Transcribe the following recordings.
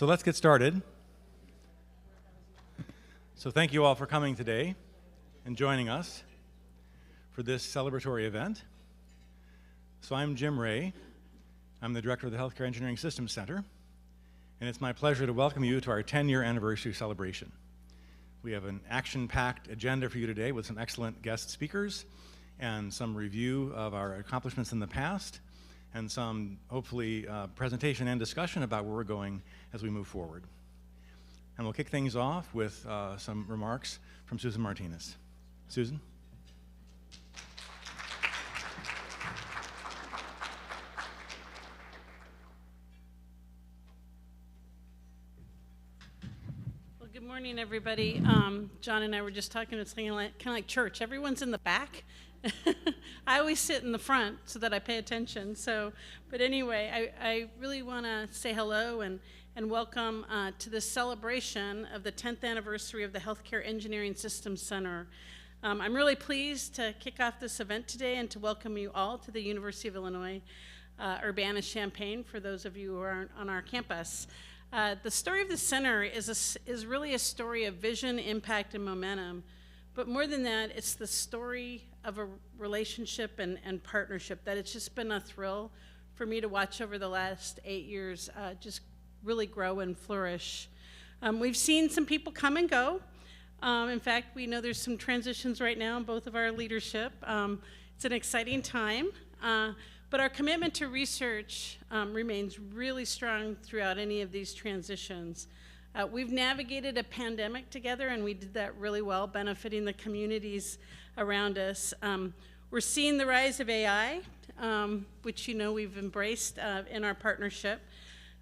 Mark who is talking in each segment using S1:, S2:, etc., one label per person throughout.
S1: So let's get started. So thank you all for coming today and joining us for this celebratory event. So I'm Jim Ray. I'm the director of the Healthcare Engineering Systems Center, and it's my pleasure to welcome you to our 10-year anniversary celebration. We have an action-packed agenda for you today with some excellent guest speakers and some review of our accomplishments in the past, and some, hopefully, presentation and discussion about where we're going as we move forward. And we'll kick things off with some remarks from Susan Martinez. Susan?
S2: Well, good morning, everybody. John and I were just talking, it's kind of like church. Everyone's in the back. I always sit in the front so that I pay attention. But anyway, I really want to say hello and welcome to this celebration of the 10th anniversary of the Healthcare Engineering Systems Center. I'm really pleased to kick off this event today and to welcome you all to the University of Illinois Urbana-Champaign, for those of you who aren't on our campus. The story of the center is really a story of vision, impact, and momentum. But more than that, it's the story of a relationship and partnership that it's just been a thrill for me to watch over the last 8 years just really grow and flourish. We've seen some people come and go. In fact, we know there's some transitions right now in both of our leadership. It's an exciting time, but our commitment to research remains really strong throughout any of these transitions. We've navigated a pandemic together, and we did that really well, benefiting the communities around us. We're seeing the rise of AI, which you know we've embraced in our partnership.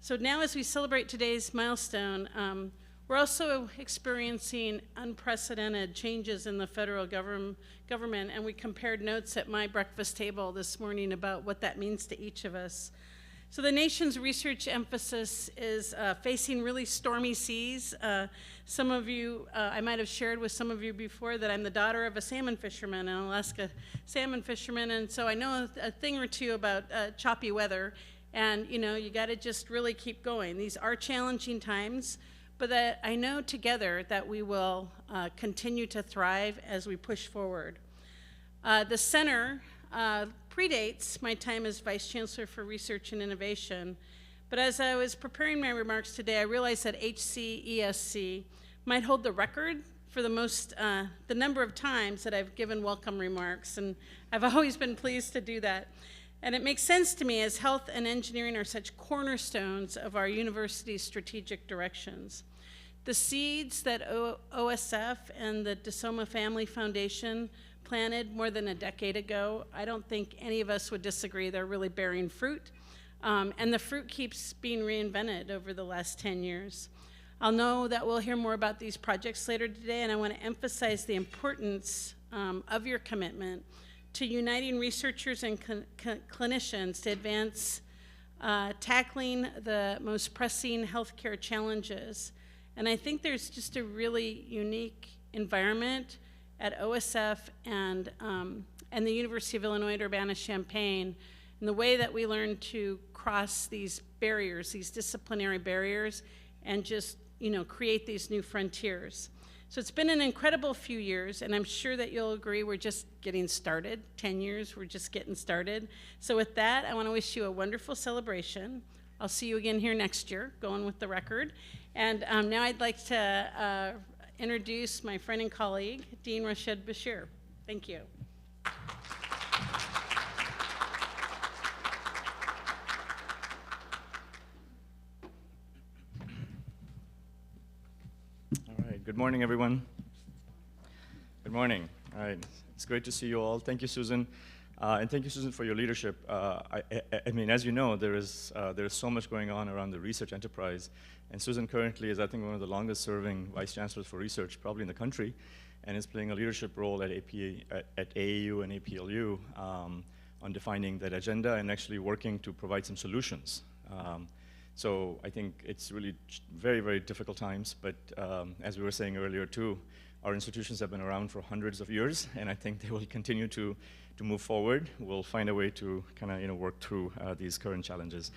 S2: So now as we celebrate today's milestone, we're also experiencing unprecedented changes in the federal government, and we compared notes at my breakfast table this morning about what that means to each of us. So the nation's research emphasis is facing really stormy seas. Some of you, I might have shared with some of you before that I'm the daughter of a salmon fisherman, an Alaska salmon fisherman, and so I know a thing or two about choppy weather, and you gotta just really keep going. These are challenging times, but that I know together that we will continue to thrive as we push forward. The center predates my time as Vice Chancellor for Research and Innovation, but as I was preparing my remarks today, I realized that HCESC might hold the record for the number of times that I've given welcome remarks, and I've always been pleased to do that. And it makes sense to me as health and engineering are such cornerstones of our university's strategic directions. The seeds that OSF and the DeSoma Family Foundation planted more than a decade ago, I don't think any of us would disagree, they're really bearing fruit. And the fruit keeps being reinvented over the last 10 years. I'll know that we'll hear more about these projects later today, and I want to emphasize the importance of your commitment to uniting researchers and clinicians to advance tackling the most pressing healthcare challenges. And I think there's just a really unique environment at OSF and the University of Illinois at Urbana-Champaign, and the way that we learn to cross these barriers, these disciplinary barriers, and just create these new frontiers. So it's been an incredible few years, and I'm sure that you'll agree we're just getting started. 10 years, we're just getting started. So with that, I want to wish you a wonderful celebration. I'll see you again here next year, going with the record. And now I'd like to introduce my friend and colleague, Dean Rashid Bashir. Thank you.
S3: All right, good morning, everyone. Good morning. All right, it's great to see you all. Thank you, Susan. And thank you, Susan, for your leadership. I mean, as you know, there is so much going on around the research enterprise. And Susan currently is, I think, one of the longest-serving vice chancellors for research, probably in the country, and is playing a leadership role at AAU and APLU on defining that agenda and actually working to provide some solutions. So I think it's really very, very difficult times. But as we were saying earlier, too, our institutions have been around for hundreds of years, and I think they will continue to move forward. We'll find a way to kind of work through these current challenges.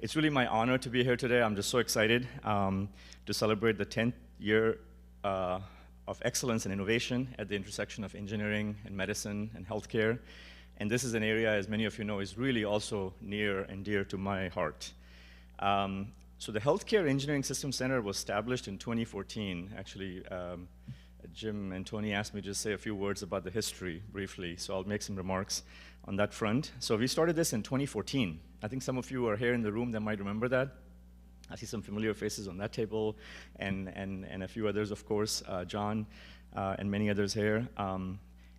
S3: It's really my honor to be here today. I'm just so excited to celebrate the 10th year of excellence and innovation at the intersection of engineering and medicine and healthcare. And this is an area, as many of you know, is really also near and dear to my heart. So the Healthcare Engineering Systems Center was established in 2014. Actually, Jim and Tony asked me to just say a few words about the history briefly, so I'll make some remarks on that front. So we started this in 2014. I think some of you are here in the room that might remember that. I see some familiar faces on that table, and a few others, of course, John and many others here.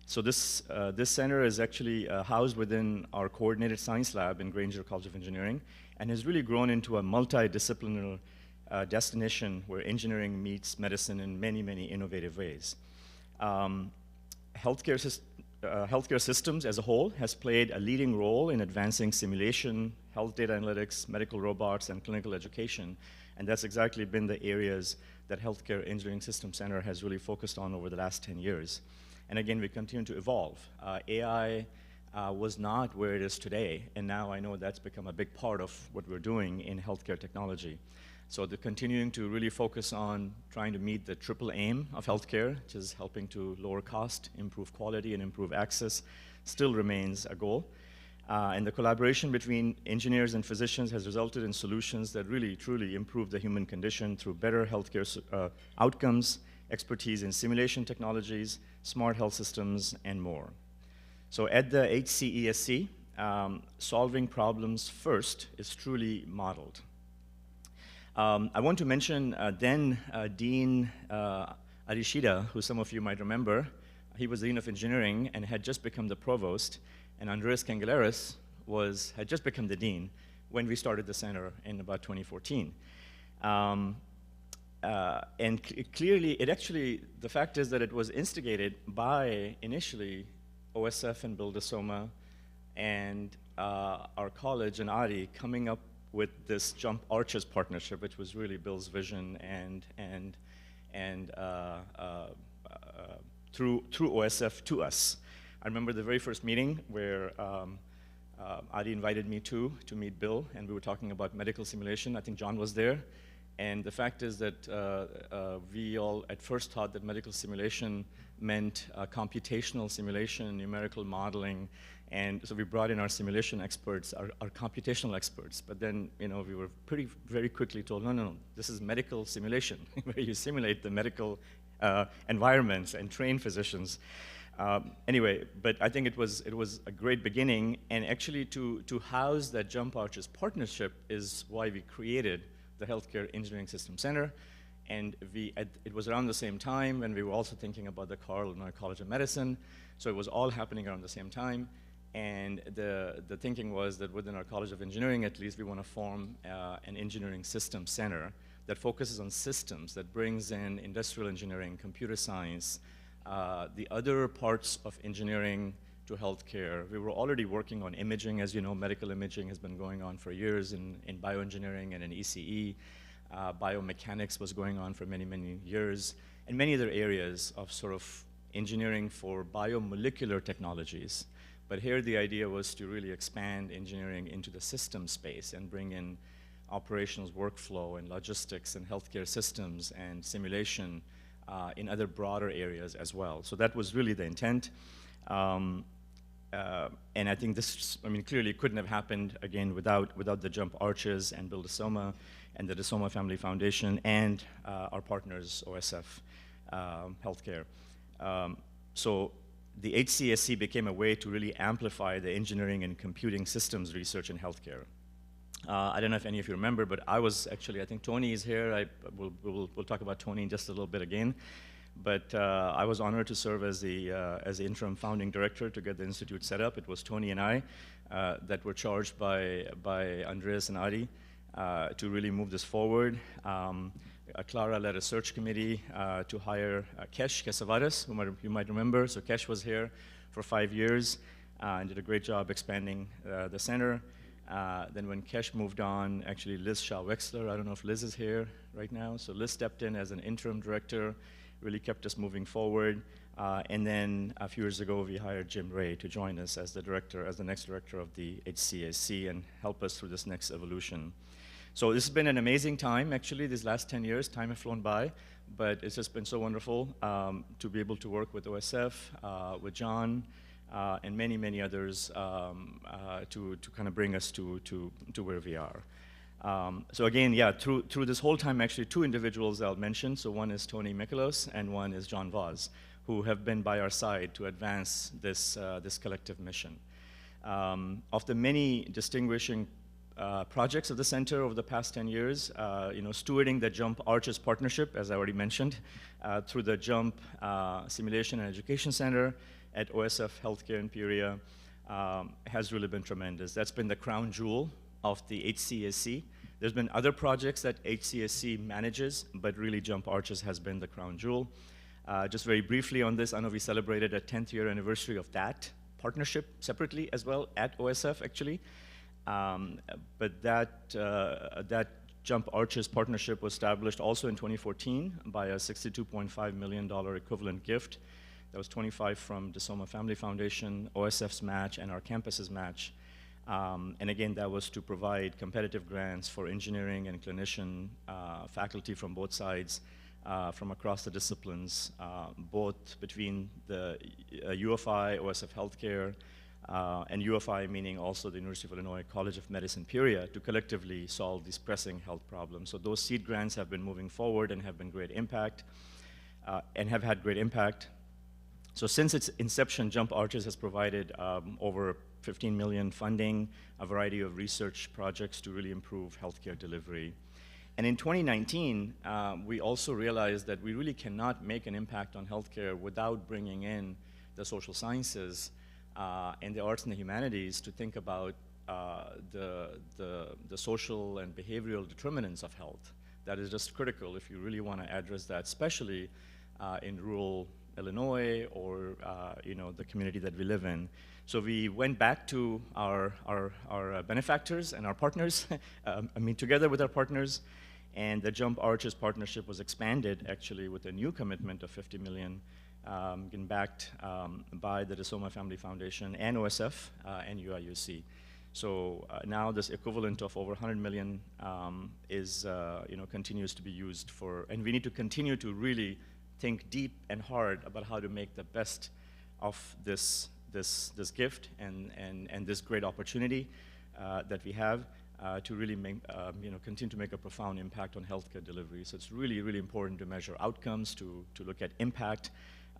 S3: So this center is actually housed within our coordinated science lab in Granger College of Engineering, and has really grown into a multidisciplinary destination where engineering meets medicine in many, many innovative ways. Healthcare systems as a whole has played a leading role in advancing simulation, health data analytics, medical robots, and clinical education. And that's exactly been the areas that Healthcare Engineering Systems Center has really focused on over the last 10 years. And again, we continue to evolve. AI was not where it is today, and now I know that's become a big part of what we're doing in healthcare technology. So they're continuing to really focus on trying to meet the triple aim of healthcare, which is helping to lower cost, improve quality, and improve access, still remains a goal. And the collaboration between engineers and physicians has resulted in solutions that really, truly improve the human condition through better healthcare outcomes, expertise in simulation technologies, smart health systems, and more. So at the HCESC, solving problems first is truly modeled. I want to mention then Dean Arishida, who some of you might remember. He was the Dean of Engineering and had just become the Provost, and Andres Cangelares had just become the Dean when we started the center in about 2014. And clearly, the fact is that it was instigated by, initially, OSF and Bill DeSoma and our college and Adi coming up with this Jump Arches partnership, which was really Bill's vision, and through OSF to us. I remember the very first meeting where Adi invited me to meet Bill, and we were talking about medical simulation. I think John was there. And the fact is that we all at first thought that medical simulation meant computational simulation, numerical modeling, and so we brought in our simulation experts, our computational experts. But then, we were very quickly told, no, this is medical simulation, where you simulate the medical environments and train physicians. Anyway, but I think it was a great beginning, and actually to house that Jump Arches partnership is why we created the Healthcare Engineering Systems Center, and it was around the same time when we were also thinking about the Carl Illinois College of Medicine, so it was all happening around the same time, and the thinking was that within our College of Engineering, at least, we want to form an engineering systems center that focuses on systems, that brings in industrial engineering, computer science, the other parts of engineering to healthcare. We were already working on imaging. As you know, medical imaging has been going on for years in bioengineering and in ECE. Biomechanics was going on for many, many years, and many other areas of sort of engineering for biomolecular technologies. But here the idea was to really expand engineering into the system space and bring in operations workflow and logistics and healthcare systems and simulation in other broader areas as well. So that was really the intent. And I think this, clearly couldn't have happened, again, without the Jump Arches and Bill DeSoma and the DeSoma Family Foundation and our partners, OSF Healthcare. So the HCESC became a way to really amplify the engineering and computing systems research in healthcare. I don't know if any of you remember, but I think Tony is here. We'll talk about Tony in just a little bit again. But I was honored to serve as the interim founding director to get the institute set up. It was Tony and I that were charged by Andreas and Adi to really move this forward. Clara led a search committee to hire Kesh Kesavaris, who you might remember. So Kesh was here for 5 years and did a great job expanding the center. Then when Kesh moved on, actually Liz Shaw-Wexler, I don't know if Liz is here right now, so Liz stepped in as an interim director, really kept us moving forward. And then a few years ago, we hired Jim Ray to join us as the director, as the next director of the HCESC, and help us through this next evolution. So this has been an amazing time, actually, these last 10 years. Time has flown by, but it's just been so wonderful to be able to work with OSF, with John, and many, many others to kind of bring us to where we are. So again, yeah, through this whole time, actually, two individuals I'll mention. So one is Tony Mikolos, and one is John Voss, who have been by our side to advance this collective mission. Of the many distinguishing projects of the center over the past 10 years, stewarding the JUMP Arches partnership, as I already mentioned, through the JUMP Simulation and Education Center at OSF Healthcare in Peoria, has really been tremendous. That's been the crown jewel of the HCESC. There's been other projects that HCESC manages, but really JUMP Arches has been the crown jewel. Just very briefly on this, I know we celebrated a 10th year anniversary of that partnership separately as well at OSF, actually. But that JUMP Arches partnership was established also in 2014 by a $62.5 million equivalent gift. That was 25 from DeSoma Family Foundation, OSF's match, and our campus's match. And again, that was to provide competitive grants for engineering and clinician faculty from both sides, from across the disciplines, both between the UFI, OSF Healthcare, and UFI meaning also the University of Illinois College of Medicine, Peoria, to collectively solve these pressing health problems. So those seed grants have been moving forward and have been great impact, and have had great impact. So since its inception, JUMP Arches has provided over $15 million funding, a variety of research projects to really improve healthcare delivery. And in 2019, we also realized that we really cannot make an impact on healthcare without bringing in the social sciences and the arts and the humanities to think about the social and behavioral determinants of health. That is just critical if you really want to address that, especially in rural Illinois or the community that we live in. So we went back to our benefactors and our partners, together with our partners, and the JUMP Arches partnership was expanded actually with a new commitment of $50 million, getting backed by the DeSoma Family Foundation and OSF and UIUC. So now this equivalent of over $100 million is continues to be used for, and we need to continue to really think deep and hard about how to make the best of this gift and this great opportunity that we have to really make, continue to make a profound impact on healthcare delivery. So it's really, really important to measure outcomes, to look at impact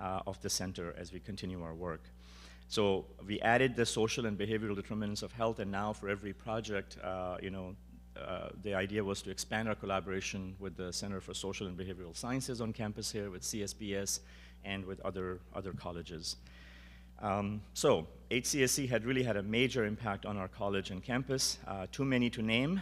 S3: of the center as we continue our work. So we added the social and behavioral determinants of health, and now for every project, the idea was to expand our collaboration with the Center for Social and Behavioral Sciences on campus here, with CSBS, and with other colleges. So HCESC had really had a major impact on our college and campus, too many to name.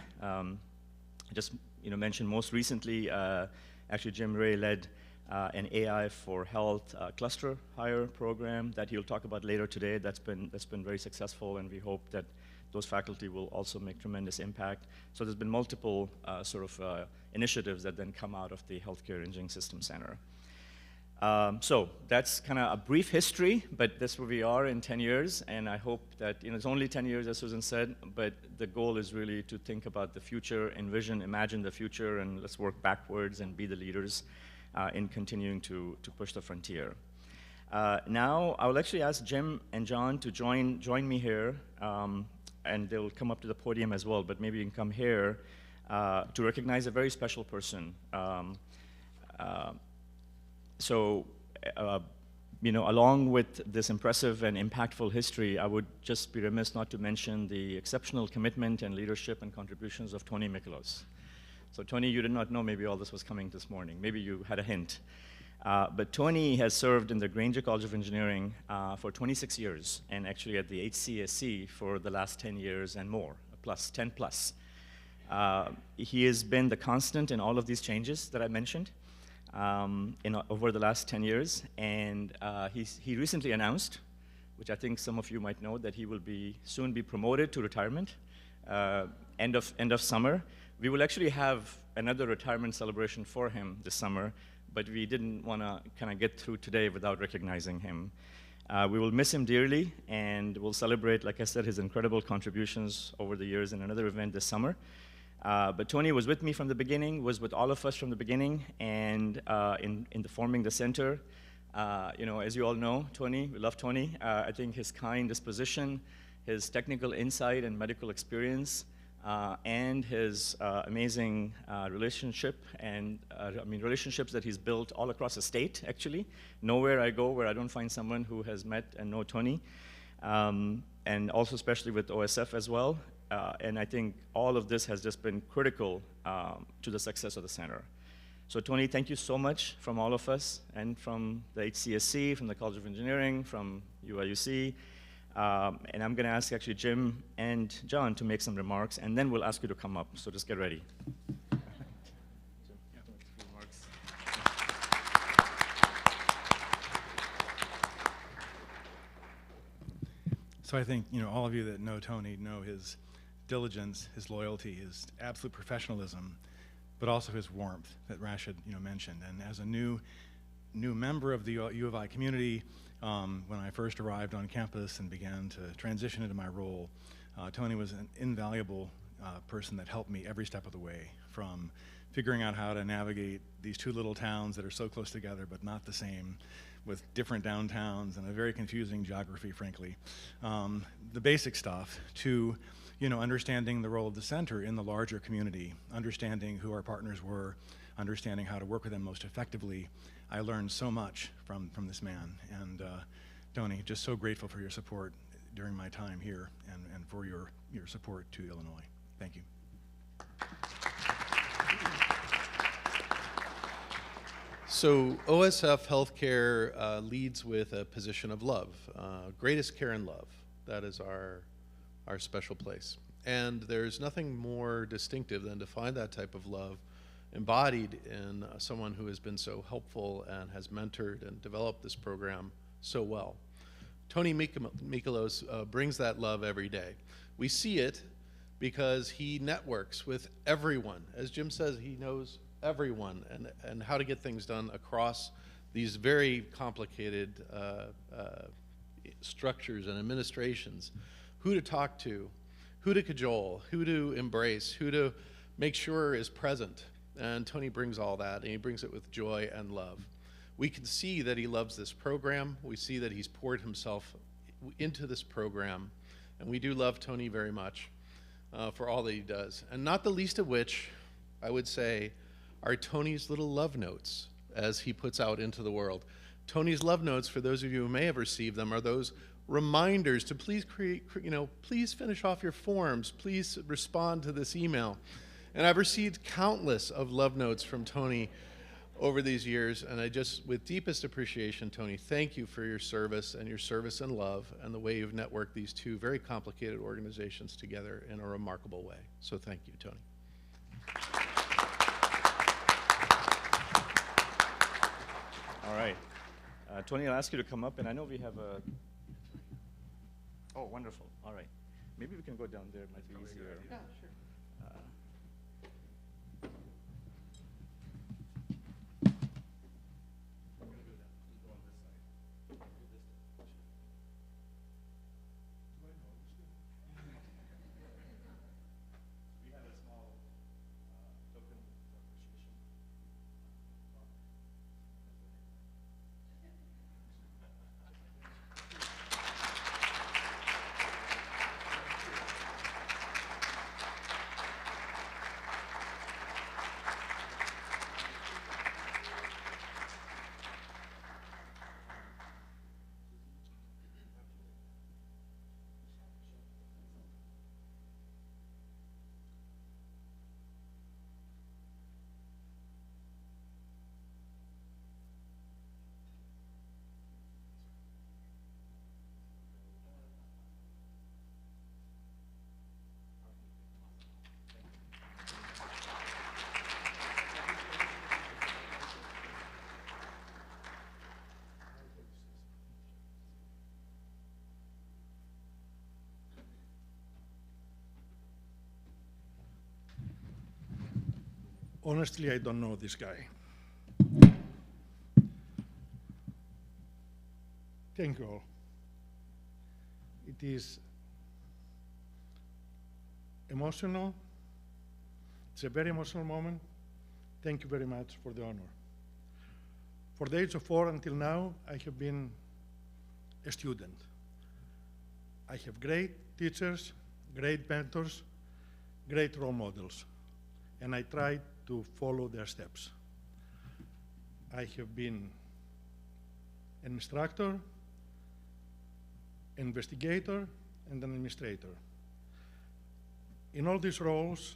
S3: Just mention most recently, actually Jim Ray led an AI for Health cluster hire program that he'll talk about later today. That's been very successful, and we hope that those faculty will also make tremendous impact. So there's been multiple initiatives that then come out of the Healthcare Engineering System Center. So that's kind of a brief history, but that's where we are in 10 years, and I hope that, it's only 10 years, as Susan said, but the goal is really to think about the future, envision, imagine the future, and let's work backwards and be the leaders in continuing to push the frontier. Now, I will actually ask Jim and John to join me here, and they'll come up to the podium as well, but maybe you can come here to recognize a very special person. Along with this impressive and impactful history, I would just be remiss not to mention the exceptional commitment and leadership and contributions of Tony Mikolos. So Tony, you did not know maybe all this was coming this morning. Maybe you had a hint. But Tony has served in the Granger College of Engineering for 26 years, and actually at the HCESC for the last 10 years and more, 10 plus. He has been the constant in all of these changes that I mentioned over the last 10 years, and he recently announced, which I think some of you might know, that he will soon be promoted to retirement, end of summer. We will actually have another retirement celebration for him this summer, but we didn't want to kind of get through today without recognizing him. We will miss him dearly, and we'll celebrate, like I said, his incredible contributions over the years in another event this summer. But Tony was with me from the beginning, was with all of us from the beginning, and in forming the center. As you all know, Tony, we love Tony. I think his kind disposition, his technical insight and medical experience, and his amazing relationships that he's built all across the state, actually. Nowhere I go where I don't find someone who has met and know Tony, and also especially with OSF as well. And I think all of this has just been critical to the success of the center. So Tony, thank you so much from all of us, and from the HCESC, from the College of Engineering, from UIUC. And I'm going to ask actually Jim and John to make some remarks, and then we'll ask you to come up. So just get ready.
S1: So I think all of you that know Tony know his diligence, his loyalty, his absolute professionalism, but also his warmth that Rashid mentioned. And as a new member of the U of I community, when I first arrived on campus and began to transition into my role, Tony was an invaluable person that helped me every step of the way, from figuring out how to navigate these two little towns that are so close together but not the same, with different downtowns and a very confusing geography, frankly. The basic stuff to understanding the role of the center in the larger community, understanding who our partners were, understanding how to work with them most effectively. I learned so much from this man. And Tony, just so grateful for your support during my time here, and for your support to Illinois. Thank you.
S4: So OSF Healthcare leads with a position of love, greatest care and love. That is our special place. And there's nothing more distinctive than to find that type of love embodied in someone who has been so helpful and has mentored and developed this program so well. Tony Mikolos brings that love every day. We see it because he networks with everyone. As Jim says, he knows everyone and how to get things done across these very complicated structures and administrations. Who to talk to, who to cajole, who to embrace, who to make sure is present. And Tony brings all that, and he brings it with joy and love. We can see that he loves this program. We see that he's poured himself into this program, and we do love Tony very much for all that he does. And not the least of which, I would say, are Tony's little love notes as he puts out into the world. Tony's love notes, for those of you who may have received them, are those reminders to please please finish off your forms, please respond to this email. And I've received countless of love notes from Tony over these years, and I just, with deepest appreciation, Tony, thank you for your service and love, and the way you've networked these two very complicated organizations together in a remarkable way. So thank you, Tony.
S3: All right. Tony, I'll ask you to come up, and I know we have a... Oh, wonderful. All right. Maybe we can go down there. It might be easier.
S4: Yeah, sure.
S5: Honestly, I don't know this guy. Thank you all. It is emotional. It's a very emotional moment. Thank you very much for the honor. For the age of 4 until now, I have been a student. I have great teachers, great mentors, great role models, and I try to follow their steps. I have been an instructor, investigator, and an administrator. In all these roles,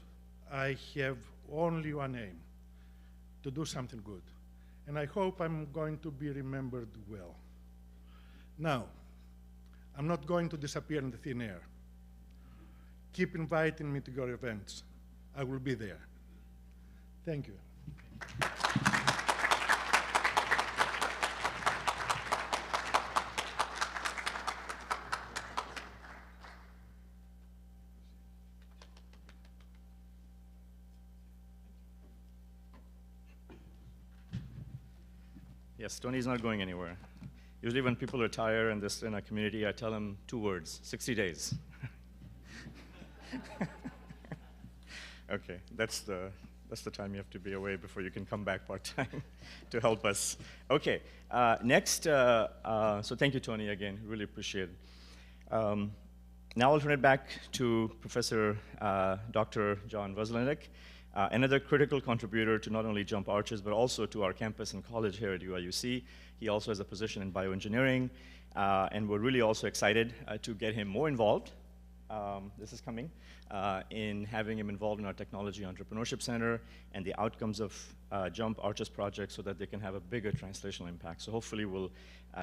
S5: I have only one aim, to do something good. And I hope I'm going to be remembered well. Now, I'm not going to disappear in the thin air. Keep inviting me to your events. I will be there. Thank you.
S3: Yes, Tony's not going anywhere. Usually when people retire and they're still in our community, I tell them 2 words, 60 days. Okay, that's the time you have to be away before you can come back part-time to help us. Okay, next, so thank you, Tony, again, really appreciate it. Now I'll turn it back to Professor Dr. John Vozlanek, another critical contributor to not only Jump Arches, but also to our campus and college here at UIUC. He also has a position in bioengineering, and we're really also excited to get him more involved. This is coming, in having him involved in our Technology Entrepreneurship Center and the outcomes of Jump Arches projects so that they can have a bigger translational impact. So hopefully we'll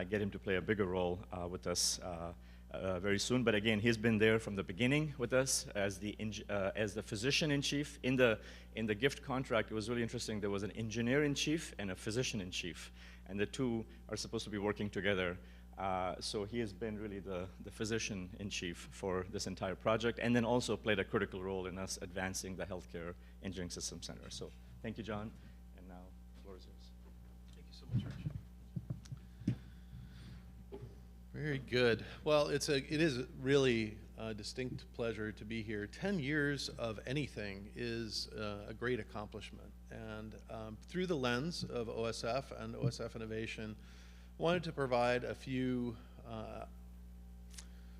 S3: get him to play a bigger role with us very soon. But again, he's been there from the beginning with us as the physician-in-chief. In the gift contract, it was really interesting. There was an engineer-in-chief and a physician-in-chief, and the two are supposed to be working together. So he has been really the physician-in-chief for this entire project, and then also played a critical role in us advancing the Healthcare Engineering Systems Center. So thank you, John, and now the floor is yours.
S4: Thank you so much, Rich. Very good. Well, it is really a distinct pleasure to be here. 10 years of anything is a great accomplishment. And through the lens of OSF and OSF Innovation, wanted to provide a few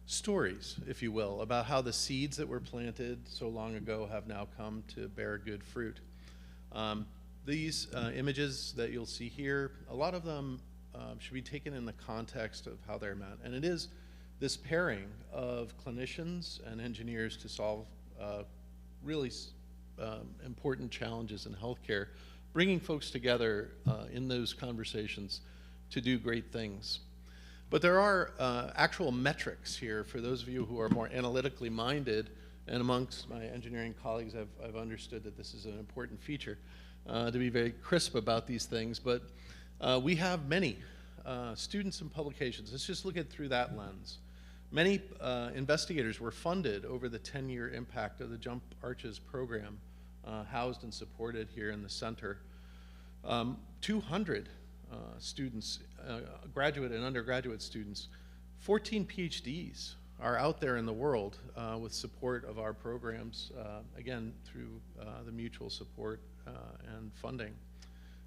S4: stories, if you will, about how the seeds that were planted so long ago have now come to bear good fruit. These images that you'll see here, a lot of them should be taken in the context of how they're meant. And it is this pairing of clinicians and engineers to solve really important challenges in healthcare, bringing folks together in those conversations to do great things. But there are actual metrics here for those of you who are more analytically minded, and amongst my engineering colleagues, I've understood that this is an important feature to be very crisp about these things. But we have many students and publications. Let's just look at it through that lens. Many investigators were funded over the 10-year impact of the Jump Arches program, housed and supported here in the center. 200 students, graduate and undergraduate students, 14 PhDs are out there in the world with support of our programs, again, through the mutual support and funding.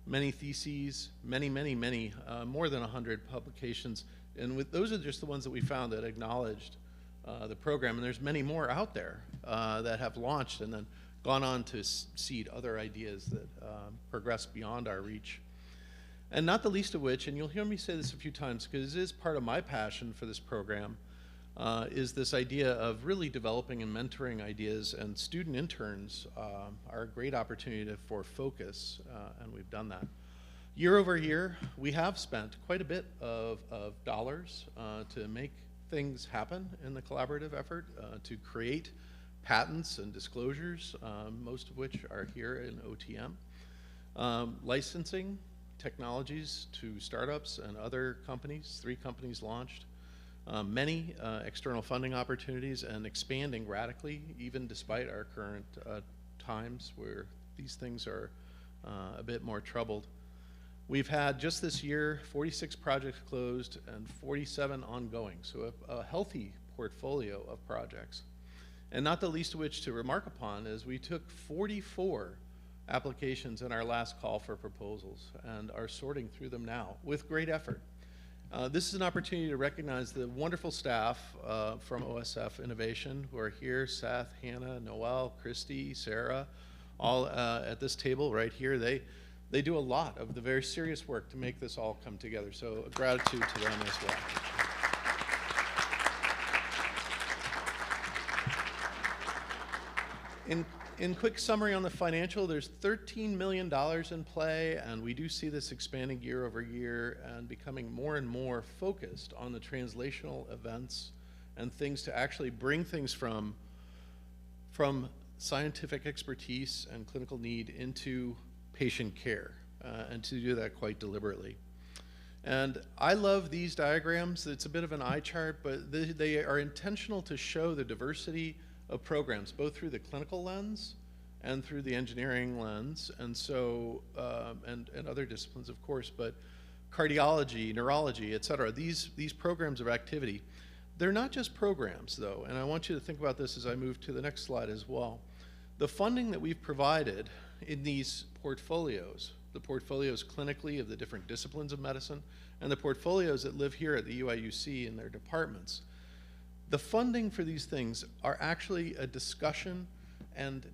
S4: Many theses, many, more than 100 publications, and those are just the ones that we found that acknowledged the program, and there's many more out there that have launched and then gone on to seed other ideas that progress beyond our reach. And not the least of which, and you'll hear me say this a few times because it is part of my passion for this program, is this idea of really developing and mentoring ideas, and student interns are a great opportunity for focus, and we've done that. Year over year, we have spent quite a bit of dollars to make things happen in the collaborative effort, to create patents and disclosures, most of which are here in OTM. Licensing technologies to startups and other companies, 3 companies launched. Many external funding opportunities, and expanding radically, even despite our current times where these things are a bit more troubled. We've had just this year 46 projects closed and 47 ongoing, so a healthy portfolio of projects. And not the least of which to remark upon is we took 44 applications in our last call for proposals and are sorting through them now with great effort. This is an opportunity to recognize the wonderful staff from OSF Innovation who are here: Seth, Hannah, Noel, Christy, Sarah, all at this table right here. They do a lot of the very serious work to make this all come together, so gratitude to them as well. In quick summary on the financial, there's $13 million in play, and we do see this expanding year over year and becoming more and more focused on the translational events and things to actually bring things from scientific expertise and clinical need into patient care, and to do that quite deliberately. And I love these diagrams. It's a bit of an eye chart, but they are intentional to show the diversity of programs, both through the clinical lens and through the engineering lens, and so and other disciplines, of course, but cardiology, neurology, et cetera. These programs of activity, they're not just programs, though, and I want you to think about this as I move to the next slide as well. The funding that we've provided in these portfolios, the portfolios clinically of the different disciplines of medicine, and the portfolios that live here at the UIUC in their departments, the funding for these things are actually a discussion and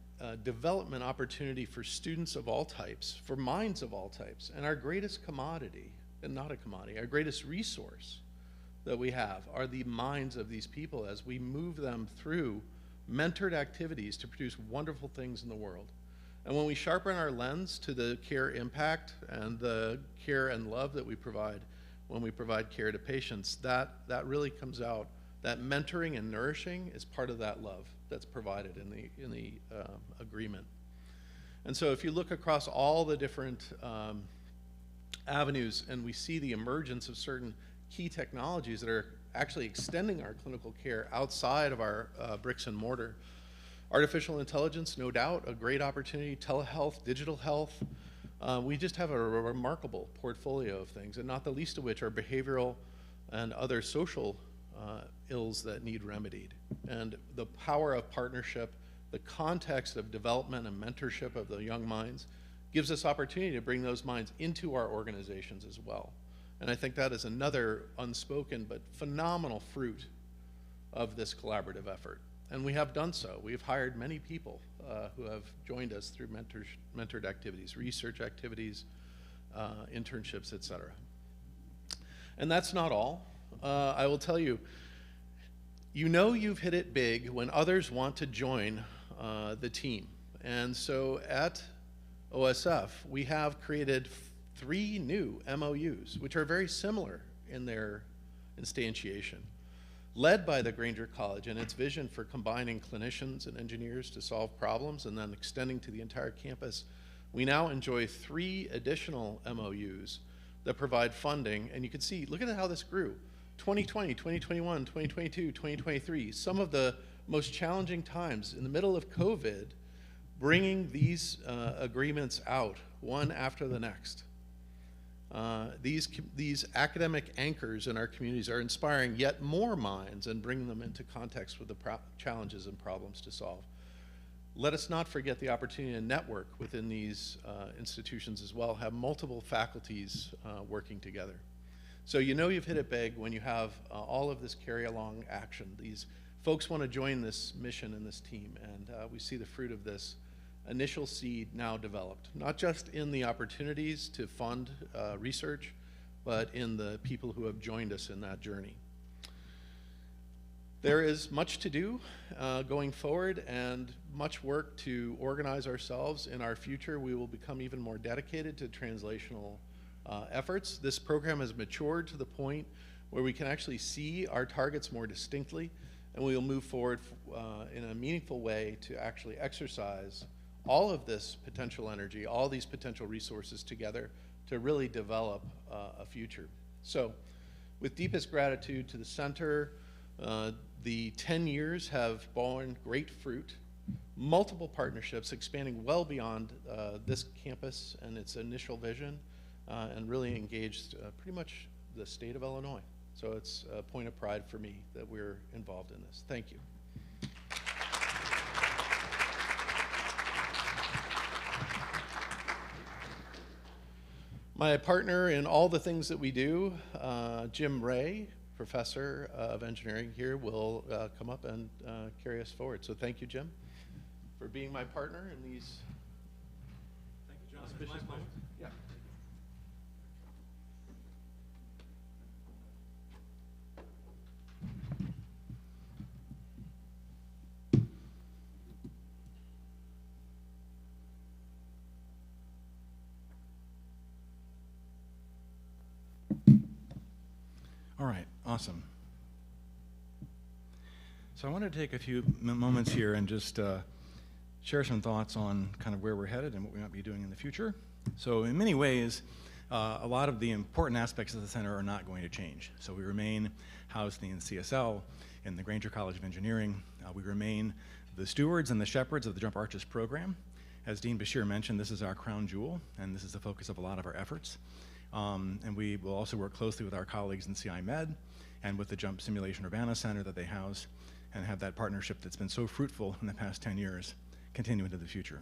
S4: development opportunity for students of all types, for minds of all types. And our greatest commodity, and not a commodity, our greatest resource that we have are the minds of these people as we move them through mentored activities to produce wonderful things in the world. And when we sharpen our lens to the care impact and the care and love that we provide when we provide care to patients, that really comes out. That mentoring and nourishing is part of that love that's provided in the agreement. And so if you look across all the different avenues and we see the emergence of certain key technologies that are actually extending our clinical care outside of our bricks and mortar. Artificial intelligence, no doubt, a great opportunity. Telehealth, digital health. We just have a remarkable portfolio of things, and not the least of which are behavioral and other social ills that need remedied. And the power of partnership, the context of development and mentorship of the young minds gives us opportunity to bring those minds into our organizations as well. And I think that is another unspoken but phenomenal fruit of this collaborative effort. And we have done so. We've hired many people who have joined us through mentored activities, research activities, internships, et cetera. And that's not all. I will tell you, you know you've hit it big when others want to join the team. And so at OSF, we have created 3 new MOUs, which are very similar in their instantiation, led by the Granger College and its vision for combining clinicians and engineers to solve problems and then extending to the entire campus. We now enjoy 3 additional MOUs that provide funding, and you can see, look at how this grew. 2020, 2021, 2022, 2023, some of the most challenging times in the middle of COVID, bringing these agreements out one after the next. These academic anchors in our communities are inspiring yet more minds and bringing them into context with the challenges and problems to solve. Let us not forget the opportunity to network within these institutions as well, have multiple faculties working together. So you know you've hit it big when you have all of this carry-along action. These folks want to join this mission and this team, and we see the fruit of this initial seed now developed, not just in the opportunities to fund research, but in the people who have joined us in that journey. There is much to do going forward and much work to organize ourselves. In our future, we will become even more dedicated to translational efforts. This program has matured to the point where we can actually see our targets more distinctly, and we will move forward in a meaningful way to actually exercise all of this potential energy, all these potential resources together to really develop a future. So, with deepest gratitude to the center, the 10 years have borne great fruit, multiple partnerships expanding well beyond this campus and its initial vision, and really engaged pretty much the state of Illinois. So it's a point of pride for me that we're involved in this. Thank you. My partner in all the things that we do, Jim Ray, professor of engineering here, will come up and carry us forward. So thank you, Jim, for being my partner in these auspicious moments. Yeah.
S1: All right, awesome. So I wanted to take a few moments here and just share some thoughts on kind of where we're headed and what we might be doing in the future. So in many ways, a lot of the important aspects of the center are not going to change. So we remain housed in the CSL, in the Granger College of Engineering. We remain the stewards and the shepherds of the Jump Arches program. As Dean Bashir mentioned, this is our crown jewel, and this is the focus of a lot of our efforts. And we will also work closely with our colleagues in CI Med and with the Jump Simulation Urbana Center that they house, and have that partnership that's been so fruitful in the past 10 years continue into the future.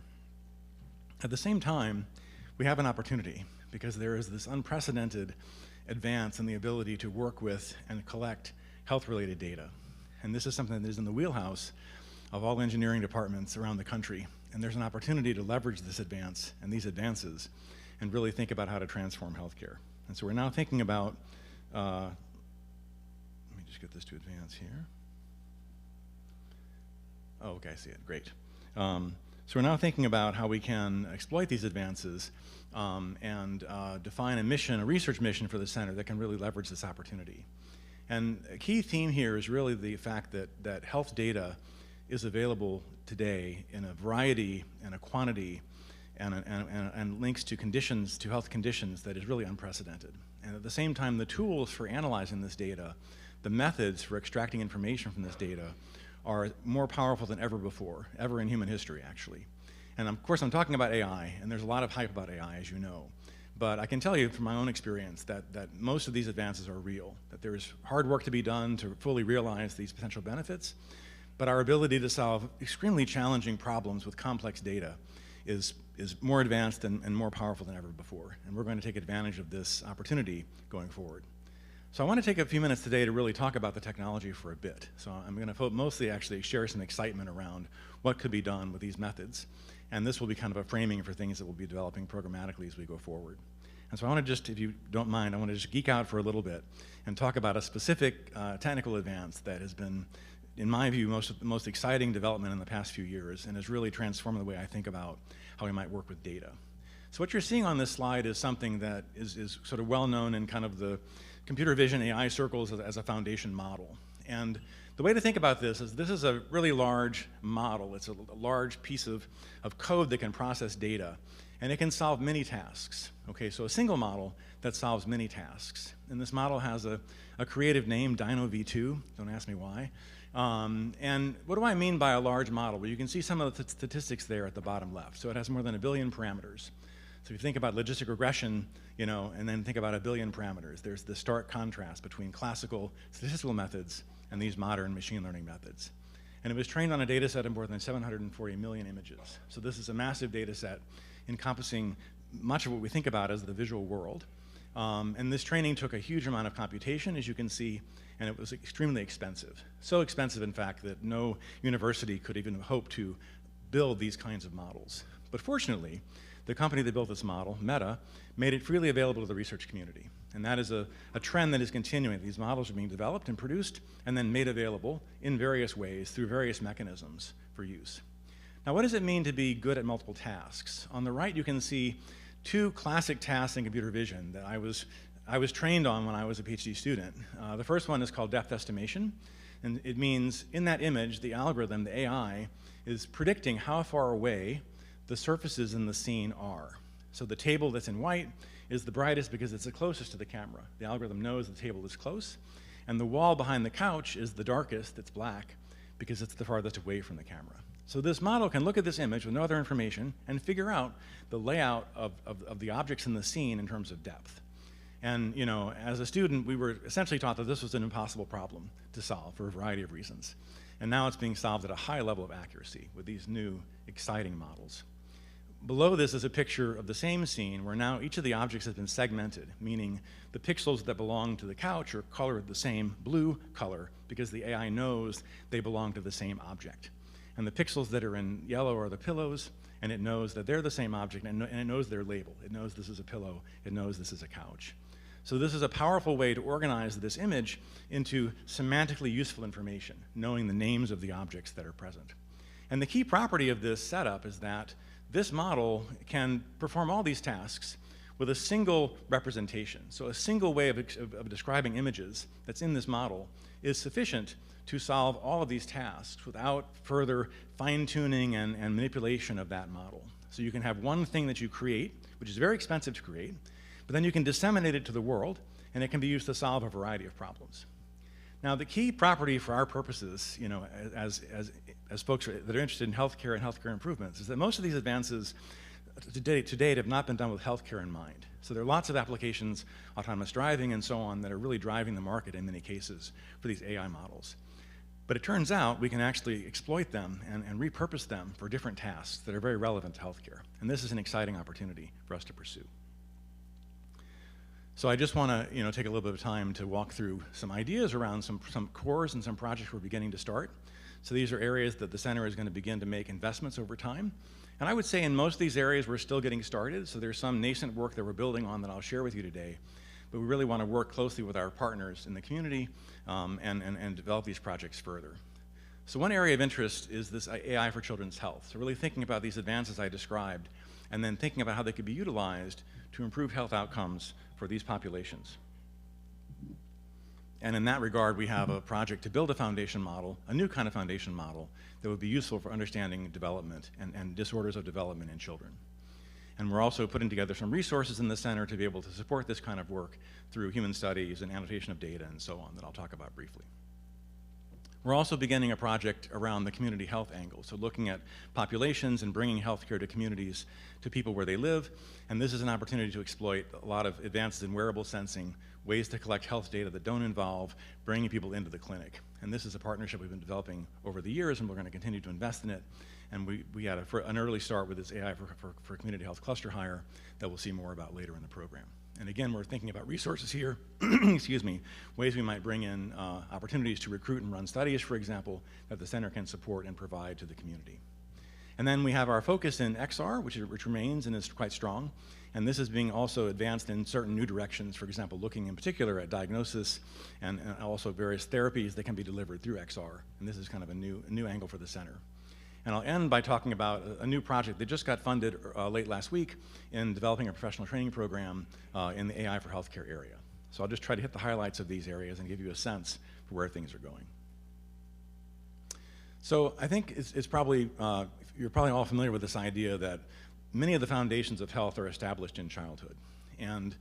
S1: At the same time, we have an opportunity because there is this unprecedented advance in the ability to work with and collect health-related data. And this is something that is in the wheelhouse of all engineering departments around the country. And there's an opportunity to leverage this advance and these advances and really think about how to transform healthcare. And so we're now thinking about, let me just get this to advance here. Oh, okay, I see it, great. So we're now thinking about how we can exploit these advances and define a mission, a research mission for the center that can really leverage this opportunity. And a key theme here is really the fact that health data is available today in a variety and a quantity and links to conditions, to health conditions that is really unprecedented. And at the same time, the tools for analyzing this data, the methods for extracting information from this data are more powerful than ever before, ever in human history, actually. And of course, I'm talking about AI, and there's a lot of hype about AI, as you know. But I can tell you from my own experience that most of these advances are real, that there is hard work to be done to fully realize these potential benefits, but our ability to solve extremely challenging problems with complex data is more advanced and more powerful than ever before. And we're going to take advantage of this opportunity going forward. So I want to take a few minutes today to really talk about the technology for a bit. So I'm going to mostly actually share some excitement around what could be done with these methods. And this will be kind of a framing for things that we'll be developing programmatically as we go forward. And so I want to just, if you don't mind, I want to just geek out for a little bit and talk about a specific technical advance that has been, in my view, the most exciting development in the past few years and has really transformed the way I think about how we might work with data. So what you're seeing on this slide is something that is sort of well known in kind of the computer vision AI circles as a foundation model. And the way to think about this is a really large model. It's a large piece of code that can process data, and it can solve many tasks. Okay, so a single model that solves many tasks. And this model has a creative name, Dino V2, don't ask me why. And what do I mean by a large model? Well, you can see some of the statistics there at the bottom left. So it has more than 1 billion parameters. So if you think about logistic regression, and then think about 1 billion parameters, there's the stark contrast between classical statistical methods and these modern machine learning methods. And it was trained on a data set of more than 740 million images. So this is a massive data set encompassing much of what we think about as the visual world. And this training took a huge amount of computation, as you can see, and it was extremely expensive. So expensive, in fact, that no university could even hope to build these kinds of models. But fortunately, the company that built this model, Meta, made it freely available to the research community. And that is a trend that is continuing. These models are being developed and produced and then made available in various ways through various mechanisms for use. Now, what does it mean to be good at multiple tasks? On the right, you can see 2 classic tasks in computer vision that I was trained on when I was a PhD student. The first one is called depth estimation. And it means in that image, the algorithm, the AI, is predicting how far away the surfaces in the scene are. So the table that's in white is the brightest because it's the closest to the camera. The algorithm knows the table is close. And the wall behind the couch is the darkest, it's black, because it's the farthest away from the camera. So this model can look at this image with no other information and figure out the layout of the objects in the scene in terms of depth. And you know, as a student, we were essentially taught that this was an impossible problem to solve for a variety of reasons. And now it's being solved at a high level of accuracy with these new, exciting models. Below this is a picture of the same scene where now each of the objects has been segmented, meaning the pixels that belong to the couch are colored the same blue color because the AI knows they belong to the same object. And the pixels that are in yellow are the pillows, and it knows that they're the same object, and it knows their label. It knows this is a pillow, it knows this is a couch. So this is a powerful way to organize this image into semantically useful information, knowing the names of the objects that are present. And the key property of this setup is that this model can perform all these tasks with a single representation. So a single way of describing images that's in this model is sufficient to solve all of these tasks without further fine-tuning and manipulation of that model. So you can have one thing that you create, which is very expensive to create, but then you can disseminate it to the world, and it can be used to solve a variety of problems. Now, the key property for our purposes, you know, as folks that are interested in healthcare and healthcare improvements, is that most of these advances to date have not been done with healthcare in mind. So there are lots of applications, autonomous driving and so on, that are really driving the market in many cases for these AI models. But it turns out we can actually exploit them and repurpose them for different tasks that are very relevant to healthcare. And this is an exciting opportunity for us to pursue. So I just want to, you know, take a little bit of time to walk through some ideas around some cores and some projects we're beginning to start. So these are areas that the center is going to begin to make investments over time. And I would say in most of these areas we're still getting started, so there's some nascent work that we're building on that I'll share with you today. But we really want to work closely with our partners in the community and develop these projects further. So one area of interest is this AI for children's health. So really thinking about these advances I described and then thinking about how they could be utilized to improve health outcomes for these populations. And in that regard, we have a project to build a foundation model, a new kind of foundation model, that would be useful for understanding development and disorders of development in children. And we're also putting together some resources in the center to be able to support this kind of work through human studies and annotation of data and so on that I'll talk about briefly. We're also beginning a project around the community health angle, so looking at populations and bringing healthcare to communities, to people where they live. And this is an opportunity to exploit a lot of advances in wearable sensing, ways to collect health data that don't involve bringing people into the clinic. And this is a partnership we've been developing over the years, and we're going to continue to invest in it. And we had an early start with this AI for community health cluster hire that we'll see more about later in the program. And again, we're thinking about resources here, excuse me, ways we might bring in opportunities to recruit and run studies, for example, that the center can support and provide to the community. And then we have our focus in XR, which remains and is quite strong. And this is being also advanced in certain new directions, for example, looking in particular at diagnosis and also various therapies that can be delivered through XR. And this is kind of a new angle for the center. And I'll end by talking about a new project that just got funded late last week in developing a professional training program in the AI for healthcare area. So I'll just try to hit the highlights of these areas and give you a sense for where things are going. So I think it's probably, you're probably all familiar with this idea that many of the foundations of health are established in childhood. And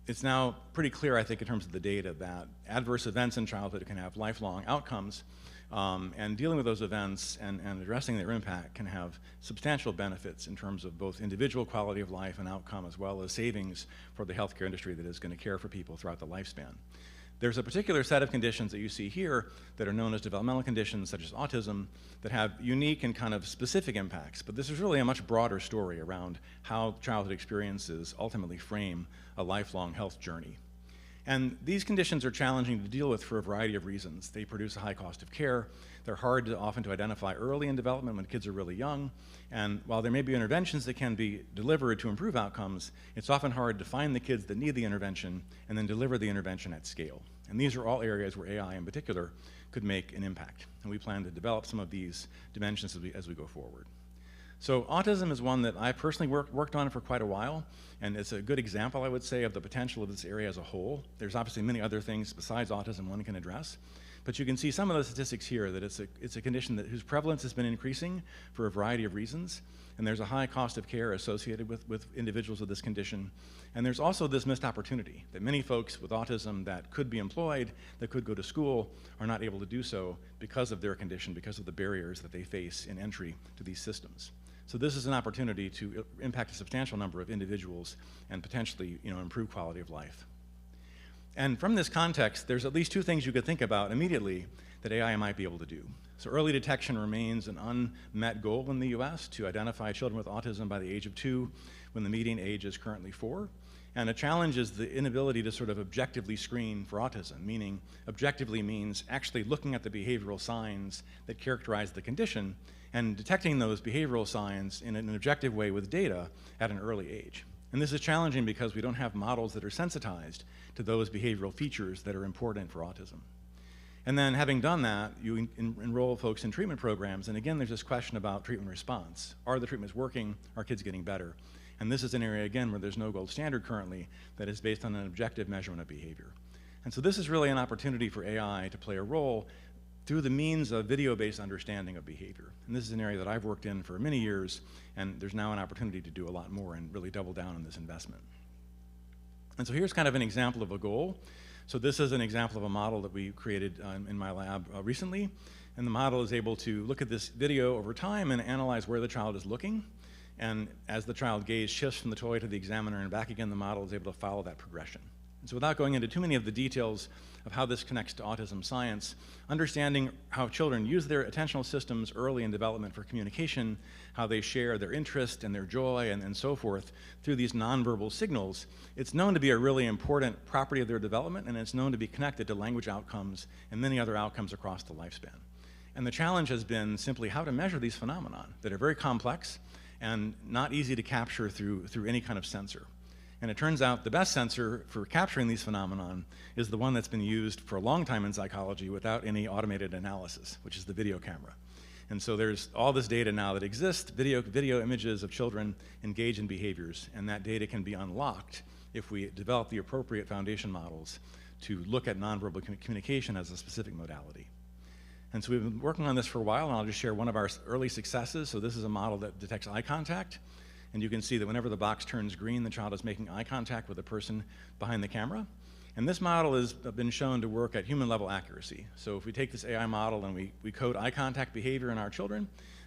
S1: it's now pretty clear, I think, in terms of the data that adverse events in childhood can have lifelong outcomes. And dealing with those events and addressing their impact can have substantial benefits in terms of both individual quality of life and outcome, as well as savings for the healthcare industry that is going to care for people throughout the lifespan. There's a particular set of conditions that you see here that are known as developmental conditions, such as autism, that have unique and kind of specific impacts. But this is really a much broader story around how childhood experiences ultimately frame a lifelong health journey. And these conditions are challenging to deal with for a variety of reasons. They produce a high cost of care. They're hard often to identify early in development when kids are really young. And while there may be interventions that can be delivered to improve outcomes, it's often hard to find the kids that need the intervention and then deliver the intervention at scale. And these are all areas where AI in particular could make an impact. And we plan to develop some of these dimensions as we go forward. So autism is one that I personally worked on for quite a while, and it's a good example, I would say, of the potential of this area as a whole. There's obviously many other things besides autism one can address, But you can see some of the statistics here that it's a condition whose prevalence has been increasing for a variety of reasons, and there's a high cost of care associated with individuals with this condition. And there's also this missed opportunity that many folks with autism that could be employed, that could go to school, are not able to do so because of their condition, because of the barriers that they face in entry to these systems. So this is an opportunity to impact a substantial number of individuals and potentially, improve quality of life. And from this context, there's at least two things you could think about immediately that AI might be able to do. So early detection remains an unmet goal in the US, to identify children with autism by the age of 2, when the median age is currently 4. And a challenge is the inability to sort of objectively screen for autism, meaning objectively means actually looking at the behavioral signs that characterize the condition and detecting those behavioral signs in an objective way with data at an early age. And this is challenging because we don't have models that are sensitized to those behavioral features that are important for autism. And then having done that, you enroll folks in treatment programs, and again, there's this question about treatment response. Are the treatments working? Are kids getting better? And this is an area, again, where there's no gold standard currently that is based on an objective measurement of behavior. And so this is really an opportunity for AI to play a role through the means of video-based understanding of behavior. And this is an area that I've worked in for many years, and there's now an opportunity to do a lot more and really double down on this investment. And so here's kind of an example of a goal. So this is an example of a model that we created in my lab recently. And the model is able to look at this video over time and analyze where the child is looking. And as the child gaze shifts from the toy to the examiner and back again, the model is able to follow that progression. And so without going into too many of the details of how this connects to autism science, understanding how children use their attentional systems early in development for communication, how they share their interest and their joy and so forth through these nonverbal signals, it's known to be a really important property of their development, and it's known to be connected to language outcomes and many other outcomes across the lifespan. And the challenge has been simply how to measure these phenomena that are very complex and not easy to capture through any kind of sensor. And it turns out the best sensor for capturing these phenomenon is the one that's been used for a long time in psychology without any automated analysis, which is the video camera. And so there's all this data now that exists, video images of children engage in behaviors, and that data can be unlocked if we develop the appropriate foundation models to look at nonverbal communication as a specific modality. And so we've been working on this for a while, and I'll just share one of our early successes. So this is a model that detects eye contact. And you can see that whenever the box turns green, the child is making eye contact with the person behind the camera. And this model has been shown to work at human level accuracy. So if we take this AI model and we code eye contact behavior in our children,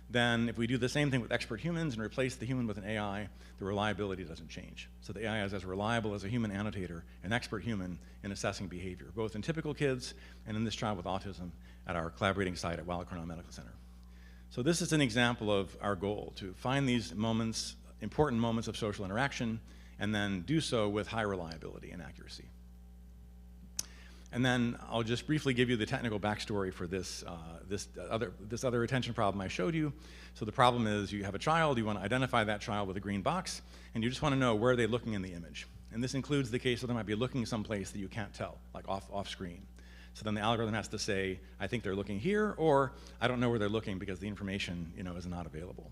S1: then if we do the same thing with expert humans and replace the human with an AI, the reliability doesn't change. So the AI is as reliable as a human annotator, an expert human in assessing behavior, both in typical kids and in this child with autism at our collaborating site at Weill Cornell Medical Center. So this is an example of our goal, to find these moments, important moments of social interaction, and then do so with high reliability and accuracy. And then I'll just briefly give you the technical backstory for this other attention problem I showed you. So the problem is you have a child, you want to identify that child with a green box, and you just want to know where they're looking in the image. And this includes the case where they might be looking someplace that you can't tell, like off screen. So then the algorithm has to say, I think they're looking here, or I don't know where they're looking because the information is not available.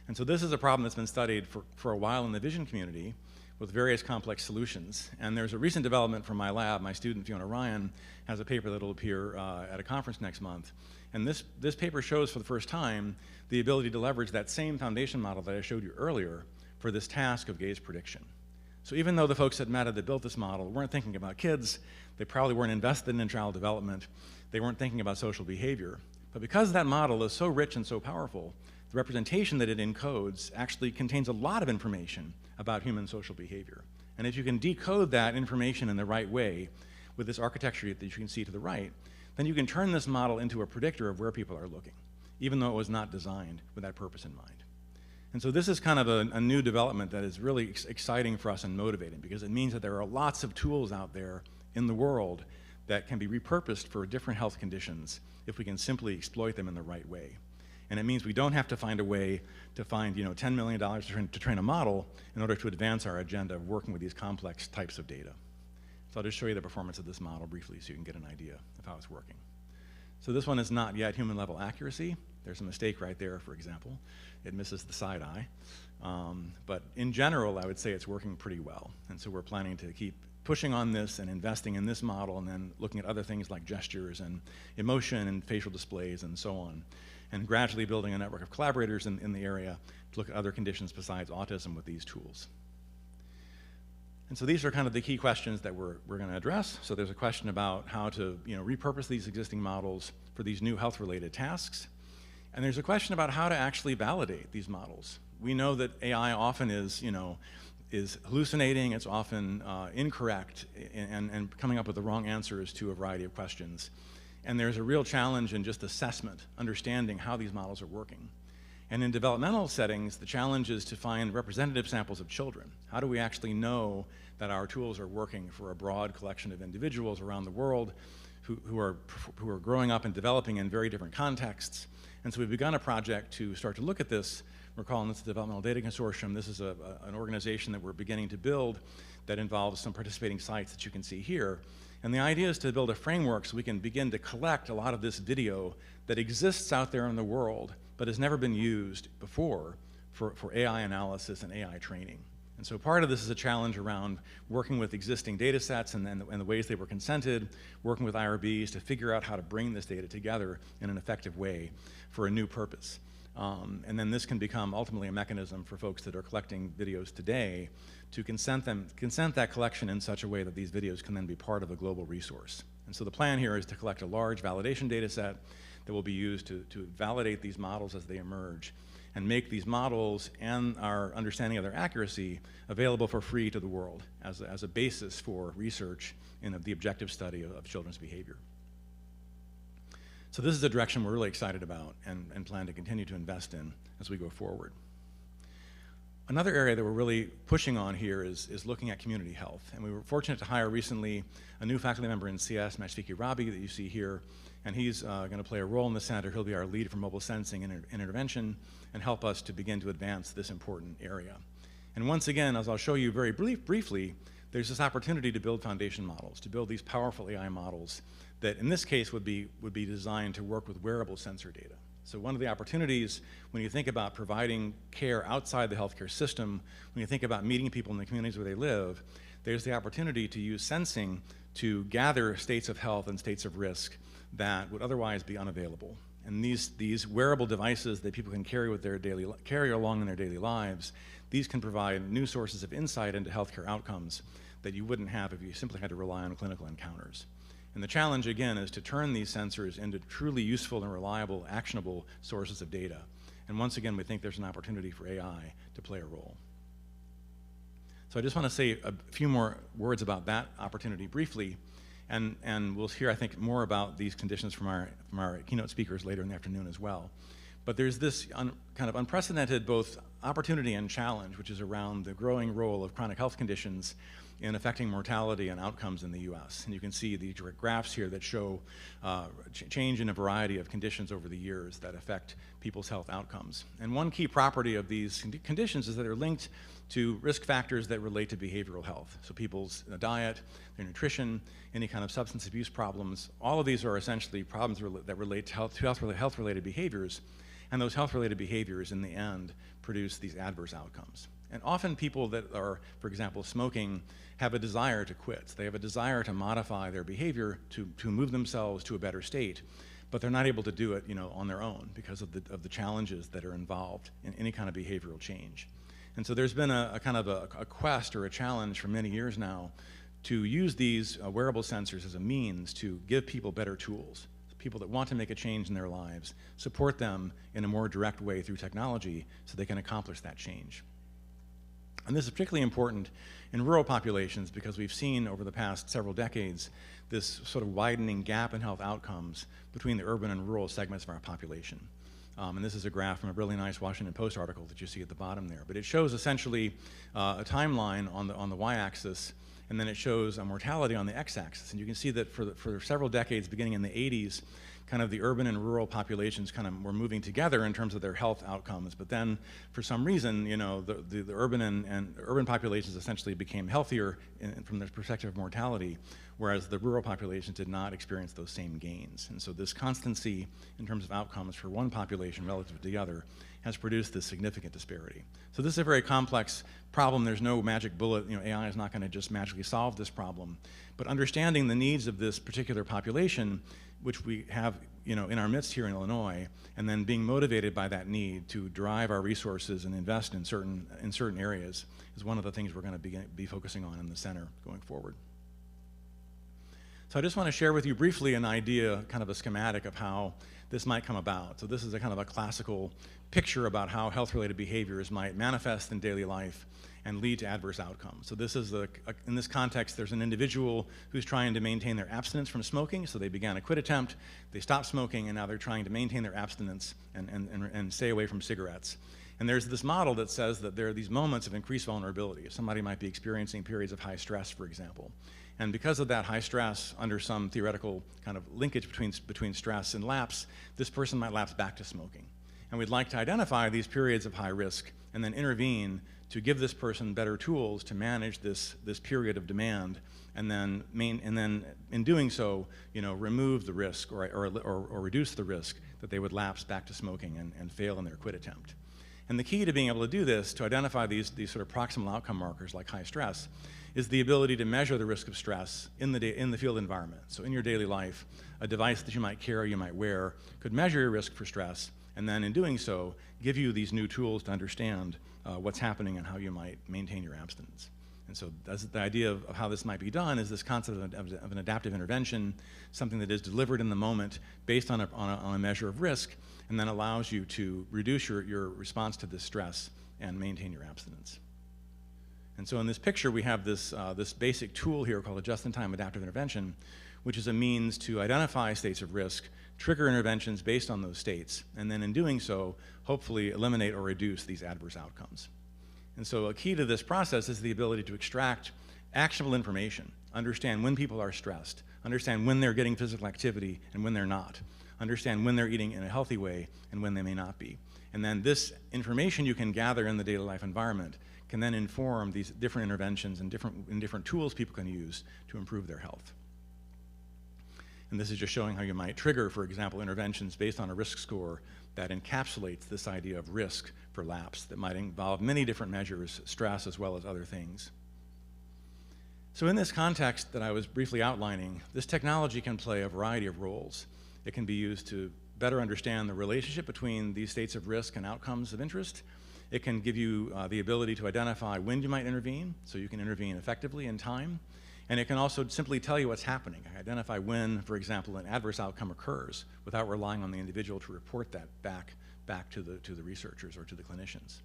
S1: And so this is a problem that's been studied for a while in the vision community with various complex solutions. And there's a recent development from my lab. My student, Fiona Ryan, has a paper that will appear at a conference next month. And this paper shows for the first time the ability to leverage that same foundation model that I showed you earlier for this task of gaze prediction. So even though the folks at Meta that built this model weren't thinking about kids, they probably weren't invested in child development, they weren't thinking about social behavior. But because that model is so rich and so powerful, the representation that it encodes actually contains a lot of information about human social behavior. And if you can decode that information in the right way with this architecture that you can see to the right, then you can turn this model into a predictor of where people are looking, even though it was not designed with that purpose in mind. And so this is kind of a new development that is really exciting for us and motivating, because it means that there are lots of tools out there in the world that can be repurposed for different health conditions if we can simply exploit them in the right way. And it means we don't have to find a way to find $10 million to train a model in order to advance our agenda of working with these complex types of data. So I'll just show you the performance of this model briefly so you can get an idea of how it's working. So this one is not yet human level accuracy. There's a mistake right there, for example. It misses the side eye. But in general, I would say it's working pretty well. And so we're planning to keep pushing on this and investing in this model, and then looking at other things like gestures and emotion and facial displays and so on, and gradually building a network of collaborators in the area to look at other conditions besides autism with these tools. And so these are kind of the key questions that we're going to address. So there's a question about how to repurpose these existing models for these new health-related tasks. And there's a question about how to actually validate these models. We know that AI often is hallucinating, it's often incorrect, and coming up with the wrong answers to a variety of questions. And there's a real challenge in just assessment, understanding how these models are working. And in developmental settings, the challenge is to find representative samples of children. How do we actually know that our tools are working for a broad collection of individuals around the world who are growing up and developing in very different contexts? And so we've begun a project to start to look at this. We're calling this the Developmental Data Consortium. This is an organization that we're beginning to build that involves some participating sites that you can see here. And the idea is to build a framework so we can begin to collect a lot of this video that exists out there in the world but has never been used before for AI analysis and AI training. And so part of this is a challenge around working with existing data sets and the ways they were consented, working with IRBs to figure out how to bring this data together in an effective way for a new purpose. And then this can become ultimately a mechanism for folks that are collecting videos today to consent that collection in such a way that these videos can then be part of a global resource. And so the plan here is to collect a large validation data set that will be used to validate these models as they emerge and make these models and our understanding of their accuracy available for free to the world as a basis for research in the objective study of children's behavior. So this is a direction we're really excited about and plan to continue to invest in as we go forward. Another area that we're really pushing on here is looking at community health. And we were fortunate to hire recently a new faculty member in CS, Mashfiki Rabi, that you see here. And he's going to play a role in the center. He'll be our lead for mobile sensing and intervention and help us to begin to advance this important area. And once again, as I'll show you very briefly, there's this opportunity to build foundation models, to build these powerful AI models that in this case would be designed to work with wearable sensor data. So one of the opportunities when you think about providing care outside the healthcare system, when you think about meeting people in the communities where they live, there's the opportunity to use sensing to gather states of health and states of risk that would otherwise be unavailable. And these wearable devices that people can carry along in their daily lives, these can provide new sources of insight into healthcare outcomes that you wouldn't have if you simply had to rely on clinical encounters. And the challenge, again, is to turn these sensors into truly useful and reliable, actionable sources of data. And once again, we think there's an opportunity for AI to play a role. So I just want to say a few more words about that opportunity briefly, and we'll hear, I think, more about these conditions from our keynote speakers later in the afternoon as well. But there's this kind of unprecedented both opportunity and challenge, which is around the growing role of chronic health conditions in affecting mortality and outcomes in the US. And you can see the graphs here that show change in a variety of conditions over the years that affect people's health outcomes. And one key property of these conditions is that they're linked to risk factors that relate to behavioral health. So people's diet, their nutrition, any kind of substance abuse problems, all of these are essentially problems that relate to health-related behaviors. And those health-related behaviors, in the end, produce these adverse outcomes. And often people that are, for example, smoking, have a desire to quit. They have a desire to modify their behavior to move themselves to a better state, but they're not able to do it, on their own because of the challenges that are involved in any kind of behavioral change. And so there's been a kind of a quest or a challenge for many years now to use these wearable sensors as a means to give people better tools. People that want to make a change in their lives, support them in a more direct way through technology so they can accomplish that change. And this is particularly important in rural populations because we've seen over the past several decades this sort of widening gap in health outcomes between the urban and rural segments of our population. And this is a graph from a really nice Washington Post article that you see at the bottom there. But it shows essentially a timeline on the y-axis, and then it shows mortality on the x-axis. And you can see that for several decades, beginning in the 80s, kind of the urban and rural populations kind of were moving together in terms of their health outcomes. But then, for some reason, the urban and urban populations essentially became healthier from the perspective of mortality, whereas the rural populations did not experience those same gains. And so this constancy in terms of outcomes for one population relative to the other has produced this significant disparity. So this is a very complex problem. There's no magic bullet. AI is not going to just magically solve this problem. But understanding the needs of this particular population, which we have in our midst here in Illinois, and then being motivated by that need to drive our resources and invest in certain areas is one of the things we're going to be focusing on in the center going forward. So I just want to share with you briefly an idea, kind of a schematic of how this might come about. So this is a kind of a classical picture about how health-related behaviors might manifest in daily life and lead to adverse outcomes. So this is in this context, there's an individual who's trying to maintain their abstinence from smoking. So they began a quit attempt, they stopped smoking, and now they're trying to maintain their abstinence and stay away from cigarettes. And there's this model that says that there are these moments of increased vulnerability. Somebody might be experiencing periods of high stress, for example. And because of that high stress, under some theoretical kind of linkage between stress and lapse, this person might lapse back to smoking. And we'd like to identify these periods of high risk and then intervene to give this person better tools to manage this period of demand, and then in doing so, remove the risk or reduce the risk that they would lapse back to smoking and fail in their quit attempt. And the key to being able to do this, to identify these sort of proximal outcome markers like high stress, is the ability to measure the risk of stress in the field environment. So in your daily life, a device that you might carry, you might wear, could measure your risk for stress, and then in doing so, give you these new tools to understand what's happening and how you might maintain your abstinence. And so the idea of how this might be done is this concept of an adaptive intervention, something that is delivered in the moment based on a measure of risk, and then allows you to reduce your response to this stress and maintain your abstinence. And so in this picture, we have this basic tool here called a just-in-time adaptive intervention, which is a means to identify states of risk, trigger interventions based on those states, and then in doing so, hopefully eliminate or reduce these adverse outcomes. And so a key to this process is the ability to extract actionable information, understand when people are stressed, understand when they're getting physical activity and when they're not, understand when they're eating in a healthy way and when they may not be. And then this information you can gather in the daily life environment can then inform these different interventions and different tools people can use to improve their health. And this is just showing how you might trigger, for example, interventions based on a risk score that encapsulates this idea of risk for lapse that might involve many different measures, stress as well as other things. So in this context that I was briefly outlining, this technology can play a variety of roles. It can be used to better understand the relationship between these states of risk and outcomes of interest. It can give you the ability to identify when you might intervene, so you can intervene effectively in time. And it can also simply tell you what's happening, identify when, for example, an adverse outcome occurs without relying on the individual to report that back to the researchers or to the clinicians.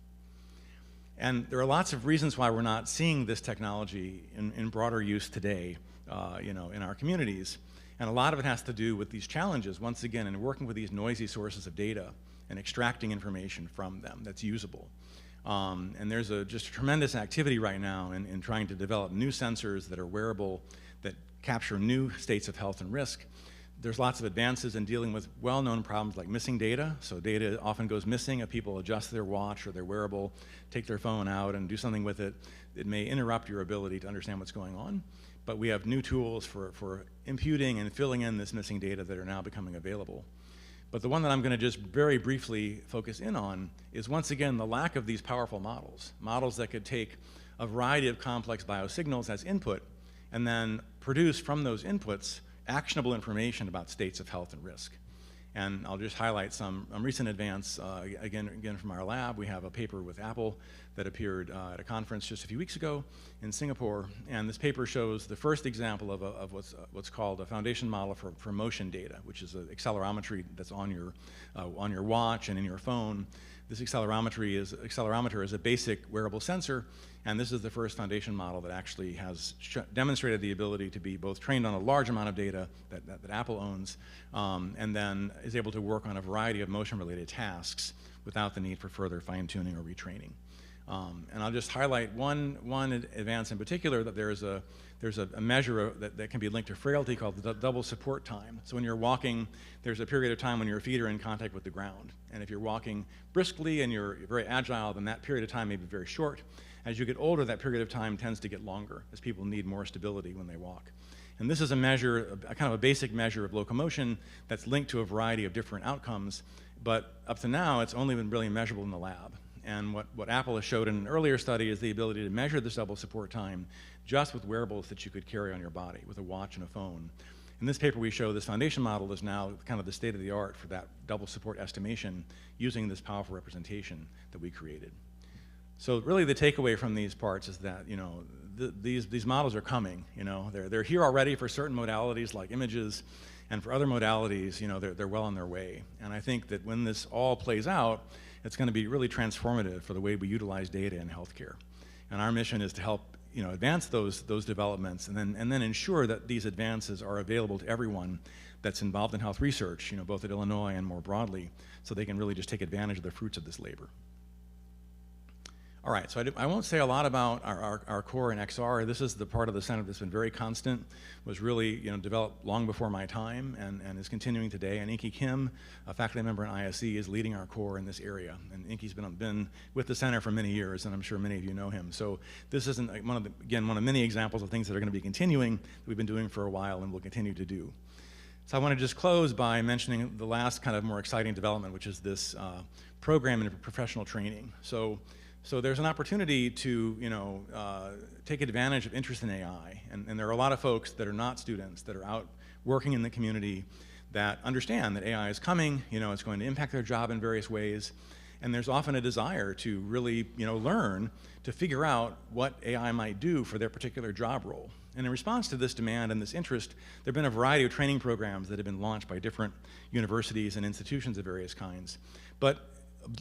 S1: And there are lots of reasons why we're not seeing this technology in broader use today, in our communities. And a lot of it has to do with these challenges, once again, in working with these noisy sources of data and extracting information from them that's usable. And there's just a tremendous activity right now in trying to develop new sensors that are wearable, that capture new states of health and risk. There's lots of advances in dealing with well-known problems like missing data. So data often goes missing if people adjust their watch or their wearable, take their phone out and do something with it. It may interrupt your ability to understand what's going on. But we have new tools for imputing and filling in this missing data that are now becoming available. But the one that I'm going to just very briefly focus in on is, once again, the lack of these powerful models that could take a variety of complex biosignals as input and then produce from those inputs actionable information about states of health and risk. And I'll just highlight some recent advance. Again, from our lab, we have a paper with Apple that appeared at a conference just a few weeks ago in Singapore. And this paper shows the first example of what's called a foundation model for motion data, which is an accelerometry that's on your watch and in your phone. This accelerometer is a basic wearable sensor, and this is the first foundation model that actually has demonstrated the ability to be both trained on a large amount of data that Apple owns, and then is able to work on a variety of motion-related tasks without the need for further fine-tuning or retraining. And I'll just highlight one advance in particular, that there's a measure that can be linked to frailty called the double support time. So when you're walking, there's a period of time when your feet are in contact with the ground. And if you're walking briskly and you're very agile, then that period of time may be very short. As you get older, that period of time tends to get longer as people need more stability when they walk. And this is a measure, a kind of a basic measure of locomotion that's linked to a variety of different outcomes. But up to now, it's only been really measurable in the lab. And what Apple has showed in an earlier study is the ability to measure this double support time just with wearables that you could carry on your body, with a watch and a phone. In this paper, we show this foundation model is now kind of the state of the art for that double support estimation using this powerful representation that we created. So really the takeaway from these parts is that, you know, these models are coming, you know, they're here already for certain modalities like images, and for other modalities, you know, they're well on their way. And I think that when this all plays out, it's going to be really transformative for the way we utilize data in healthcare. And our mission is to help, you know, advance those developments and then ensure that these advances are available to everyone that's involved in health research, you know, both at Illinois and more broadly, so they can really just take advantage of the fruits of this labor. All right, so I won't say a lot about our core in XR. This is the part of the center that's been very constant, was really, you know, developed long before my time and is continuing today. And Inky Kim, a faculty member in ISE, is leading our core in this area. And Inky's been with the center for many years, and I'm sure many of you know him. So this isn't, one of many examples of things that are going to be continuing that we've been doing for a while and will continue to do. So I want to just close by mentioning the last kind of more exciting development, which is this program in professional training. So there's an opportunity to, you know, take advantage of interest in AI, and there are a lot of folks that are not students that are out working in the community that understand that AI is coming, you know, it's going to impact their job in various ways, and there's often a desire to really, you know, learn to figure out what AI might do for their particular job role. And in response to this demand and this interest, there have been a variety of training programs that have been launched by different universities and institutions of various kinds. But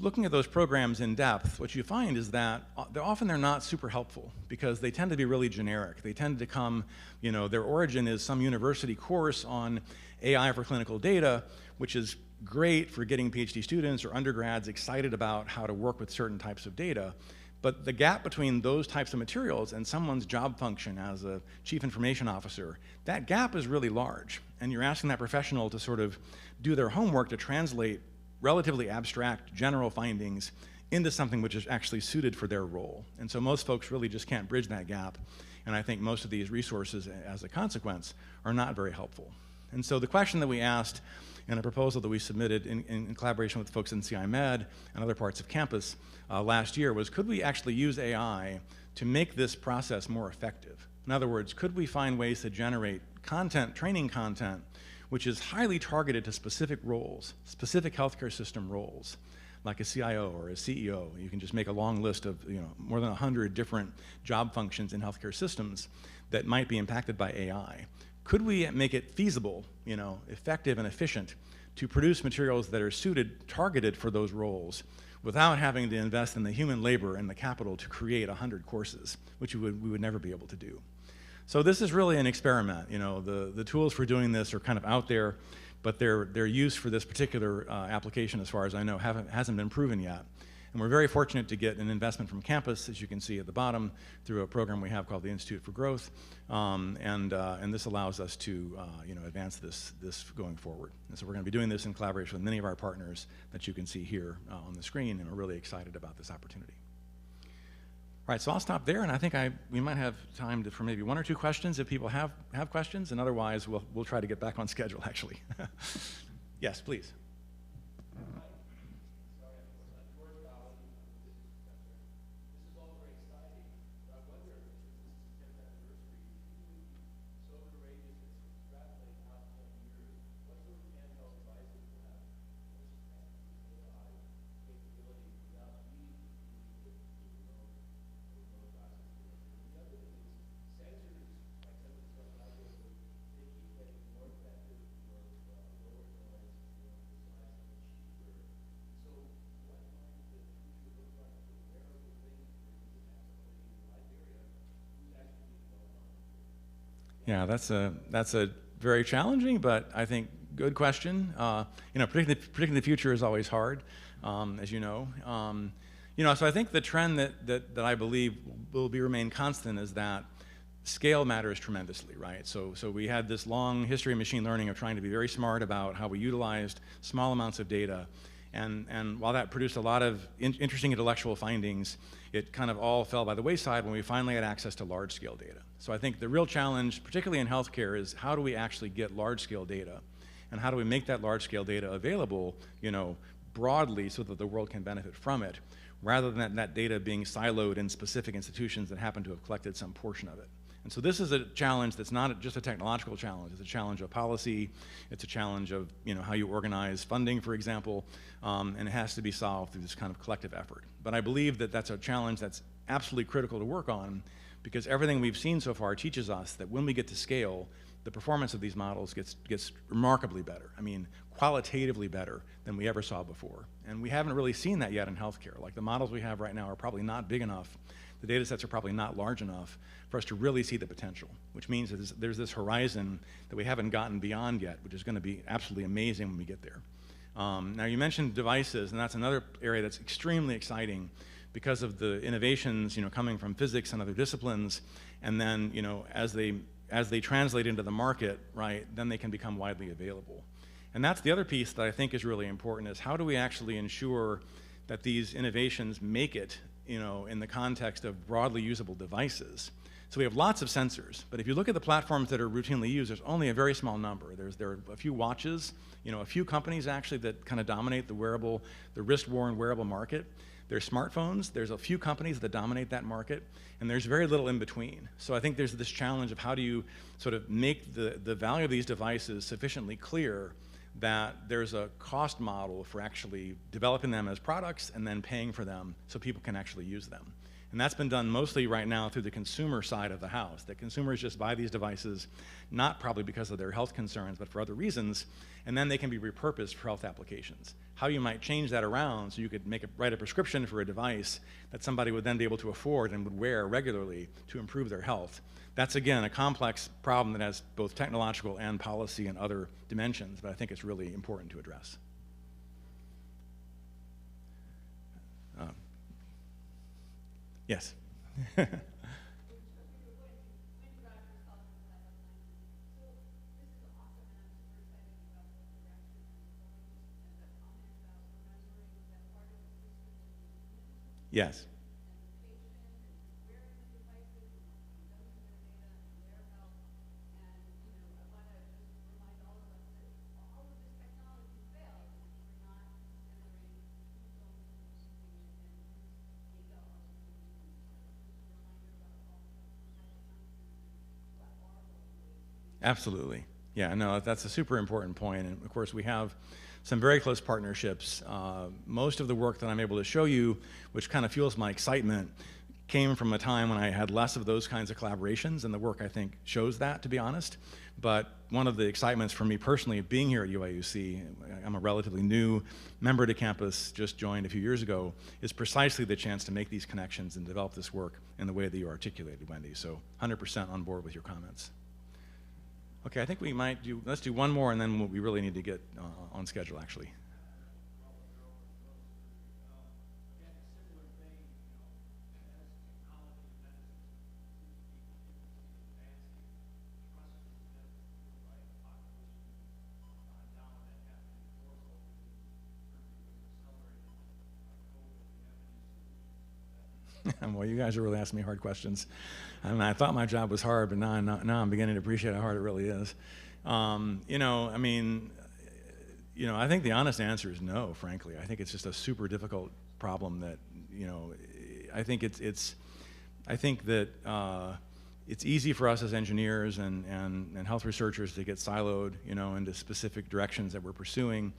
S1: looking at those programs in depth, what you find is that often they're not super helpful because they tend to be really generic. They tend to come, you know, their origin is some university course on AI for clinical data, which is great for getting PhD students or undergrads excited about how to work with certain types of data. But the gap between those types of materials and someone's job function as a chief information officer, that gap is really large. And you're asking that professional to sort of do their homework to translate relatively abstract general findings into something which is actually suited for their role. And so most folks really just can't bridge that gap. And I think most of these resources, as a consequence, are not very helpful. And so the question that we asked in a proposal that we submitted in collaboration with folks in CI Med and other parts of campus last year was, could we actually use AI to make this process more effective? In other words, could we find ways to generate content, training content, which is highly targeted to specific roles, specific healthcare system roles, like a CIO or a CEO. You can just make a long list of, you know, more than 100 different job functions in healthcare systems that might be impacted by AI. Could we make it feasible, you know, effective and efficient to produce materials that are suited, targeted for those roles without having to invest in the human labor and the capital to create 100 courses, which we would never be able to do. So this is really an experiment. You know, the tools for doing this are kind of out there, but their use for this particular application, as far as I know, hasn't been proven yet. And we're very fortunate to get an investment from campus, as you can see at the bottom, through a program we have called the Institute for Growth, and this allows us to you know, advance this going forward. And so we're going to be doing this in collaboration with many of our partners that you can see here on the screen, and we're really excited about this opportunity. All right, so I'll stop there, and I think we might have time for maybe one or two questions if people have questions, and otherwise we'll try to get back on schedule, actually. Yes, please. Yeah, that's a very challenging, but I think good question. You know, predicting the future is always hard, as you know. You know, so I think the trend that I believe will remain constant is that scale matters tremendously, right? So we had this long history of machine learning of trying to be very smart about how we utilized small amounts of data, And while that produced a lot of interesting intellectual findings, it kind of all fell by the wayside when we finally had access to large-scale data. So I think the real challenge, particularly in healthcare, is how do we actually get large-scale data? And how do we make that large-scale data available, broadly so that the world can benefit from it, rather than that data being siloed in specific institutions that happen to have collected some portion of it. And so this is a challenge that's not just a technological challenge. It's a challenge of policy. It's a challenge of how you organize funding, for example, and it has to be solved through this kind of collective effort. But I believe that that's a challenge that's absolutely critical to work on, because everything we've seen so far teaches us that when we get to scale, the performance of these models gets remarkably better. I mean, qualitatively better than we ever saw before. And we haven't really seen that yet in healthcare. Like, the models we have right now are probably not big enough. The data sets are probably not large enough for us to really see the potential, which means that there's this horizon that we haven't gotten beyond yet, which is going to be absolutely amazing when we get there. Now, you mentioned devices, and that's another area that's extremely exciting because of the innovations coming from physics and other disciplines, and then as they translate into the market, right, then they can become widely available. And that's the other piece that I think is really important, is how do we actually ensure that these innovations make it in the context of broadly usable devices. So we have lots of sensors, but if you look at the platforms that are routinely used, there's only a very small number. There are a few watches, a few companies actually that kind of dominate the wrist-worn wearable market. There's smartphones, there's a few companies that dominate that market, and there's very little in between. So I think there's this challenge of how do you sort of make the value of these devices sufficiently clear that there's a cost model for actually developing them as products and then paying for them so people can actually use them. And that's been done mostly right now through the consumer side of the house, that consumers just buy these devices, not probably because of their health concerns, but for other reasons, and then they can be repurposed for health applications. How you might change that around so you could write a prescription for a device that somebody would then be able to afford and would wear regularly to improve their health. That's, again, a complex problem that has both technological and policy and other dimensions, but I think it's really important to address. Yes. Yes. Absolutely. Yeah, no, that's a super important point. And of course, we have some very close partnerships. Most of the work that I'm able to show you, which kind of fuels my excitement, came from a time when I had less of those kinds of collaborations, and the work, I think, shows that, to be honest. But one of the excitements for me personally being here at UIUC, I'm a relatively new member to campus, just joined a few years ago, is precisely the chance to make these connections and develop this work in the way that you articulated, Wendy. So 100% on board with your comments. Okay, I think we might let's do one more, and then we really need to get on schedule, actually. Well, you guys are really asking me hard questions. I mean, I thought my job was hard, but now I'm beginning to appreciate how hard it really is. I think the honest answer is no, frankly. I think it's just a super difficult problem that, I think it's easy for us as engineers and health researchers to get siloed, into specific directions that we're pursuing.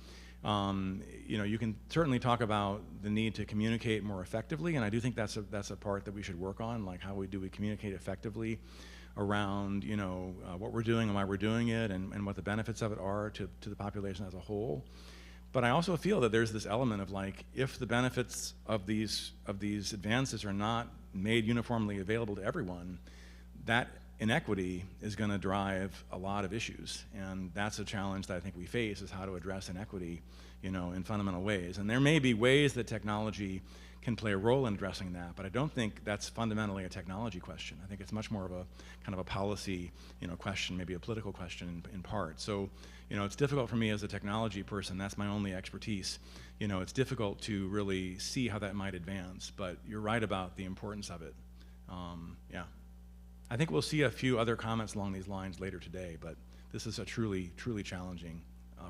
S1: You can certainly talk about the need to communicate more effectively, and I do think that's a part that we should work on, like how we communicate effectively around what we're doing and why we're doing it, and what the benefits of it are to the population as a whole. But I also feel that there's this element of, like, if the benefits of these advances are not made uniformly available to everyone, that inequity is going to drive a lot of issues, and that's a challenge that I think we face, is how to address inequity, in fundamental ways. And there may be ways that technology can play a role in addressing that, but I don't think that's fundamentally a technology question. I think it's much more of a kind of a policy, question, maybe a political question in part. So, it's difficult for me as a technology person. That's my only expertise. It's difficult to really see how that might advance, but you're right about the importance of it. Yeah. I think we'll see a few other comments along these lines later today, but this is a truly, truly challenging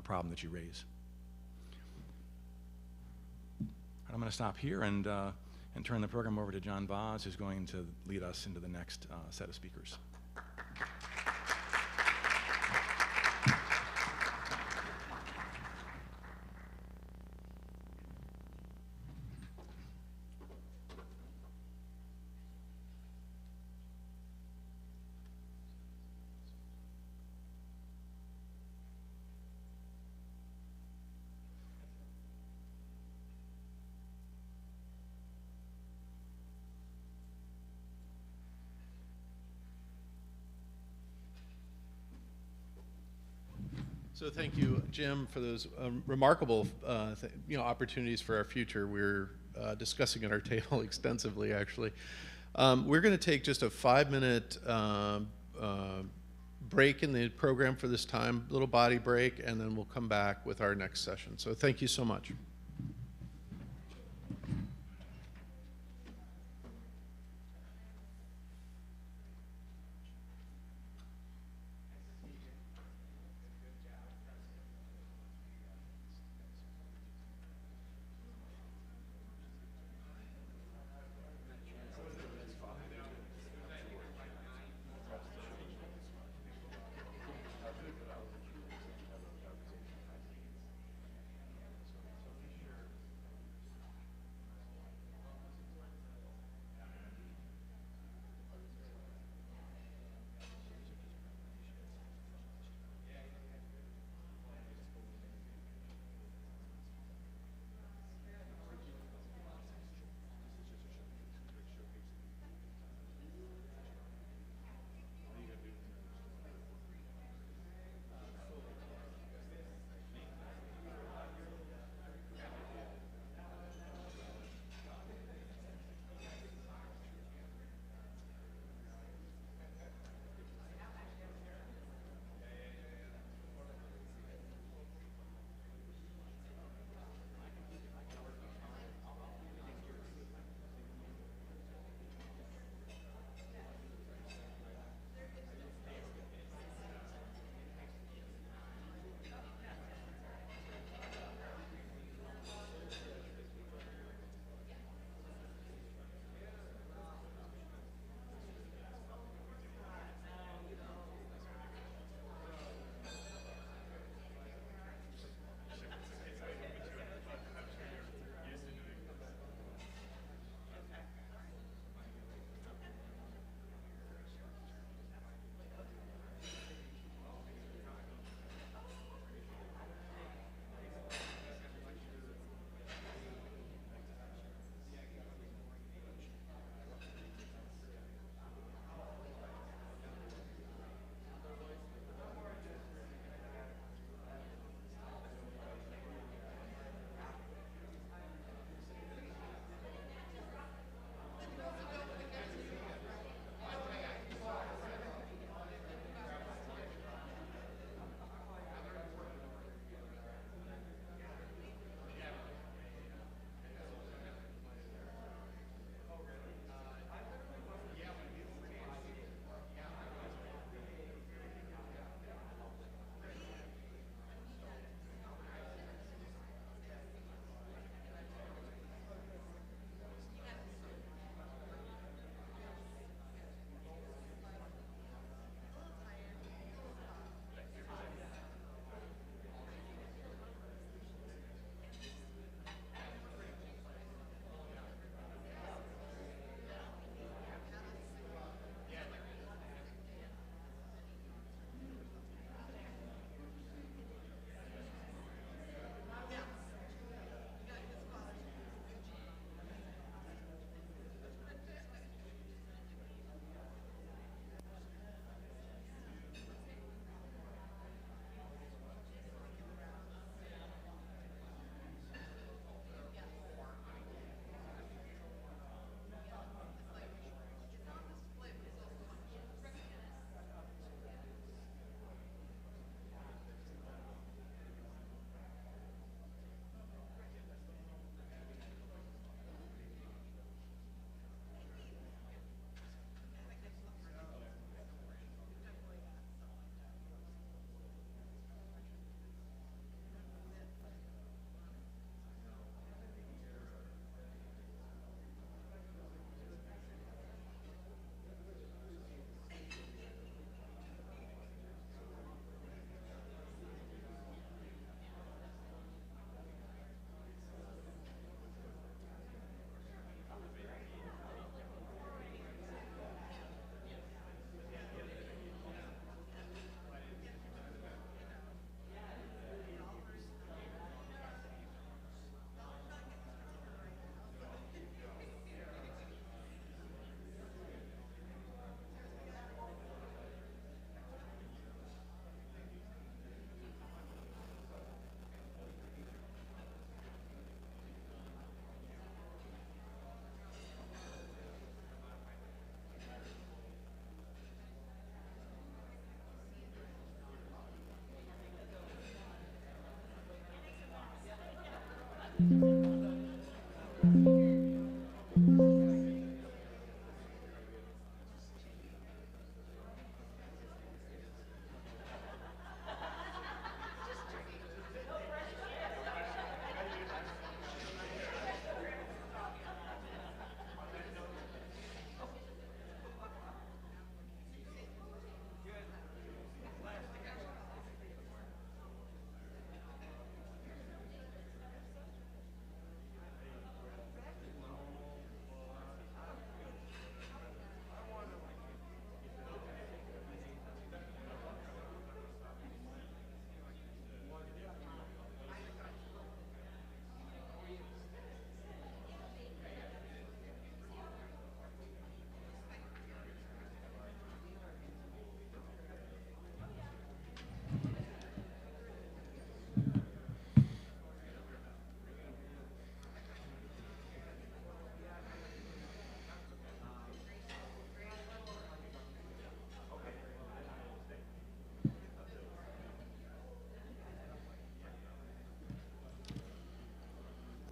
S1: problem that you raise. I'm going to stop here and turn the program over to John Vaz, who's going to lead us into the next set of speakers.
S4: So thank you, Jim, for those remarkable opportunities for our future. We're discussing at our table extensively, actually. We're going to take just a 5-minute break in the program for this time, little body break, and then we'll come back with our next session. So thank you so much.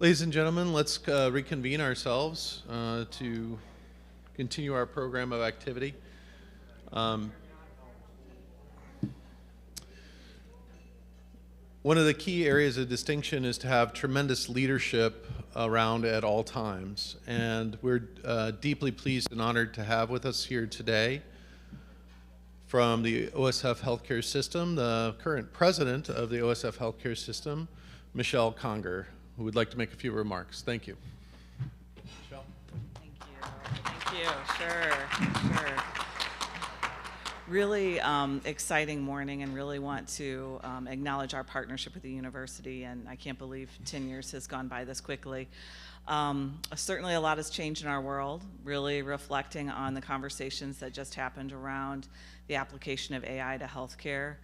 S4: Ladies and gentlemen, let's reconvene ourselves to continue our program of activity. One of the key areas of distinction is to have tremendous leadership around at all times. And we're deeply pleased and honored to have with us here today from the OSF Healthcare System, the current president of the OSF Healthcare System, Michelle Conger, who would like to make a few remarks. Thank you. Michelle.
S6: Thank you. Sure. Really exciting morning, and really want to acknowledge our partnership with the university, and I can't believe 10 years has gone by this quickly. Certainly a lot has changed in our world, really reflecting on the conversations that just happened around the application of AI to healthcare.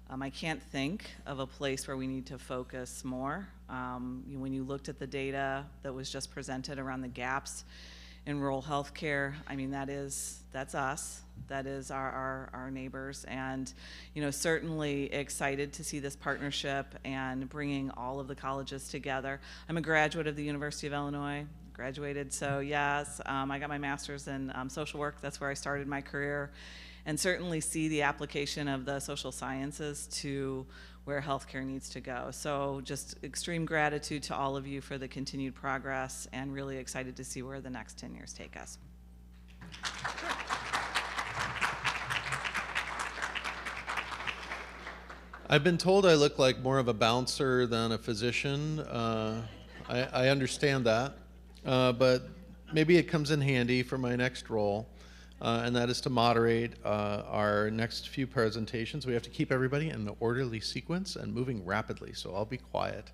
S6: I can't think of a place where we need to focus more. When you looked at the data that was just presented around the gaps in rural healthcare, I mean, that's us. That is our neighbors, and certainly excited to see this partnership and bringing all of the colleges together. I'm a graduate of the University of Illinois, graduated, so yes, I got my master's in social work. That's where I started my career, and certainly see the application of the social sciences to where healthcare needs to go. So just extreme gratitude to all of you for the continued progress, and really excited to see where the next 10 years take us.
S4: I've been told I look like more of a bouncer than a physician. I understand that, but maybe it comes in handy for my next role, and that is to moderate our next few presentations. We have to keep everybody in an orderly sequence and moving rapidly, so I'll be quiet.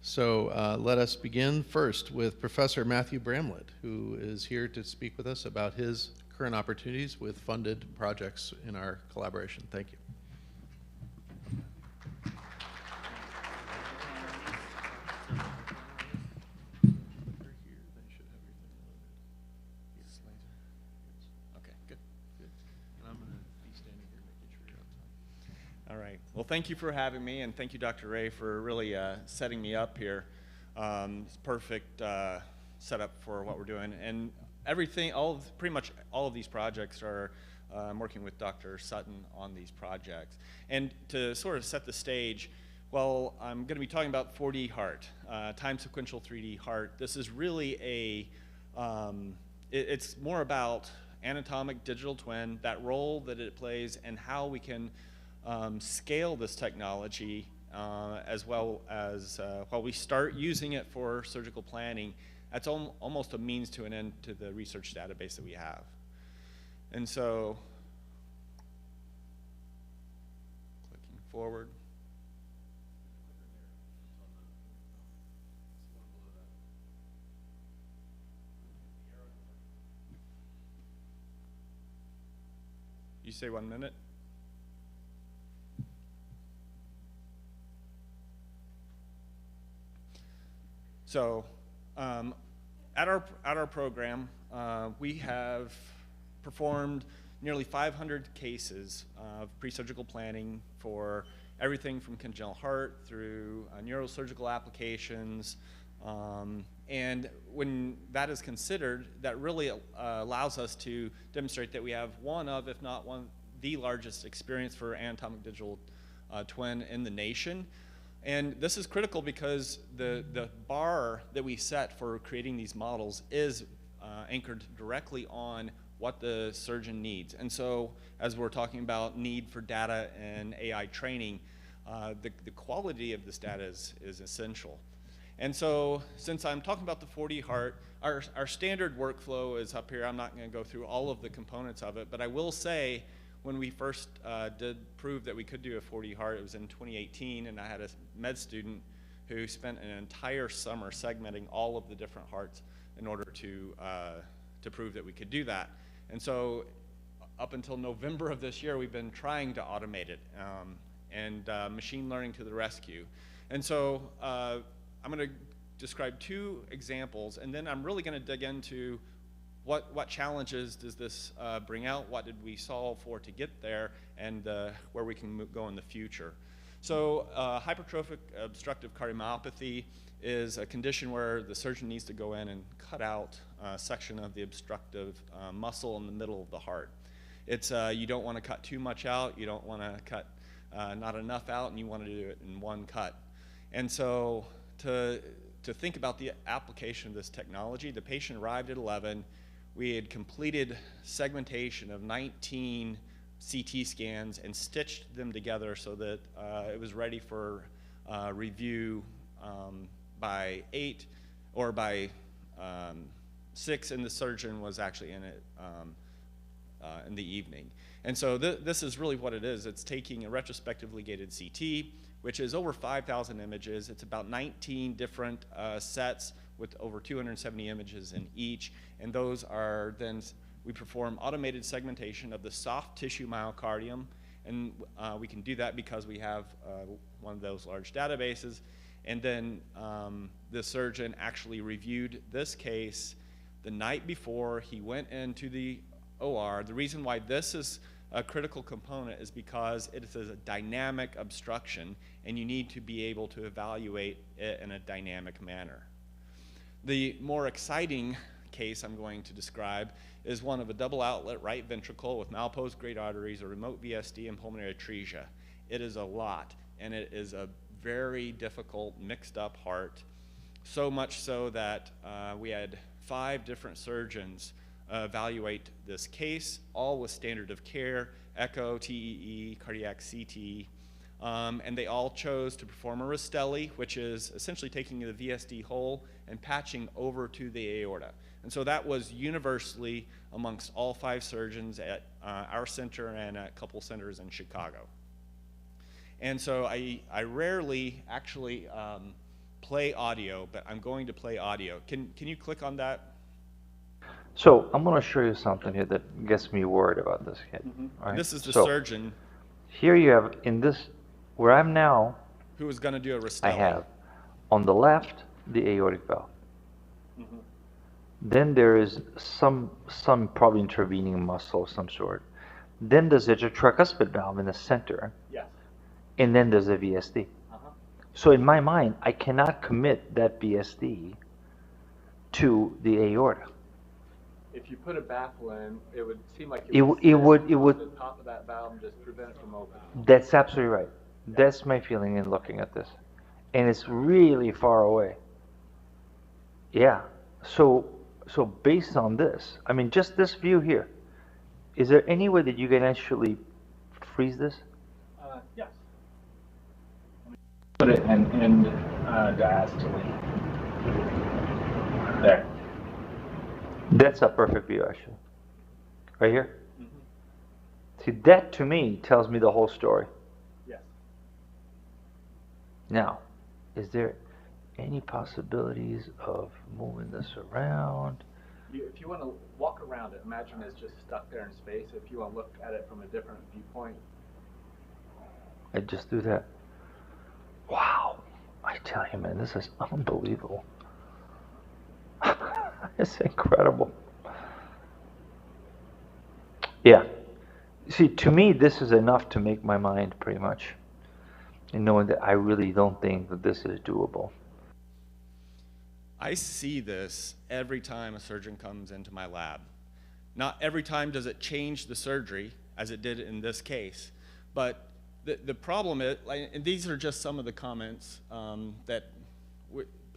S4: So let us begin first with Professor Matthew Bramlett, who is here to speak with us about his current opportunities with funded projects in our collaboration. Thank you.
S3: All right. Well, thank you for having me, and thank you, Dr. Ray, for really setting me up here. It's perfect setup for what we're doing, and everything, pretty much all of these projects are. I'm working with Dr. Sutton on these projects, and to sort of set the stage. Well, I'm going to be talking about 4D heart, time sequential 3D heart. This is really it's more about anatomic digital twin, that role that it plays, and how we can scale this technology as well as while we start using it for surgical planning. That's almost a means to an end to the research database that we have. And so, clicking forward. You say 1 minute? So, at our program, we have performed nearly 500 cases of pre-surgical planning for everything from congenital heart through neurosurgical applications. And when that is considered, that really allows us to demonstrate that we have one of, if not the largest experience for anatomic digital twin in the nation. And this is critical because the bar that we set for creating these models is anchored directly on what the surgeon needs. And so, as we're talking about need for data and AI training, the quality of this data is essential. And so, since I'm talking about the 4D heart, our standard workflow is up here. I'm not going to go through all of the components of it, but I will say, when we first did prove that we could do a 4D heart, it was in 2018, and I had a med student who spent an entire summer segmenting all of the different hearts in order to prove that we could do that. And so, up until November of this year, we've been trying to automate it, and machine learning to the rescue. And so, I'm going to describe 2 examples, and then I'm really going to dig into what challenges does this bring out, what did we solve for to get there, and where we can go in the future. So hypertrophic obstructive cardiomyopathy is a condition where the surgeon needs to go in and cut out a section of the obstructive muscle in the middle of the heart. It's, you don't want to cut too much out, you don't want to cut not enough out, and you want to do it in one cut. And so to think about the application of this technology, the patient arrived at 11. We had completed segmentation of 19 CT scans and stitched them together so that it was ready for review by 8 or by 6, and the surgeon was actually in it in the evening. And so this is really what it is. It's taking a retrospectively gated CT, which is over 5,000 images. It's about 19 different sets with over 270 images in each, and those are then, we perform automated segmentation of the soft tissue myocardium, and we can do that because we have one of those large databases. And then the surgeon actually reviewed this case the night before he went into the OR. The reason why this is a critical component is because it is a dynamic obstruction, and you need to be able to evaluate it in a dynamic manner. The more exciting case I'm going to describe is one of a double outlet right ventricle with malposed great arteries, a remote VSD, and pulmonary atresia. It is a lot, and it is a very difficult mixed up heart, so much so that we had 5 different surgeons evaluate this case, all with standard of care, echo, TEE, cardiac CT, and they all chose to perform a Rastelli, which is essentially taking the VSD hole and patching over to the aorta. And so that was universally amongst all 5 surgeons at our center and at a couple centers in Chicago. And so I rarely actually play audio, but I'm going to play audio. Can you click on that?
S7: So I'm going to show you something here that gets me worried about this kid. All right?
S3: This is the
S7: So,
S3: surgeon
S7: Here you have, in this, where I'm now,
S3: who was going to do a Rastelli.
S7: I have on the left the aortic valve. Then there is some probably intervening muscle of some sort. Then there's a tricuspid valve in the center.
S3: Yes.
S7: And then there's a VSD. So in my mind, I cannot commit that VSD to the aorta.
S8: If you put a baffle in, it would seem like
S7: It would
S8: on the top of that valve and just prevent it from opening.
S7: That's absolutely right. That's my feeling in looking at this. And it's really far away. Yeah. So based on this, I mean, just this view here, is there any way that you can actually freeze this?
S8: Yes. Put it in diastole. There.
S7: That's a perfect view, actually. Right here? See, that to me tells me the whole story.
S8: Yes.
S7: Now, is there any possibilities of moving this around?
S8: If you want to walk around it, imagine it's just stuck there in space. If you want to look at it from a different viewpoint.
S7: I just do that. Wow. I tell you, man, this is unbelievable. It's incredible. Yeah. See, to me, this is enough to make my mind pretty much. And knowing that I really don't think that this is doable.
S3: I see this every time a surgeon comes into my lab. Not every time does it change the surgery, as it did in this case, but the problem is, and these are just some of the comments that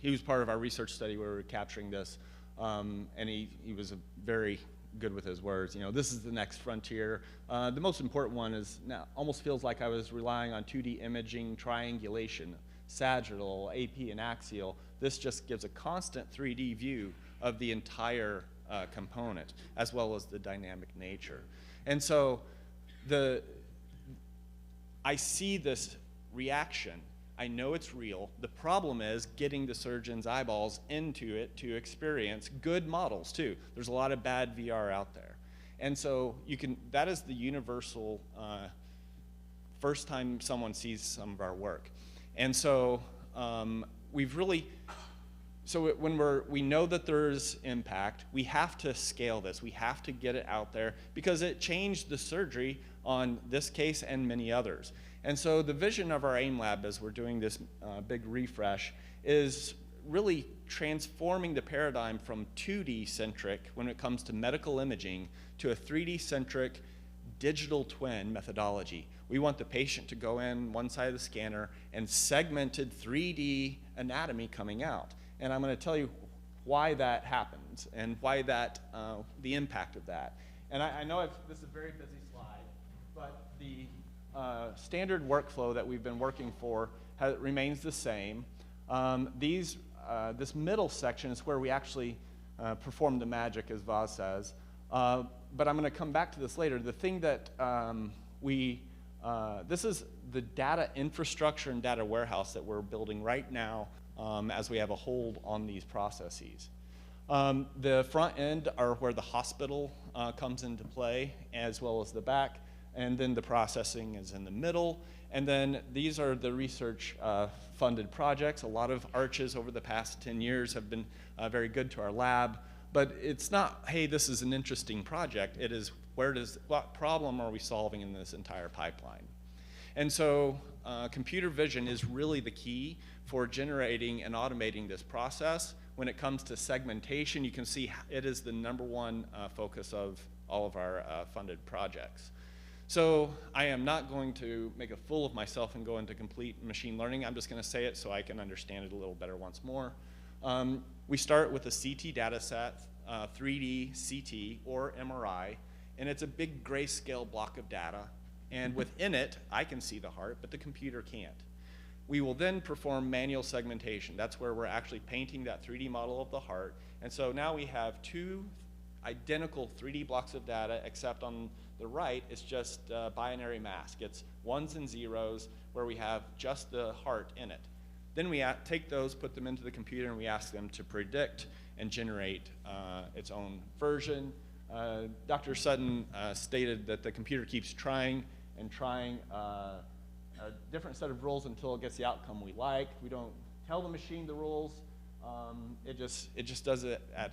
S3: he was part of our research study where we were capturing this, and he was very good with his words. You know, this is the next frontier. The most important one is now almost feels like I was relying on 2D imaging, triangulation, sagittal, AP, and axial. This just gives a constant 3D view of the entire component, as well as the dynamic nature. And so I see this reaction. I know it's real. The problem is getting the surgeon's eyeballs into it to experience good models too. There's a lot of bad VR out there. And so that is the universal first time someone sees some of our work. And so we've really when we know that there's impact, we have to scale this. We have to get it out there because it changed the surgery on this case and many others. And so the vision of our AIM lab as we're doing this big refresh is really transforming the paradigm from 2D centric when it comes to medical imaging to a 3D centric digital twin methodology. We want the patient to go in one side of the scanner and segmented 3D anatomy coming out. And I'm going to tell you why that happens and why that, the impact of that. And I know this is a very busy slide, but the standard workflow that we've been working for remains the same. This middle section is where we actually perform the magic, as Vaz says. But I'm going to come back to this later. The thing that this is the data infrastructure and data warehouse that we're building right now as we have a hold on these processes. The front end are where the hospital comes into play, as well as the back, and then the processing is in the middle. And then these are the research funded projects. A lot of arches over the past 10 years have been very good to our lab. But it's not, hey, this is an interesting project. It is, what problem are we solving in this entire pipeline? And so computer vision is really the key for generating and automating this process. When it comes to segmentation, you can see it is the #1 focus of all of our funded projects. So I am not going to make a fool of myself and go into complete machine learning. I'm just going to say it so I can understand it a little better once more. We start with a CT data set, 3D CT or MRI, and it's a big grayscale block of data. And within it, I can see the heart, but the computer can't. We will then perform manual segmentation. That's where we're actually painting that 3D model of the heart. And so now we have 2 identical 3D blocks of data, except on the right, it's just a binary mask. It's ones and zeros where we have just the heart in it. Then we take those, put them into the computer, and we ask them to predict and generate its own version. Dr. Sutton stated that the computer keeps trying and trying a different set of rules until it gets the outcome we like. We don't tell the machine the rules. It just does it at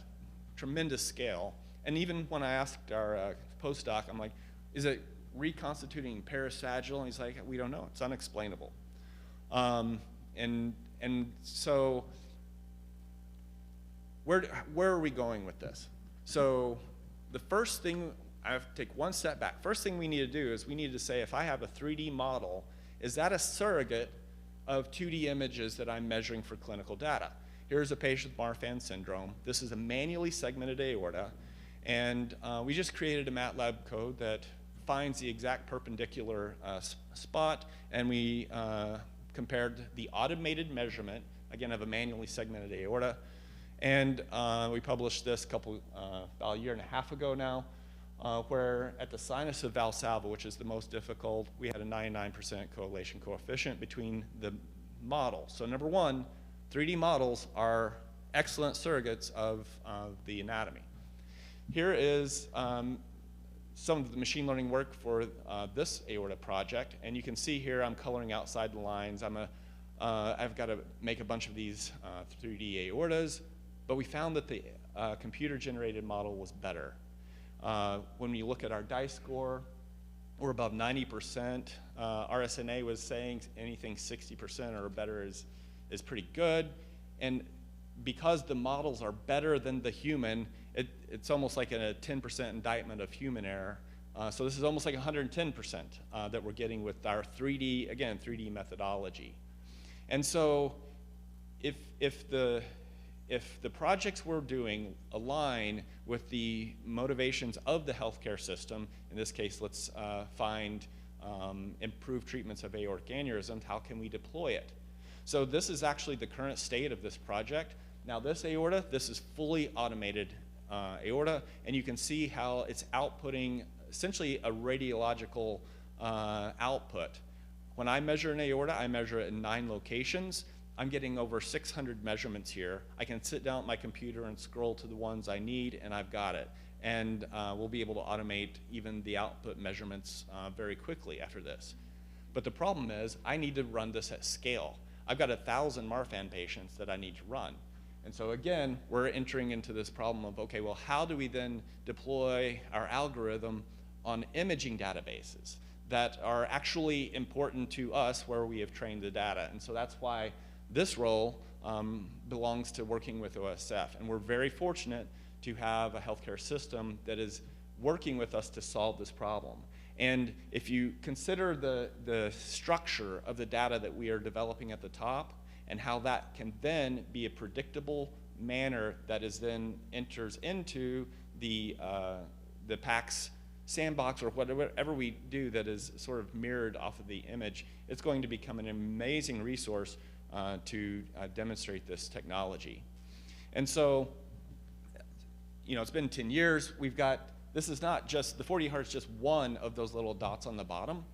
S3: tremendous scale. And even when I asked our postdoc, I'm like, is it reconstituting parasagittal? And he's like, we don't know. It's unexplainable. And so where are we going with this? So the first thing, I have to take one step back. First thing we need to do is we need to say, if I have a 3D model, is that a surrogate of 2D images that I'm measuring for clinical data? Here's a patient with Marfan syndrome. This is a manually segmented aorta. And we just created a MATLAB code that finds the exact perpendicular spot. And we compared the automated measurement, again, of a manually segmented aorta. And we published this about a year and a half ago now, where at the sinus of Valsalva, which is the most difficult, we had a 99% correlation coefficient between the models. So number one, 3D models are excellent surrogates of the anatomy. Here is some of the machine learning work for this aorta project, and you can see here I'm coloring outside the lines. I've got to make a bunch of these 3D aortas, but we found that the computer-generated model was better. When we look at our DICE score, we're above 90%. RSNA was saying anything 60% or better is pretty good. And because the models are better than the human, it's almost like a 10% indictment of human error. So this is almost like 110% that we're getting with our 3D methodology. And so if the projects we're doing align with the motivations of the healthcare system, in this case, let's find improved treatments of aortic aneurysms, how can we deploy it? So this is actually the current state of this project. Now this aorta, this is fully automated aorta, and you can see how it's outputting essentially a radiological output. When I measure an aorta, I measure it in 9 locations. I'm getting over 600 measurements here. I can sit down at my computer and scroll to the ones I need, and I've got it. And we'll be able to automate even the output measurements very quickly after this. But the problem is, I need to run this at scale. I've got 1,000 Marfan patients that I need to run.
S9: And so again, we're entering into this problem of, okay, well, how do we then deploy our algorithm on imaging databases that are actually important to us where we have trained the data? And so that's why this role belongs to working with OSF. And we're very fortunate to have a healthcare system that is working with us to solve this problem. And if you consider the structure of the data that we are developing at the top, and how that can then be a predictable manner that is then enters into the PACS sandbox or whatever we do that is sort of mirrored off of the image, it's going to become an amazing resource to demonstrate this technology. And so, you know, it's been 10 years. We've got, this is not just, the 4D heart's just one of those little dots on the bottom.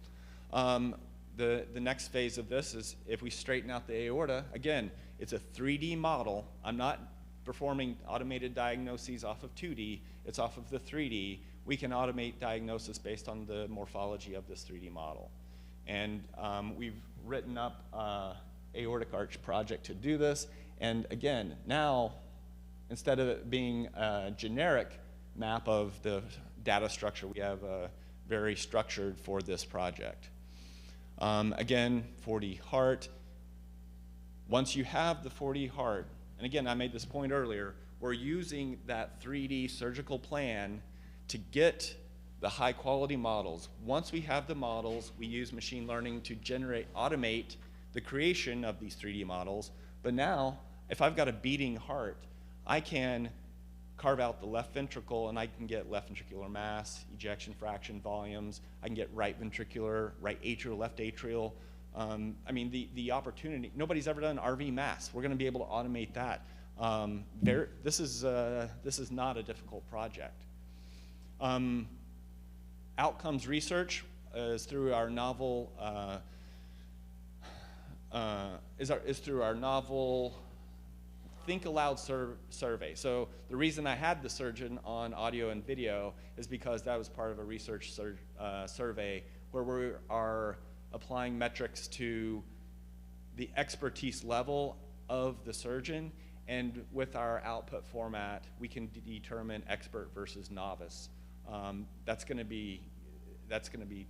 S9: The next phase of this is if we straighten out the aorta, again, it's a 3D model. I'm not performing automated diagnoses off of 2D, it's off of the 3D. We can automate diagnosis based on the morphology of this 3D model. And we've written up aortic arch project to do this. And again, now, instead of it being a generic map of the data structure, we have a very structured for this project. Again, 4D heart. Once you have the 4D heart, and again, I made this point earlier, we're using that 3D surgical plan to get the high quality models. Once we have the models, we use machine learning to automate the creation of these 3D models. But now, if I've got a beating heart, I can carve out the left ventricle and I can get left ventricular mass, ejection fraction, volumes. I can get right ventricular, right atrial, left atrial. I mean, the opportunity, nobody's ever done RV mass. We're gonna be able to automate that. This is not a difficult project. Outcomes research is through our novel, Think Aloud survey. So the reason I had the surgeon on audio and video is because that was part of a research survey where we are applying metrics to the expertise level of the surgeon, and with our output format, we can determine expert versus novice. That's going to be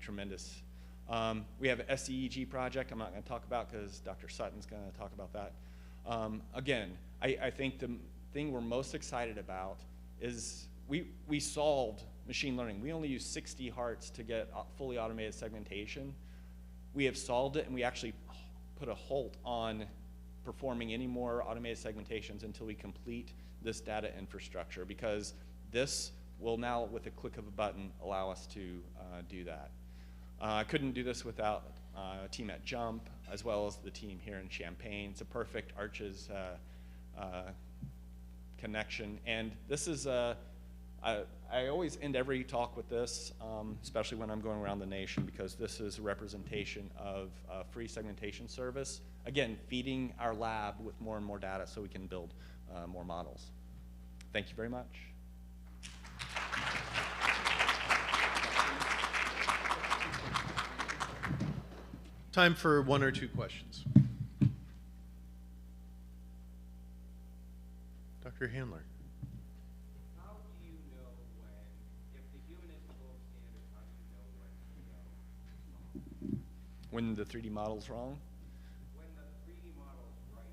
S9: tremendous. We have an SEEG project I'm not going to talk about because Dr. Sutton's going to talk about that. Again, I think the thing we're most excited about is we solved machine learning. We only used 60 hearts to get fully automated segmentation. We have solved it, and we actually put a halt on performing any more automated segmentations until we complete this data infrastructure, because this will now, with a click of a button, allow us to do that. I couldn't do this without a team at Jump, as well as the team here in Champaign. It's a perfect arches connection. And this is, I always end every talk with this, especially when I'm going around the nation, because this is a representation of a free segmentation service. Again, feeding our lab with more and more data so we can build more models. Thank you very much.
S4: Time for one or two questions. Dr. Handler.
S10: How do you know when, if the human is the gold standard, how do you know
S9: when the 3D model's wrong?
S10: when the 3D model is right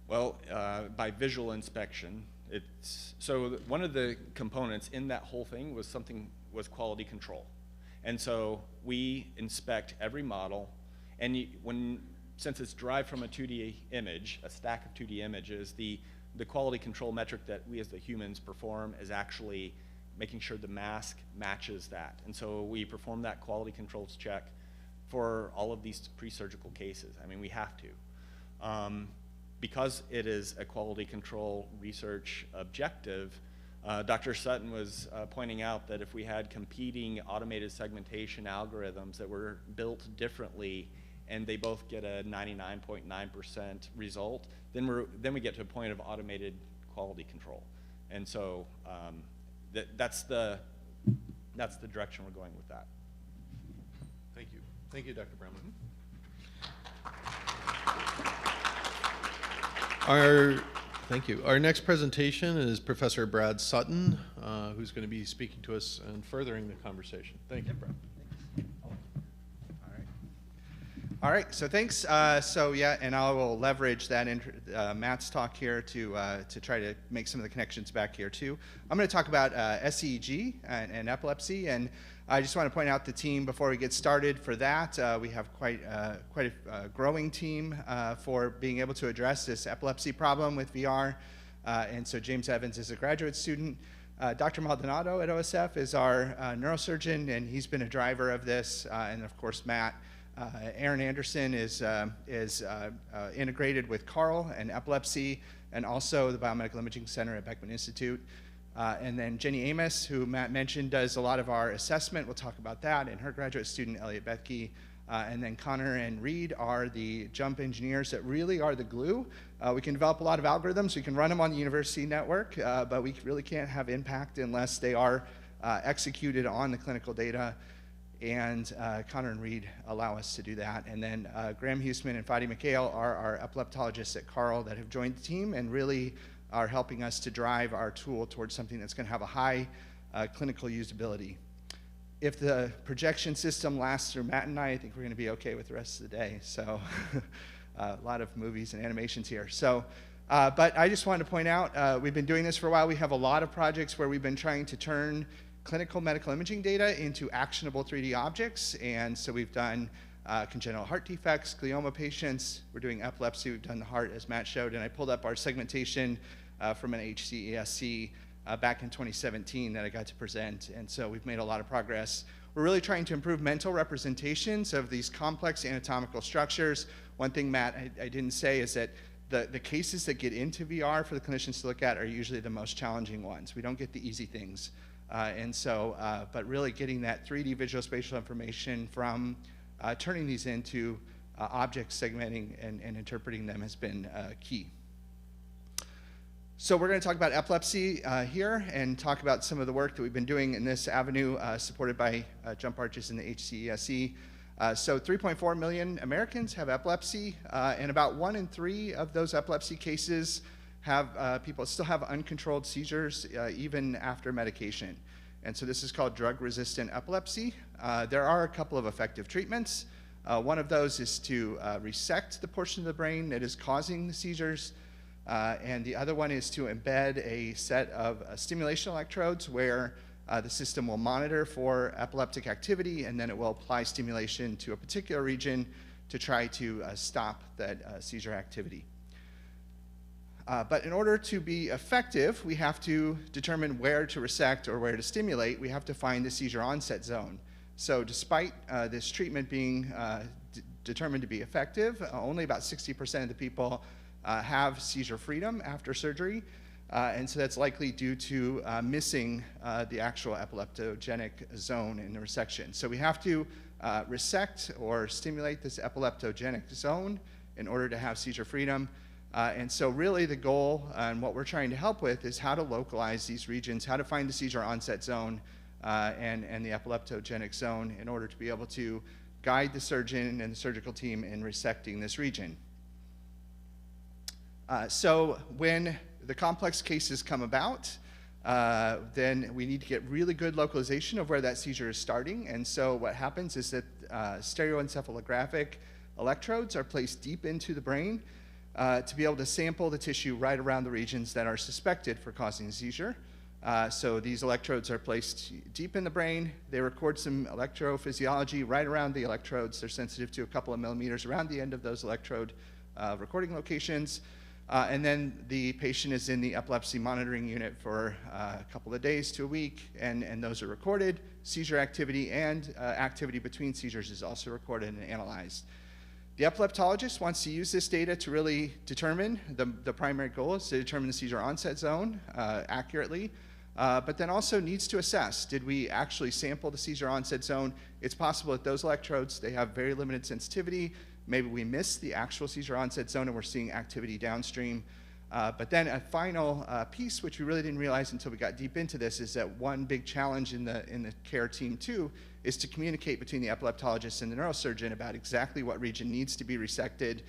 S10: and the human is wrong?
S9: Well, by visual inspection. So one of the components in that whole thing was quality control. And so we inspect every model, and since it's derived from a 2D image, a stack of 2D images, the quality control metric that we as the humans perform is actually making sure the mask matches that. And so we perform that quality controls check for all of these pre-surgical cases. I mean, we have to. Because it is a quality control research objective, Dr. Sutton was pointing out that if we had competing automated segmentation algorithms that were built differently and they both get a 99.9% result, then we get to a point of automated quality control. And so that's the direction we're going with that.
S4: Thank you. Thank you, Dr. Bramlett. Thank you. Our next presentation is Professor Brad Sutton, who's going to be speaking to us and furthering the conversation. Thank you, Brad.
S11: All right, so thanks. And I will leverage that Matt's talk here to try to make some of the connections back here too. I'm going to talk about SEEG and epilepsy, and I just want to point out the team before we get started for that. We have quite a growing team for being able to address this epilepsy problem with VR. And so James Evans is a graduate student. Dr. Maldonado at OSF is our neurosurgeon, and he's been a driver of this, and of course Matt. Aaron Anderson is integrated with Carl and epilepsy, and also the Biomedical Imaging Center at Beckman Institute. And then Jenny Amos, who Matt mentioned, does a lot of our assessment. We'll talk about that, and her graduate student, Elliot Bethke. And then Connor and Reed are the jump engineers that really are the glue. We can develop a lot of algorithms. We can run them on the university network, but we really can't have impact unless they are executed on the clinical data. And Connor and Reed allow us to do that. And then Graham Huseman and Fadi McHale are our epileptologists at Carl that have joined the team and really are helping us to drive our tool towards something that's going to have a high clinical usability. If the projection system lasts through Matt and I think we're going to be okay with the rest of the day. So a lot of movies and animations here. So, but I just wanted to point out, we've been doing this for a while. We have a lot of projects where we've been trying to turn clinical medical imaging data into actionable 3D objects. And so we've done congenital heart defects, glioma patients. We're doing epilepsy. We've done the heart, as Matt showed. And I pulled up our segmentation from an HCESC back in 2017 that I got to present. And so we've made a lot of progress. We're really trying to improve mental representations of these complex anatomical structures. One thing, Matt, I didn't say is that the cases that get into VR for the clinicians to look at are usually the most challenging ones. We don't get the easy things. But really getting that 3D visual spatial information from turning these into objects, segmenting and interpreting them has been key. So we're going to talk about epilepsy here and talk about some of the work that we've been doing in this avenue supported by Jump Arches in the HCESC. So 3.4 million Americans have epilepsy, and about 1 in 3 of those epilepsy cases have people still have uncontrolled seizures even after medication. And so this is called drug-resistant epilepsy. There are a couple of effective treatments. One of those is to resect the portion of the brain that is causing the seizures. And the other one is to embed a set of stimulation electrodes where the system will monitor for epileptic activity, and then it will apply stimulation to a particular region to try to stop that seizure activity. But in order to be effective, we have to determine where to resect or where to stimulate. We have to find the seizure onset zone. So despite this treatment being determined to be effective, only about 60% of the people have seizure freedom after surgery. And so that's likely due to missing the actual epileptogenic zone in the resection. So we have to resect or stimulate this epileptogenic zone in order to have seizure freedom. And so really the goal and what we're trying to help with is how to localize these regions, how to find the seizure onset zone and the epileptogenic zone in order to be able to guide the surgeon and the surgical team in resecting this region. So when the complex cases come about, then we need to get really good localization of where that seizure is starting. And so what happens is that stereoencephalographic electrodes are placed deep into the brain to be able to sample the tissue right around the regions that are suspected for causing a seizure. So these electrodes are placed deep in the brain. They record some electrophysiology right around the electrodes. They're sensitive to a couple of millimeters around the end of those electrode recording locations. And then the patient is in the epilepsy monitoring unit for a couple of days to a week, and those are recorded. Seizure activity and activity between seizures is also recorded and analyzed. The epileptologist wants to use this data to really determine, the primary goal is to determine the seizure onset zone accurately, but then also needs to assess, did we actually sample the seizure onset zone? It's possible that those electrodes, they have very limited sensitivity. Maybe we missed the actual seizure onset zone and we're seeing activity downstream. But then a final piece, which we really didn't realize until we got deep into this, is that one big challenge in the care team too is to communicate between the epileptologist and the neurosurgeon about exactly what region needs to be resected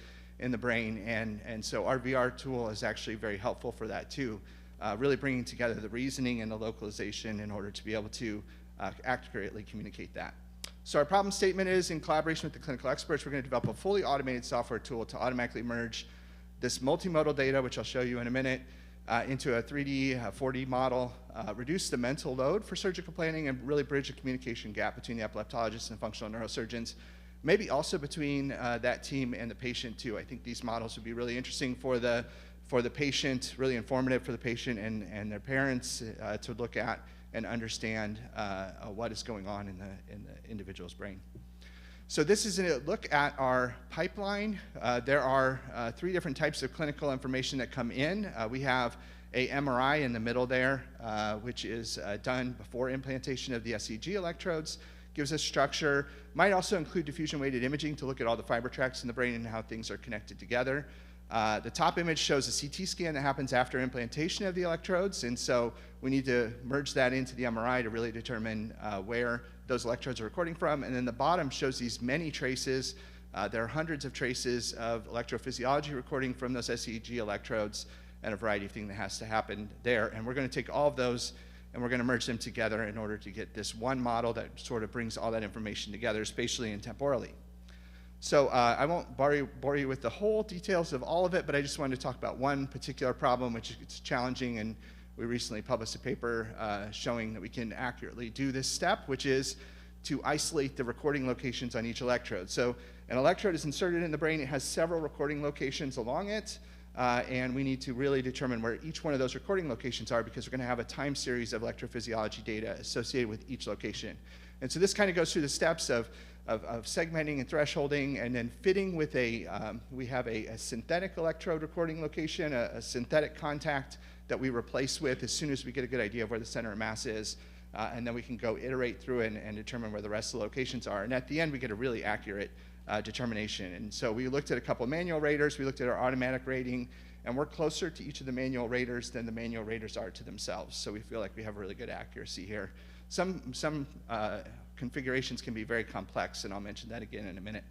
S11: in the brain, and so our VR tool is actually very helpful for that too, really bringing together the reasoning and the localization in order to be able to accurately communicate that. So our problem statement is, in collaboration with the clinical experts, we're going to develop a fully automated software tool to automatically merge this multimodal data, which I'll show you in a minute, into a 3D, 4D model, reduce the mental load for surgical planning, and really bridge a communication gap between the epileptologists and functional neurosurgeons, maybe also between that team and the patient too. I think these models would be really interesting for the patient, really informative for the patient and their parents to look at and understand what is going on in the individual's brain. So this is a look at our pipeline. There are 3 different types of clinical information that come in. We have a MRI in the middle there, which is done before implantation of the SEG electrodes. Gives us structure. Might also include diffusion-weighted imaging to look at all the fiber tracts in the brain and how things are connected together. The top image shows a CT scan that happens after implantation of the electrodes, and so we need to merge that into the MRI to really determine where those electrodes are recording from. And then the bottom shows these many traces. There are hundreds of traces of electrophysiology recording from those SEG electrodes and a variety of things that has to happen there. And we're going to take all of those and we're going to merge them together in order to get this one model that sort of brings all that information together spatially and temporally. So I won't bore you with the whole details of all of it, but I just wanted to talk about one particular problem, which is challenging, and we recently published a paper showing that we can accurately do this step, which is to isolate the recording locations on each electrode. So an electrode is inserted in the brain. It has several recording locations along it, and we need to really determine where each one of those recording locations are, because we're going to have a time series of electrophysiology data associated with each location. And so this kind of goes through the steps of segmenting and thresholding, and then fitting with we have a synthetic electrode recording location, a synthetic contact that we replace with as soon as we get a good idea of where the center of mass is, and then we can go iterate through and determine where the rest of the locations are. And at the end, we get a really accurate determination. And so we looked at a couple of manual raters, we looked at our automatic rating, and we're closer to each of the manual raters than the manual raters are to themselves. So we feel like we have really good accuracy here. Some configurations can be very complex, and I'll mention that again in a minute.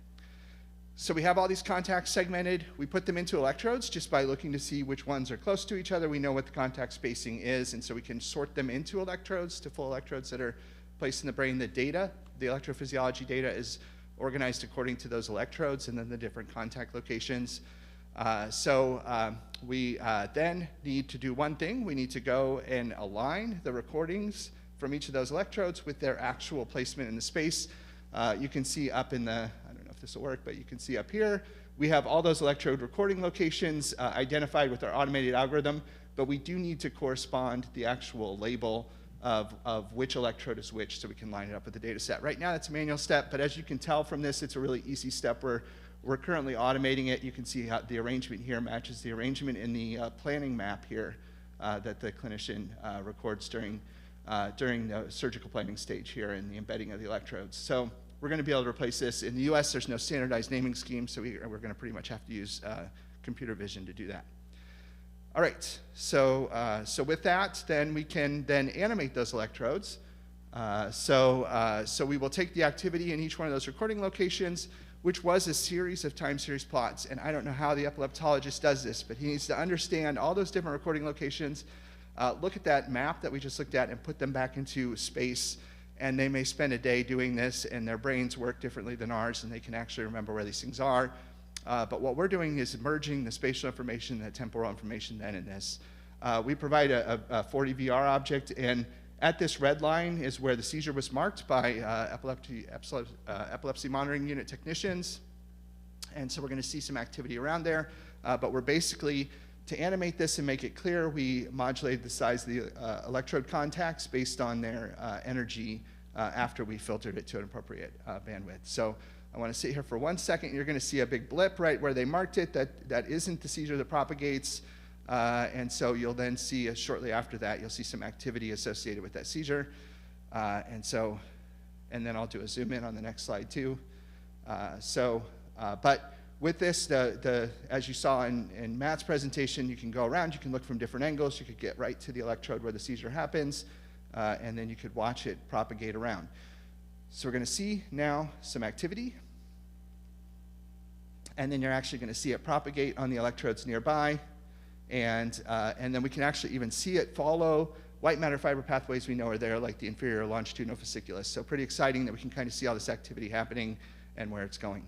S11: So we have all these contacts segmented. We put them into electrodes just by looking to see which ones are close to each other. We know what the contact spacing is, and so we can sort them into electrodes, to full electrodes that are placed in the brain. The data, the electrophysiology data, is organized according to those electrodes and then the different contact locations. We then need to do one thing. We need to go and align the recordings from each of those electrodes with their actual placement in the space. You can see up in the, I don't know if this will work, but you can see up here, we have all those electrode recording locations identified with our automated algorithm, but we do need to correspond the actual label of which electrode is which, so we can line it up with the data set. Right now it's a manual step, but as you can tell from this, it's a really easy step. We're currently automating it. You can see how the arrangement here matches the arrangement in the planning map here that the clinician records during the surgical planning stage here in the embedding of the electrodes. So we're going to be able to replace this. In the US, there's no standardized naming scheme, so we're going to pretty much have to use computer vision to do that. All right, so with that, then we can then animate those electrodes. So we will take the activity in each one of those recording locations, which was a series of time series plots. And I don't know how the epileptologist does this, but he needs to understand all those different recording locations, look at that map that we just looked at and put them back into space. And they may spend a day doing this, and their brains work differently than ours, and they can actually remember where these things are. But what we're doing is merging the spatial information and the temporal information then in this. We provide a 4D VR object, and at this red line is where the seizure was marked by epilepsy monitoring unit technicians. And so we're going to see some activity around there. But we're basically, to animate this and make it clear, we modulated the size of the electrode contacts based on their energy after we filtered it to an appropriate bandwidth. So I want to sit here for 1 second. You're going to see a big blip right where they marked it. That isn't the seizure that propagates. And so you'll then see, shortly after that, you'll see some activity associated with that seizure. And then I'll do a zoom in on the next slide too. But with this, as you saw in Matt's presentation, you can go around, you can look from different angles, you could get right to the electrode where the seizure happens, and then you could watch it propagate around. So we're going to see now some activity. and then you're actually going to see it propagate on the electrodes nearby. And then we can actually even see it follow white matter fiber pathways we know are there, like the inferior longitudinal fasciculus. So pretty exciting that we can kind of see all this activity happening and where it's going.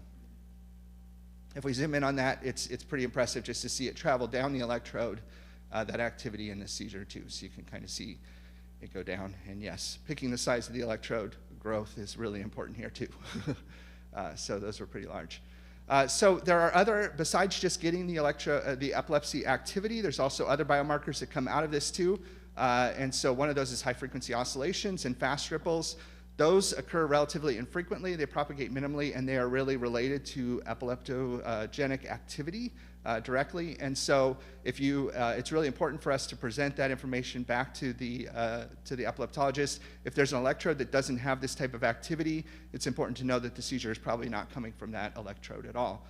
S11: If we zoom in on that, it's pretty impressive just to see it travel down the electrode, that activity in the seizure too. So you can kind of see it go down. And yes, picking the size of the electrode growth is really important here too. So those were pretty large. So there are other, besides just getting the epilepsy activity, there's also other biomarkers that come out of this too. And so one of those is high frequency oscillations and fast ripples. Those occur relatively infrequently, they propagate minimally, and they are really related to epileptogenic activity directly. And so it's really important for us to present that information back to the epileptologist. If there's an electrode that doesn't have this type of activity, it's important to know that the seizure is probably not coming from that electrode at all.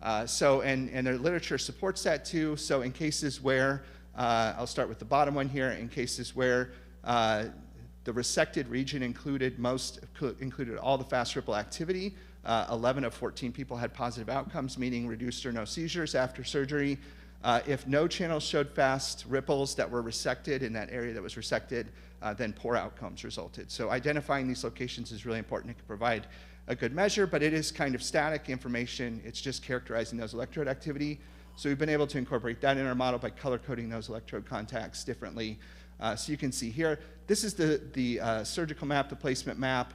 S11: And the literature supports that too. So in cases where, I'll start with the bottom one here, in cases where the resected region included all the fast ripple activity. 11 of 14 people had positive outcomes, meaning reduced or no seizures after surgery. If no channels showed fast ripples that were resected in that area that was resected, then poor outcomes resulted. So identifying these locations is really important. It can provide a good measure, but it is kind of static information. It's just characterizing those electrode activity. So we've been able to incorporate that in our model by color coding those electrode contacts differently. So you can see here, this is the surgical map, the placement map,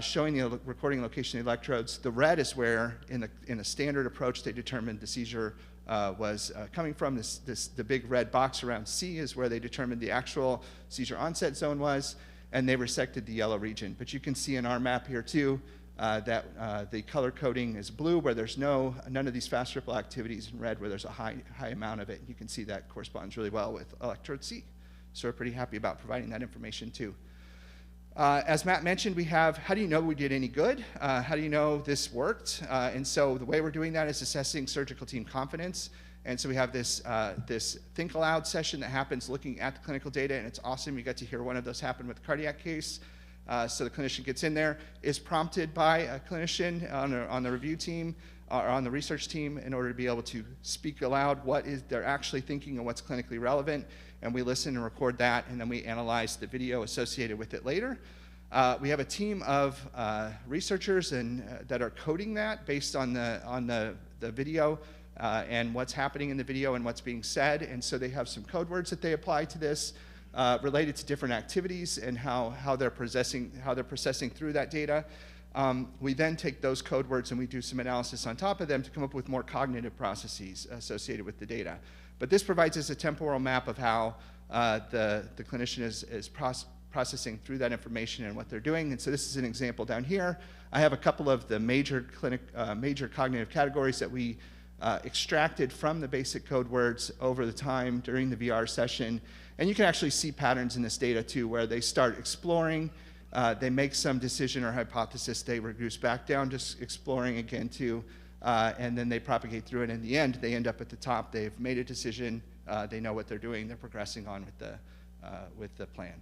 S11: showing the recording location of the electrodes. The red is where, in a standard approach, they determined the seizure was coming from. The big red box around C is where they determined the actual seizure onset zone was, and they resected the yellow region. But you can see in our map here too that the color coding is blue where there's none of these fast ripple activities, and red where there's a high amount of it. You can see that corresponds really well with electrode C. So we're pretty happy about providing that information too. As Matt mentioned, we have, how do you know we did any good? How do you know this worked? And so the way we're doing that is assessing surgical team confidence. And so we have this Think Aloud session that happens looking at the clinical data, and it's awesome. You got to hear one of those happen with a cardiac case. So the clinician gets in there, is prompted by a clinician on the review team or on the research team in order to be able to speak aloud what is they're actually thinking and what's clinically relevant. And we listen and record that, and then we analyze the video associated with it later. We have a team of researchers that are coding that based on the video and what's happening in the video and what's being said. And so they have some code words that they apply to this related to different activities and how they're processing through that data. We then take those code words and we do some analysis on top of them to come up with more cognitive processes associated with the data. But this provides us a temporal map of how the clinician is processing through that information and what they're doing. And so this is an example down here. I have a couple of the major cognitive categories that we extracted from the basic code words over the time during the VR session. And you can actually see patterns in this data too, where they start exploring, they make some decision or hypothesis, they reduce back down, just exploring again too, and then they propagate through it. In the end, they end up at the top. They've made a decision. They know what they're doing. They're progressing on with the plan.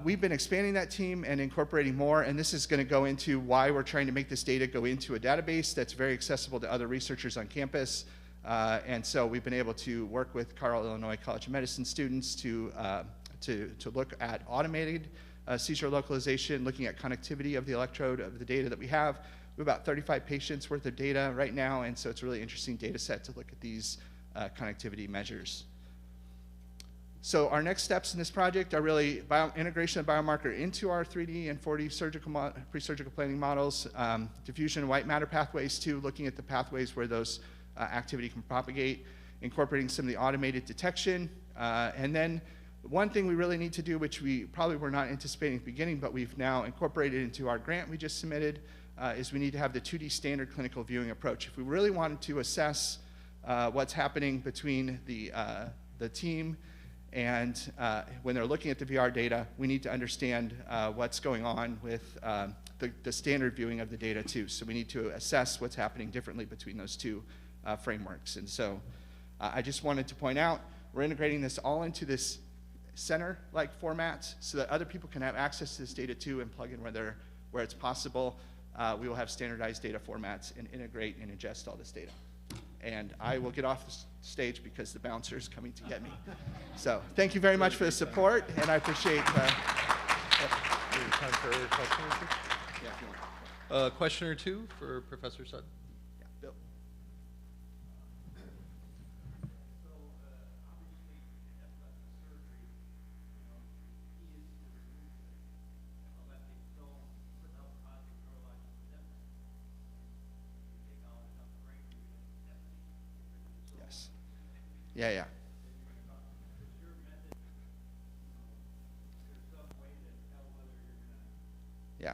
S11: We've been expanding that team and incorporating more, and this is going to go into why we're trying to make this data go into a database that's very accessible to other researchers on campus. And so we've been able to work with Carle Illinois College of Medicine students to look at automated seizure localization, looking at connectivity of the electrode of the data that we have. We have about 35 patients worth of data right now, and so it's a really interesting data set to look at these connectivity measures. So our next steps in this project are really integration of biomarker into our 3D and 4D pre-surgical planning models, diffusion of white matter pathways too, looking at the pathways where those activity can propagate, incorporating some of the automated detection, and then one thing we really need to do, which we probably were not anticipating at the beginning, but we've now incorporated into our grant we just submitted, is we need to have the 2D standard clinical viewing approach. If we really wanted to assess what's happening between the team and when they're looking at the VR data, we need to understand what's going on with the standard viewing of the data too. So we need to assess what's happening differently between those two frameworks. And so I just wanted to point out, we're integrating this all into this center-like format so that other people can have access to this data too and plug in where it's possible. we will have standardized data formats and integrate and ingest all this data. And I will get off the stage because the bouncer is coming to get me. So thank you very much for the support, and I appreciate
S4: Time for a question or two?
S11: yeah, if you want.
S4: Question or two for Professor Sutton?
S11: Yeah, Bill. Yes. Yeah, yeah. Yeah.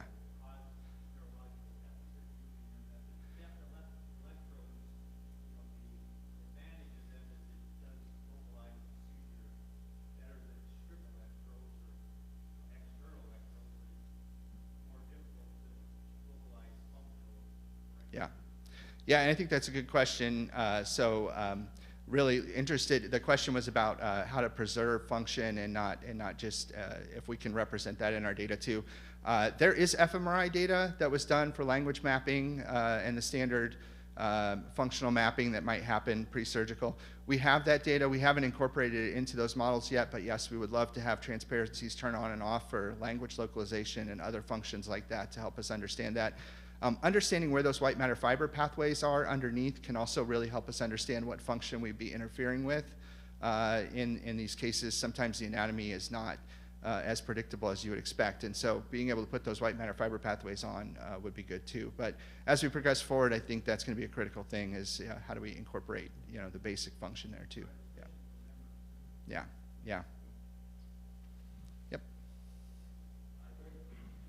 S11: Yeah. Yeah, and I think that's a good question. Really interested, the question was about how to preserve function and not just if we can represent that in our data too. There is fMRI data that was done for language mapping and the standard functional mapping that might happen pre-surgical. We have that data. We haven't incorporated it into those models yet, but yes, we would love to have transparencies turn on and off for language localization and other functions like that to help us understand that. Understanding where those white matter fiber pathways are underneath can also really help us understand what function we'd be interfering with. In these cases, sometimes the anatomy is not as predictable as you would expect, and so being able to put those white matter fiber pathways on would be good too. But as we progress forward, I think that's going to be a critical thing: is how do we incorporate the basic function there too? Yeah, yeah, yeah. Yep.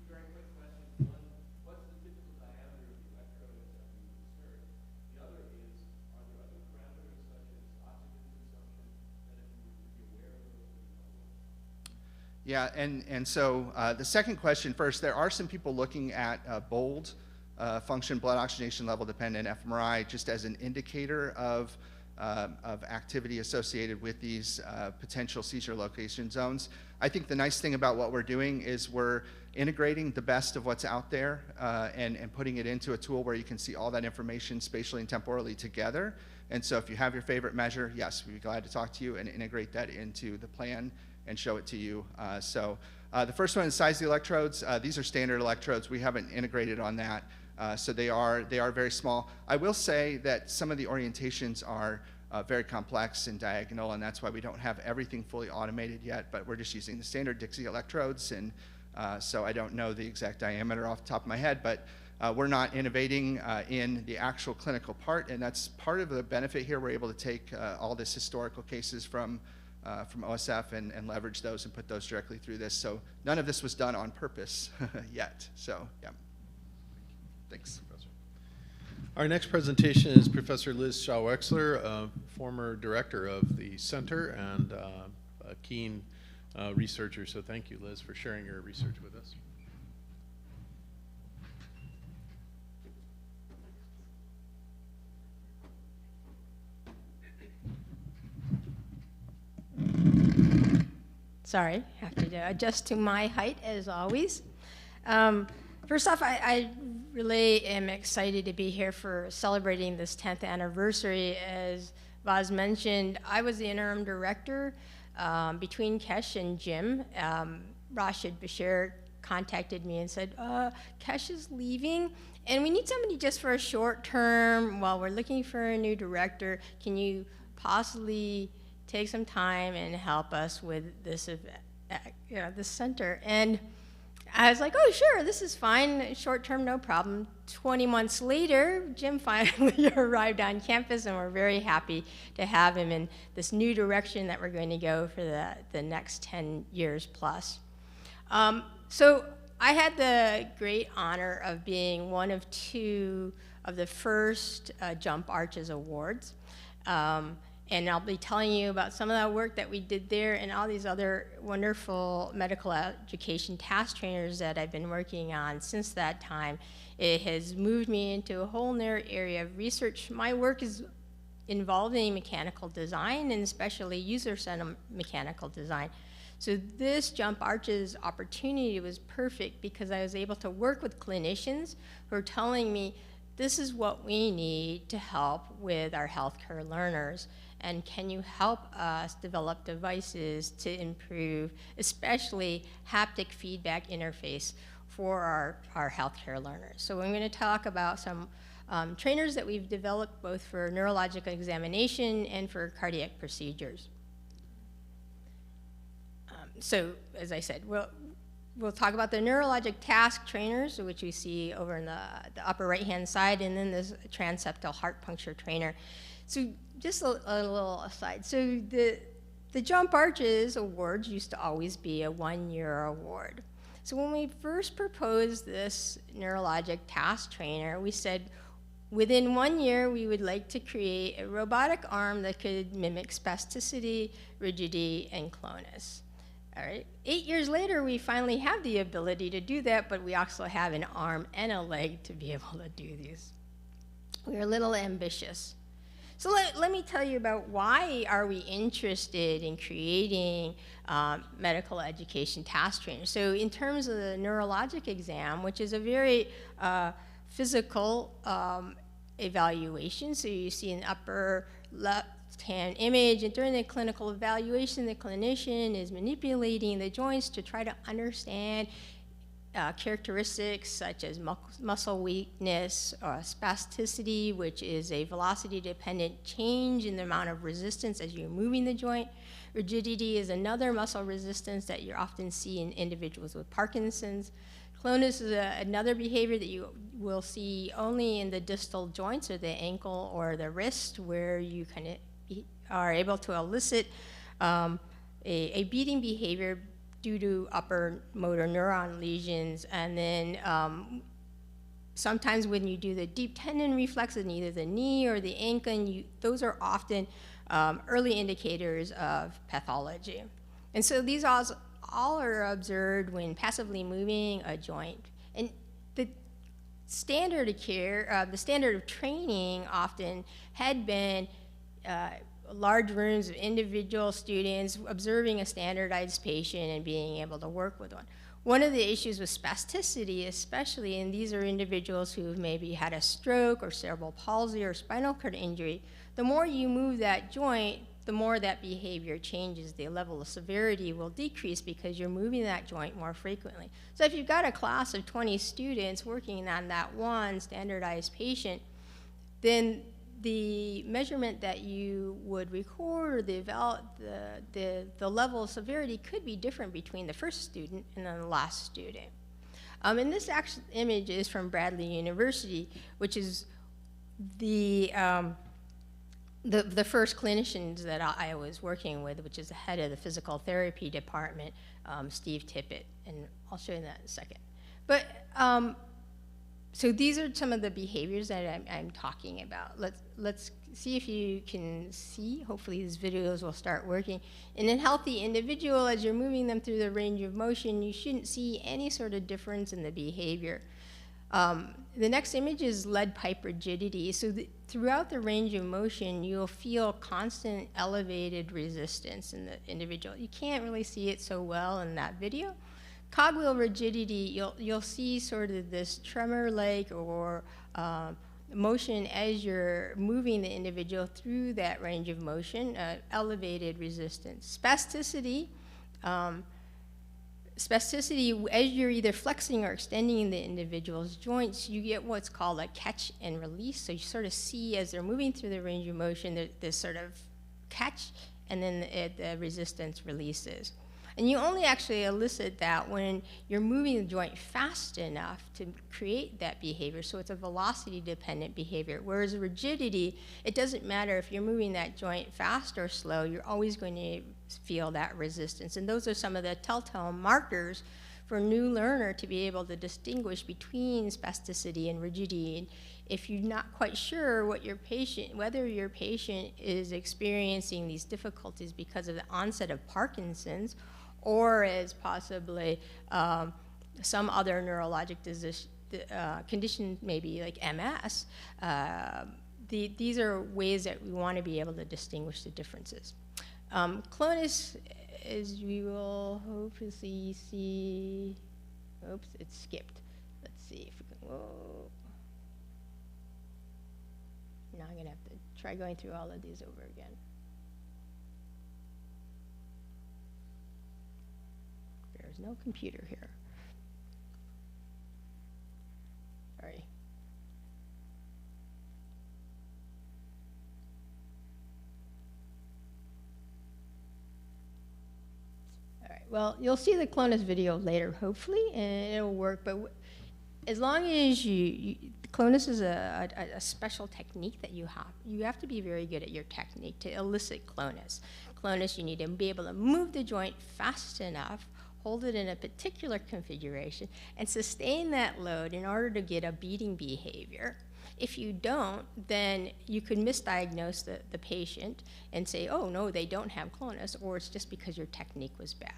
S10: Very quick questions. One, what's the typical diameter of the electrode that you insert? The other is, are there other parameters such as oxygen consumption that if you would be aware of those?
S11: Yeah, and so the second question first, there are some people looking at BOLD, function blood oxygenation level dependent fMRI, just as an indicator of activity associated with these potential seizure location zones. I think the nice thing about what we're doing is we're integrating the best of what's out there and putting it into a tool where you can see all that information spatially and temporally together. And so if you have your favorite measure, yes, we'd be glad to talk to you and integrate that into the plan and show it to you. The first one is size of the electrodes. These are standard electrodes. We haven't integrated on that. So they are very small. I will say that some of the orientations are very complex and diagonal, and that's why we don't have everything fully automated yet, but we're just using the standard Dixie electrodes, and so I don't know the exact diameter off the top of my head, but we're not innovating in the actual clinical part, and that's part of the benefit here. We're able to take all this historical cases from OSF and leverage those and put those directly through this. So none of this was done on purpose yet. So yeah, thanks.
S4: Professor. Our next presentation is Professor Liz Shaw-Wexler, former director of the center and a keen researcher. So thank you, Liz, for sharing your research with us.
S12: Sorry, have to adjust to my height as always. First off, I really am excited to be here for celebrating this 10th anniversary. As Vaz mentioned, I was the interim director between Kesh and Jim. Rashid Bashir contacted me and said, Kesh is leaving, and we need somebody just for a short term while we're looking for a new director. Can you possibly take some time and help us with this this center? And I was like, oh, sure, this is fine, short term, no problem. 20 months later, Jim finally arrived on campus, and we're very happy to have him in this new direction that we're going to go for the next 10 years plus. So I had the great honor of being one of two of the first Jump Arches Awards. And I'll be telling you about some of that work that we did there and all these other wonderful medical education task trainers that I've been working on since that time. It has moved me into a whole new area of research. My work is involving mechanical design, and especially user-centered mechanical design. So this Jump Arches opportunity was perfect because I was able to work with clinicians who are telling me, this is what we need to help with our healthcare learners. And can you help us develop devices to improve, especially haptic feedback interface for our healthcare learners? So I'm going to talk about some trainers that we've developed both for neurological examination and for cardiac procedures. So as I said, we'll talk about the neurologic task trainers, which we see over in the upper right-hand side, and then this transeptal heart puncture trainer. So just a little aside. So the Jump Arches awards used to always be a one-year award. So when we first proposed this neurologic task trainer, we said within 1 year we would like to create a robotic arm that could mimic spasticity, rigidity, and clonus. All right. 8 years later, we finally have the ability to do that, but we also have an arm and a leg to be able to do these. We're a little ambitious. So let me tell you about why are we interested in creating medical education task trainers. So in terms of the neurologic exam, which is a very physical evaluation, so you see an upper left-hand image, and during the clinical evaluation, the clinician is manipulating the joints to try to understand characteristics such as muscle weakness, spasticity, which is a velocity-dependent change in the amount of resistance as you're moving the joint. Rigidity is another muscle resistance that you often see in individuals with Parkinson's. Clonus is another behavior that you will see only in the distal joints or the ankle or the wrist, where you kind of are able to elicit a beating behavior due to upper motor neuron lesions. And then sometimes when you do the deep tendon reflex in either the knee or the ankle, those are often early indicators of pathology. And so these all are observed when passively moving a joint. And the standard of care, the standard of training often had been large rooms of individual students observing a standardized patient and being able to work with one. One of the issues with spasticity, especially, and these are individuals who maybe had a stroke or cerebral palsy or spinal cord injury, the more you move that joint, the more that behavior changes. The level of severity will decrease because you're moving that joint more frequently. So if you've got a class of 20 students working on that one standardized patient, then the measurement that you would record, or the level of severity could be different between the first student and then the last student. And this actual image is from Bradley University, which is the first clinicians that I was working with, which is the head of the physical therapy department, Steve Tippett, and I'll show you that in a second. But so these are some of the behaviors that I'm talking about. Let's see if you can see. Hopefully these videos will start working. In a healthy individual, as you're moving them through the range of motion, you shouldn't see any sort of difference in the behavior. The next image is lead pipe rigidity. So throughout the range of motion, you'll feel constant elevated resistance in the individual. You can't really see it so well in that video. Cogwheel rigidity, you'll see sort of this tremor-like or motion as you're moving the individual through that range of motion, elevated resistance. Spasticity, as you're either flexing or extending the individual's joints, you get what's called a catch and release. So you sort of see as they're moving through the range of motion, this sort of catch, and then the resistance releases. And you only actually elicit that when you're moving the joint fast enough to create that behavior. So it's a velocity-dependent behavior. Whereas rigidity, it doesn't matter if you're moving that joint fast or slow, you're always going to feel that resistance. And those are some of the telltale markers for a new learner to be able to distinguish between spasticity and rigidity. And if you're not quite sure whether your patient is experiencing these difficulties because of the onset of Parkinson's, or as possibly some other neurologic condition, maybe like MS, these are ways that we want to be able to distinguish the differences. Clonus as we will hopefully see, oops, it skipped. Let's see if we can, whoa. Now I'm gonna have to try going through all of these over again. There's no computer here. Sorry. All right, well, you'll see the CLONUS video later, hopefully, and it'll work, but as long as CLONUS is a special technique that you have to be very good at your technique to elicit CLONUS. CLONUS, you need to be able to move the joint fast enough, hold it in a particular configuration, and sustain that load in order to get a beating behavior. If you don't, then you could misdiagnose the patient and say, oh, no, they don't have CLONUS, or it's just because your technique was bad.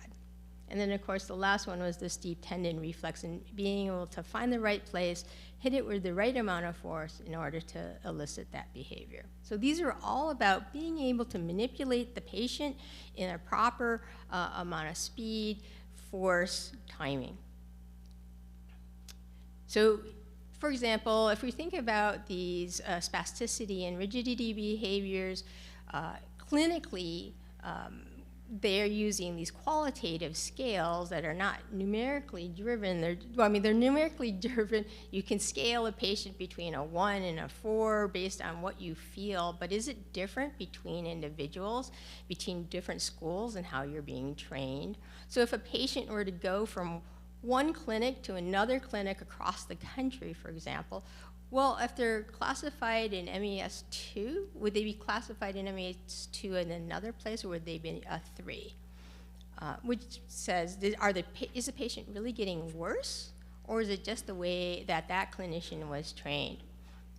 S12: And then, of course, the last one was this deep tendon reflex and being able to find the right place, hit it with the right amount of force in order to elicit that behavior. So these are all about being able to manipulate the patient in a proper amount of speed, force, timing. So, for example, if we think about these spasticity and rigidity behaviors, clinically, they're using these qualitative scales that are not numerically driven. They're numerically driven. You can scale a patient between a 1 and a 4 based on what you feel, but is it different between individuals, between different schools and how you're being trained? So if a patient were to go from one clinic to another clinic across the country, for example, well, if they're classified in MES2, would they be classified in MES2 in another place, or would they be a 3? Which says, is the patient really getting worse, or is it just the way that that clinician was trained?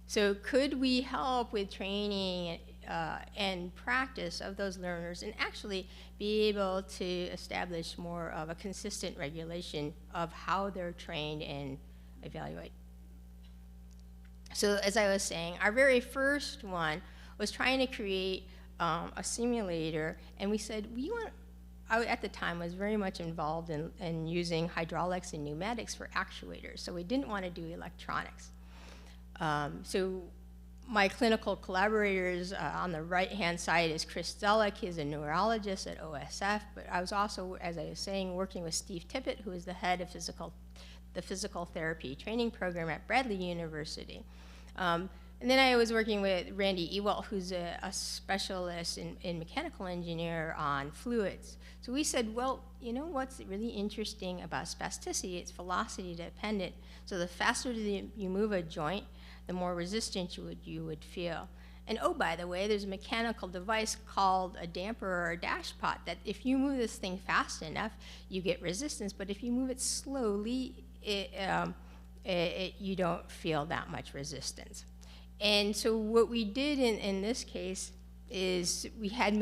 S12: So could we help with training and practice of those learners and actually be able to establish more of a consistent regulation of how they're trained and evaluate? So as I was saying, our very first one was trying to create a simulator, and we said, I at the time was very much involved in using hydraulics and pneumatics for actuators, so we didn't want to do electronics. So my clinical collaborators on the right-hand side is Chris Zellick. He's a neurologist at OSF, but I was also, as I was saying, working with Steve Tippett, who is the head of the physical therapy training program at Bradley University. And then I was working with Randy Ewalt, who's a specialist in mechanical engineer on fluids. So we said, well, you know what's really interesting about spasticity? It's velocity dependent. So the faster you move a joint, the more resistance you would feel. And oh, by the way, there's a mechanical device called a damper or a dashpot that if you move this thing fast enough, you get resistance, but if you move it slowly, you don't feel that much resistance. And so what we did in this case is we had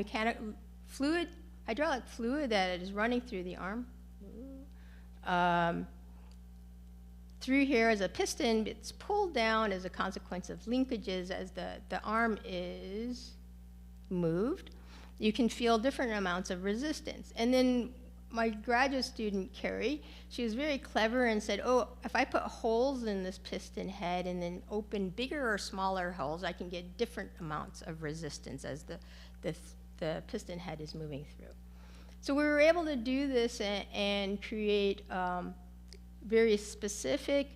S12: hydraulic fluid that is running through the arm. Through here as a piston, it's pulled down as a consequence of linkages as the arm is moved. You can feel different amounts of resistance. And then my graduate student, Carrie, she was very clever and said, oh, if I put holes in this piston head and then open bigger or smaller holes, I can get different amounts of resistance as the piston head is moving through. So we were able to do this and create very specific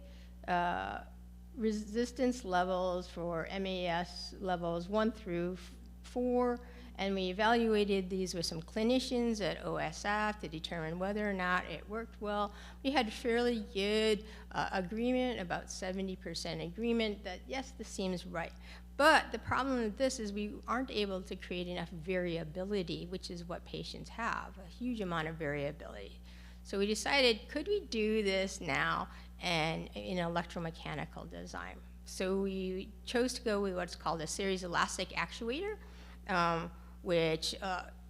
S12: resistance levels for MES levels 1 through 4, and we evaluated these with some clinicians at OSF to determine whether or not it worked well. We had fairly good agreement, about 70% agreement that yes, this seems right. But the problem with this is we aren't able to create enough variability, which is what patients have, a huge amount of variability. So we decided, could we do this now and in electromechanical design? So we chose to go with what's called a series elastic actuator, which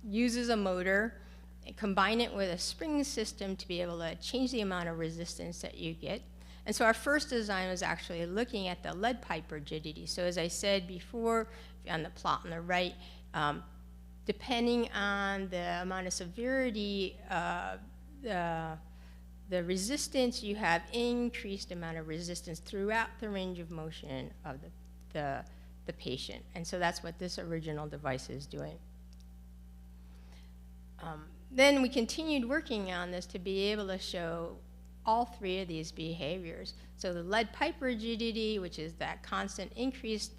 S12: uses a motor and combine it with a spring system to be able to change the amount of resistance that you get. And so our first design was actually looking at the lead pipe rigidity. So as I said before, on the plot on the right, depending on the amount of severity of the resistance, you have increased amount of resistance throughout the range of motion of the patient. And so that's what this original device is doing. Then we continued working on this to be able to show all three of these behaviors. So the lead pipe rigidity, which is that constant increased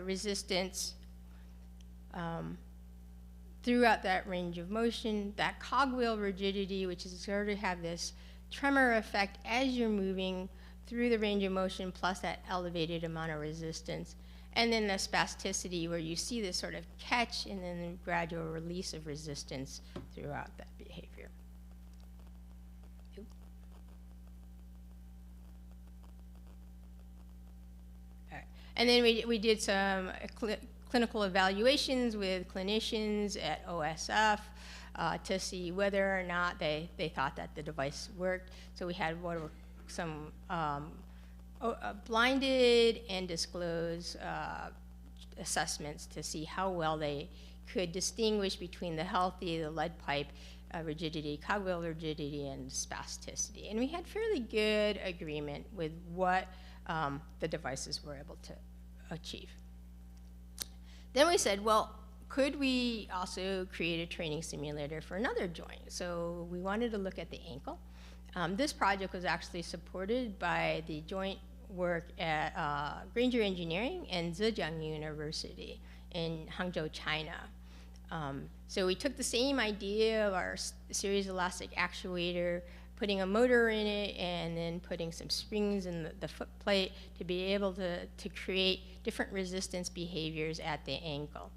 S12: resistance throughout that range of motion, that cogwheel rigidity, which is sort of have this tremor effect as you're moving through the range of motion, plus that elevated amount of resistance. And then the spasticity, where you see this sort of catch and then the gradual release of resistance throughout that behavior. Oop. All right. And then we did some clinical evaluations with clinicians at OSF to see whether or not they thought that the device worked. So we had some blinded and disclosed assessments to see how well they could distinguish between the healthy, the lead pipe rigidity, cogwheel rigidity, and spasticity. And we had fairly good agreement with what the devices were able to achieve. Then we said, well, could we also create a training simulator for another joint? So we wanted to look at the ankle. This project was actually supported by the joint work at Granger Engineering and Zhejiang University in Hangzhou, China. So we took the same idea of our series elastic actuator, putting a motor in it, and then putting some springs in the foot plate to be able to create different resistance behaviors at the ankle.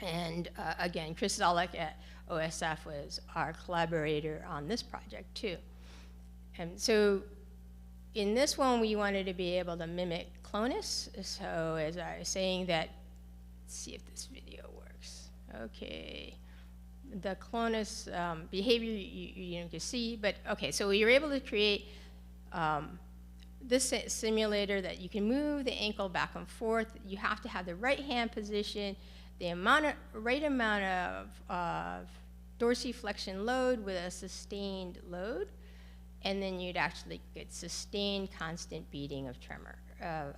S12: And again, Chris Zollek at OSF was our collaborator on this project too. And so in this one, we wanted to be able to mimic clonus. So as I was saying that, let's see if this video works. Okay. The clonus behavior you can see, but okay, so you're able to create this simulator that you can move the ankle back and forth. You have to have the right hand position, the right amount of dorsiflexion load with a sustained load, and then you'd actually get sustained constant beating of tremor,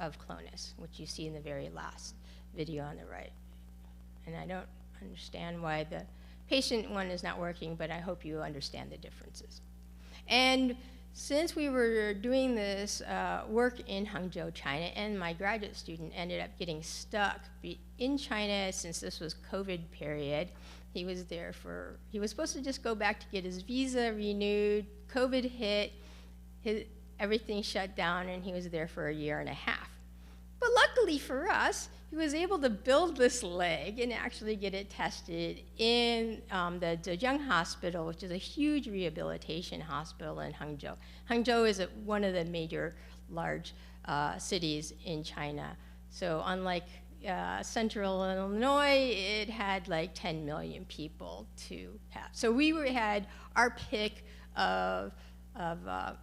S12: of clonus, which you see in the very last video on the right. And I don't understand why the patient one is not working, but I hope you understand the differences. And since we were doing this work in Hangzhou, China, and my graduate student ended up getting stuck in China since this was COVID period, he was supposed to just go back to get his visa renewed. COVID hit, everything shut down, and he was there for 1.5 years. But luckily for us, he was able to build this leg and actually get it tested in the Zhejiang Hospital, which is a huge rehabilitation hospital in Hangzhou. Hangzhou is one of the major large cities in China. So unlike Central Illinois, it had like 10 million people to have. So we had our pick of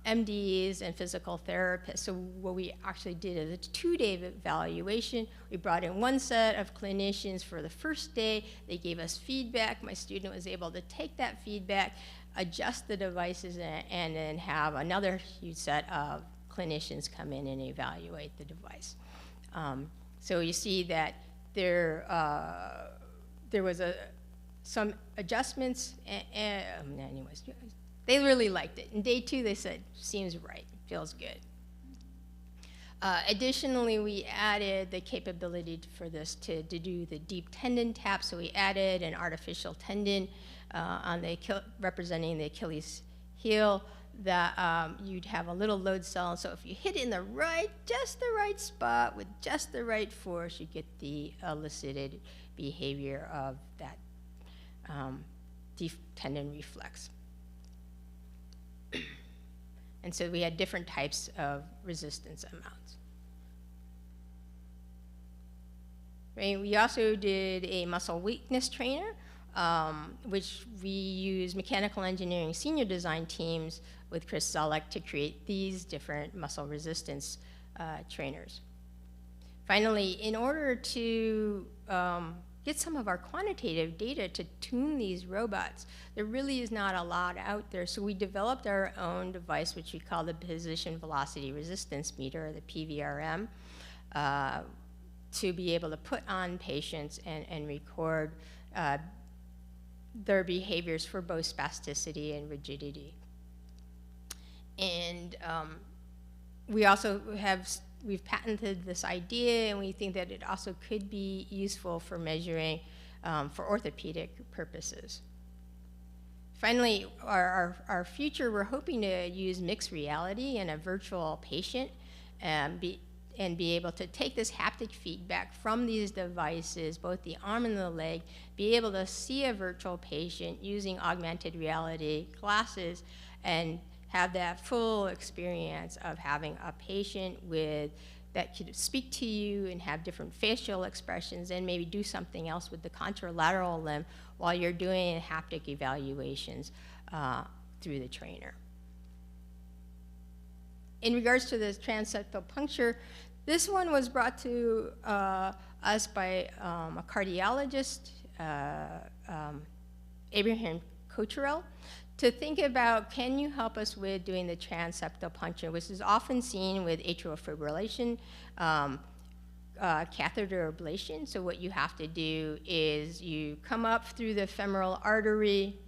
S12: MDs and physical therapists. So what we actually did is a 2-day evaluation. We brought in one set of clinicians for the first day. They gave us feedback. My student was able to take that feedback, adjust the devices, and then have another huge set of clinicians come in and evaluate the device. So you see that there was some adjustments, anyways, they really liked it. In day 2, they said, seems right, feels good. Additionally, we added the capability for this to do the deep tendon tap. So we added an artificial tendon on representing the Achilles heel that you'd have a little load cell. So if you hit it in just the right spot with just the right force, you get the elicited behavior of that deep tendon reflex. And so we had different types of resistance amounts. Right? We also did a muscle weakness trainer, which we use mechanical engineering senior design teams with Chris Zollek to create these different muscle resistance trainers. Finally, in order to get some of our quantitative data to tune these robots. There really is not a lot out there, so we developed our own device, which we call the Position Velocity Resistance Meter, or the PVRM, to be able to put on patients and record their behaviors for both spasticity and rigidity. And we also we've patented this idea, and we think that it also could be useful for measuring for orthopedic purposes. Finally, our future, we're hoping to use mixed reality and a virtual patient and be able to take this haptic feedback from these devices, both the arm and the leg, be able to see a virtual patient using augmented reality glasses, and have that full experience of having a patient that could speak to you and have different facial expressions, and maybe do something else with the contralateral limb while you're doing haptic evaluations through the trainer. In regards to the transseptal puncture, this one was brought to us by a cardiologist, Abraham Cottrell, to think about, can you help us with doing the transseptal puncture, which is often seen with atrial fibrillation, catheter ablation. So what you have to do is you come up through the femoral artery,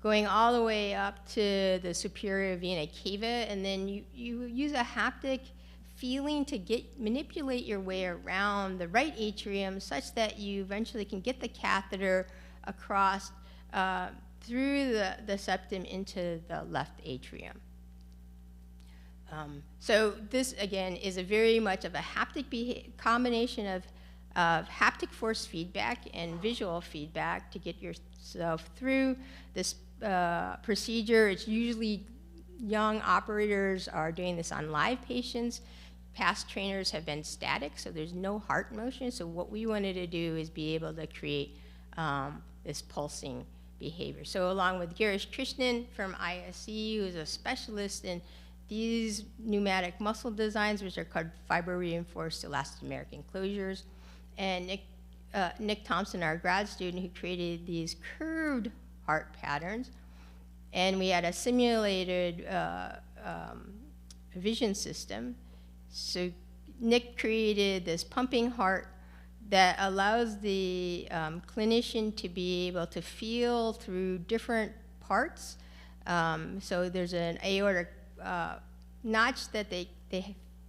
S12: going all the way up to the superior vena cava, and then you use a haptic feeling to manipulate your way around the right atrium such that you eventually can get the catheter across through the septum into the left atrium. So this, again, is a very much of a haptic combination of haptic force feedback and visual feedback to get yourself through this procedure. It's usually young operators are doing this on live patients. Past trainers have been static, so there's no heart motion. So what we wanted to do is be able to create this pulsing behavior. So along with Girish Krishnan from ISC, who's a specialist in these pneumatic muscle designs, which are called fiber-reinforced elastomeric enclosures, and Nick Thompson, our grad student, who created these curved heart patterns. And we had a simulated vision system. So Nick created this pumping heart that allows the clinician to be able to feel through different parts. So there's an aortic notch that they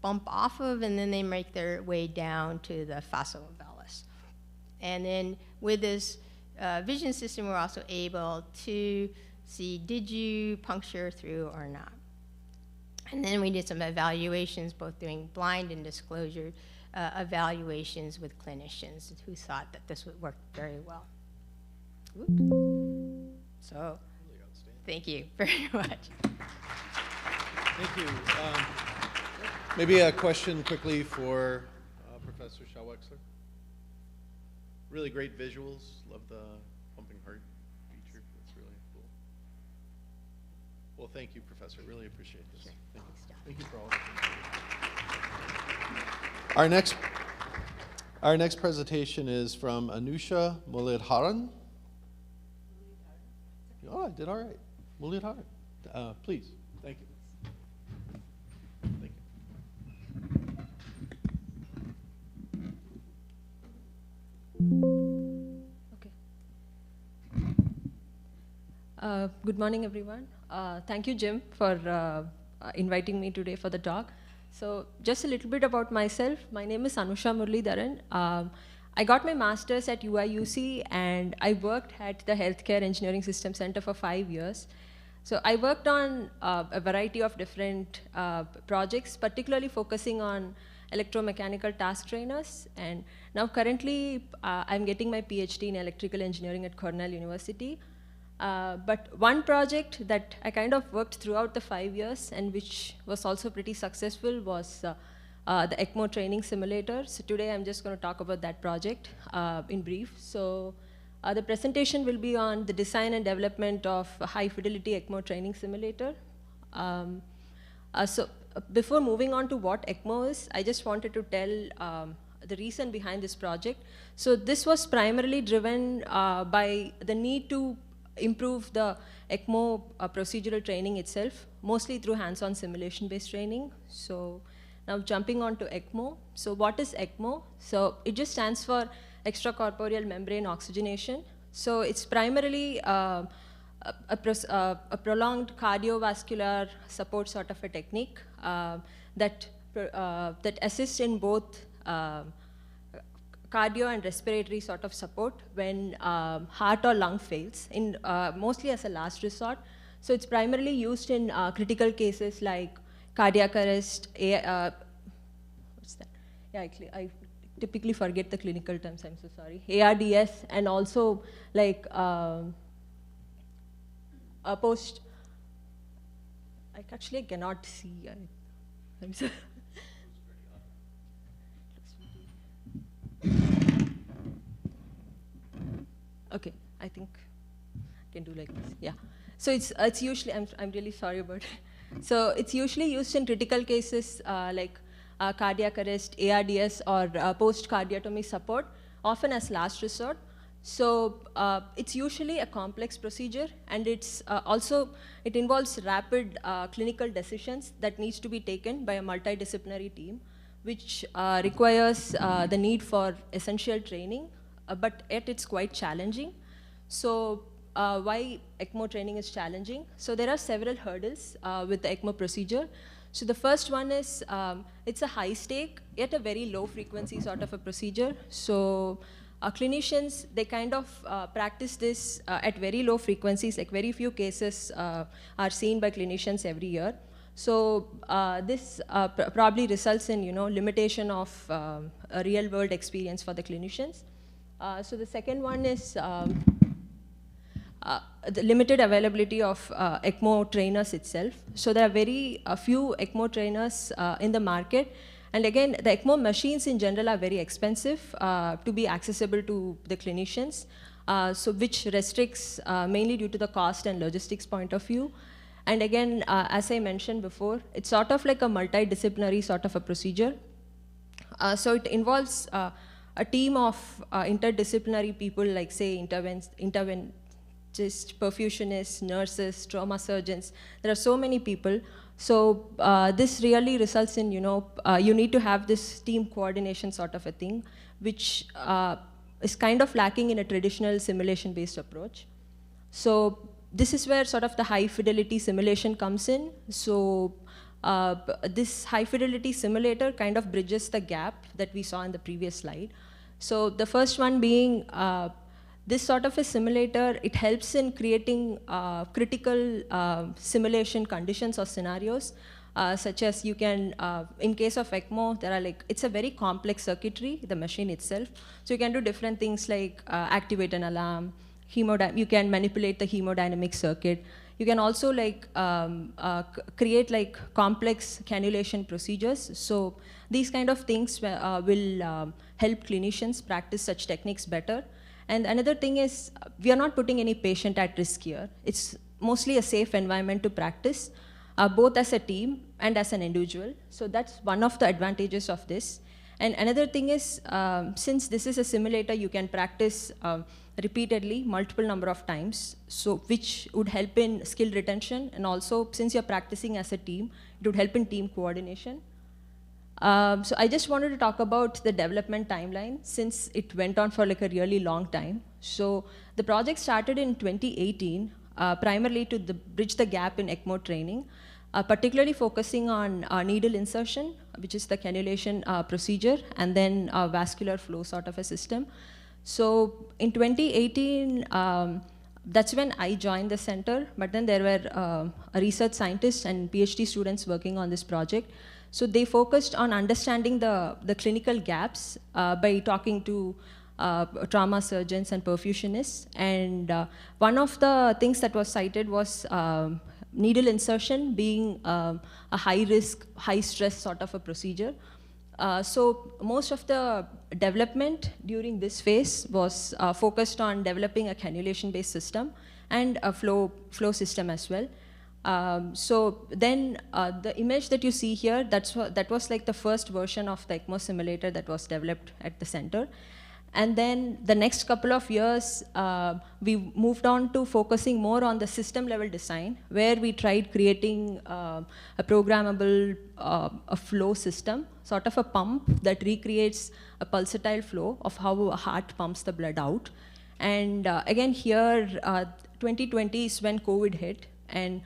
S12: bump off of, and then they make their way down to the fossa ovales. And then with this vision system, we're also able to see, did you puncture through or not? And then we did some evaluations, both doing blind and disclosure evaluations with clinicians who thought that this would work very well. Oops. So, thank you very much.
S4: Thank you. Maybe a question quickly for Professor Shawexler. Really great visuals. Love the pumping heart feature. That's really cool. Well, thank you, Professor. Really appreciate this.
S12: Sure.
S4: Thank you.
S12: Thanks,
S4: Thank you for all of it. Our next presentation is from Anusha Mulidharan. Oh, I did all right. Mulidharan. Please. Thank you. Thank
S13: you. Okay. Good morning, everyone. Thank you, Jim, for inviting me today for the talk. So just a little bit about myself. My name is Anusha Muralidharan. I got my master's at UIUC, and I worked at the Healthcare Engineering System Center for 5 years. So I worked on a variety of different projects, particularly focusing on electromechanical task trainers. And now currently, I'm getting my PhD in electrical engineering at Cornell University. But one project that I kind of worked throughout the 5 years and which was also pretty successful was the ECMO training simulator. So today I'm just going to talk about that project in brief. So the presentation will be on the design and development of a high fidelity ECMO training simulator. So before moving on to what ECMO is, I just wanted to tell the reason behind this project. So this was primarily driven by the need to improve the ECMO procedural training itself, mostly through hands-on simulation-based training. So now jumping on to ECMO. So what is ECMO? So it just stands for extracorporeal membrane oxygenation. So it's primarily a prolonged cardiovascular support sort of a technique that assists in both cardio and respiratory sort of support when heart or lung fails, mostly as a last resort. So it's primarily used in critical cases like cardiac arrest, what's that? Yeah, I typically forget the clinical terms, I'm so sorry. ARDS, and also like post, I actually cannot see. I'm sorry. Okay, I think I can do like this. Yeah. So it's usually, I'm really sorry about it. So it's usually used in critical cases like cardiac arrest, ARDS, or post-cardiotomy support, often as last resort. So it's usually a complex procedure, and it involves rapid clinical decisions that needs to be taken by a multidisciplinary team, which requires the need for essential training, but yet it's quite challenging. So why ECMO training is challenging? So there are several hurdles with the ECMO procedure. So the first one is it's a high stake, yet a very low frequency sort of a procedure. So clinicians, they kind of practice this at very low frequencies, like very few cases are seen by clinicians every year. So this probably results in limitation of a real world experience for the clinicians. So the second one is the limited availability of ECMO trainers itself. So there are very few ECMO trainers in the market. And again, the ECMO machines in general are very expensive to be accessible to the clinicians, so which restricts mainly due to the cost and logistics point of view. And again, as I mentioned before, it's sort of like a multidisciplinary sort of a procedure. So it involves a team of interdisciplinary people, like say interventists, perfusionists, nurses, trauma surgeons. There are so many people. So this really results in, you need to have this team coordination sort of a thing, which is kind of lacking in a traditional simulation-based approach. So this is where sort of the high fidelity simulation comes in. So this high fidelity simulator kind of bridges the gap that we saw in the previous slide. So the first one being this sort of a simulator, it helps in creating critical simulation conditions or scenarios, such as you can, in case of ECMO, there are it's a very complex circuitry, the machine itself. So you can do different things like activate an alarm, you can manipulate the hemodynamic circuit. You can also create complex cannulation procedures. So these kind of things will help clinicians practice such techniques better. And another thing is, we are not putting any patient at risk here. It's mostly a safe environment to practice, both as a team and as an individual. So that's one of the advantages of this. And another thing is, since this is a simulator, you can practice repeatedly, multiple number of times, so which would help in skill retention. And also, since you're practicing as a team, it would help in team coordination. So I just wanted to talk about the development timeline, since it went on for a really long time. So the project started in 2018, primarily to bridge the gap in ECMO training, particularly focusing on needle insertion, which is the cannulation procedure, and then vascular flow sort of a system. So in 2018, that's when I joined the center, but then there were research scientists and PhD students working on this project. So they focused on understanding the clinical gaps by talking to trauma surgeons and perfusionists. And one of the things that was cited was needle insertion being a high risk, high stress sort of a procedure. So most of the development during this phase was focused on developing a cannulation-based system and a flow system as well. So then the image that you see here, that was like the first version of the ECMO simulator that was developed at the center. And then the next couple of years, we moved on to focusing more on the system level design, where we tried creating a programmable a flow system, sort of a pump that recreates a pulsatile flow of how a heart pumps the blood out. And again here, 2020 is when COVID hit, and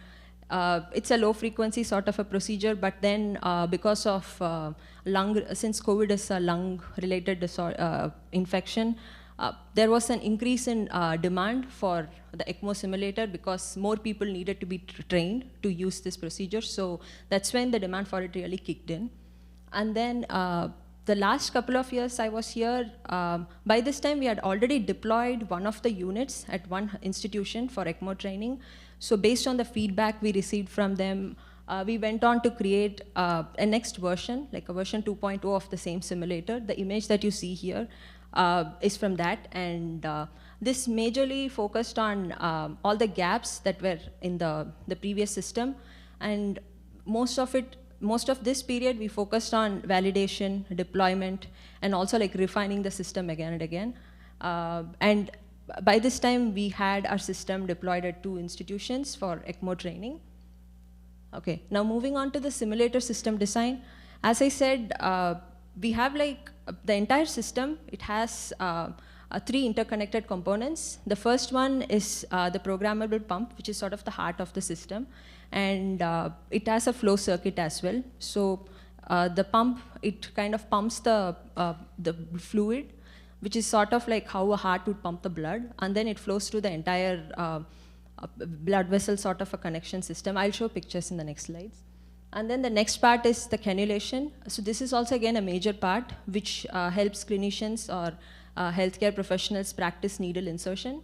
S13: it's a low frequency sort of a procedure, but then because of since COVID is a lung related infection, there was an increase in demand for the ECMO simulator because more people needed to be trained to use this procedure. So that's when the demand for it really kicked in. And then the last couple of years I was here, by this time we had already deployed one of the units at one institution for ECMO training. So based on the feedback we received from them, we went on to create a next version, like a version 2.0 of the same simulator. The image that you see here is from that, and this majorly focused on all the gaps that were in the previous system, and most of this period we focused on validation, deployment, and also like refining the system again and again. And by this time, we had our system deployed at 2 institutions for ECMO training. Okay, now moving on to the simulator system design. As I said, we have like the entire system. It has 3 interconnected components. The first one is the programmable pump, which is sort of the heart of the system. And it has a flow circuit as well. So the pump, it kind of pumps the fluid, which is sort of like how a heart would pump the blood, and then it flows through the entire blood vessel sort of a connection system. I'll show pictures in the next slides. And then the next part is the cannulation. So this is also again a major part which helps clinicians or healthcare professionals practice needle insertion.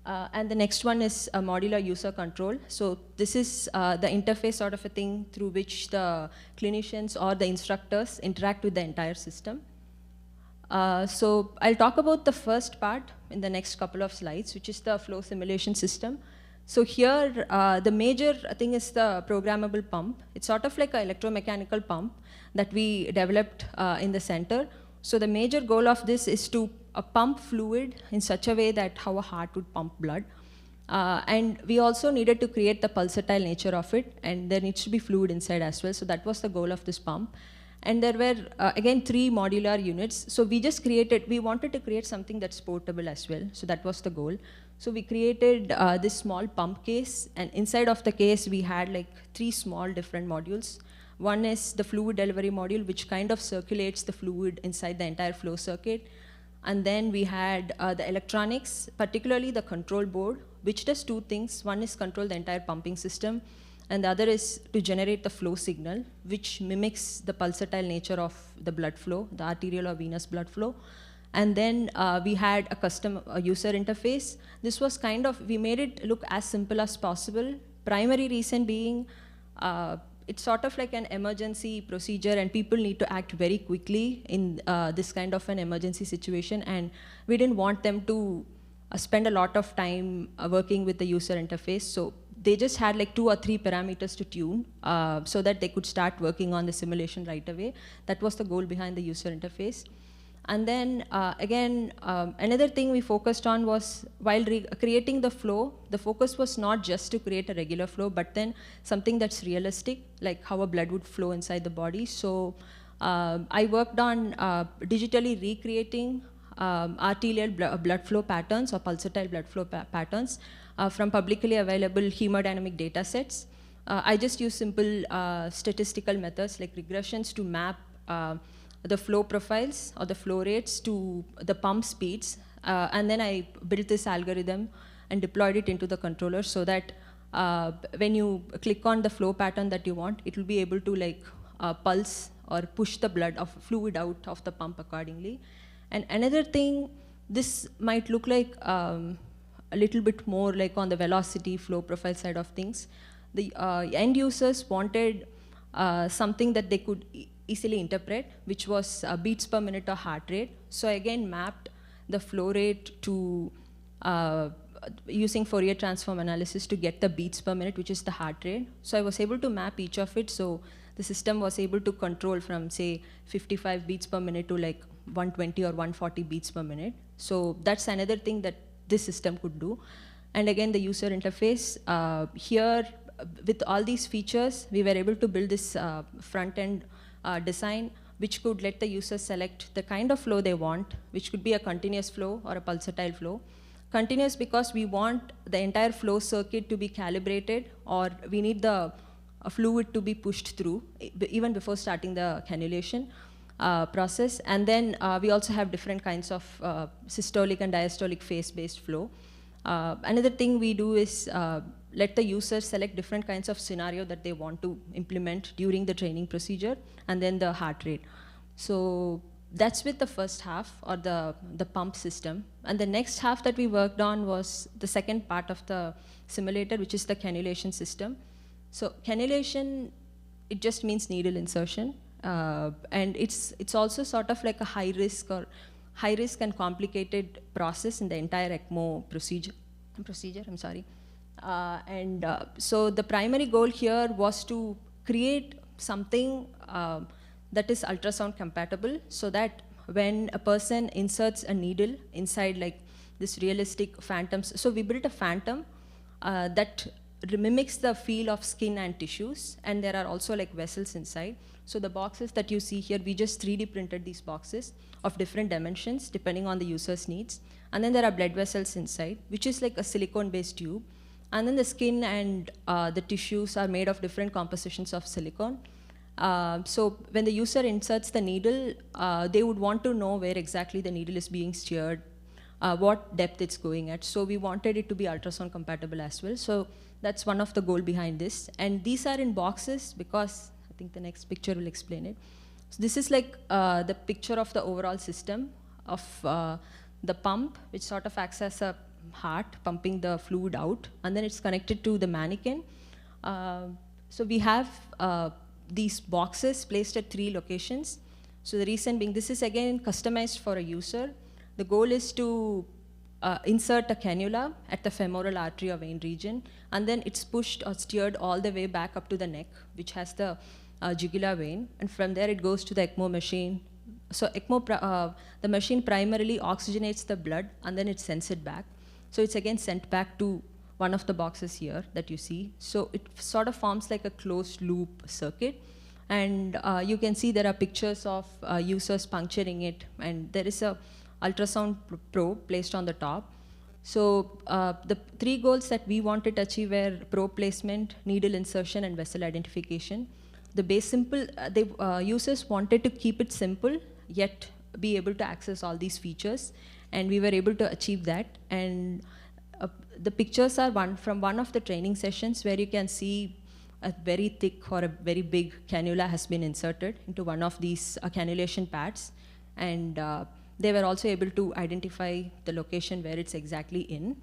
S13: And the next one is a modular user control. So this is the interface sort of a thing through which the clinicians or the instructors interact with the entire system. So I'll talk about the first part in the next couple of slides, which is the flow simulation system. So here, the major thing is the programmable pump. It's sort of like an electromechanical pump that we developed in the center. So the major goal of this is to pump fluid in such a way that how a heart would pump blood. And we also needed to create the pulsatile nature of it, and there needs to be fluid inside as well. So that was the goal of this pump. And there were, again, 3 modular units. So we wanted to create something that's portable as well. So that was the goal. So we created this small pump case, and inside of the case, we had like 3 small different modules. One is the fluid delivery module, which kind of circulates the fluid inside the entire flow circuit. And then we had the electronics, particularly the control board, which does 2 things. One is control the entire pumping system, and the other is to generate the flow signal, which mimics the pulsatile nature of the blood flow, the arterial or venous blood flow. And then we had a custom user interface. This was kind of, we made it look as simple as possible. Primary reason being, it's sort of like an emergency procedure, and people need to act very quickly in this kind of an emergency situation. And we didn't want them to spend a lot of time working with the user interface. So they just had like 2 or 3 parameters to tune so that they could start working on the simulation right away. That was the goal behind the user interface. And then again, another thing we focused on was, while creating the flow, the focus was not just to create a regular flow, but then something that's realistic, like how a blood would flow inside the body. So I worked on digitally recreating arterial blood flow patterns or pulsatile blood flow patterns from publicly available hemodynamic data sets. I just use simple statistical methods like regressions to map the flow profiles or the flow rates to the pump speeds. And then I built this algorithm and deployed it into the controller so that when you click on the flow pattern that you want, it will be able to like pulse or push the blood of fluid out of the pump accordingly. And another thing, this might look like a little bit more like on the velocity flow profile side of things. The end users wanted something that they could easily interpret, which was beats per minute or heart rate. So I again mapped the flow rate to using Fourier transform analysis to get the beats per minute, which is the heart rate. So I was able to map each of it. So the system was able to control from, say, 55 beats per minute to like 120 or 140 beats per minute. So that's another thing that this system could do. And again, the user interface. Here, with all these features, we were able to build this front-end design, which could let the user select the kind of flow they want, which could be a continuous flow or a pulsatile flow. Continuous because we want the entire flow circuit to be calibrated, or we need the fluid to be pushed through even before starting the cannulation process. And then we also have different kinds of systolic and diastolic phase-based flow. Another thing we do is let the user select different kinds of scenario that they want to implement during the training procedure, and then the heart rate. So that's with the first half, or the pump system. And the next half that we worked on was the second part of the simulator, which is the cannulation system. So cannulation, it just means needle insertion. And it's also sort of like a high risk and complicated process in the entire ECMO procedure. So the primary goal here was to create something that is ultrasound compatible, so that when a person inserts a needle inside like this realistic phantoms, so we built a phantom that mimics the feel of skin and tissues, and there are also like vessels inside. So the boxes that you see here, we just 3D printed these boxes of different dimensions depending on the user's needs. And then there are blood vessels inside, which is like a silicone-based tube. And then the skin and the tissues are made of different compositions of silicone. So when the user inserts the needle, they would want to know where exactly the needle is being steered, what depth it's going at. So we wanted it to be ultrasound compatible as well. So that's one of the goal behind this. And these are in boxes because I think the next picture will explain it. So this is like the picture of the overall system of the pump, which sort of acts as a heart pumping the fluid out, and then it's connected to the mannequin. So we have these boxes placed at 3 locations. So the reason being, this is again customized for a user. The goal is to insert a cannula at the femoral artery or vein region, and then it's pushed or steered all the way back up to the neck, which has the jugular vein, and from there it goes to the ECMO machine. So ECMO, the machine primarily oxygenates the blood, and then it sends it back. So it's again sent back to one of the boxes here that you see. So it sort of forms like a closed loop circuit. And you can see there are pictures of users puncturing it, and there is a ultrasound probe placed on the top. So the 3 goals that we wanted to achieve were probe placement, needle insertion, and vessel identification. The users wanted to keep it simple, yet be able to access all these features, and we were able to achieve that. And the pictures are from one of the training sessions where you can see a very thick or a very big cannula has been inserted into one of these cannulation pads, and they were also able to identify the location where it's exactly in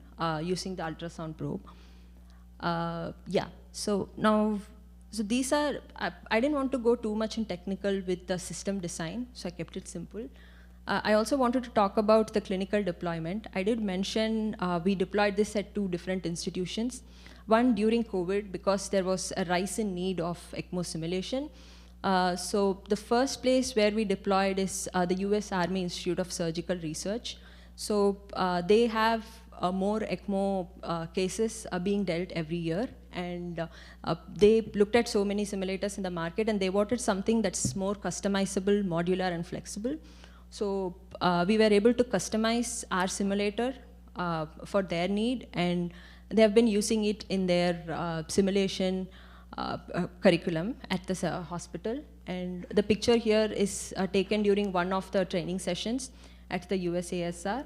S13: using the ultrasound probe. So now, so these are, I didn't want to go too much in technical with the system design, so I kept it simple. I also wanted to talk about the clinical deployment. I did mention we deployed this at 2 different institutions. One during COVID, because there was a rise in need of ECMO simulation. So the first place where we deployed is the US Army Institute of Surgical Research. So they have more ECMO cases being dealt every year, and they looked at so many simulators in the market, and they wanted something that's more customizable, modular, and flexible. So we were able to customize our simulator for their need, and they have been using it in their simulation curriculum at the hospital. And the picture here is taken during one of the training sessions at the USASR.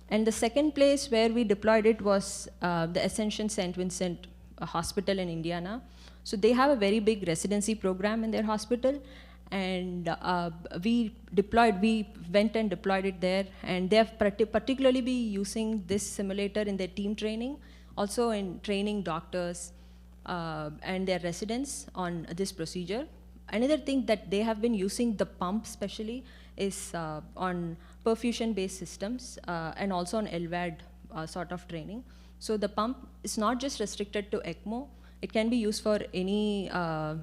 S13: And the second place where we deployed it was the Ascension St. Vincent Hospital in Indiana. So they have a very big residency program in their hospital, and we went and deployed it there, and they have particularly be using this simulator in their team training, also in training doctors and their residents on this procedure. Another thing that they have been using the pump especially is on perfusion-based systems and also on LVAD sort of training. So the pump is not just restricted to ECMO. It can be used for any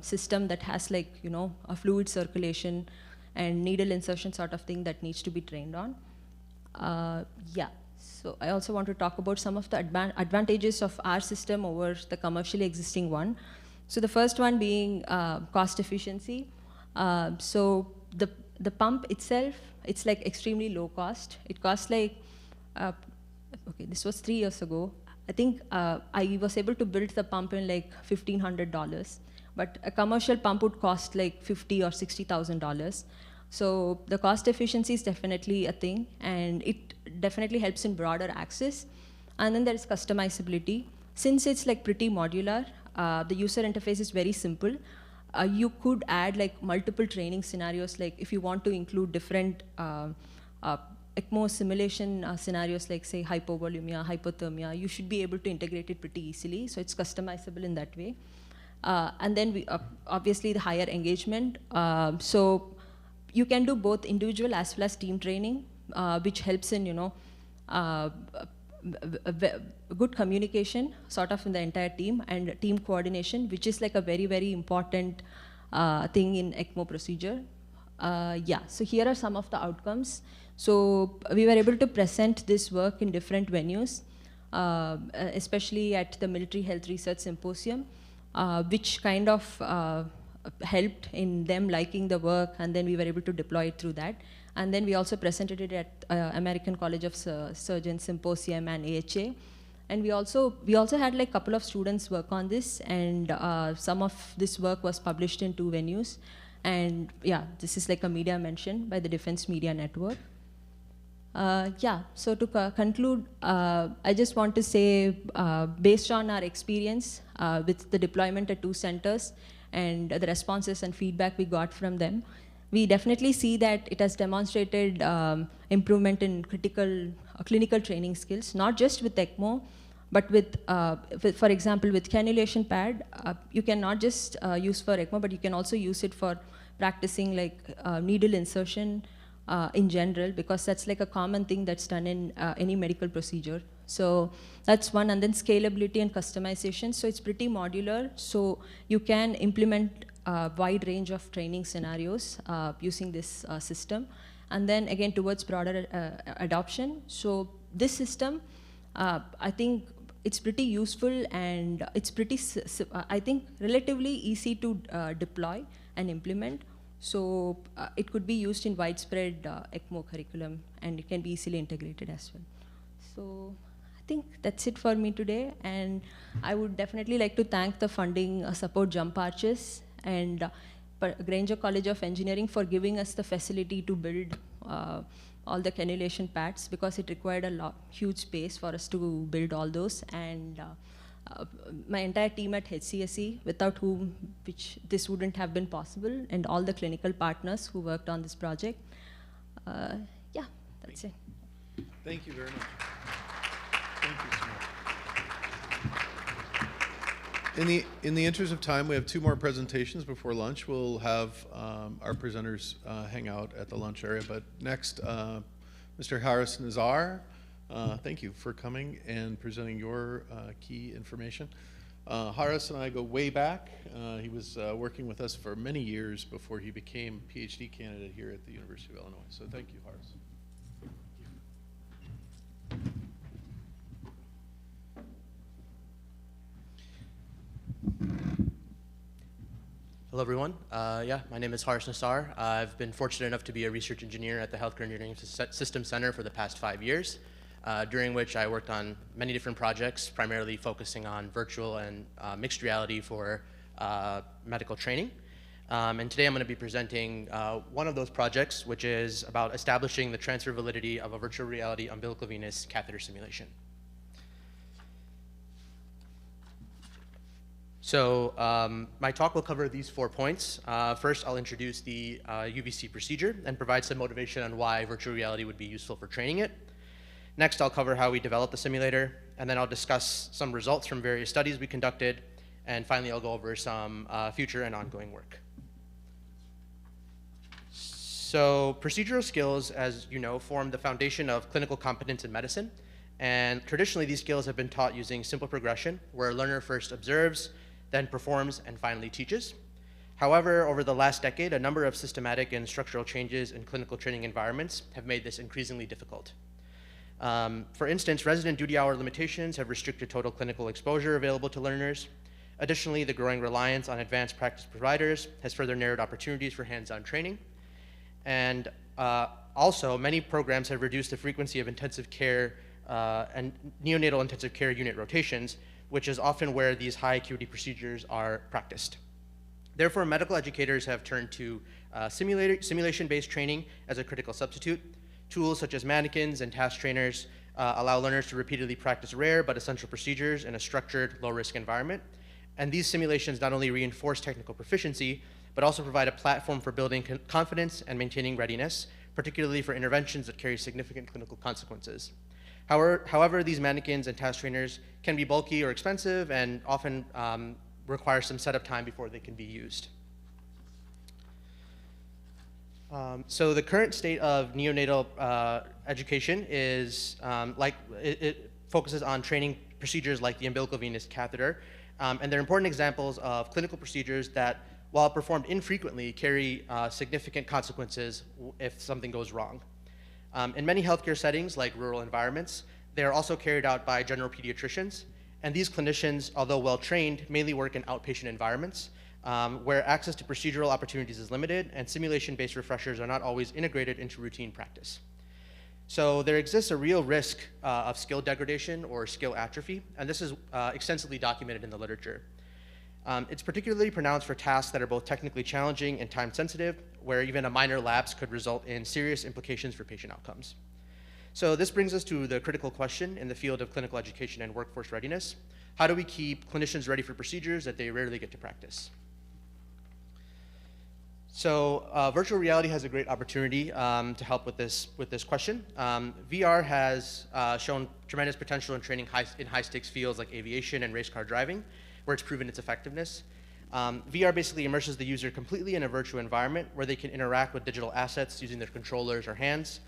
S13: system that has like, a fluid circulation and needle insertion sort of thing that needs to be trained on. Yeah, so I also want to talk about some of the advantages of our system over the commercially existing one. So the first one being cost efficiency. So the pump itself, it's like extremely low cost. It costs like, okay, this was 3 years ago. I think I was able to build the pump in like $1,500, but a commercial pump would cost like $50,000 or $60,000. So the cost efficiency is definitely a thing, and it definitely helps in broader access. And then there is customizability. Since it's like pretty modular, the user interface is very simple. You could add like multiple training scenarios, like if you want to include different ECMO simulation scenarios, like say hypovolemia, hypothermia, you should be able to integrate it pretty easily. So it's customizable in that way. And then we obviously the higher engagement. So you can do both individual as well as team training, which helps in good communication sort of in the entire team, and team coordination, which is like a very, very important thing in ECMO procedure. Yeah, so here are some of the outcomes. So we were able to present this work in different venues, especially at the Military Health Research Symposium, which kind of helped in them liking the work, and then we were able to deploy it through that. And then we also presented it at American College of Surgeons Symposium and AHA. And we also had like a couple of students work on this, and some of this work was published in 2 venues. And yeah, this is like a media mention by the Defense Media Network. Yeah, so to conclude, I just want to say, based on our experience with the deployment at 2 centers and the responses and feedback we got from them, we definitely see that it has demonstrated improvement in clinical training skills, not just with ECMO, but with, for example, with cannulation pad, you can not just use for ECMO, but you can also use it for practicing like needle insertion in general, because that's like a common thing that's done in any medical procedure. So that's one. And then scalability and customization. So it's pretty modular. So you can implement a wide range of training scenarios using this system. And then again, towards broader adoption. So this system, I think it's pretty useful, and it's pretty, I think, relatively easy to deploy and implement. So it could be used in widespread ECMO curriculum, and it can be easily integrated as well. So I think that's it for me today, and I would definitely like to thank the funding support Jump Arches and Granger College of Engineering for giving us the facility to build all the cannulation pads, because it required a huge space for us to build all those. And my entire team at HCESC, without whom this wouldn't have been possible, and all the clinical partners who worked on this project. Yeah, that's it.
S4: Thank you very much. Thank you so much. In the interest of time, we have 2 more presentations before lunch. We'll have our presenters hang out at the lunch area. But next, Mr. Haris Nazar. Thank you for coming and presenting your key information. Haris and I go way back. He was working with us for many years before he became a PhD candidate here at the University of Illinois. So thank you, Haris.
S14: Hello, everyone. Yeah, my name is Haris Nassar. I've been fortunate enough to be a research engineer at the Healthcare Engineering System Center for the past 5 years, during which I worked on many different projects, primarily focusing on virtual and mixed reality for medical training. And today I'm going to be presenting one of those projects, which is about establishing the transfer validity of a virtual reality umbilical venous catheter simulation. So my talk will cover these 4 points. First, I'll introduce the UVC procedure and provide some motivation on why virtual reality would be useful for training it. Next, I'll cover how we developed the simulator, and then I'll discuss some results from various studies we conducted, and finally, I'll go over some future and ongoing work. So procedural skills, as you know, form the foundation of clinical competence in medicine, And traditionally, these skills have been taught using simple progression, where a learner first observes, then performs, and finally teaches. However, over the last decade, a number of systematic and structural changes in clinical training environments have made this increasingly difficult. For instance, resident duty hour limitations have restricted total clinical exposure available to learners. Additionally, the growing reliance on advanced practice providers has further narrowed opportunities for hands-on training. And also, many programs have reduced the frequency of intensive care and neonatal intensive care unit rotations, which is often where these high acuity procedures are practiced. Therefore, medical educators have turned to simulation-based training as a critical substitute. Tools such as mannequins and task trainers allow learners to repeatedly practice rare but essential procedures in a structured, low-risk environment. And these simulations not only reinforce technical proficiency, but also provide a platform for building confidence and maintaining readiness, particularly for interventions that carry significant clinical consequences. However, these mannequins and task trainers can be bulky or expensive and often require some setup time before they can be used. So the current state of neonatal education is it focuses on training procedures like the umbilical venous catheter, and they're important examples of clinical procedures that, while performed infrequently, carry significant consequences if something goes wrong. In many healthcare settings, like rural environments, they are also carried out by general pediatricians. And these clinicians, although well-trained, mainly work in outpatient environments where access to procedural opportunities is limited and simulation-based refreshers are not always integrated into routine practice. So there exists a real risk of skill degradation or skill atrophy, and this is extensively documented in the literature. It's particularly pronounced for tasks that are both technically challenging and time-sensitive, where even a minor lapse could result in serious implications for patient outcomes. So this brings us to the critical question in the field of clinical education and workforce readiness. How do we keep clinicians ready for procedures that they rarely get to practice? So virtual reality has a great opportunity to help with this question. VR has shown tremendous potential in training in high-stakes fields like aviation and race car driving, where it's proven its effectiveness. VR basically immerses the user completely in a virtual environment where they can interact with digital assets using their controllers or hands.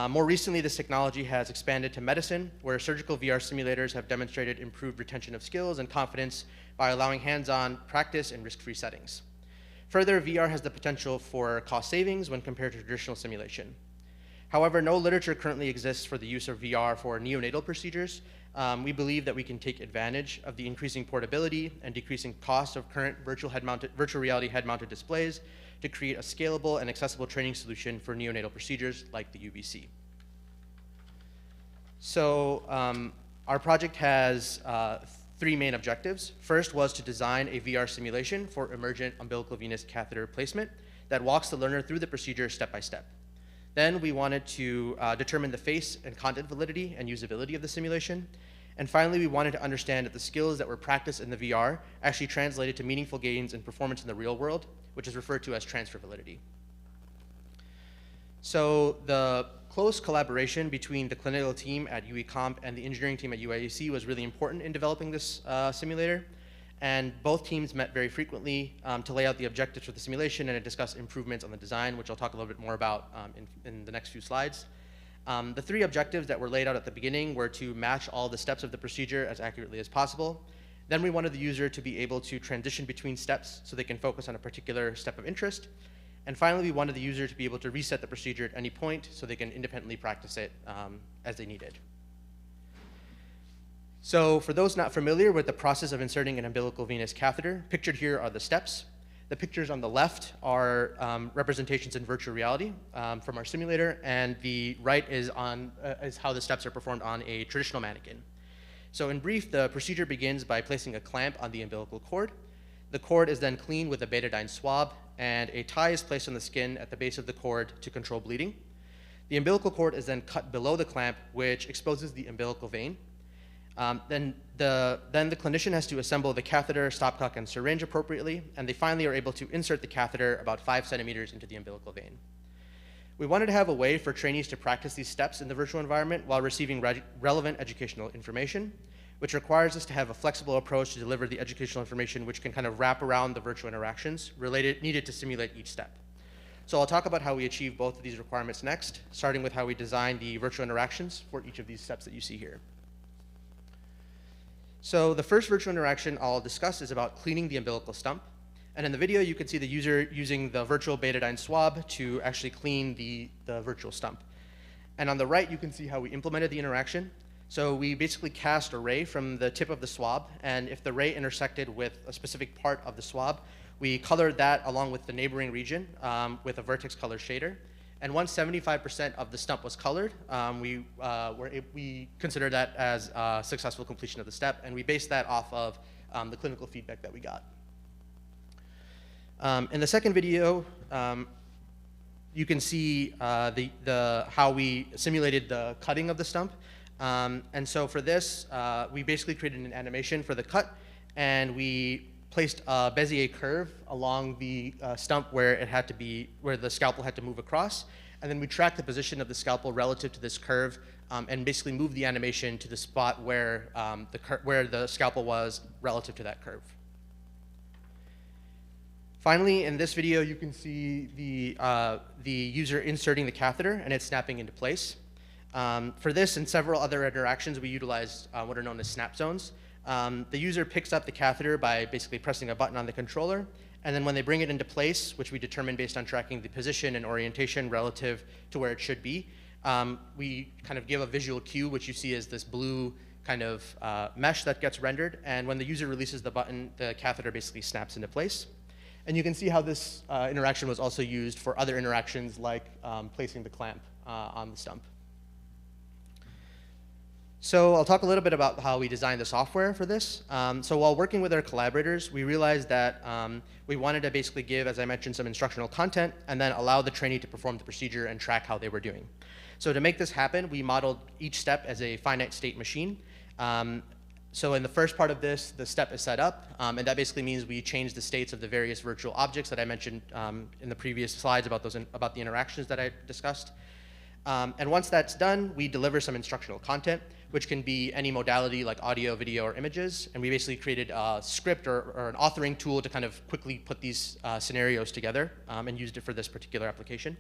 S14: More recently, this technology has expanded to medicine, where surgical VR simulators have demonstrated improved retention of skills and confidence by allowing hands-on practice in risk-free settings. Further, VR has the potential for cost savings when compared to traditional simulation. However, no literature currently exists for the use of VR for neonatal procedures. We believe that we can take advantage of the increasing portability and decreasing cost of current virtual reality head-mounted displays to create a scalable and accessible training solution for neonatal procedures like the UVC. So our project has three main objectives. First was to design a VR simulation for emergent umbilical venous catheter placement that walks the learner through the procedure step by step. Then we wanted to determine the face and content validity and usability of the simulation. And finally, we wanted to understand that the skills that were practiced in the VR actually translated to meaningful gains in performance in the real world, which is referred to as transfer validity. So the close collaboration between the clinical team at UEComp and the engineering team at UIAC was really important in developing this simulator. And both teams met very frequently to lay out the objectives for the simulation and to discuss improvements on the design, which I'll talk a little bit more about in the next few slides. The three objectives that were laid out at the beginning were to match all the steps of the procedure as accurately as possible. Then we wanted the user to be able to transition between steps so they can focus on a particular step of interest. And finally, we wanted the user to be able to reset the procedure at any point so they can independently practice it as they needed. So for those not familiar with the process of inserting an umbilical venous catheter, pictured here are the steps. The pictures on the left are representations in virtual reality from our simulator, and the right is how the steps are performed on a traditional mannequin. So in brief, the procedure begins by placing a clamp on the umbilical cord. The cord is then cleaned with a betadine swab, and a tie is placed on the skin at the base of the cord to control bleeding. The umbilical cord is then cut below the clamp, which exposes the umbilical vein. Then the clinician has to assemble the catheter, stopcock, and syringe appropriately, and they finally are able to insert the catheter about 5 centimeters into the umbilical vein. We wanted to have a way for trainees to practice these steps in the virtual environment while receiving relevant educational information, which requires us to have a flexible approach to deliver the educational information which can kind of wrap around the virtual interactions needed to simulate each step. So I'll talk about how we achieve both of these requirements next, starting with how we design the virtual interactions for each of these steps that you see here. So the first virtual interaction I'll discuss is about cleaning the umbilical stump. And in the video, you can see the user using the virtual betadine swab to actually clean the virtual stump. And on the right, you can see how we implemented the interaction. So we basically cast a ray from the tip of the swab, and if the ray intersected with a specific part of the swab, we colored that along with the neighboring region with a vertex color shader. And once 75% of the stump was colored, we considered that as a successful completion of the step, and we based that off of the clinical feedback that we got. In the second video, you can see how we simulated the cutting of the stump. And so for this, we basically created an animation for the cut, and we placed a Bezier curve along the stump where it had to be, where the scalpel had to move across, and then we tracked the position of the scalpel relative to this curve, and basically moved the animation to the spot where the scalpel was relative to that curve. Finally, in this video, you can see the user inserting the catheter and it's snapping into place. For this and several other interactions, we utilized what are known as snap zones. The user picks up the catheter by basically pressing a button on the controller, and then when they bring it into place, which we determine based on tracking the position and orientation relative to where it should be, we kind of give a visual cue, which you see as this blue kind of mesh that gets rendered, and when the user releases the button, the catheter basically snaps into place. And you can see how this interaction was also used for other interactions like placing the clamp on the stump. So I'll talk a little bit about how we designed the software for this. So while working with our collaborators, we realized that we wanted to basically give, as I mentioned, some instructional content and then allow the trainee to perform the procedure and track how they were doing. So to make this happen, we modeled each step as a finite state machine. So in the first part of this, the step is set up, and that basically means we change the states of the various virtual objects that I mentioned in the previous slides about the interactions that I discussed. And once that's done, we deliver some instructional content, which can be any modality like audio, video, or images. And we basically created a script or an authoring tool to kind of quickly put these scenarios together and used it for this particular application.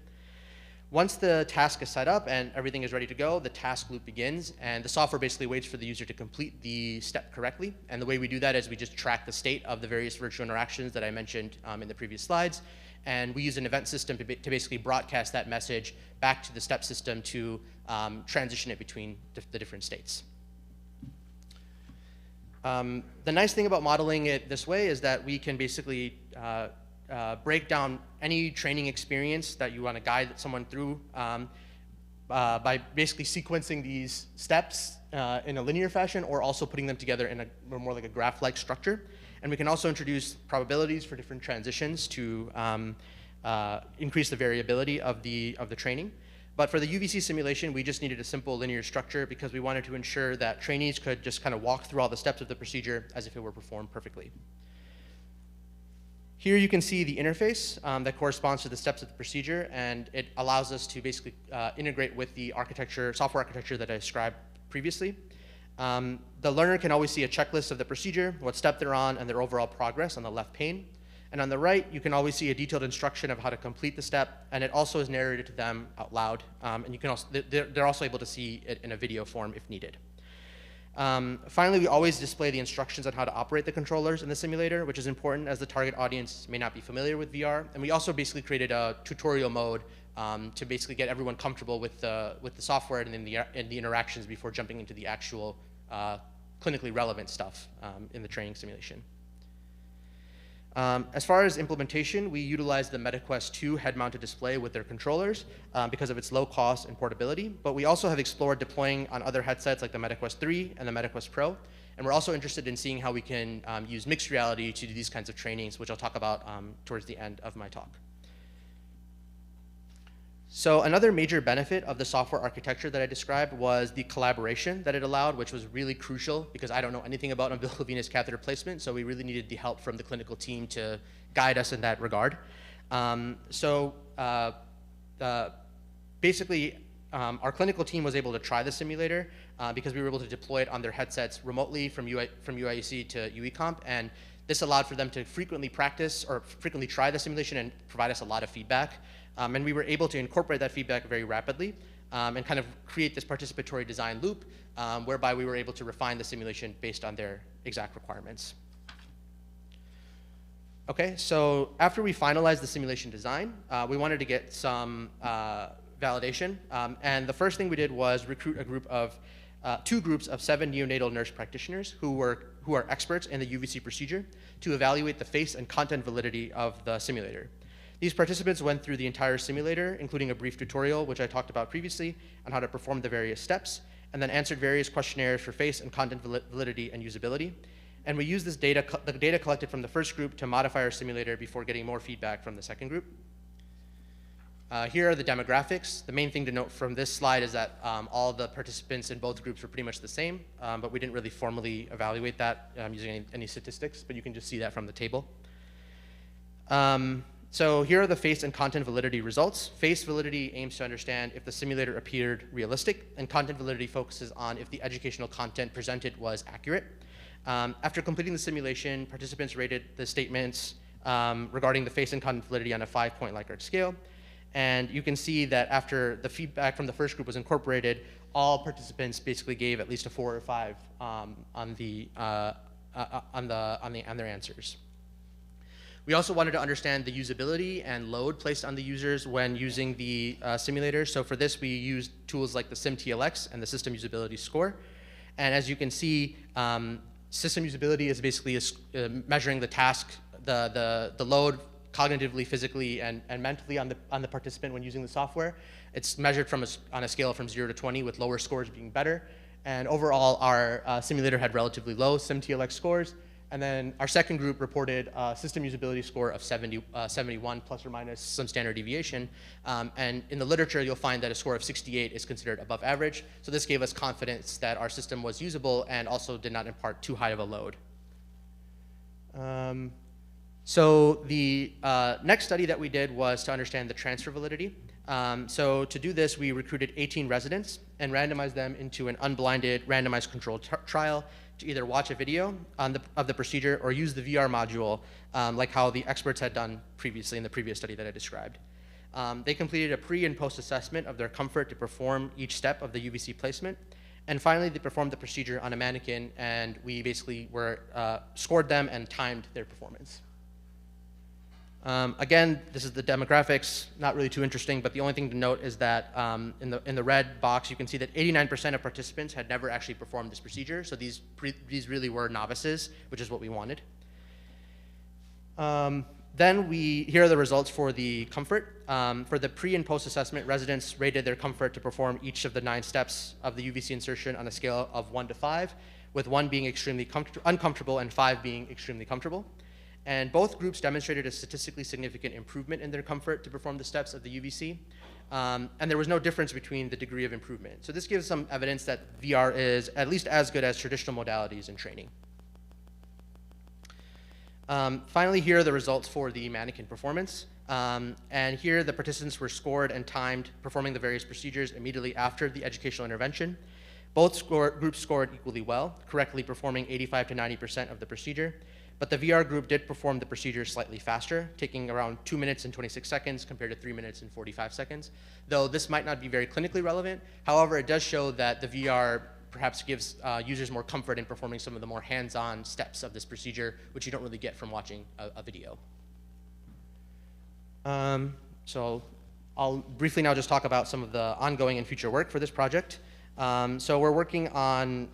S14: Once the task is set up and everything is ready to go, the task loop begins, and the software basically waits for the user to complete the step correctly. And the way we do that is we just track the state of the various virtual interactions that I mentioned in the previous slides, and we use an event system to basically broadcast that message back to the step system to transition it between the different states. The nice thing about modeling it this way is that we can basically break down any training experience that you want to guide someone through by basically sequencing these steps in a linear fashion, or also putting them together in a more like a graph-like structure. And we can also introduce probabilities for different transitions to increase the variability of the training. But for the UVC simulation, we just needed a simple linear structure because we wanted to ensure that trainees could just kind of walk through all the steps of the procedure as if it were performed perfectly. Here you can see the interface that corresponds to the steps of the procedure, and it allows us to basically integrate with the software architecture that I described previously. The learner can always see a checklist of the procedure, what step they're on, and their overall progress on the left pane. And on the right, you can always see a detailed instruction of how to complete the step, and it also is narrated to them out loud. And you can also, they're also able to see it in a video form if needed. Finally, we always display the instructions on how to operate the controllers in the simulator, which is important as the target audience may not be familiar with VR. And we also basically created a tutorial mode to basically get everyone comfortable with the software and then the interactions before jumping into the actual clinically relevant stuff in the training simulation. As far as implementation, we utilized the MetaQuest 2 head-mounted display with their controllers because of its low cost and portability, but we also have explored deploying on other headsets like the MetaQuest 3 and the MetaQuest Pro, and we're also interested in seeing how we can use mixed reality to do these kinds of trainings, which I'll talk about towards the end of my talk. So another major benefit of the software architecture that I described was the collaboration that it allowed, which was really crucial because I don't know anything about umbilical venous catheter placement, so we really needed the help from the clinical team to guide us in that regard. Basically, our clinical team was able to try the simulator because we were able to deploy it on their headsets remotely from UIUC to UEComp, and this allowed for them to frequently practice or frequently try the simulation and provide us a lot of feedback. And we were able to incorporate that feedback very rapidly and kind of create this participatory design loop whereby we were able to refine the simulation based on their exact requirements. Okay, so after we finalized the simulation design, we wanted to get some validation. And the first thing we did was recruit a group of, 2 groups of 7 neonatal nurse practitioners who are experts in the UVC procedure to evaluate the face and content validity of the simulator. These participants went through the entire simulator, including a brief tutorial, which I talked about previously, on how to perform the various steps, and then answered various questionnaires for face and content validity and usability. And we used this data, the data collected from the first group, to modify our simulator before getting more feedback from the second group. Here are the demographics. The main thing to note from this slide is that all the participants in both groups were pretty much the same, but we didn't really formally evaluate that using any statistics, but you can just see that from the table. So here are the face and content validity results. Face validity aims to understand if the simulator appeared realistic, and content validity focuses on if the educational content presented was accurate. After completing the simulation, participants rated the statements regarding the face and content validity on a 5-point Likert scale. And you can see that after the feedback from the first group was incorporated, all participants basically gave at least a 4 or 5 on their answers. We also wanted to understand the usability and load placed on the users when using the simulator. So for this, we used tools like the SimTLX and the System Usability Score. And as you can see, system usability is basically measuring the task, the load cognitively, physically, and mentally on the participant when using the software. It's measured on a scale from 0 to 20, with lower scores being better. And overall, our simulator had relatively low SimTLX scores. And then our second group reported a system usability score of 71 plus or minus some standard deviation. And in the literature, you'll find that a score of 68 is considered above average. So this gave us confidence that our system was usable and also did not impart too high of a load. So the next study that we did was to understand the transfer validity. So to do this, we recruited 18 residents and randomized them into an unblinded randomized controlled trial to either watch a video of the procedure or use the VR module, like how the experts had done previously in the previous study that I described. They completed a pre and post assessment of their comfort to perform each step of the UVC placement. And finally, they performed the procedure on a mannequin, and we basically scored them and timed their performance. Again, this is the demographics, not really too interesting, but the only thing to note is that in the red box, you can see that 89% of participants had never actually performed this procedure, so these really were novices, which is what we wanted. Then here are the results for the comfort. For the pre and post assessment, residents rated their comfort to perform each of the 9 steps of the UVC insertion on a scale of 1 to 5, with 1 being extremely uncomfortable and 5 being extremely comfortable. And both groups demonstrated a statistically significant improvement in their comfort to perform the steps of the UVC. And there was no difference between the degree of improvement. So this gives some evidence that VR is at least as good as traditional modalities in training. Finally, here are the results for the mannequin performance. And here the participants were scored and timed performing the various procedures immediately after the educational intervention. Both groups scored equally well, correctly performing 85 to 90% of the procedure. But the VR group did perform the procedure slightly faster, taking around 2 minutes and 26 seconds compared to 3 minutes and 45 seconds. Though this might not be very clinically relevant, however, it does show that the VR perhaps gives users more comfort in performing some of the more hands-on steps of this procedure, which you don't really get from watching a video. So I'll briefly now just talk about some of the ongoing and future work for this project. So we're working on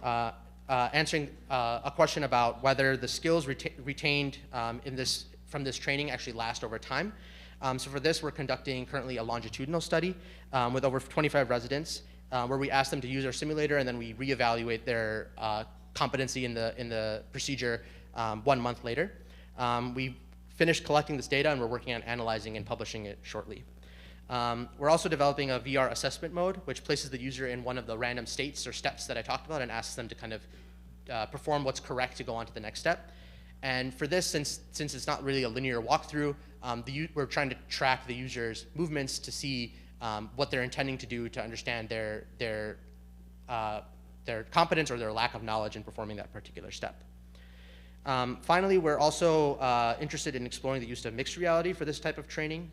S14: answering a question about whether the skills retained from this training actually last over time. So for this, we're conducting currently a longitudinal study with over 25 residents, where we ask them to use our simulator, and then we reevaluate their competency in the procedure 1 month later. We finished collecting this data, and we're working on analyzing and publishing it shortly. We're also developing a VR assessment mode, which places the user in one of the random states or steps that I talked about and asks them to kind of perform what's correct to go on to the next step. And for this, since it's not really a linear walkthrough, we're trying to track the user's movements to see what they're intending to do to understand their competence or their lack of knowledge in performing that particular step. Finally, we're also interested in exploring the use of mixed reality for this type of training.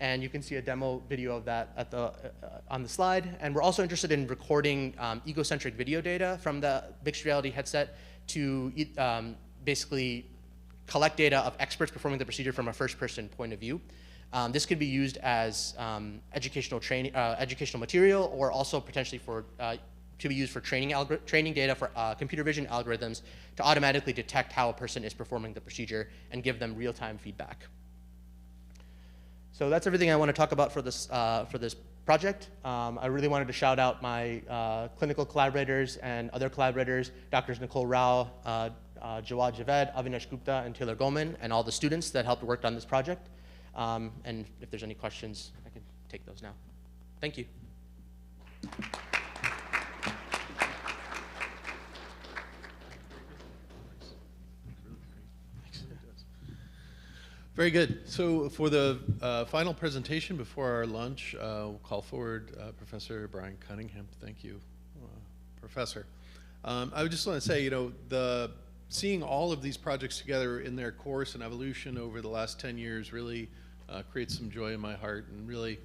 S14: And you can see a demo video of that at on the slide. And we're also interested in recording egocentric video data from the mixed reality headset to basically collect data of experts performing the procedure from a first-person point of view. This could be used as educational material, or also potentially to be used for training data for computer vision algorithms to automatically detect how a person is performing the procedure and give them real-time feedback. So that's everything I want to talk about for this project. I really wanted to shout out my clinical collaborators and other collaborators, Drs. Nicole Rao, Jawad Javed, Avinash Gupta, and Taylor Goldman, and all the students that helped work on this project. And if there's any questions, I can take those now. Thank you.
S4: Very good. So for the final presentation before our lunch, we'll call forward Professor Brian Cunningham. Thank you, Professor. I would just want to say, you know, seeing all of these projects together in their course and evolution over the last 10 years really creates some joy in my heart, and really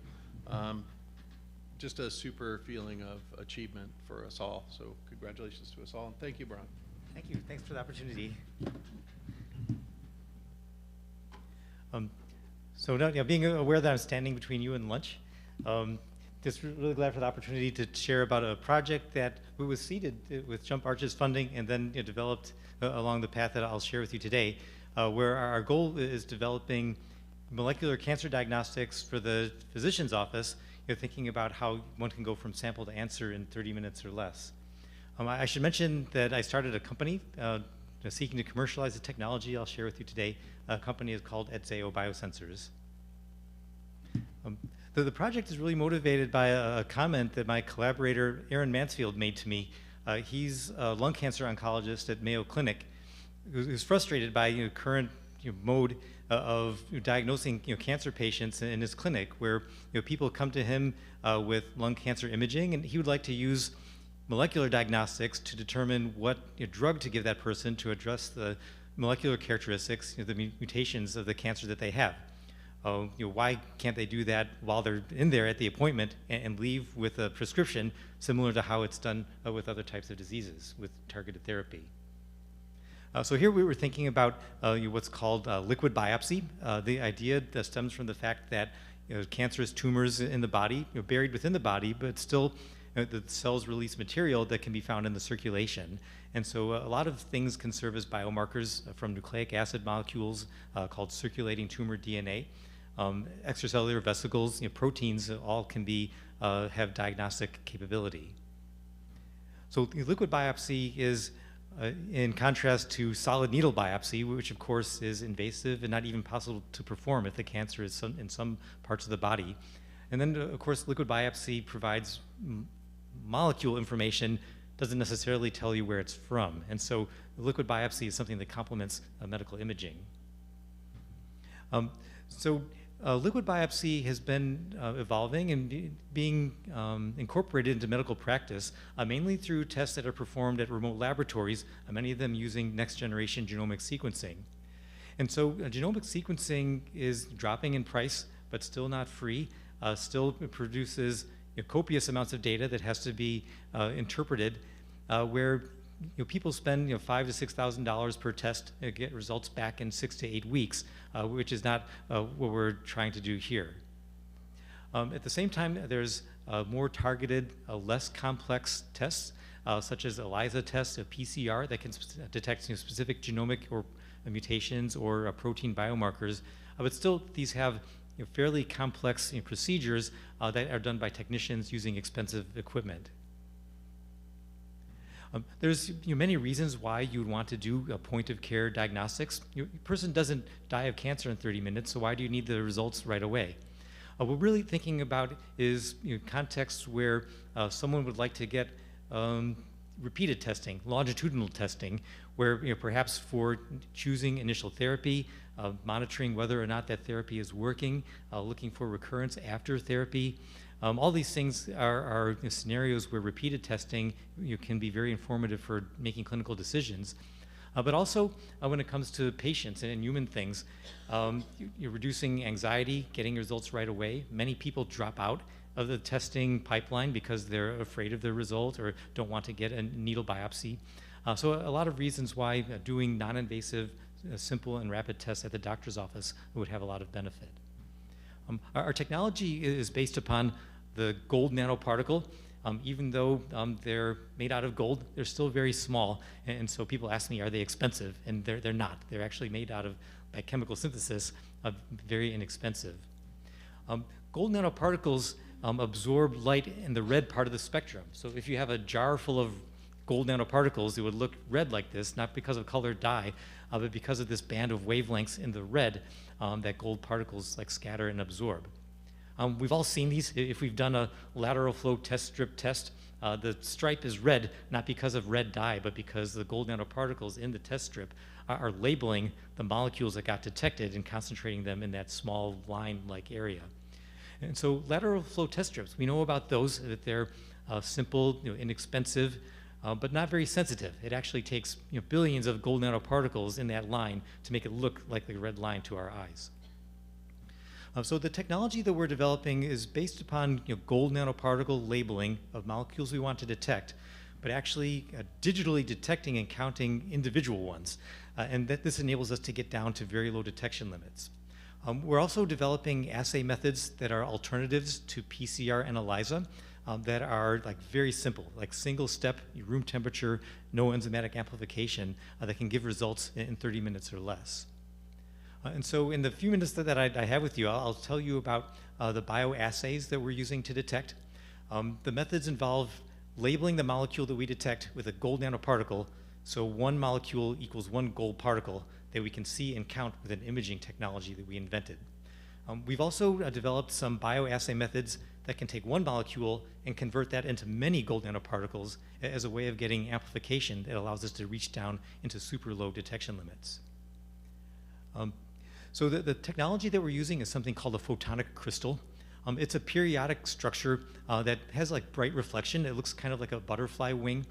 S4: just a super feeling of achievement for us all. So congratulations to us all, and thank you, Brian.
S15: Thank you. Thanks for the opportunity. So being aware that I'm standing between you and lunch, just really glad for the opportunity to share about a project that was seeded with Jump Arch's funding and then developed along the path that I'll share with you today, where our goal is developing molecular cancer diagnostics for the physician's office, thinking about how one can go from sample to answer in 30 minutes or less. I should mention that I started a company seeking to commercialize the technology I'll share with you today. A company is called HCESC Biosensors. The project is really motivated by a comment that my collaborator Aaron Mansfield made to me. He's a lung cancer oncologist at Mayo Clinic, who's frustrated by current mode of diagnosing cancer patients in his clinic, where people come to him with lung cancer imaging, and he would like to use molecular diagnostics to determine what drug to give that person to address the molecular characteristics, the mutations of the cancer that they have. Why can't they do that while they're in there at the appointment and leave with a prescription similar to how it's done with other types of diseases with targeted therapy? So here we were thinking about what's called liquid biopsy. The idea that stems from the fact that cancerous tumors in the body, buried within the body, but still the cells release material that can be found in the circulation. And so a lot of things can serve as biomarkers from nucleic acid molecules called circulating tumor DNA. Extracellular vesicles, proteins, all can be have diagnostic capability. So liquid biopsy is in contrast to solid needle biopsy, which of course is invasive and not even possible to perform if the cancer is in some parts of the body. And then of course liquid biopsy provides molecule information, doesn't necessarily tell you where it's from. And so liquid biopsy is something that complements medical imaging. Liquid biopsy has been evolving and being incorporated into medical practice, mainly through tests that are performed at remote laboratories, many of them using next-generation genomic sequencing. And so genomic sequencing is dropping in price, but still not free, still produces copious amounts of data that has to be interpreted, where people spend $5,000 to $6,000 per test to get results back in 6 to 8 weeks, which is not what we're trying to do here. At the same time, there's more targeted, less complex tests, such as ELISA tests, a PCR that can detect specific genomic or mutations or protein biomarkers, but still these have fairly complex procedures that are done by technicians using expensive equipment. There's many reasons why you would want to do a point-of-care diagnostics. A person doesn't die of cancer in 30 minutes, so why do you need the results right away? What we're really thinking about is contexts where someone would like to get repeated testing, longitudinal testing, where perhaps for choosing initial therapy, monitoring whether or not that therapy is working, looking for recurrence after therapy. All these things are scenarios where repeated testing can be very informative for making clinical decisions. But also when it comes to patients and human things, you're reducing anxiety, getting results right away. Many people drop out of the testing pipeline because they're afraid of the result or don't want to get a needle biopsy. So a lot of reasons why doing non-invasive, simple and rapid tests at the doctor's office would have a lot of benefit. Our technology is based upon the gold nanoparticle. Even though they're made out of gold, they're still very small. And so people ask me, are they expensive? And they're not. They're actually made out of, by chemical synthesis, very inexpensive. Gold nanoparticles absorb light in the red part of the spectrum. So if you have a jar full of gold nanoparticles, it would look red like this, not because of colored dye, but because of this band of wavelengths in the red that gold particles like scatter and absorb. We've all seen these. If we've done a lateral flow test strip test, the stripe is red, not because of red dye, but because the gold nanoparticles in the test strip are labeling the molecules that got detected and concentrating them in that small line-like area. And so lateral flow test strips, we know about those, that they're simple, inexpensive, but not very sensitive. It actually takes billions of gold nanoparticles in that line to make it look like the red line to our eyes. So the technology that we're developing is based upon gold nanoparticle labeling of molecules we want to detect, but actually digitally detecting and counting individual ones. And that this enables us to get down to very low detection limits. We're also developing assay methods that are alternatives to PCR and ELISA that are very simple, like single step, room temperature, no enzymatic amplification that can give results in 30 minutes or less. And so in the few minutes that I have with you, I'll tell you about the bioassays that we're using to detect. The methods involve labeling the molecule that we detect with a gold nanoparticle, so one molecule equals one gold particle that we can see and count with an imaging technology that we invented. We've also developed some bioassay methods that can take one molecule and convert that into many gold nanoparticles as a way of getting amplification that allows us to reach down into super low detection limits. So the technology that we're using is something called a photonic crystal. It's a periodic structure that has bright reflection. It looks kind of like a butterfly wing.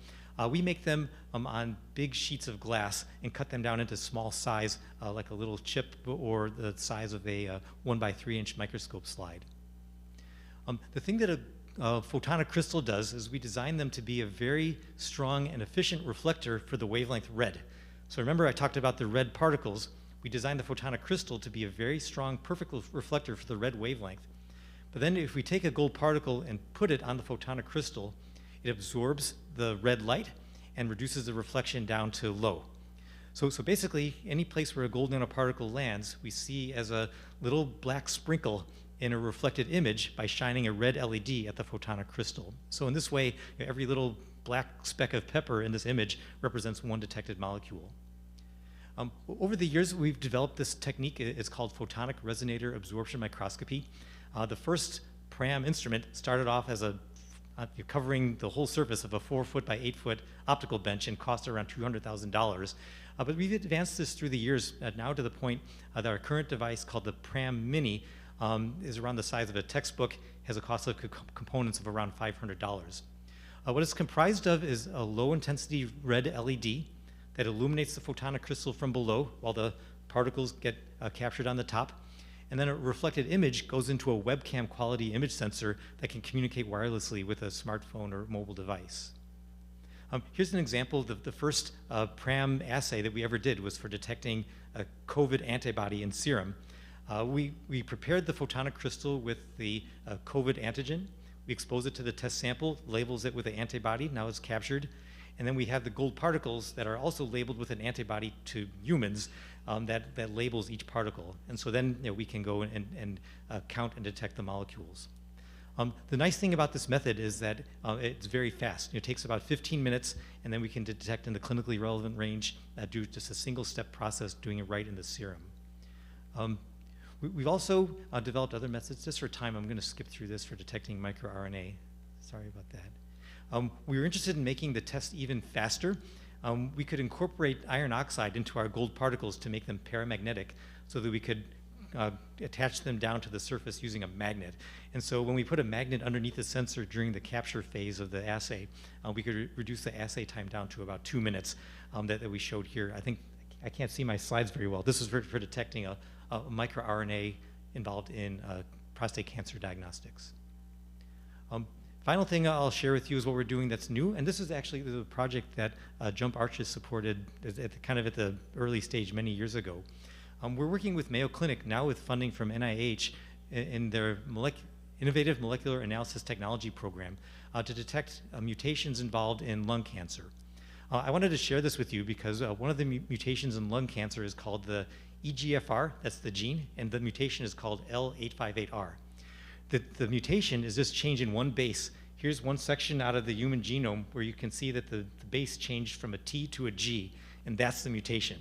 S15: We make them on big sheets of glass and cut them down into small size, like a little chip or the size of a 1x3 inch microscope slide. The thing that a photonic crystal does is we design them to be a very strong and efficient reflector for the wavelength red. So remember I talked about the red particles. We designed the photonic crystal to be a very strong, perfect reflector for the red wavelength. But then if we take a gold particle and put it on the photonic crystal, it absorbs the red light and reduces the reflection down to low. So basically, any place where a gold nanoparticle lands, we see as a little black sprinkle in a reflected image by shining a red LED at the photonic crystal. So in this way, every little black speck of pepper in this image represents one detected molecule. Over the years, we've developed this technique. It's called photonic resonator absorption microscopy. The first PRAM instrument started off as covering the whole surface of a 4-foot by 8-foot optical bench and cost around $200,000. But we've advanced this through the years now to the point that our current device called the PRAM Mini is around the size of a textbook, has a cost of components of around $500. What it's comprised of is a low-intensity red LED that illuminates the photonic crystal from below while the particles get captured on the top. And then a reflected image goes into a webcam quality image sensor that can communicate wirelessly with a smartphone or mobile device. Here's an example. The first PRAM assay that we ever did was for detecting a COVID antibody in serum. We prepared the photonic crystal with the COVID antigen. We expose it to the test sample, labels it with an antibody, now it's captured. And then we have the gold particles that are also labeled with an antibody to humans that labels each particle. And so then we can go and count and detect the molecules. The nice thing about this method is that it's very fast. It takes about 15 minutes, and then we can detect in the clinically relevant range due to just a single-step process, doing it right in the serum. We've also developed other methods. Just for time, I'm going to skip through this for detecting microRNA. Sorry about that. We were interested in making the test even faster. We could incorporate iron oxide into our gold particles to make them paramagnetic so that we could attach them down to the surface using a magnet. And so when we put a magnet underneath the sensor during the capture phase of the assay, we could reduce the assay time down to about 2 minutes that we showed here. I think I can't see my slides very well. This is for detecting a microRNA involved in prostate cancer diagnostics. Final thing I'll share with you is what we're doing that's new, and this is actually the project that Jump Arches supported kind of at the early stage many years ago. We're working with Mayo Clinic now with funding from NIH in their Innovative Molecular Analysis Technology program to detect mutations involved in lung cancer. I wanted to share this with you because one of the mutations in lung cancer is called the EGFR, that's the gene, and the mutation is called L858R. The mutation is this change in one base. Here's one section out of the human genome where you can see that the base changed from a T to a G, and that's the mutation.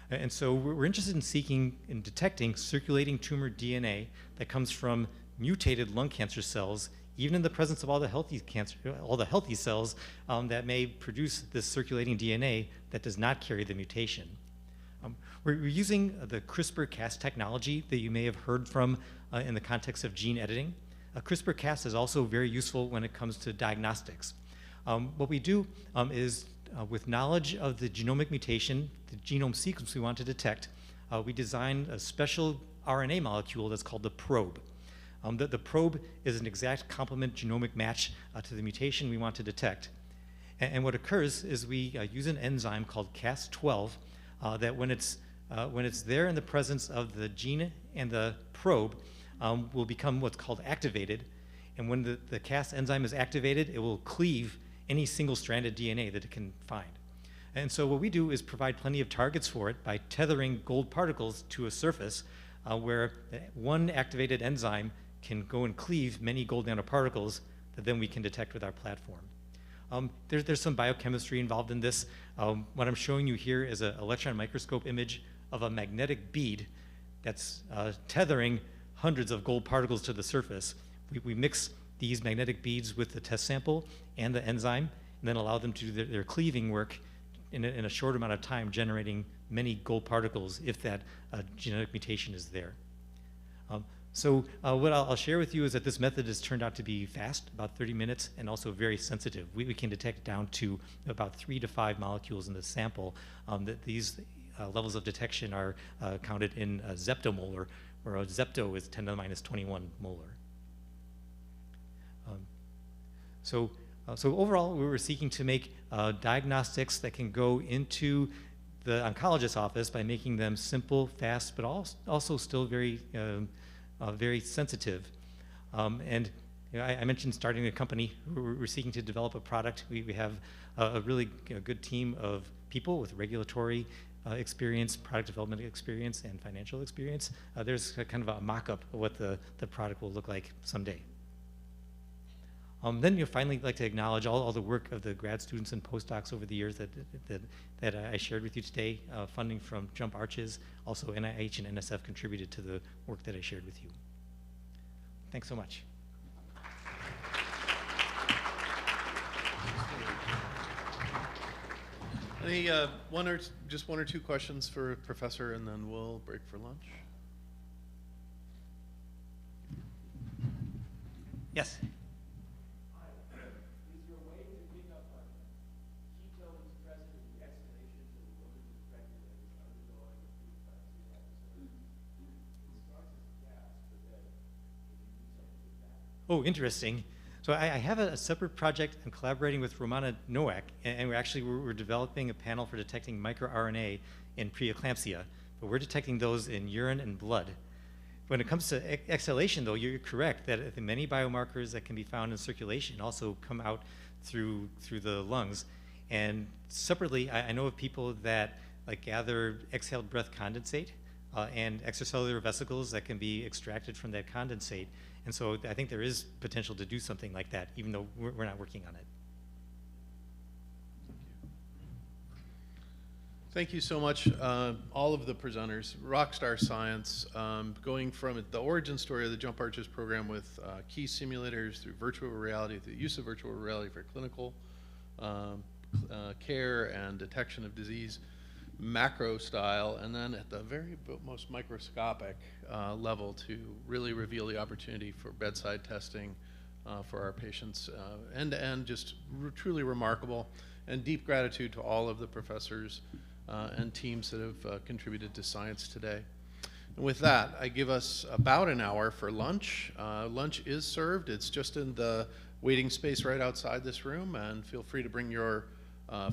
S15: And so we're interested in seeking and detecting circulating tumor DNA that comes from mutated lung cancer cells, even in the presence of all the healthy cells that may produce this circulating DNA that does not carry the mutation. We're using the CRISPR-Cas technology that you may have heard from in the context of gene editing. CRISPR-Cas is also very useful when it comes to diagnostics. What we do is, with knowledge of the genomic mutation, the genome sequence we want to detect, we design a special RNA molecule that's called the probe. The probe is an exact complement genomic match to the mutation we want to detect. And what occurs is we use an enzyme called Cas12 that when it's there in the presence of the gene and the probe, will become what's called activated. And when the Cas enzyme is activated, it will cleave any single-stranded DNA that it can find. And so what we do is provide plenty of targets for it by tethering gold particles to a surface where one activated enzyme can go and cleave many gold nanoparticles that then we can detect with our platform. There's some biochemistry involved in this. What I'm showing you here is an electron microscope image of a magnetic bead that's tethering hundreds of gold particles to the surface. We mix these magnetic beads with the test sample and the enzyme, and then allow them to do their cleaving work in a short amount of time, generating many gold particles if that genetic mutation is there. So what I'll share with you is that this method has turned out to be fast, about 30 minutes, and also very sensitive. We can detect down to about 3 to 5 molecules in the sample. That these levels of detection are counted in zeptomolar, where a zepto is 10 to the minus 21 molar. So overall, we were seeking to make diagnostics that can go into the oncologist's office by making them simple, fast, but also still very sensitive. And I mentioned starting a company. We're seeking to develop a product. We have a really good team of people with regulatory experience, product development experience, and financial experience. There's kind of a mock-up of what the product will look like someday. Then finally like to acknowledge all the work of the grad students and postdocs over the years that I shared with you today. Funding from Jump Arches, also NIH and NSF contributed to the work that I shared with you. Thanks so much.
S4: Any just one or two questions for Professor, and then we'll break for lunch.
S15: Yes. Oh, interesting. So I have a separate project. I'm collaborating with Romana Nowak, and we're developing a panel for detecting microRNA in preeclampsia, but we're detecting those in urine and blood. When it comes to exhalation, though, you're correct that the many biomarkers that can be found in circulation also come out through the lungs. And separately, I know of people that gather exhaled breath condensate and extracellular vesicles that can be extracted from that condensate. And so I think there is potential to do something like that, even though we're not working on it.
S4: Thank you so much, all of the presenters. Rockstar science, going from the origin story of the Jump Arches program with key simulators through virtual reality, through the use of virtual reality for clinical care and detection of disease, macro style, and then at the very most microscopic level to really reveal the opportunity for bedside testing for our patients. End-to-end, just truly remarkable, and deep gratitude to all of the professors and teams that have contributed to science today. And with that, I give us about an hour for lunch. Lunch is served. It's just in the waiting space right outside this room, and feel free to bring your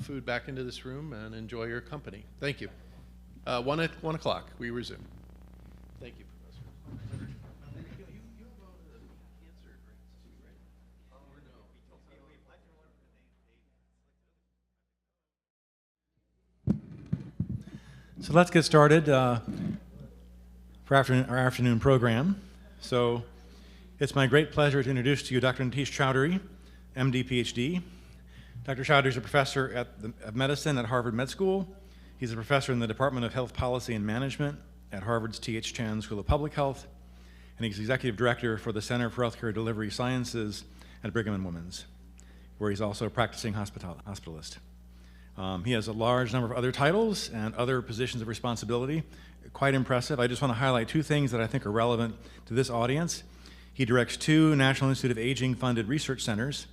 S4: food back into this room and enjoy your company. Thank you. 1 o'clock, we resume. Thank you, Professor.
S1: So let's get started for our afternoon program. So it's my great pleasure to introduce to you Dr. Nitish Chowdhury, MD, PhD. Dr. Chowdhury is a professor of medicine at Harvard Med School. He's a professor in the Department of Health Policy and Management at Harvard's T.H. Chan School of Public Health, and he's executive director for the Center for Healthcare Delivery Sciences at Brigham and Women's, where he's also a practicing hospitalist. He has a large number of other titles and other positions of responsibility. Quite impressive. I just want to highlight two things that I think are relevant to this audience. He directs 2 National Institute of Aging funded research centers,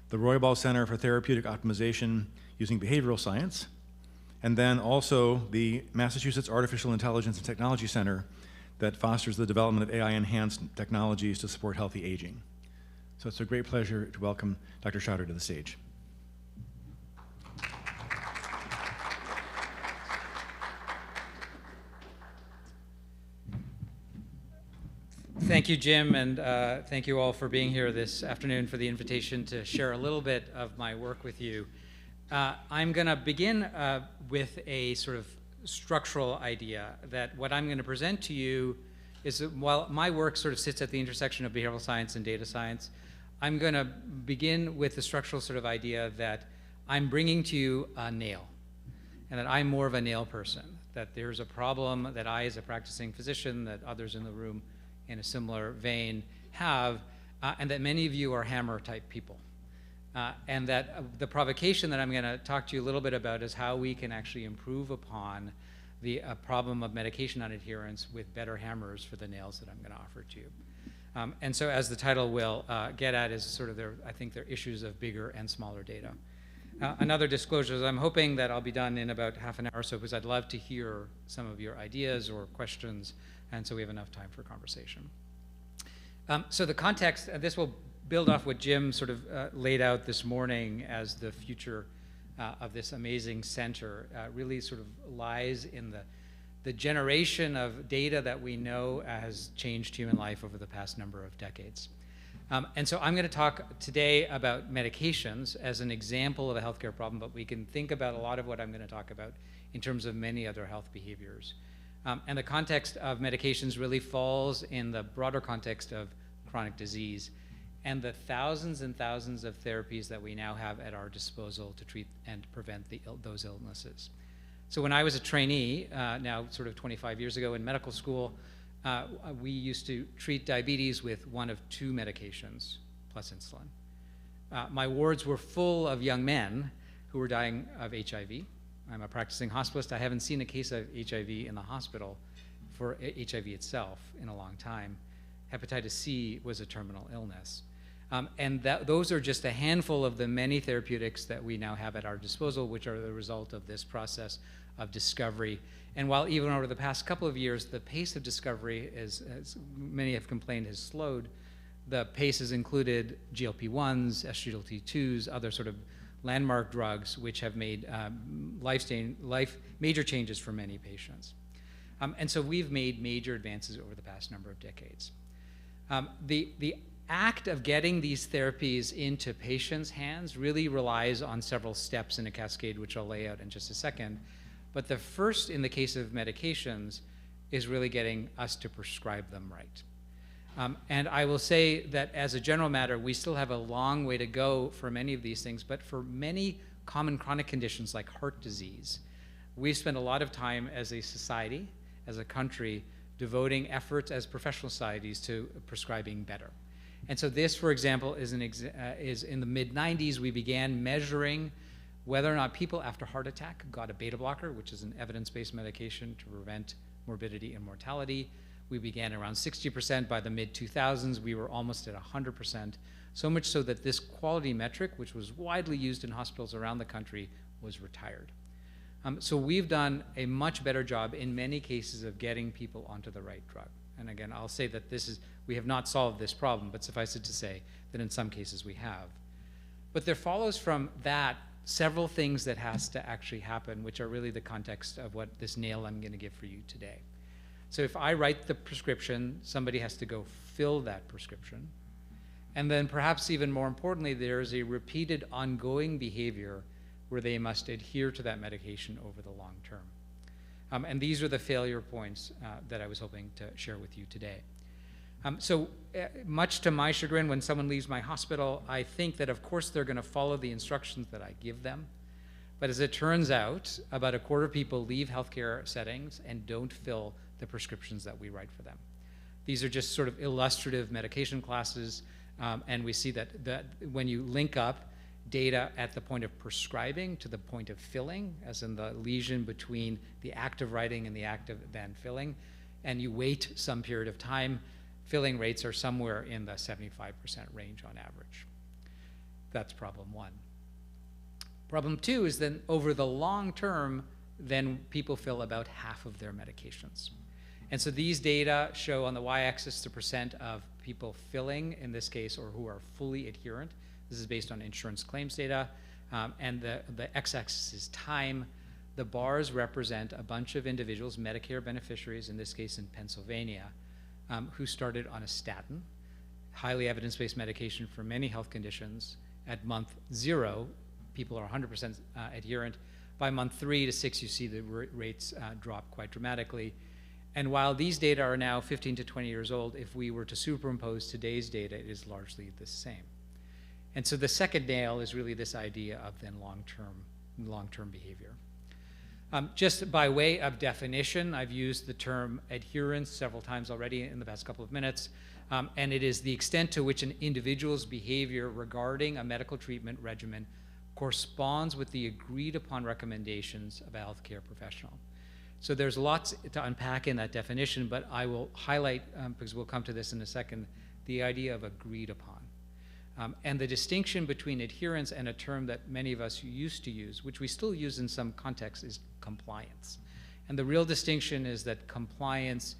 S1: the Roybal Center for Therapeutic Optimization using Behavioral Science, and then also the Massachusetts Artificial Intelligence and Technology Center that fosters the development of AI-enhanced technologies to support healthy aging. So it's a great pleasure to welcome Dr. Chowdhury to the stage.
S16: Thank you, Jim, and thank you all for being here this afternoon, for the invitation to share a little bit of my work with you. I'm going to begin with a sort of structural idea that what I'm going to present to you is that while my work sort of sits at the intersection of behavioral science and data science, I'm going to begin with the structural sort of idea that I'm bringing to you a nail, and that I'm more of a nail person, that there's a problem that I, as a practicing physician, that others in the room in a similar vein have, and that many of you are hammer-type people. And that the provocation that I'm going to talk to you a little bit about is how we can actually improve upon the problem of medication non-adherence with better hammers for the nails that I'm going to offer to you. And so, as the title will get at, is sort of I think they're issues of bigger and smaller data. Another disclosure is I'm hoping that I'll be done in about half an hour or so, because I'd love to hear some of your ideas or questions, and so we have enough time for conversation. So the context, this will build off what Jim sort of laid out this morning as the future of this amazing center, really sort of lies in the generation of data that we know has changed human life over the past number of decades. And so I'm going to talk today about medications as an example of a healthcare problem, but we can think about a lot of what I'm going to talk about in terms of many other health behaviors. And the context of medications really falls in the broader context of chronic disease and the thousands and thousands of therapies that we now have at our disposal to treat and prevent those illnesses. So when I was a trainee, now sort of 25 years ago in medical school, we used to treat diabetes with one of 2 medications plus insulin. My wards were full of young men who were dying of HIV. I'm a practicing hospitalist. I haven't seen a case of HIV in the hospital for HIV itself in a long time. Hepatitis C was a terminal illness. And those are just a handful of the many therapeutics that we now have at our disposal, which are the result of this process of discovery. And while even over the past couple of years, the pace of discovery, as many have complained, has slowed, the pace has included GLP-1s, SGLT2s, other sort of landmark drugs, which have made major changes for many patients. And so we've made major advances over the past number of decades. The act of getting these therapies into patients' hands really relies on several steps in a cascade, which I'll lay out in just a second. But the first, in the case of medications, is really getting us to prescribe them right. And I will say that as a general matter, we still have a long way to go for many of these things, but for many common chronic conditions like heart disease, we spend a lot of time as a society, as a country, devoting efforts as professional societies to prescribing better. And so this, for example, is in the mid-90s, we began measuring whether or not people after heart attack got a beta blocker, which is an evidence-based medication to prevent morbidity and mortality. We began around 60%. By the mid-2000s, we were almost at 100%, so much so that this quality metric, which was widely used in hospitals around the country, was retired. So we've done a much better job in many cases of getting people onto the right drug. And again, I'll say that we have not solved this problem, but suffice it to say that in some cases we have. But there follows from that several things that has to actually happen, which are really the context of what this nail I'm going to give for you today. So if I write the prescription, somebody has to go fill that prescription. And then perhaps even more importantly, there's a repeated ongoing behavior where they must adhere to that medication over the long term. And these are the failure points that I was hoping to share with you today. Much to my chagrin, when someone leaves my hospital, I think that of course they're going to follow the instructions that I give them. But as it turns out, about a quarter of people leave healthcare settings and don't fill the prescriptions that we write for them. These are just sort of illustrative medication classes, and we see that when you link up data at the point of prescribing to the point of filling, as in the lesion between the act of writing and the act of then filling, and you wait some period of time, filling rates are somewhere in the 75% range on average. That's problem one. Problem two is then over the long term, then people fill about half of their medications. And so these data show on the y-axis the percent of people filling, in this case, or who are fully adherent. This is based on insurance claims data. And the x-axis is time. The bars represent a bunch of individuals, Medicare beneficiaries, in this case in Pennsylvania, who started on a statin, highly evidence-based medication for many health conditions. At month 0, people are 100% adherent. By month 3 to 6, you see the rates drop quite dramatically. And while these data are now 15 to 20 years old, if we were to superimpose today's data, it is largely the same. And so the second nail is really this idea of then long-term behavior. Just by way of definition, I've used the term adherence several times already in the past couple of minutes, and it is the extent to which an individual's behavior regarding a medical treatment regimen corresponds with the agreed upon recommendations of a healthcare professional. So there's lots to unpack in that definition, but I will highlight, because we'll come to this in a second, the idea of agreed upon. And the distinction between adherence and a term that many of us used to use, which we still use in some contexts, is compliance. And the real distinction is that compliance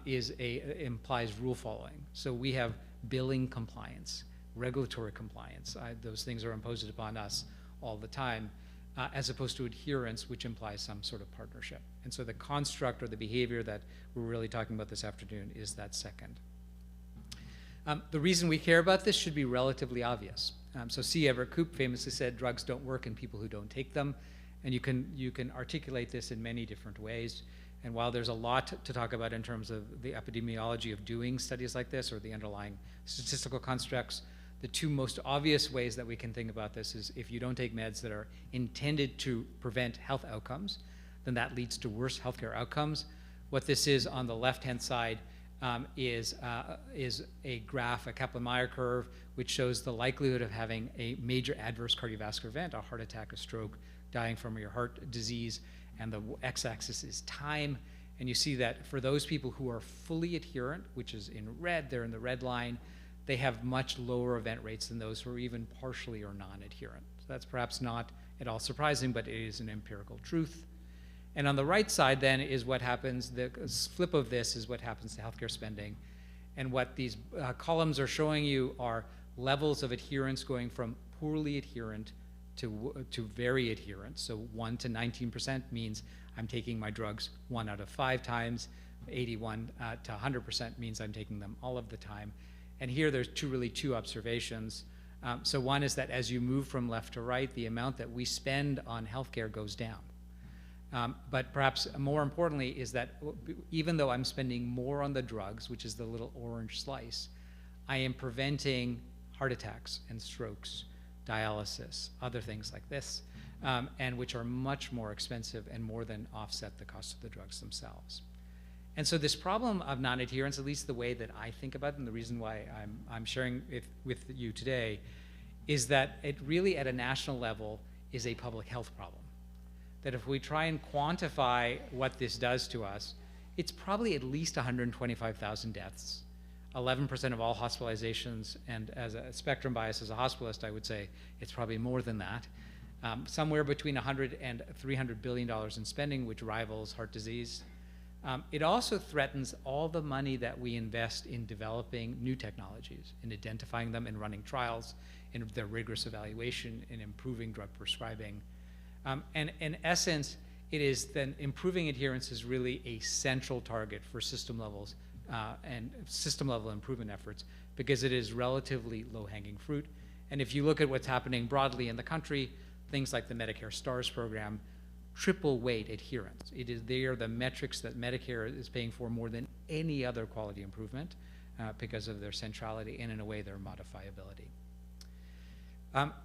S16: implies rule following. So we have billing compliance, regulatory compliance. Those things are imposed upon us all the time, as opposed to adherence, which implies some sort of partnership. And so the construct or the behavior that we're really talking about this afternoon is that second. The reason we care about this should be relatively obvious. So C. Everett Koop famously said, drugs don't work in people who don't take them. And you can articulate this in many different ways. And while there's a lot to talk about in terms of the epidemiology of doing studies like this or the underlying statistical constructs, the two most obvious ways that we can think about this is if you don't take meds that are intended to prevent health outcomes, then that leads to worse healthcare outcomes. What this is on the left-hand side is a graph, a Kaplan-Meier curve, which shows the likelihood of having a major adverse cardiovascular event, a heart attack, a stroke, dying from your heart disease, and the x-axis is time. And you see that for those people who are fully adherent, which is in red, they're in the red line, they have much lower event rates than those who are even partially or non-adherent. So that's perhaps not at all surprising, but it is an empirical truth. And on the right side then is what happens, the flip of this is what happens to healthcare spending. And what these columns are showing you are levels of adherence going from poorly adherent to very adherent. So 1 to 19% means I'm taking my drugs 1 out of 5 times. 81 to 100% means I'm taking them all of the time. And here there's two observations. So one is that as you move from left to right, the amount that we spend on healthcare goes down. But perhaps more importantly is that even though I'm spending more on the drugs, which is the little orange slice, I am preventing heart attacks and strokes, dialysis, other things like this. and which are much more expensive and more than offset the cost of the drugs themselves. And so this problem of non-adherence, at least the way that I think about it, and the reason why I'm sharing it with you today, is that it really at a national level is a public health problem. That if we try and quantify what this does to us, it's probably at least 125,000 deaths, 11% of all hospitalizations, and as a spectrum bias as a hospitalist, I would say it's probably more than that. Somewhere between $100 and $300 billion in spending, which rivals heart disease. It also threatens all the money that we invest in developing new technologies, in identifying them, in running trials, in their rigorous evaluation, in improving drug prescribing. And in essence, it is then improving adherence is really a central target for system levels and system level improvement efforts, because it is relatively low-hanging fruit. And if you look at what's happening broadly in the country, things like the Medicare STARS program, triple weight adherence. They are the metrics that Medicare is paying for more than any other quality improvement because of their centrality and, in a way, their modifiability.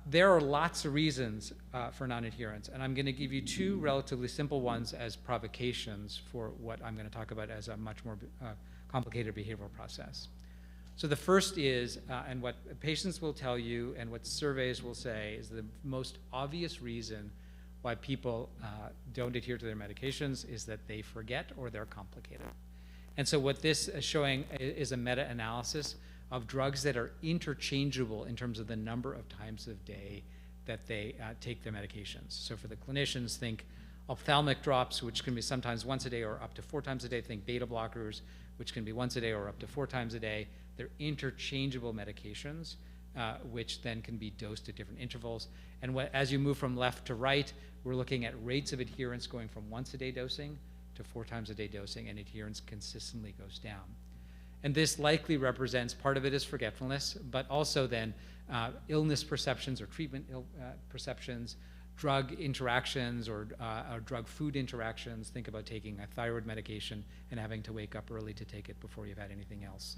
S16: There are lots of reasons for non-adherence, and I'm going to give you two relatively simple ones as provocations for what I'm going to talk about as a much more complicated behavioral process. So the first is, and what patients will tell you and what surveys will say, is the most obvious reason why people don't adhere to their medications is that they forget or they're complicated. And so what this is showing is a meta-analysis of drugs that are interchangeable in terms of the number of times of day that they take their medications. So for the clinicians, think ophthalmic drops, which can be sometimes once a day or up to 4 times a day. Think beta blockers, which can be once a day or up to 4 times a day. They're interchangeable medications, which then can be dosed at different intervals. And as you move from left to right, we're looking at rates of adherence going from once a day dosing to 4 times a day dosing, and adherence consistently goes down. And this likely represents, part of it is forgetfulness, but also then illness perceptions or treatment perceptions, drug interactions or drug-food interactions. Think about taking a thyroid medication and having to wake up early to take it before you've had anything else.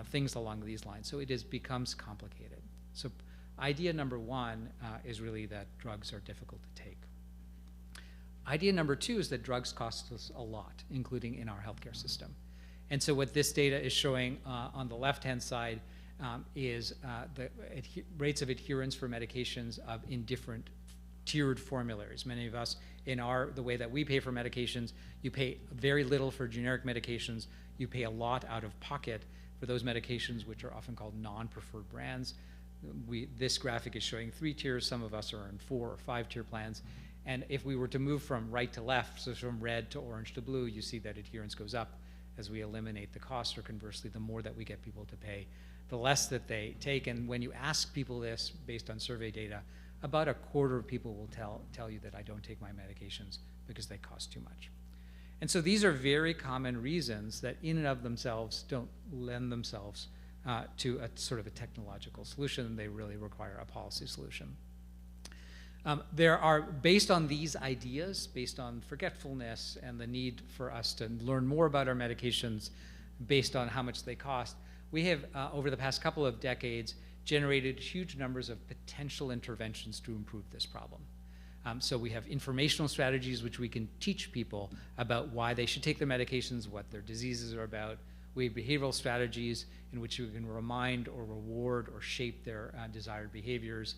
S16: Things along these lines. So it becomes complicated. So idea number one is really that drugs are difficult to take. Idea number two is that drugs cost us a lot, including in our healthcare system. And so what this data is showing on the left-hand side is the rates of adherence for medications in different tiered formularies. Many of us, in the way that we pay for medications, you pay very little for generic medications. You pay a lot out of pocket for those medications which are often called non-preferred brands. This graphic is showing 3 tiers. Some of us are in 4 or 5 tier plans. And if we were to move from right to left, so from red to orange to blue, you see that adherence goes up as we eliminate the cost, or conversely, the more that we get people to pay, the less that they take. And when you ask people this, based on survey data, about a quarter of people will tell you that I don't take my medications because they cost too much. And so these are very common reasons that in and of themselves don't lend themselves to a sort of a technological solution. They really require a policy solution. There are, based on these ideas, based on forgetfulness and the need for us to learn more about our medications based on how much they cost, we have, over the past couple of decades, generated huge numbers of potential interventions to improve this problem. So we have informational strategies which we can teach people about why they should take their medications, what their diseases are about. We have behavioral strategies in which we can remind or reward or shape their desired behaviors.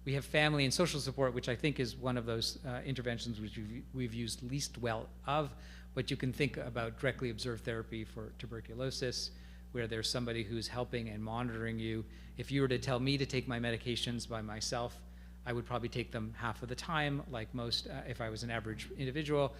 S16: We have family and social support, which I think is one of those interventions which we've used least well of, but you can think about directly observed therapy for tuberculosis, where there's somebody who's helping and monitoring you. If you were to tell me to take my medications by myself, I would probably take them half of the time, like most, if I was an average individual.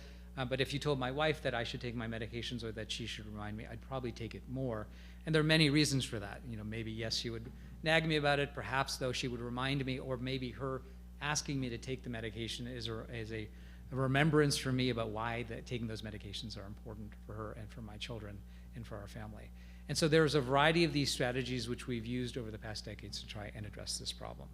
S16: But if you told my wife that I should take my medications or that she should remind me, I'd probably take it more. And there are many reasons for that. You know, maybe yes, she would nag me about it. Perhaps, though, she would remind me, or maybe her asking me to take the medication is a remembrance for me about why taking those medications are important for her and for my children and for our family. And so there's a variety of these strategies which we've used over the past decades to try and address this problem.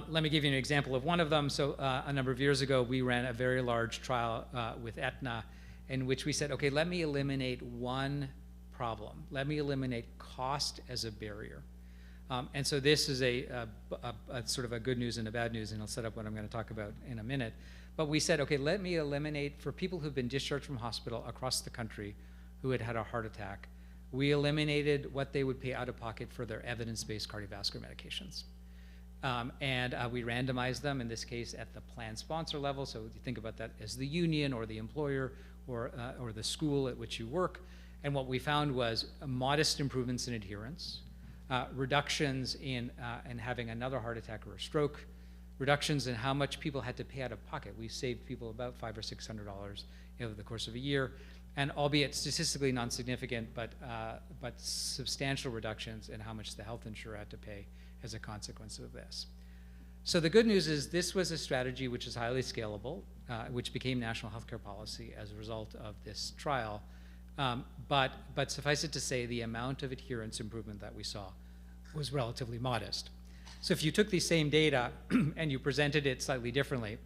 S16: Let me give you an example of one of them. So a number of years ago, we ran a very large trial with Aetna in which we said, okay, let me eliminate one problem. Let me eliminate cost as a barrier. And so this is a sort of a good news and a bad news, and I'll set up what I'm going to talk about in a minute. But we said, okay, let me eliminate, for people who've been discharged from hospital across the country who had had a heart attack, we eliminated what they would pay out of pocket for their evidence-based cardiovascular medications. And we randomized them, in this case, at the plan sponsor level. So you think about that as the union or the employer or the school at which you work. And what we found was modest improvements in adherence, reductions in having another heart attack or a stroke, reductions in how much people had to pay out of pocket. We saved people about $500 or $600 over the course of a year, and albeit statistically non-significant, but substantial reductions in how much the health insurer had to pay as a consequence of this. So the good news is this was a strategy which is highly scalable, which became national healthcare policy as a result of this trial. But suffice it to say, the amount of adherence improvement that we saw was relatively modest. So if you took these same data and you presented it slightly differently,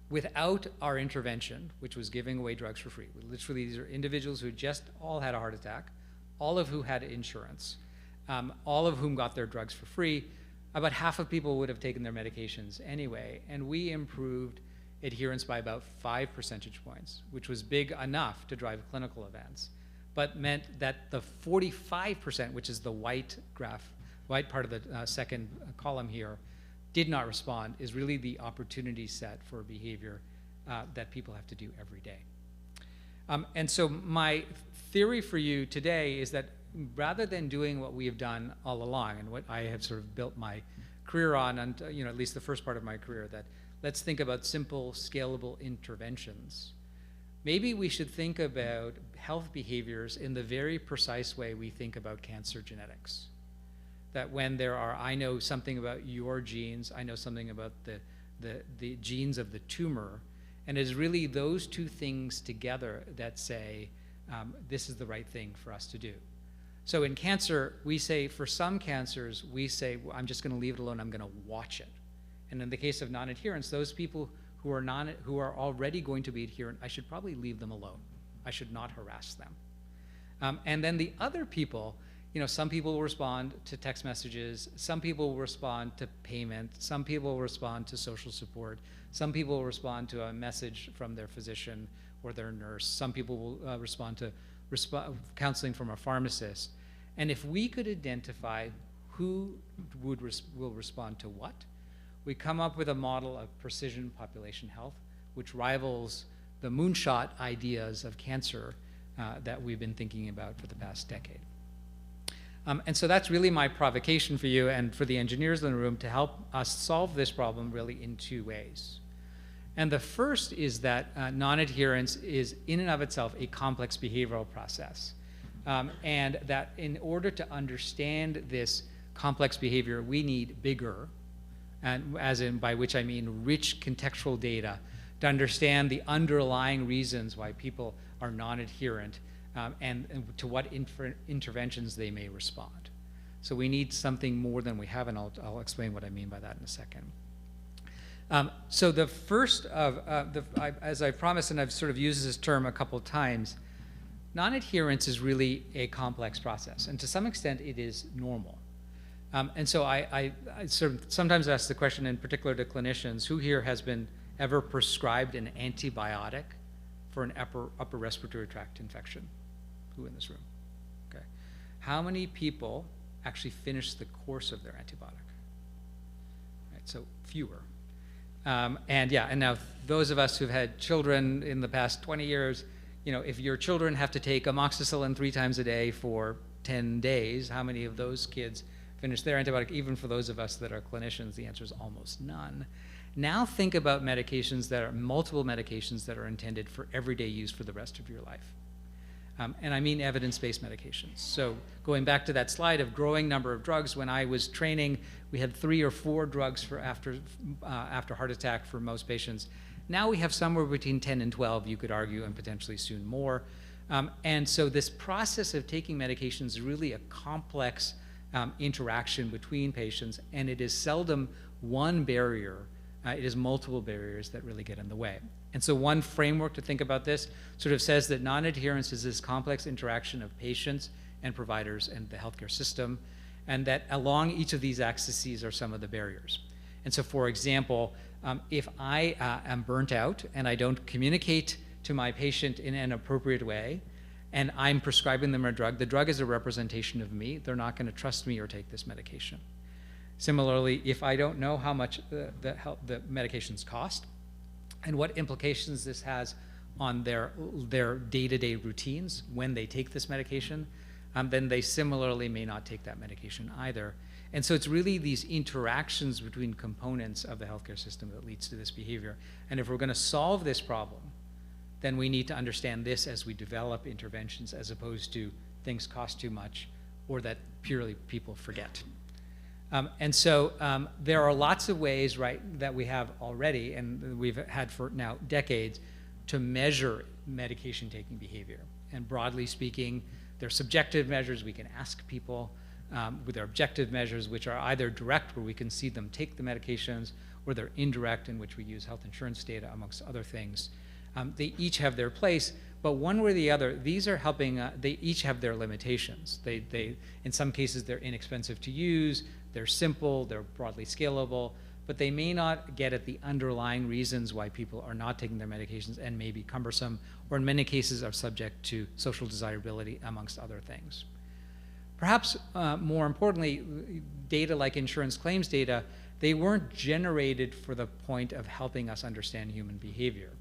S16: without our intervention, which was giving away drugs for free, literally these are individuals who just all had a heart attack, all of who had insurance, all of whom got their drugs for free, about half of people would have taken their medications anyway, and we improved adherence by about 5 percentage points, which was big enough to drive clinical events, but meant that the 45%, which is the white graph, white part of the second column here, did not respond, is really the opportunity set for behavior that people have to do every day. And so my theory for you today is that rather than doing what we have done all along, and what I have sort of built my career on, and at least the first part of my career, that let's think about simple, scalable interventions. Maybe we should think about health behaviors in the very precise way we think about cancer genetics. That when there are, I know something about your genes, I know something about the genes of the tumor, and it's really those two things together that say, this is the right thing for us to do. So in cancer, we say, for some cancers, we say, well, I'm just going to leave it alone, I'm going to watch it. And in the case of non-adherence, those people who are already going to be adherent, I should probably leave them alone. I should not harass them. And then the other people, some people will respond to text messages, some people will respond to payment, some people will respond to social support, some people will respond to a message from their physician or their nurse, some people will respond to counseling from a pharmacist. And if we could identify who will respond to what, we come up with a model of precision population health, which rivals the moonshot ideas of cancer that we've been thinking about for the past decade. And so that's really my provocation for you and for the engineers in the room to help us solve this problem really in two ways. And the first is that non-adherence is in and of itself a complex behavioral process. And that in order to understand this complex behavior, we need bigger, and as in by which I mean rich contextual data, to understand the underlying reasons why people are non-adherent and to what interventions they may respond. So we need something more than we have, and I'll explain what I mean by that in a second. So the first of, as I promised, and I've sort of used this term a couple of times, non-adherence is really a complex process, and to some extent it is normal. And so I sort of sometimes ask the question, in particular to clinicians, who here has been ever prescribed an antibiotic for an upper respiratory tract infection? Who in this room? Okay. How many people actually finish the course of their antibiotic? Right, so fewer. And now those of us who've had children in the past 20 years, if your children have to take amoxicillin 3 times a day for 10 days, how many of those kids finish their antibiotic? Even for those of us that are clinicians, the answer is almost none. Now think about medications that are multiple medications that are intended for everyday use for the rest of your life. And I mean evidence-based medications. So going back to that slide of growing number of drugs, when I was training, we had 3 or 4 drugs for after heart attack for most patients. Now we have somewhere between 10 and 12, you could argue, and potentially soon more. And so this process of taking medications is really a complex interaction between patients, and it is seldom one barrier. It is multiple barriers that really get in the way. And so one framework to think about this sort of says that non-adherence is this complex interaction of patients and providers and the healthcare system. and that along each of these axes are some of the barriers. And so, for example, if I am burnt out and I don't communicate to my patient in an appropriate way, and I'm prescribing them a drug, the drug is a representation of me. They're not going to trust me or take this medication. Similarly, if I don't know how much the medications cost and what implications this has on their day-to-day routines when they take this medication, then they similarly may not take that medication either. And so it's really these interactions between components of the healthcare system that leads to this behavior. And if we're going to solve this problem, then we need to understand this as we develop interventions, as opposed to things cost too much or that purely people forget. And so there are lots of ways, right, that we have already, and we've had for now decades, to measure medication taking behavior. And broadly speaking, there are subjective measures we can ask people, with their objective measures, which are either direct, where we can see them take the medications, or they're indirect, in which we use health insurance data, amongst other things. They each have their place, but one way or the other, these are helping, they each have their limitations. In some cases, they're inexpensive to use, they're simple, they're broadly scalable, but they may not get at the underlying reasons why people are not taking their medications and may be cumbersome, or in many cases are subject to social desirability, amongst other things. Perhaps more importantly, data like insurance claims data, they weren't generated for the point of helping us understand human behavior.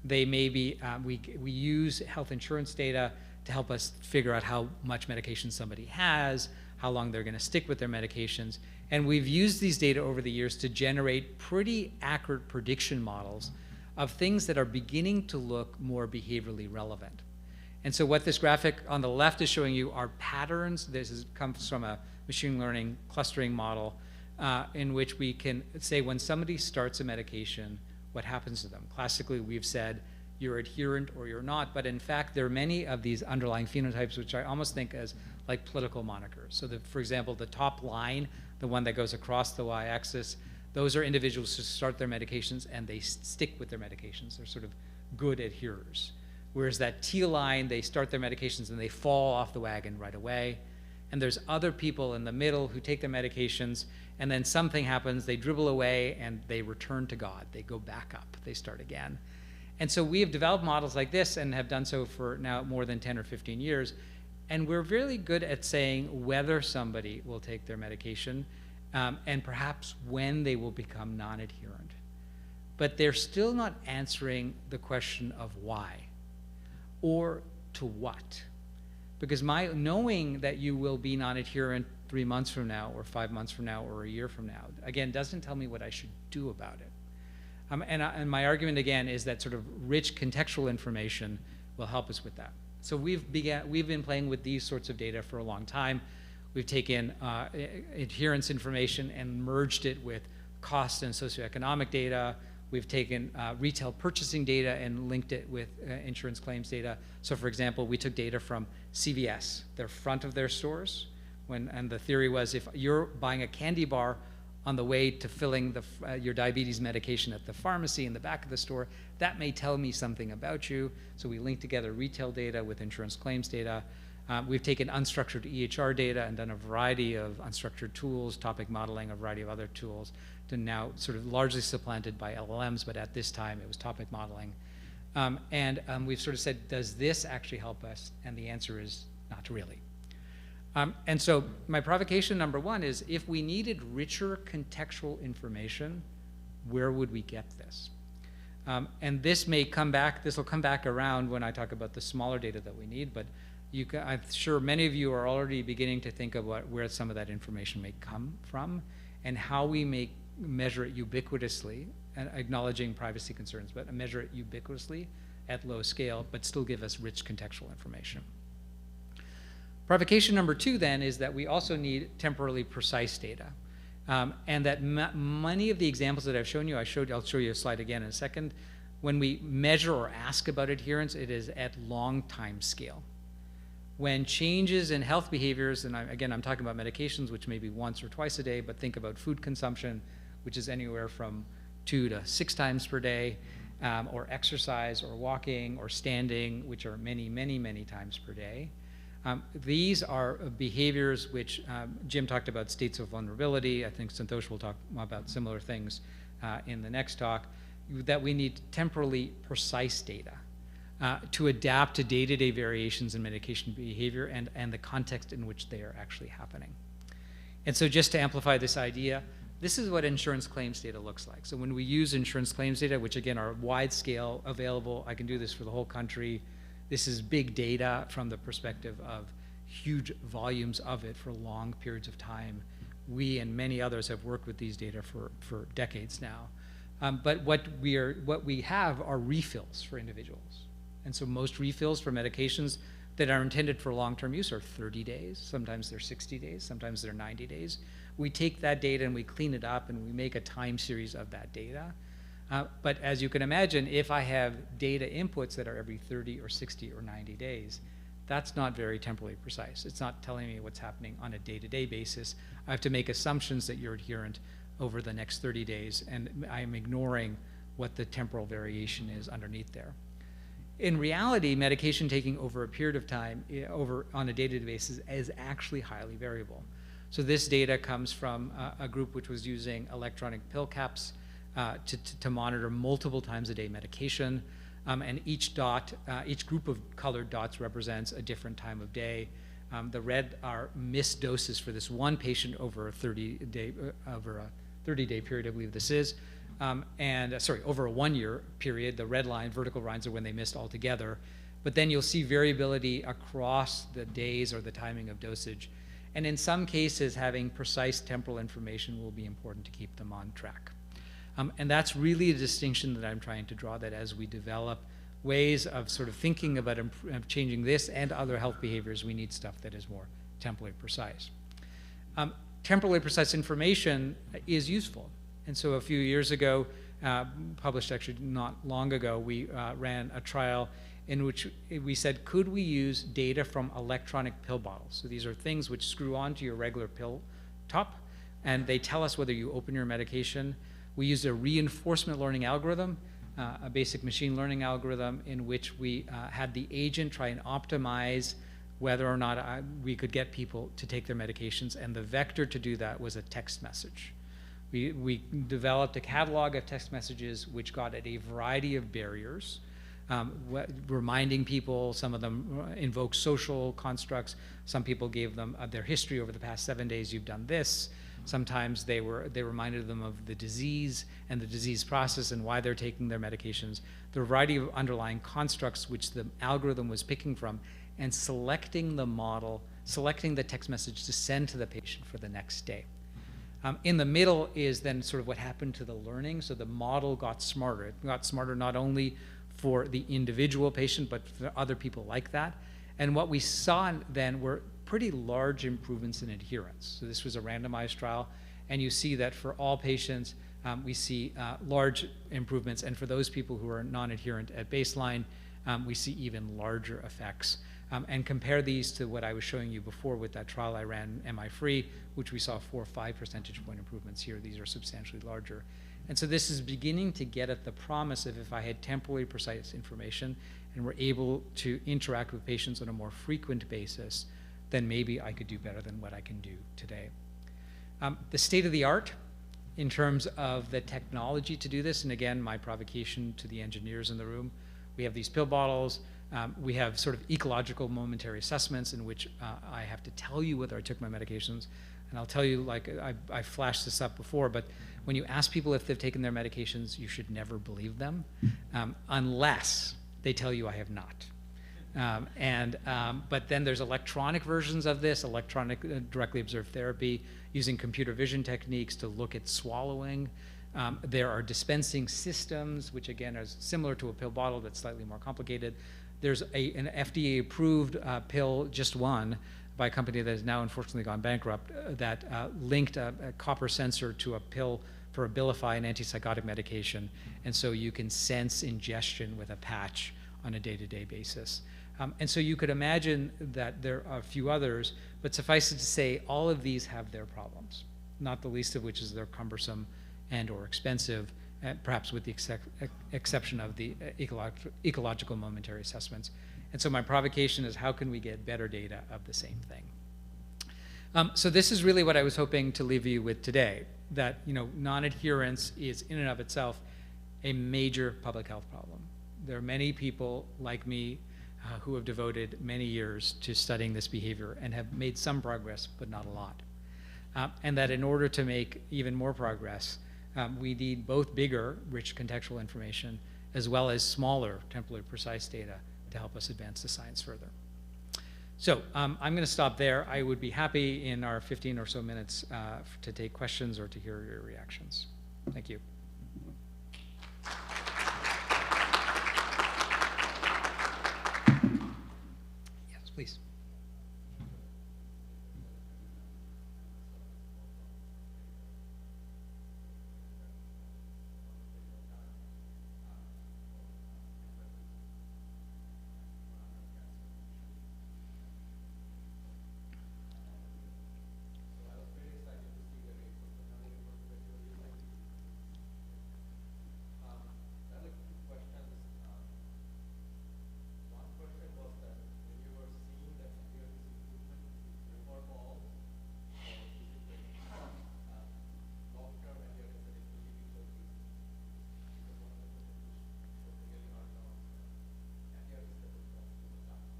S16: They may be, we use health insurance data to help us figure out how much medication somebody has, how long they're going to stick with their medications, and we've used these data over the years to generate pretty accurate prediction models of things that are beginning to look more behaviorally relevant. And so what this graphic on the left is showing you are patterns. This comes from a machine learning clustering model in which we can say when somebody starts a medication, what happens to them. Classically, we've said you're adherent or you're not, but in fact, there are many of these underlying phenotypes which I almost think as like political monikers. So that, for example, the top line, the one that goes across the y-axis, those are individuals who start their medications and they stick with their medications. They're sort of good adherers. Whereas that T line, they start their medications and they fall off the wagon right away. And there's other people in the middle who take their medications and then something happens, they dribble away and they return to God. They go back up, they start again. And so we have developed models like this and have done so for now more than 10 or 15 years. And we're really good at saying whether somebody will take their medication and perhaps when they will become non-adherent. But they're still not answering the question of why or to what. Because knowing that you will be non-adherent 3 months from now or 5 months from now or a year from now, again, doesn't tell me what I should do about it. And my argument, again, is that sort of rich contextual information will help us with that. So we've been playing with these sorts of data for a long time. We've taken adherence information and merged it with cost and socioeconomic data. We've taken retail purchasing data and linked it with insurance claims data. So for example, we took data from CVS, their front of their stores, and the theory was if you're buying a candy bar on the way to filling your diabetes medication at the pharmacy in the back of the store, that may tell me something about you. So we linked together retail data with insurance claims data. We've taken unstructured EHR data and done a variety of unstructured tools, topic modeling, a variety of other tools, to now sort of largely supplanted by LLMs, but at this time it was topic modeling. We've sort of said, does this actually help us? And the answer is not really. And so my provocation number one is, if we needed richer contextual information, where would we get this? And this will come back around when I talk about the smaller data that we need, but I'm sure many of you are already beginning to think about where some of that information may come from and how we may measure it ubiquitously, and acknowledging privacy concerns, but measure it ubiquitously at low scale, but still give us rich contextual information. Provocation number two then is that we also need temporally precise data. And that many of the examples that I've shown you, I'll show you a slide again in a second, when we measure or ask about adherence, it is at long time scale. When changes in health behaviors, and again, I'm talking about medications, which may be once or twice a day, but think about food consumption, which is anywhere from 2 to 6 times per day, or exercise or walking or standing, which are many, many, many times per day. These are behaviors which Jim talked about, states of vulnerability. I think Santosh will talk about similar things in the next talk, that we need temporally precise data to adapt to day-to-day variations in medication behavior and the context in which they are actually happening. And so just to amplify this idea, this is what insurance claims data looks like. So when we use insurance claims data, which again are wide scale, available, I can do this for the whole country. This is big data from the perspective of huge volumes of it for long periods of time. We and many others have worked with these data for decades now. But what we have are refills for individuals. And so most refills for medications that are intended for long-term use are 30 days. Sometimes they're 60 days, sometimes they're 90 days. We take that data and we clean it up and we make a time series of that data. But as you can imagine, if I have data inputs that are every 30 or 60 or 90 days, that's not very temporally precise. It's not telling me what's happening on a day-to-day basis. I have to make assumptions that you're adherent over the next 30 days, and I'm ignoring what the temporal variation is underneath there. In reality, medication taking over a period of time, on a day-to-day basis, is actually highly variable. So this data comes from a group which was using electronic pill caps to monitor multiple times a day medication. And each group of colored dots represents a different time of day. The red are missed doses for this one patient over a 30-day period, I believe this is. Over a 1 year period. The red line, vertical lines, are when they missed altogether. But then you'll see variability across the days or the timing of dosage. And in some cases, having precise temporal information will be important to keep them on track. And that's really a distinction that I'm trying to draw, that as we develop ways of sort of thinking about changing this and other health behaviors, we need stuff that is more temporally precise. Temporally precise information is useful. And so a few years ago, published actually not long ago, we ran a trial in which we said, could we use data from electronic pill bottles? So these are things which screw onto your regular pill top, and they tell us whether you open your medication. We used a reinforcement learning algorithm, a basic machine learning algorithm, in which we had the agent try and optimize whether or not we could get people to take their medications, and the vector to do that was a text message. We developed a catalog of text messages which got at a variety of barriers, reminding people. Some of them invoke social constructs. Some people gave them their history over the past 7 days. You've done this. Sometimes they reminded them of the disease and the disease process and why they're taking their medications. The variety of underlying constructs which the algorithm was picking from, and selecting the model, selecting the text message to send to the patient for the next day. In the middle is then sort of what happened to the learning. So the model got smarter. It got smarter not only for the individual patient, but for other people like that. And what we saw then were pretty large improvements in adherence. So this was a randomized trial, and you see that for all patients, we see large improvements, and for those people who are non-adherent at baseline, we see even larger effects. And compare these to what I was showing you before with that trial I ran, MI-free, which we saw 4 or 5 percentage point improvements here. These are substantially larger. And so this is beginning to get at the promise of, if I had temporally precise information and were able to interact with patients on a more frequent basis, then maybe I could do better than what I can do today. The state of the art in terms of the technology to do this, and again, my provocation to the engineers in the room, we have these pill bottles. We have sort of ecological momentary assessments in which I have to tell you whether I took my medications. And I'll tell you, like I flashed this up before, but when you ask people if they've taken their medications, you should never believe them unless they tell you I have not. But then there's electronic versions of this, electronic directly observed therapy, using computer vision techniques to look at swallowing. There are dispensing systems, which again is similar to a pill bottle that's slightly more complicated. There's an FDA-approved pill, just one, by a company that has now unfortunately gone bankrupt, that linked a copper sensor to a pill for Abilify, an antipsychotic medication, and so you can sense ingestion with a patch on a day-to-day basis. And so you could imagine that there are a few others, but suffice it to say, all of these have their problems, not the least of which is they're cumbersome and or expensive, perhaps with the exception of the ecological momentary assessments. And so my provocation is, how can we get better data of the same thing? So this is really what I was hoping to leave you with today, that non-adherence is in and of itself a major public health problem. There are many people like me who have devoted many years to studying this behavior and have made some progress, but not a lot. And that in order to make even more progress, we need both bigger, rich contextual information, as well as smaller, temporally precise data to help us advance the science further. So I'm going to stop there. I would be happy in our 15 or so minutes to take questions or to hear your reactions. Thank you. Yes, please.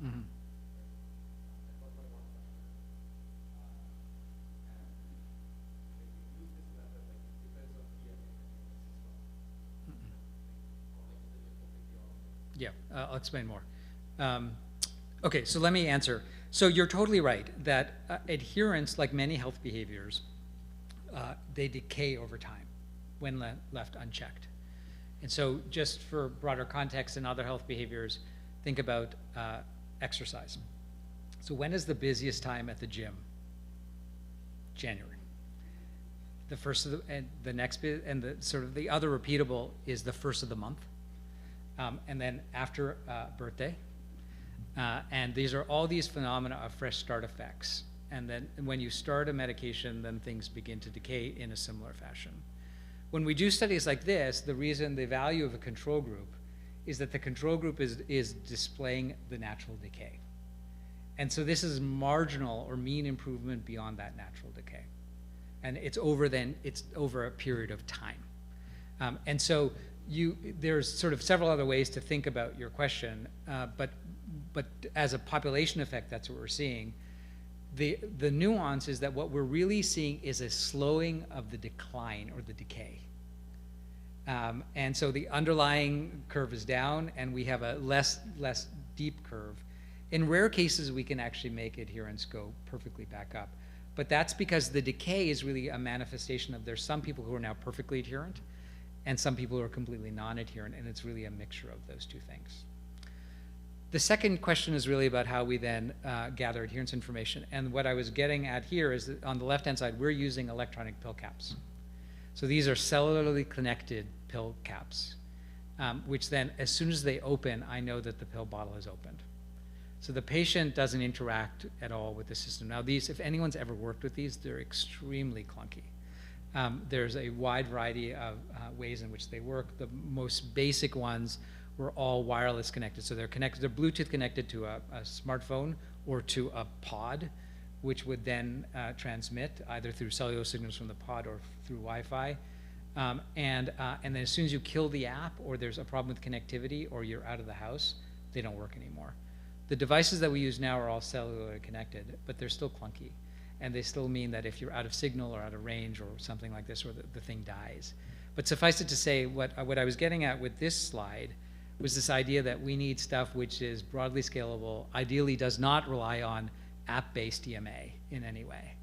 S16: Mm-hmm. Yeah, I'll explain more. Okay, so let me answer. So you're totally right that adherence, like many health behaviors, they decay over time when left unchecked. And so just for broader context in other health behaviors, think about exercise. So when is the busiest time at the gym? January. The first of and the next bit, and the sort of the other repeatable is the first of the month. And then after birthday. And these are all these phenomena of fresh start effects. And then when you start a medication, then things begin to decay in a similar fashion. When we do studies like this, the reason the value of a control group is that the control group is displaying the natural decay. And so this is marginal or mean improvement beyond that natural decay. And it's over a period of time. And so there's sort of several other ways to think about your question, but as a population effect, that's what we're seeing. The nuance is that what we're really seeing is a slowing of the decline or the decay. And so the underlying curve is down, and we have a less deep curve. In rare cases, we can actually make adherence go perfectly back up. But that's because the decay is really a manifestation of there's some people who are now perfectly adherent, and some people who are completely non-adherent, and it's really a mixture of those two things. The second question is really about how we then gather adherence information. And what I was getting at here is that on the left-hand side, we're using electronic pill caps. So these are cellularly connected pill caps, which then, as soon as they open, I know that the pill bottle is opened. So the patient doesn't interact at all with the system. Now these, if anyone's ever worked with these, they're extremely clunky. There's a wide variety of ways in which they work. The most basic ones were all wireless connected. So they're Bluetooth connected to a smartphone or to a pod, which would then transmit either through cellular signals from the pod or through Wi-Fi. And then as soon as you kill the app or there's a problem with connectivity or you're out of the house, they don't work anymore. The devices that we use now are all cellularly connected, but they're still clunky. And they still mean that if you're out of signal or out of range or something like this, or the thing dies. But suffice it to say, what I was getting at with this slide was this idea that we need stuff which is broadly scalable, ideally does not rely on app-based DMA in any way.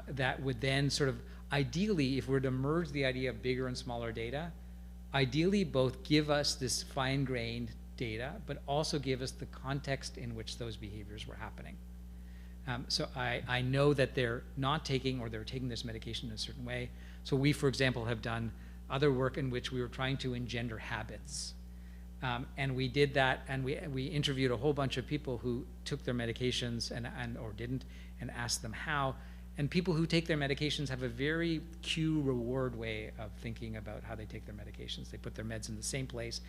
S16: That would then sort of, ideally, if we're to merge the idea of bigger and smaller data, ideally both give us this fine-grained data, but also give us the context in which those behaviors were happening. So I know that they're not taking, or they're taking this medication in a certain way. So we, for example, have done other work in which we were trying to engender habits. And we did that, and we interviewed a whole bunch of people who took their medications or didn't, and asked them how. And people who take their medications have a very cue-reward way of thinking about how they take their medications. They put their meds in the same place.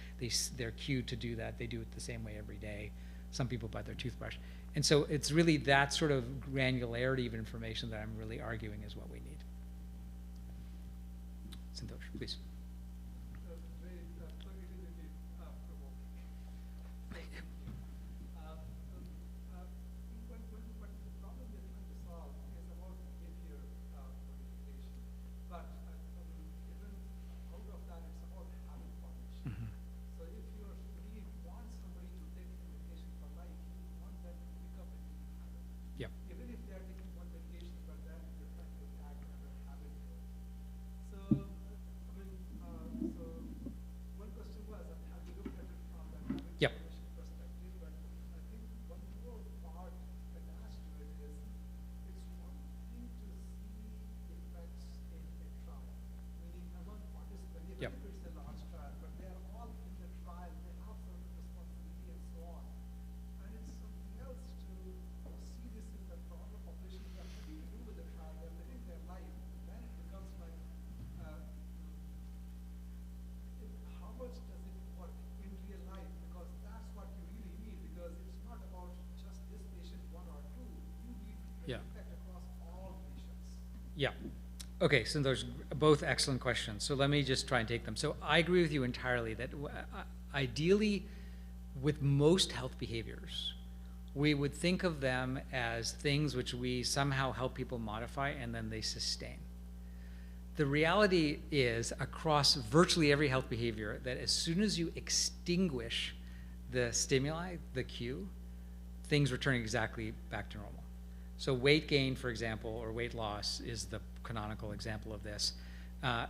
S16: They're cued to do that. They do it the same way every day. some people by their toothbrush. And so it's really that sort of granularity of information that I'm really arguing is what we need. Santosh, please. Yeah. Okay, so those are both excellent questions. So let me just try and take them. So I agree with you entirely that ideally, with most health behaviors, we would think of them as things which we somehow help people modify and then they sustain. The reality is, across virtually every health behavior, that as soon as you extinguish the stimuli, the cue, things return exactly back to normal. So weight gain, for example, or weight loss is the canonical example of this.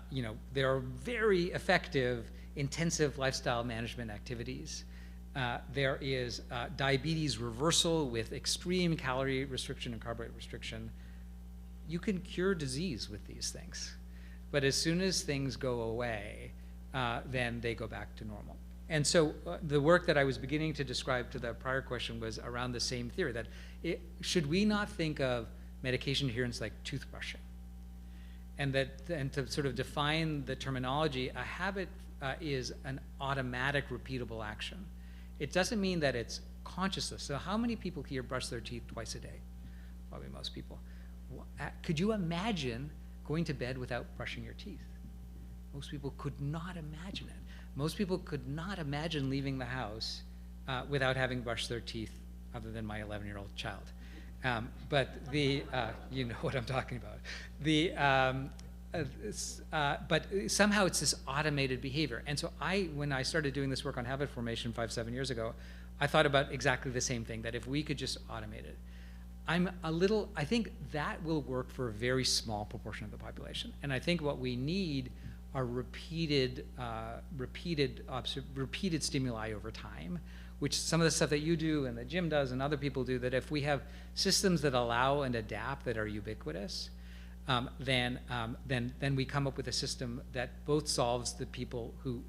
S16: You know, there are very effective, intensive lifestyle management activities. There is diabetes reversal with extreme calorie restriction and carbohydrate restriction. You can cure disease with these things. But as soon as things go away, then they go back to normal. And so the work that I was beginning to describe to the prior question was around the same theory, that should we not think of medication adherence like toothbrushing? And to sort of define the terminology, a habit is an automatic repeatable action. It doesn't mean that it's consciousness. So how many people here brush their teeth twice a day? Probably most people. Could you imagine going to bed without brushing your teeth? Most people could not imagine it. Most people could not imagine leaving the house without having brushed their teeth, other than my 11-year-old child. But you know what I'm talking about. But somehow it's this automated behavior. And so when I started doing this work on habit formation 5-7 years ago, I thought about exactly the same thing, that if we could just automate it. I think that will work for a very small proportion of the population. And I think what we need are repeated stimuli over time, which some of the stuff that you do and that Jim does and other people do, that if we have systems that allow and adapt that are ubiquitous, then we come up with a system that both solves the people who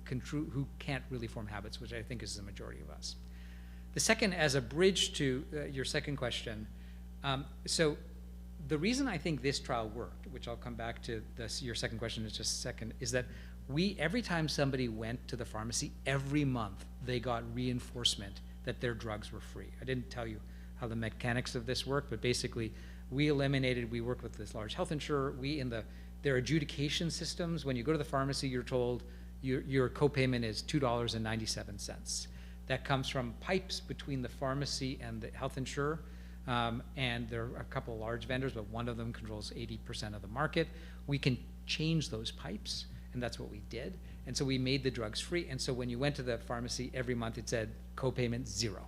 S16: can't really form habits, which I think is the majority of us. The second, as a bridge to your second question, so the reason I think this trial worked, which I'll come back to your second question in just a second, is that every time somebody went to the pharmacy, every month they got reinforcement that their drugs were free. I didn't tell you how the mechanics of this work, but basically we worked with this large health insurer. Their adjudication systems, when you go to the pharmacy, you're told your copayment is $2.97. That comes from pipes between the pharmacy and the health insurer. And there are a couple large vendors, but one of them controls 80% of the market. We can change those pipes, and that's what we did. And so we made the drugs free. And so when you went to the pharmacy every month, it said copayment 0.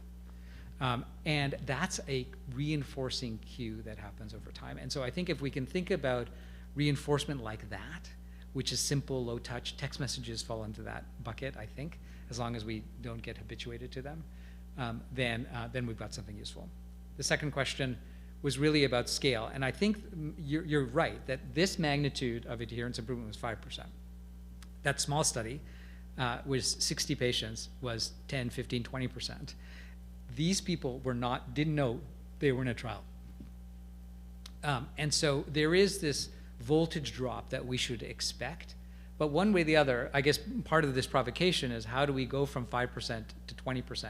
S16: And that's a reinforcing cue that happens over time. And so I think if we can think about reinforcement like that, which is simple, low touch, text messages fall into that bucket, I think, as long as we don't get habituated to them, then we've got something useful. The second question was really about scale. And I think you're right, that this magnitude of adherence improvement was 5%. That small study was 60 patients, was 10, 15, 20%. These people didn't know they were in a trial. And so there is this voltage drop that we should expect. But one way or the other, I guess part of this provocation is how do we go from 5% to 20%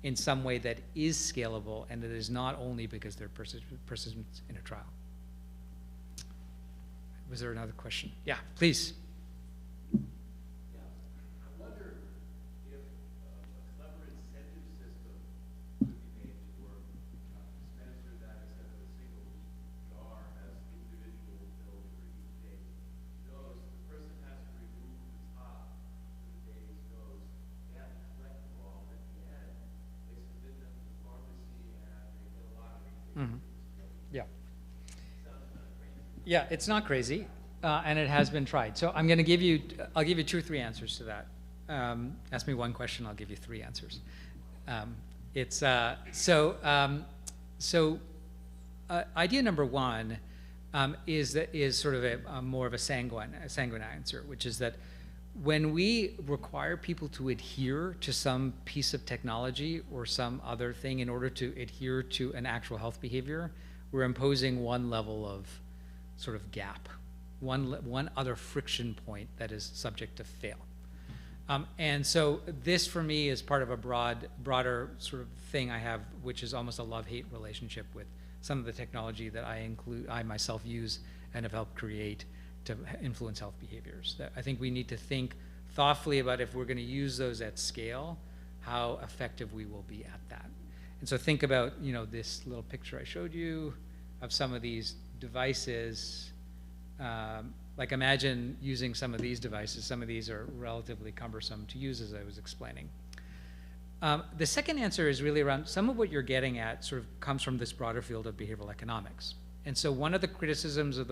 S16: in some way that is scalable and that is not only because they're participants in a trial. Was there another question? Yeah, please. Yeah. Yeah, it's not crazy, and it has been tried. So I'll give you 2 or 3 answers to that. Ask me one question, I'll give you 3 answers. Idea number 1 is sort of a more of a sanguine answer, which is that when we require people to adhere to some piece of technology or some other thing in order to adhere to an actual health behavior, we're imposing one level of sort of gap, one other friction point that is subject to fail. And so this for me is part of a broader sort of thing I have, which is almost a love-hate relationship with some of the technology that I myself use and have helped create to influence health behaviors. That I think we need to think thoughtfully about, if we're going to use those at scale, how effective we will be at that. And so think about, this little picture I showed you of some of these devices. Like imagine using some of these devices. Some of these are relatively cumbersome to use, as I was explaining. The second answer is really around some of what you're getting at sort of comes from this broader field of behavioral economics. And so one of the criticisms of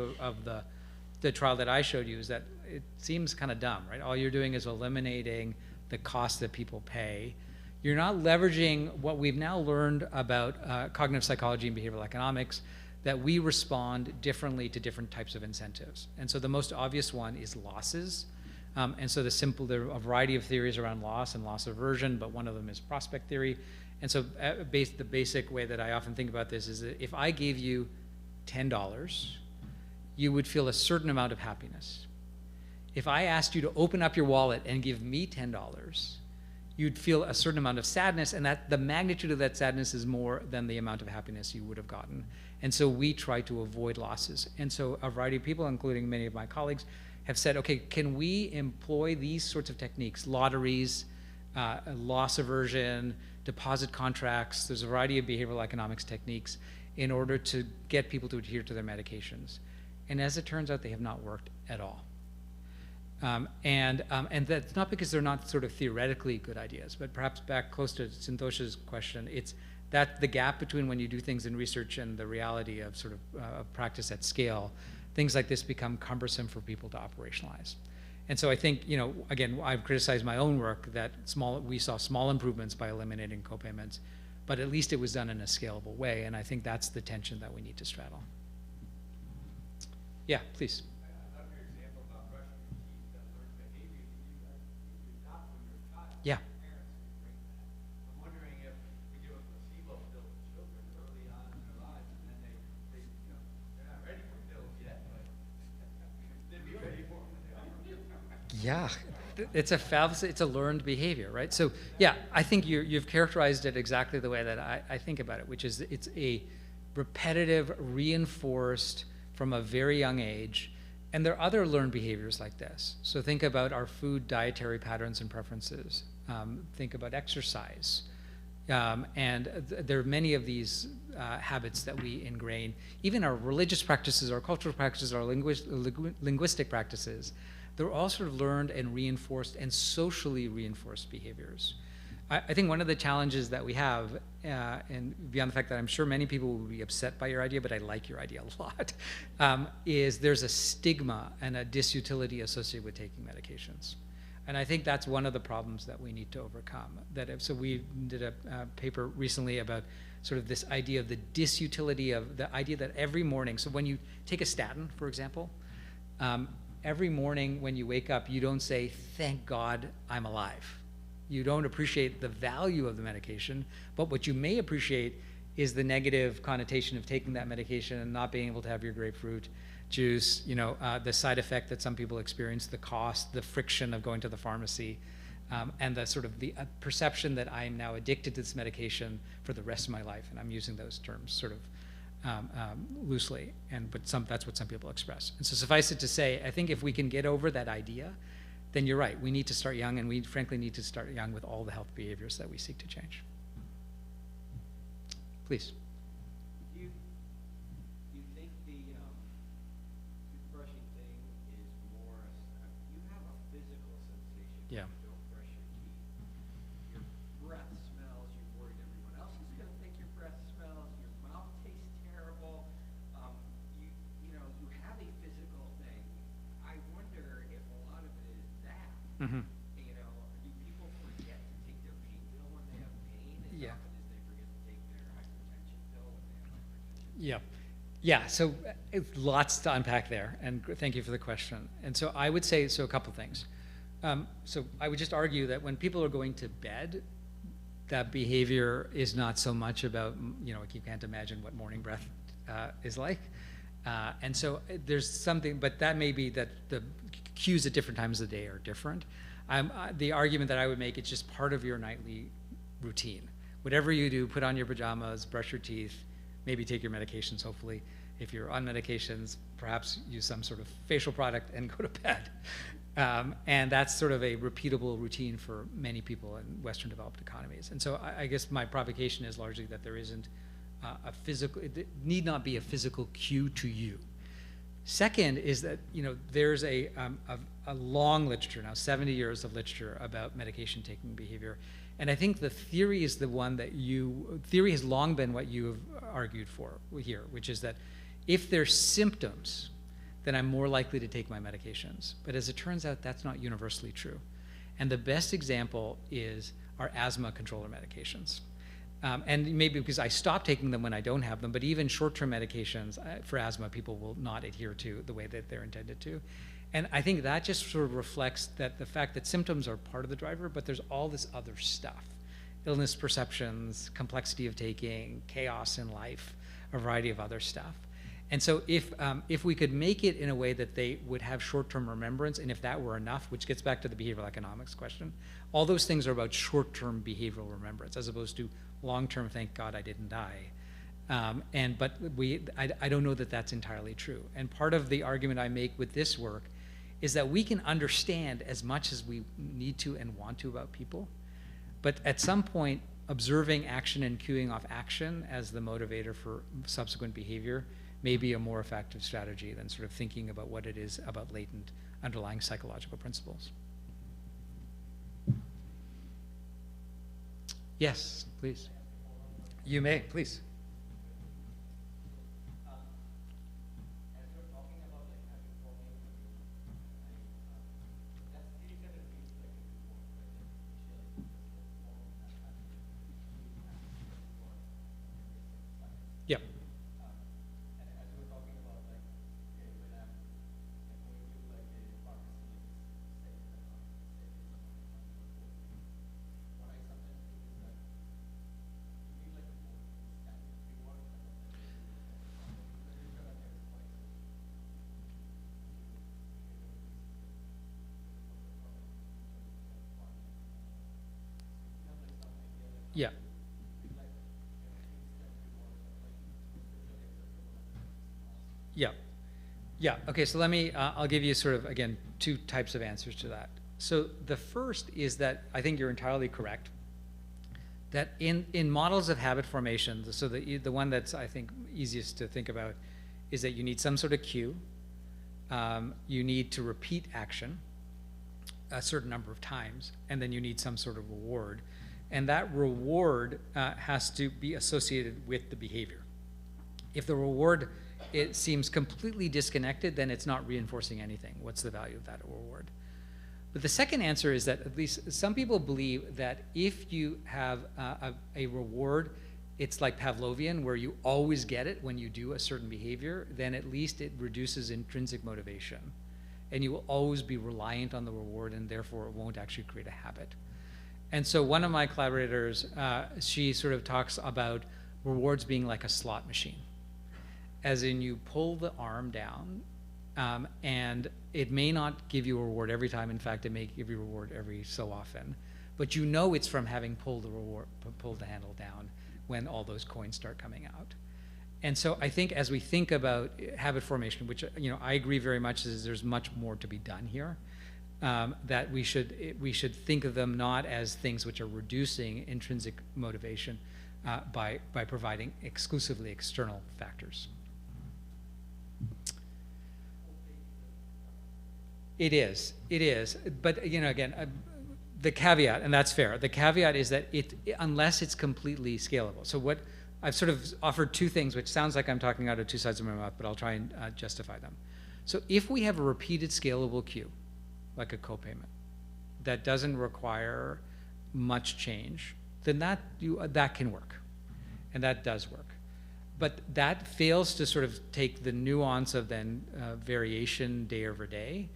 S16: the trial that I showed you is that it seems kind of dumb, right? All you're doing is eliminating the cost that people pay. You're not leveraging what we've now learned about cognitive psychology and behavioral economics, that we respond differently to different types of incentives. And so the most obvious one is losses. And so there are a variety of theories around loss and loss aversion, but one of them is prospect theory. And so the basic way that I often think about this is that if I gave you $10, you would feel a certain amount of happiness. If I asked you to open up your wallet and give me $10, you'd feel a certain amount of sadness, and that the magnitude of that sadness is more than the amount of happiness you would have gotten. And so we try to avoid losses. And so a variety of people, including many of my colleagues, have said, okay, can we employ these sorts of techniques, lotteries, loss aversion, deposit contracts, there's a variety of behavioral economics techniques in order to get people to adhere to their medications. And as it turns out, they have not worked at all. And that's not because they're not sort of theoretically good ideas, but perhaps back close to Santhosh's question, it's that the gap between when you do things in research and the reality of sort of practice at scale, things like this become cumbersome for people to operationalize. And so I think, again, I've criticized my own work that we saw small improvements by eliminating copayments, but at least it was done in a scalable way, and I think that's the tension that we need to straddle. Yeah, please. Yeah.
S10: I'm wondering if we give a placebo pill to children early on in their lives, and then they're not ready for pills yet, but they'd be ready for them when they are.
S16: Yeah, it's a learned behavior, right? So yeah, I think you've characterized it exactly the way that I think about it, which is it's a repetitive, reinforced from a very young age. And there are other learned behaviors like this. So think about our food dietary patterns and preferences. Think about exercise. And there are many of these habits that we ingrain. Even our religious practices, our cultural practices, our linguistic practices, they're all sort of learned and reinforced and socially reinforced behaviors. I think one of the challenges that we have, and beyond the fact that I'm sure many people will be upset by your idea, but I like your idea a lot, is there's a stigma and a disutility associated with taking medications. And I think that's one of the problems that we need to overcome. So we did a paper recently about sort of this idea of the disutility of the idea that every morning, so when you take a statin, for example, every morning when you wake up, you don't say, thank God I'm alive. You don't appreciate the value of the medication, but what you may appreciate is the negative connotation of taking that medication and not being able to have your grapefruit juice, the side effect that some people experience, the cost, the friction of going to the pharmacy, and the sort of the perception that I am now addicted to this medication for the rest of my life, and I'm using those terms sort of loosely, but that's what some people express. And so suffice it to say, I think if we can get over that idea, then you're right. We need to start young, and we frankly need to start young with all the health behaviors that we seek to change. Please.
S10: Do you think the toothbrushing thing is more, you have a physical sensation when
S16: Yeah.
S10: you don't brush your teeth. Your breath smells, you're worried everyone else is going to think your breath smells, your mouth tastes terrible. You know, you have a physical thing. I wonder if a lot of it is that.
S16: Mm-hmm.
S10: You know, do people forget to take their pain pill when they have pain? As
S16: Yeah.
S10: often as they forget to take their hypertension pill when they have hypertension?
S16: Yeah. Yeah, so lots to unpack there, and thank you for the question. And so I would say, so a couple things. So I would just argue that when people are going to bed, that behavior is not so much about, you know, like you can't imagine what morning breath is like. And so there's something, but that may be that the cues at different times of the day are different. The argument that I would make, it's just part of your nightly routine. Whatever you do, put on your pajamas, brush your teeth, maybe take your medications, hopefully. If you're on medications, perhaps use some sort of facial product and go to bed. And that's sort of a repeatable routine for many people in Western developed economies. And so I guess my provocation is largely that there isn't a physical, it need not be a physical cue to you. Second is that, you know, there's a long literature now, 70 years of literature about medication taking behavior. And I think the theory is the one that theory has long been what you have argued for here, which is that if there's symptoms, then I'm more likely to take my medications. But as it turns out, that's not universally true. And the best example is our asthma controller medications. And maybe because I stop taking them when I don't have them, but even short-term medications for asthma, people will not adhere to the way that they're intended to. And I think that just sort of reflects that the fact that symptoms are part of the driver, but there's all this other stuff. Illness perceptions, complexity of taking, chaos in life, a variety of other stuff. And so if we could make it in a way that they would have short-term remembrance, and if that were enough, which gets back to the behavioral economics question, all those things are about short-term behavioral remembrance as opposed to long-term, thank God I didn't die. But I don't know that that's entirely true. And part of the argument I make with this work is that we can understand as much as we need to and want to about people, but at some point, observing action and cueing off action as the motivator for subsequent behavior may be a more effective strategy than sort of thinking about what it is about latent underlying psychological principles. Yes, please. You may, please. Yep. Yeah. Yeah. Yeah. Okay, so let me, I'll give you sort of, again, two types of answers to that. So the first is that I think you're entirely correct that in models of habit formation, so the one that's, I think, easiest to think about is that you need some sort of cue. You need to repeat action a certain number of times, and then you need some sort of reward. And that reward has to be associated with the behavior. If the reward, it seems completely disconnected, then it's not reinforcing anything. What's the value of that reward? But the second answer is that at least some people believe that if you have a reward, it's like Pavlovian, where you always get it when you do a certain behavior, then at least it reduces intrinsic motivation. And you will always be reliant on the reward, and therefore it won't actually create a habit. And so one of my collaborators, she sort of talks about rewards being like a slot machine. As in, you pull the arm down, And it may not give you a reward every time. In fact, it may give you a reward every so often. But you know it's from having pulled the handle down when all those coins start coming out. And so I think as we think about habit formation, which I agree very much is there's much more to be done here, that we should think of them not as things which are reducing intrinsic motivation by providing exclusively external factors. It is, but again, the caveat, and that's fair, the caveat is that unless it's completely scalable. So what I've sort of offered two things, which sounds like I'm talking out of two sides of my mouth, but I'll try and justify them. So if we have a repeated scalable queue, like a copayment, that doesn't require much change, then that can work, and that does work. But that fails to sort of take the nuance of then variation day over day,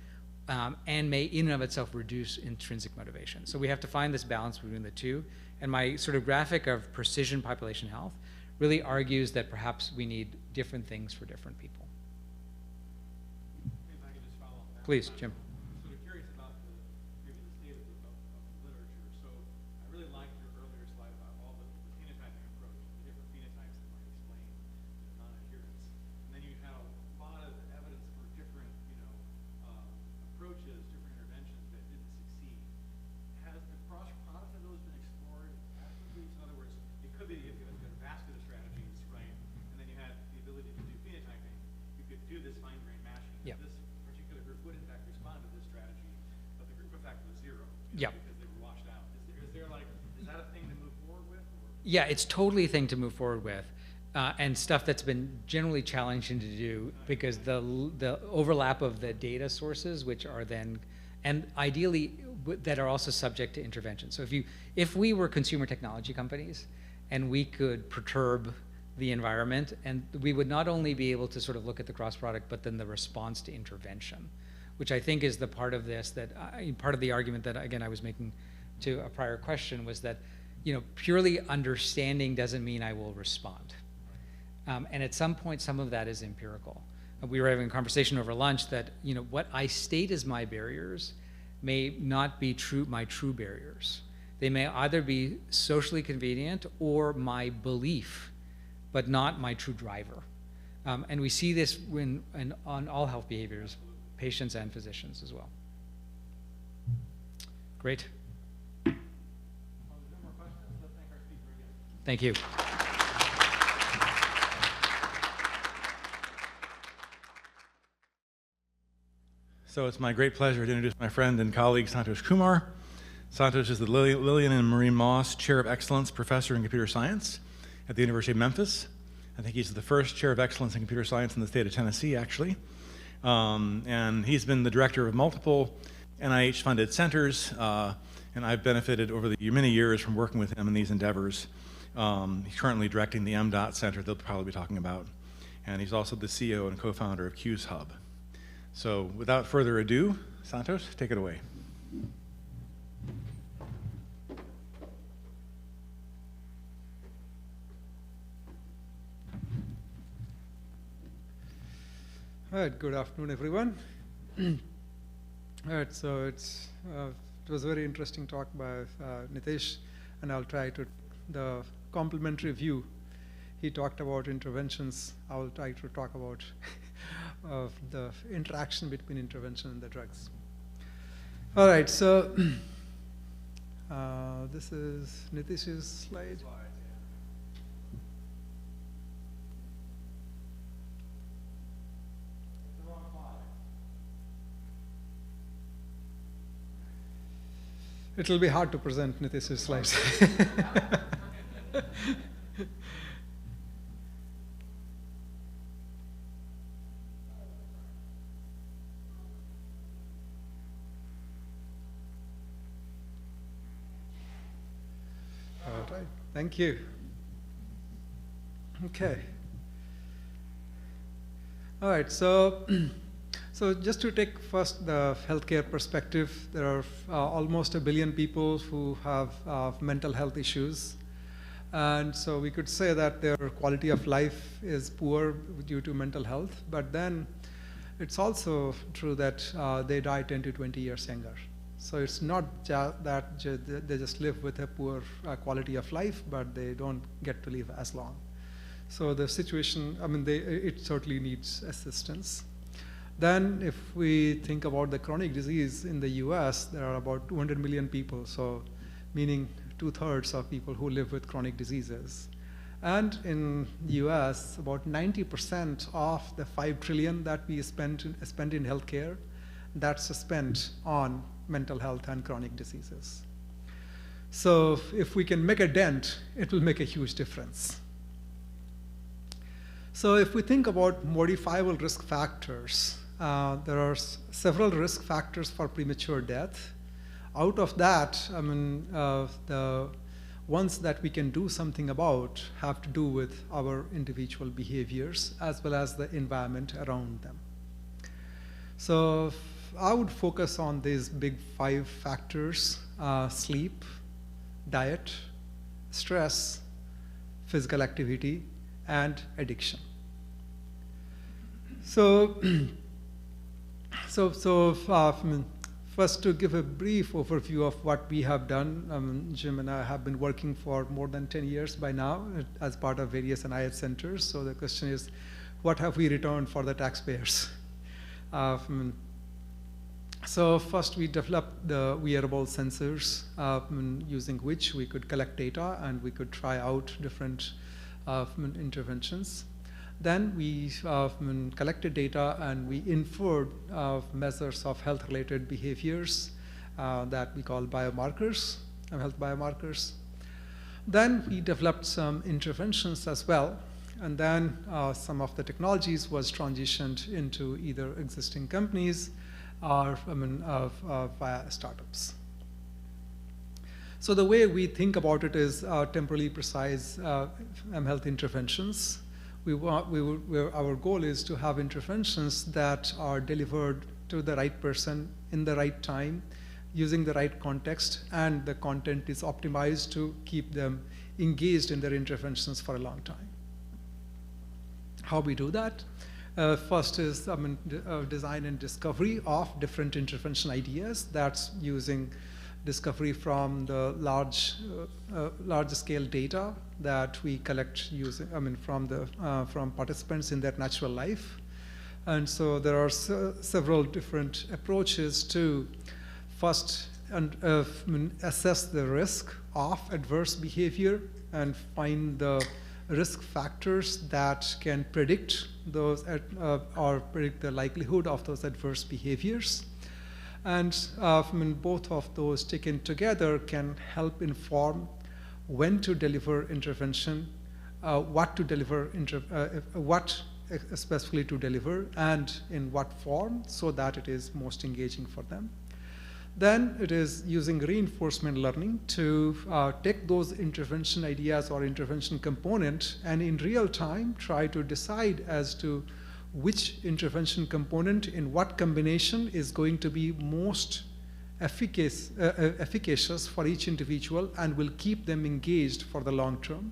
S16: and may in and of itself reduce intrinsic motivation. So we have to find this balance between the two. And my sort of graphic of precision population health really argues that perhaps we need different things for different people.
S1: If I could just follow up.
S16: Please, Jim.
S1: I'm sort of curious about maybe the state of literature. So I really liked your earlier slide about all the phenotyping approach, the different phenotypes that might explain the non-adherence. And then you had a lot of evidence for different, approaches, different interventions that didn't succeed. Has the cross product of those been explored adequately? So in other words, it could be if you had vascular strategies, right, and then you had the ability to do phenotyping, you could do this fine-grained matching.
S16: Yeah.
S1: This particular group would in fact respond to this strategy, but the group effect was zero.
S16: Yeah.
S1: Because they were washed out. Is that a thing to move forward with? Or?
S16: Yeah, it's totally a thing to move forward with. And stuff that's been generally challenging to do because the overlap of the data sources, which are then, and ideally that are also subject to intervention. So if we were consumer technology companies and we could perturb the environment, and we would not only be able to sort of look at the cross product, but then the response to intervention, which I think is the part of this that part of the argument that again I was making to a prior question was that purely understanding doesn't mean I will respond. And at some point, some of that is empirical. We were having a conversation over lunch that what I state as my barriers may not be my true barriers. They may either be socially convenient or my belief, but not my true driver. And we see this on all health behaviors, patients and physicians as well. Great. Thank you.
S1: So it's my great pleasure to introduce my friend and colleague, Santosh Kumar. Santosh is the Lillian and Maureen Moss Chair of Excellence Professor in Computer Science at the University of Memphis. I think he's the first Chair of Excellence in Computer Science in the state of Tennessee, actually. And he's been the director of multiple NIH-funded centers, and I've benefited over the many years from working with him in these endeavors. He's currently directing the MDOT Center they'll probably be talking about. And he's also the CEO and co-founder of Q's Hub. So without further ado, Santosh, take it away.
S17: All right, good afternoon, everyone. All right, so it was a very interesting talk by Nitish, and I'll try to, the complementary view. He talked about interventions. I will try to talk about the interaction between intervention and the drugs. All right, so this is Nitish's slide. It will be hard to present Nitish's slides. All right, thank you. Okay. All right, so just to take first the healthcare perspective, there are almost 1 billion people who have mental health issues. And so we could say that their quality of life is poor due to mental health. But then it's also true that they die 10 to 20 years younger. So it's not that they just live with a poor quality of life, but they don't get to live as long. So the situation, I mean, it certainly needs assistance. Then if we think about the chronic disease in the US, there are about 200 million people, so meaning 2/3 of people who live with chronic diseases. And in the US, about 90% of the $5 trillion that we spend in healthcare, that's spent on mental health and chronic diseases. So if we can make a dent, it will make a huge difference. So if we think about modifiable risk factors, there are several risk factors for premature death. Out of that, I mean, the ones that we can do something about have to do with our individual behaviors as well as the environment around them. So I would focus on these big 5 factors: sleep, diet, stress, physical activity, and addiction. So, first, to give a brief overview of what we have done, Jim and I have been working for more than 10 years by now as part of various NIH centers. So the question is, what have we returned for the taxpayers? So first, we developed the wearable sensors using which we could collect data and we could try out different interventions. Then we collected data and we inferred measures of health-related behaviors that we call biomarkers, health biomarkers. Then we developed some interventions as well. And then some of the technologies was transitioned into either existing companies or via startups. So the way we think about it is temporally precise health interventions. Our goal is to have interventions that are delivered to the right person in the right time, using the right context, and the content is optimized to keep them engaged in their interventions for a long time. How we do that? First is design and discovery of different intervention ideas. That's using discovery from the large-scale data that we collect using, from participants in their natural life. And so there are several different approaches to first assess the risk of adverse behavior and find the risk factors that can predict those or predict the likelihood of those adverse behaviors. And both of those taken together can help inform when to deliver intervention, what to deliver, what specifically to deliver, and in what form, so that it is most engaging for them. Then it is using reinforcement learning to take those intervention ideas or intervention component and in real time try to decide as to which intervention component in what combination is going to be most efficacious for each individual and will keep them engaged for the long term.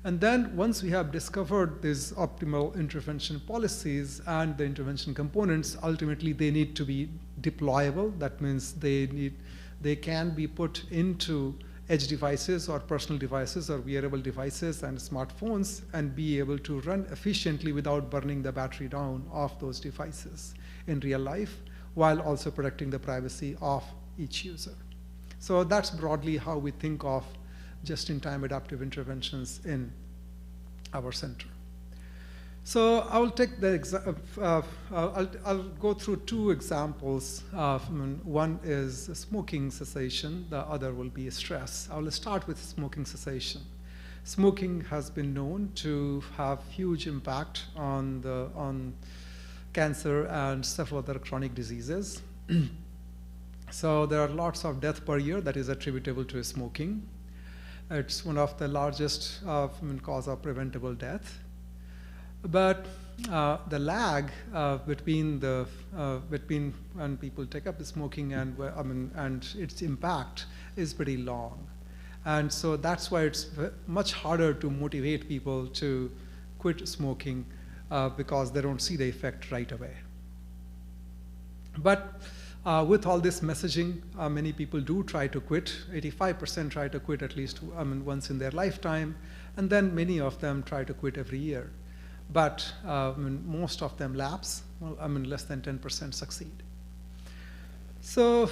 S17: And then once we have discovered these optimal intervention policies and the intervention components, ultimately they need to be deployable. That means they can be put into edge devices or personal devices or wearable devices and smartphones and be able to run efficiently without burning the battery down of those devices in real life, while also protecting the privacy of each user. So that's broadly how we think of just-in-time adaptive interventions in our center. So I will take the I'll go through 2 examples. One is smoking cessation. The other will be stress. I will start with smoking cessation. Smoking has been known to have huge impact on cancer and several other chronic diseases. So there are lots of death per year that is attributable to smoking. It's one of the largest cause of preventable death. But the lag between when people take up smoking and its impact is pretty long. And so that's why it's much harder to motivate people to quit smoking because they don't see the effect right away. But with all this messaging, many people do try to quit. 85% try to quit at least once in their lifetime, and then many of them try to quit every year. But most of them lapse. Well, less than 10% succeed. So,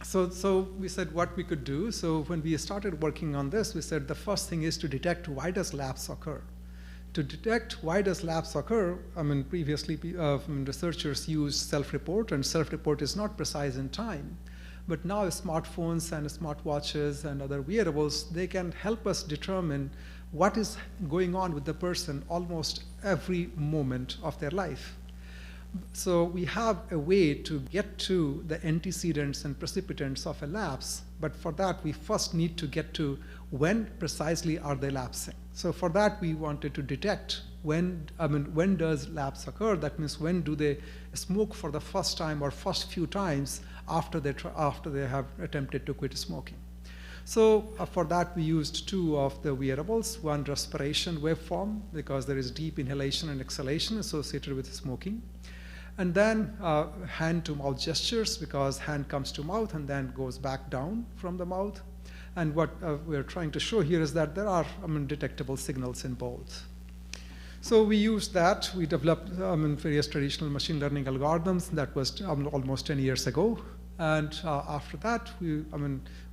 S17: so we said what we could do. So when we started working on this, we said the first thing is to detect why does lapse occur. To detect why does lapse occur, previously researchers used self-report, and self-report is not precise in time. But now smartphones and smartwatches and other wearables, they can help us determine what is going on with the person almost every moment of their life. So we have a way to get to the antecedents and precipitants of a lapse, but for that we first need to get to when precisely are they lapsing. So for that we wanted to detect when does lapse occur. That means when do they smoke for the first time or first few times after they have attempted to quit smoking. So for that we used two of the wearables, one respiration waveform because there is deep inhalation and exhalation associated with smoking. And then hand to mouth gestures because hand comes to mouth and then goes back down from the mouth. And what we're trying to show here is that there are detectable signals in both. So we used that. We developed various traditional machine learning algorithms. That was almost 10 years ago. And after that, we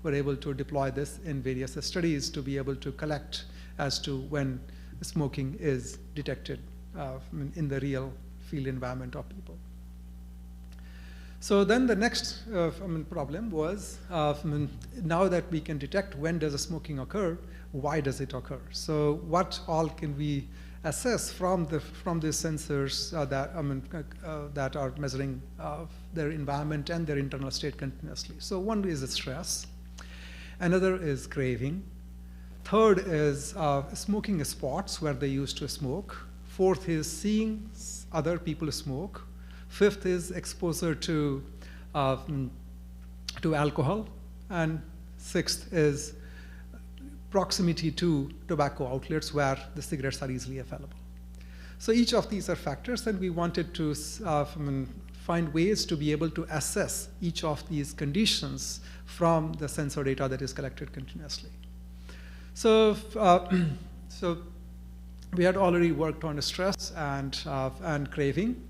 S17: were able to deploy this in various studies to be able to collect as to when smoking is detected in the real field environment of people. So then the next problem was, now that we can detect when does smoking occur, why does it occur? So what all can we assess from the sensors that are measuring their environment and their internal state continuously? So one is stress, another is craving, third is smoking spots where they used to smoke, fourth is seeing other people smoke, fifth is exposure to alcohol, and sixth is proximity to tobacco outlets where the cigarettes are easily available. So each of these are factors, and we wanted to find ways to be able to assess each of these conditions from the sensor data that is collected continuously. So, so we had already worked on stress and craving.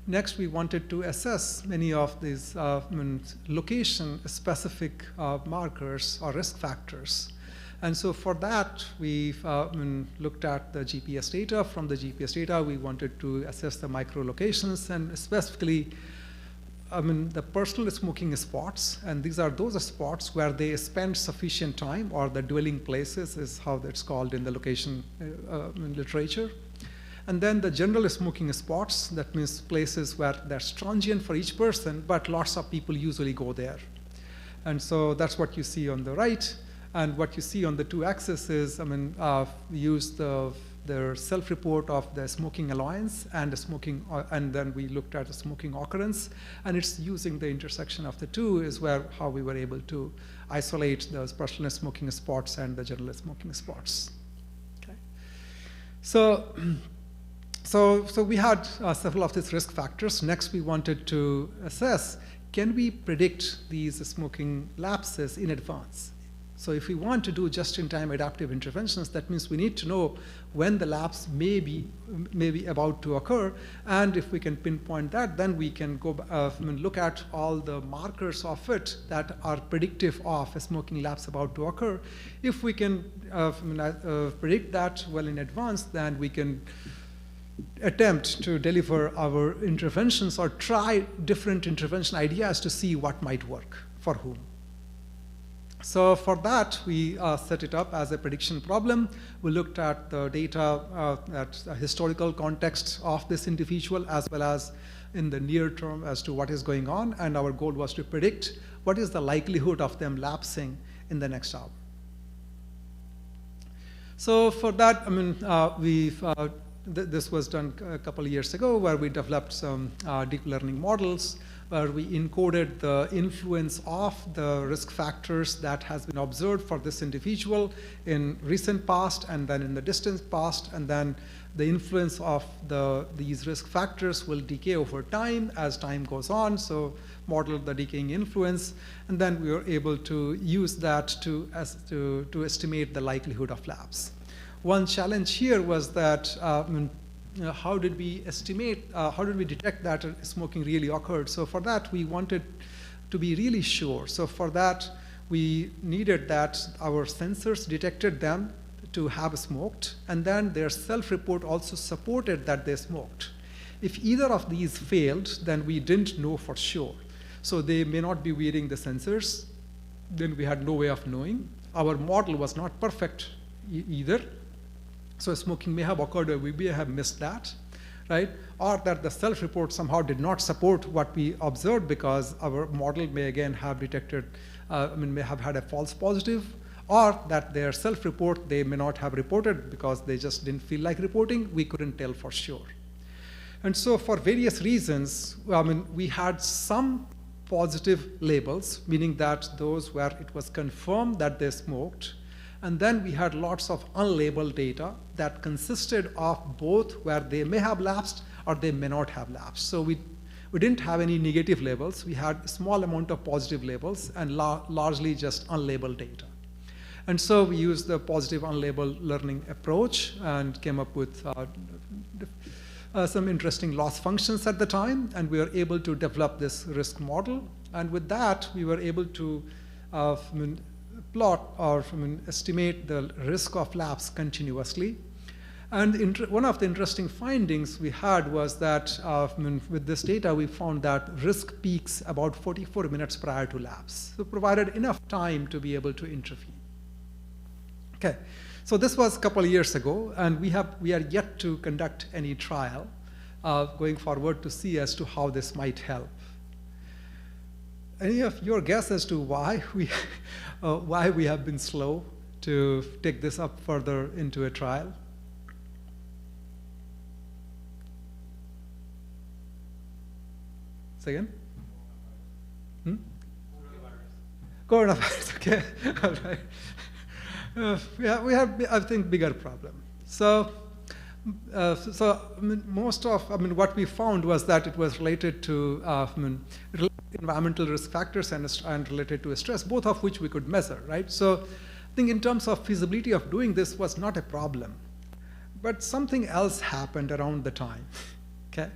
S17: Next, we wanted to assess many of these location-specific markers or risk factors. And so for that, we looked at the GPS data. From the GPS data, we wanted to assess the micro-locations and specifically the personal smoking spots. And these are those spots where they spend sufficient time, or the dwelling places is how that's called in the location literature. And then the general smoking spots, that means places where that's transient for each person, but lots of people usually go there. And so that's what you see on the right. And what you see on the two axes is, we use the self-report of the smoking allowance and the smoking, and then we looked at the smoking occurrence. And it's using the intersection of the two is how we were able to isolate those personal smoking spots and the general smoking spots. Okay. So we had several of these risk factors. Next, we wanted to assess, can we predict these smoking lapses in advance? So if we want to do just-in-time adaptive interventions, that means we need to know when the lapse may be about to occur. And if we can pinpoint that, then we can go look at all the markers of it that are predictive of a smoking lapse about to occur. If we can predict that well in advance, then we can attempt to deliver our interventions or try different intervention ideas to see what might work for whom. So for that, we set it up as a prediction problem. We looked at the data, at the historical context of this individual, as well as in the near term as to what is going on. And our goal was to predict what is the likelihood of them lapsing in the next hour. So for that, this was done a couple of years ago, where we developed some deep learning models where we encoded the influence of the risk factors that has been observed for this individual in recent past and then in the distant past, and then the influence of these risk factors will decay over time as time goes on, so model the decaying influence, and then we were able to use that to estimate the likelihood of lapse. One challenge here was that how did we estimate, how did we detect that smoking really occurred? So for that, we wanted to be really sure. So for that, we needed that our sensors detected them to have smoked, and then their self-report also supported that they smoked. If either of these failed, then we didn't know for sure. So they may not be wearing the sensors, then we had no way of knowing. Our model was not perfect either. So smoking may have occurred, or we may have missed that, right? Or that the self-report somehow did not support what we observed because our model may again have detected, may have had a false positive, or that their self-report they may not have reported because they just didn't feel like reporting. We couldn't tell for sure. And so for various reasons, we had some positive labels, meaning that those where it was confirmed that they smoked. And then we had lots of unlabeled data that consisted of both where they may have lapsed or they may not have lapsed. So we didn't have any negative labels. We had a small amount of positive labels and largely just unlabeled data. And so we used the positive unlabeled learning approach and came up with some interesting loss functions at the time, and we were able to develop this risk model. And with that, we were able to plot or estimate the risk of lapse continuously. And one of the interesting findings we had was that with this data, we found that risk peaks about 44 minutes prior to lapse. So provided enough time to be able to intervene. Okay, so this was a couple of years ago, and we are yet to conduct any trial going forward to see as to how this might help. Any of your guess as to why we have been slow to take this up further into a trial? Say again? Coronavirus, okay, all right. Yeah, we have, I think, bigger problem. So, most of, what we found was that it was related to environmental risk factors and related to stress, both of which we could measure, right? So, I think in terms of feasibility of doing this was not a problem, but something else happened around the time, okay?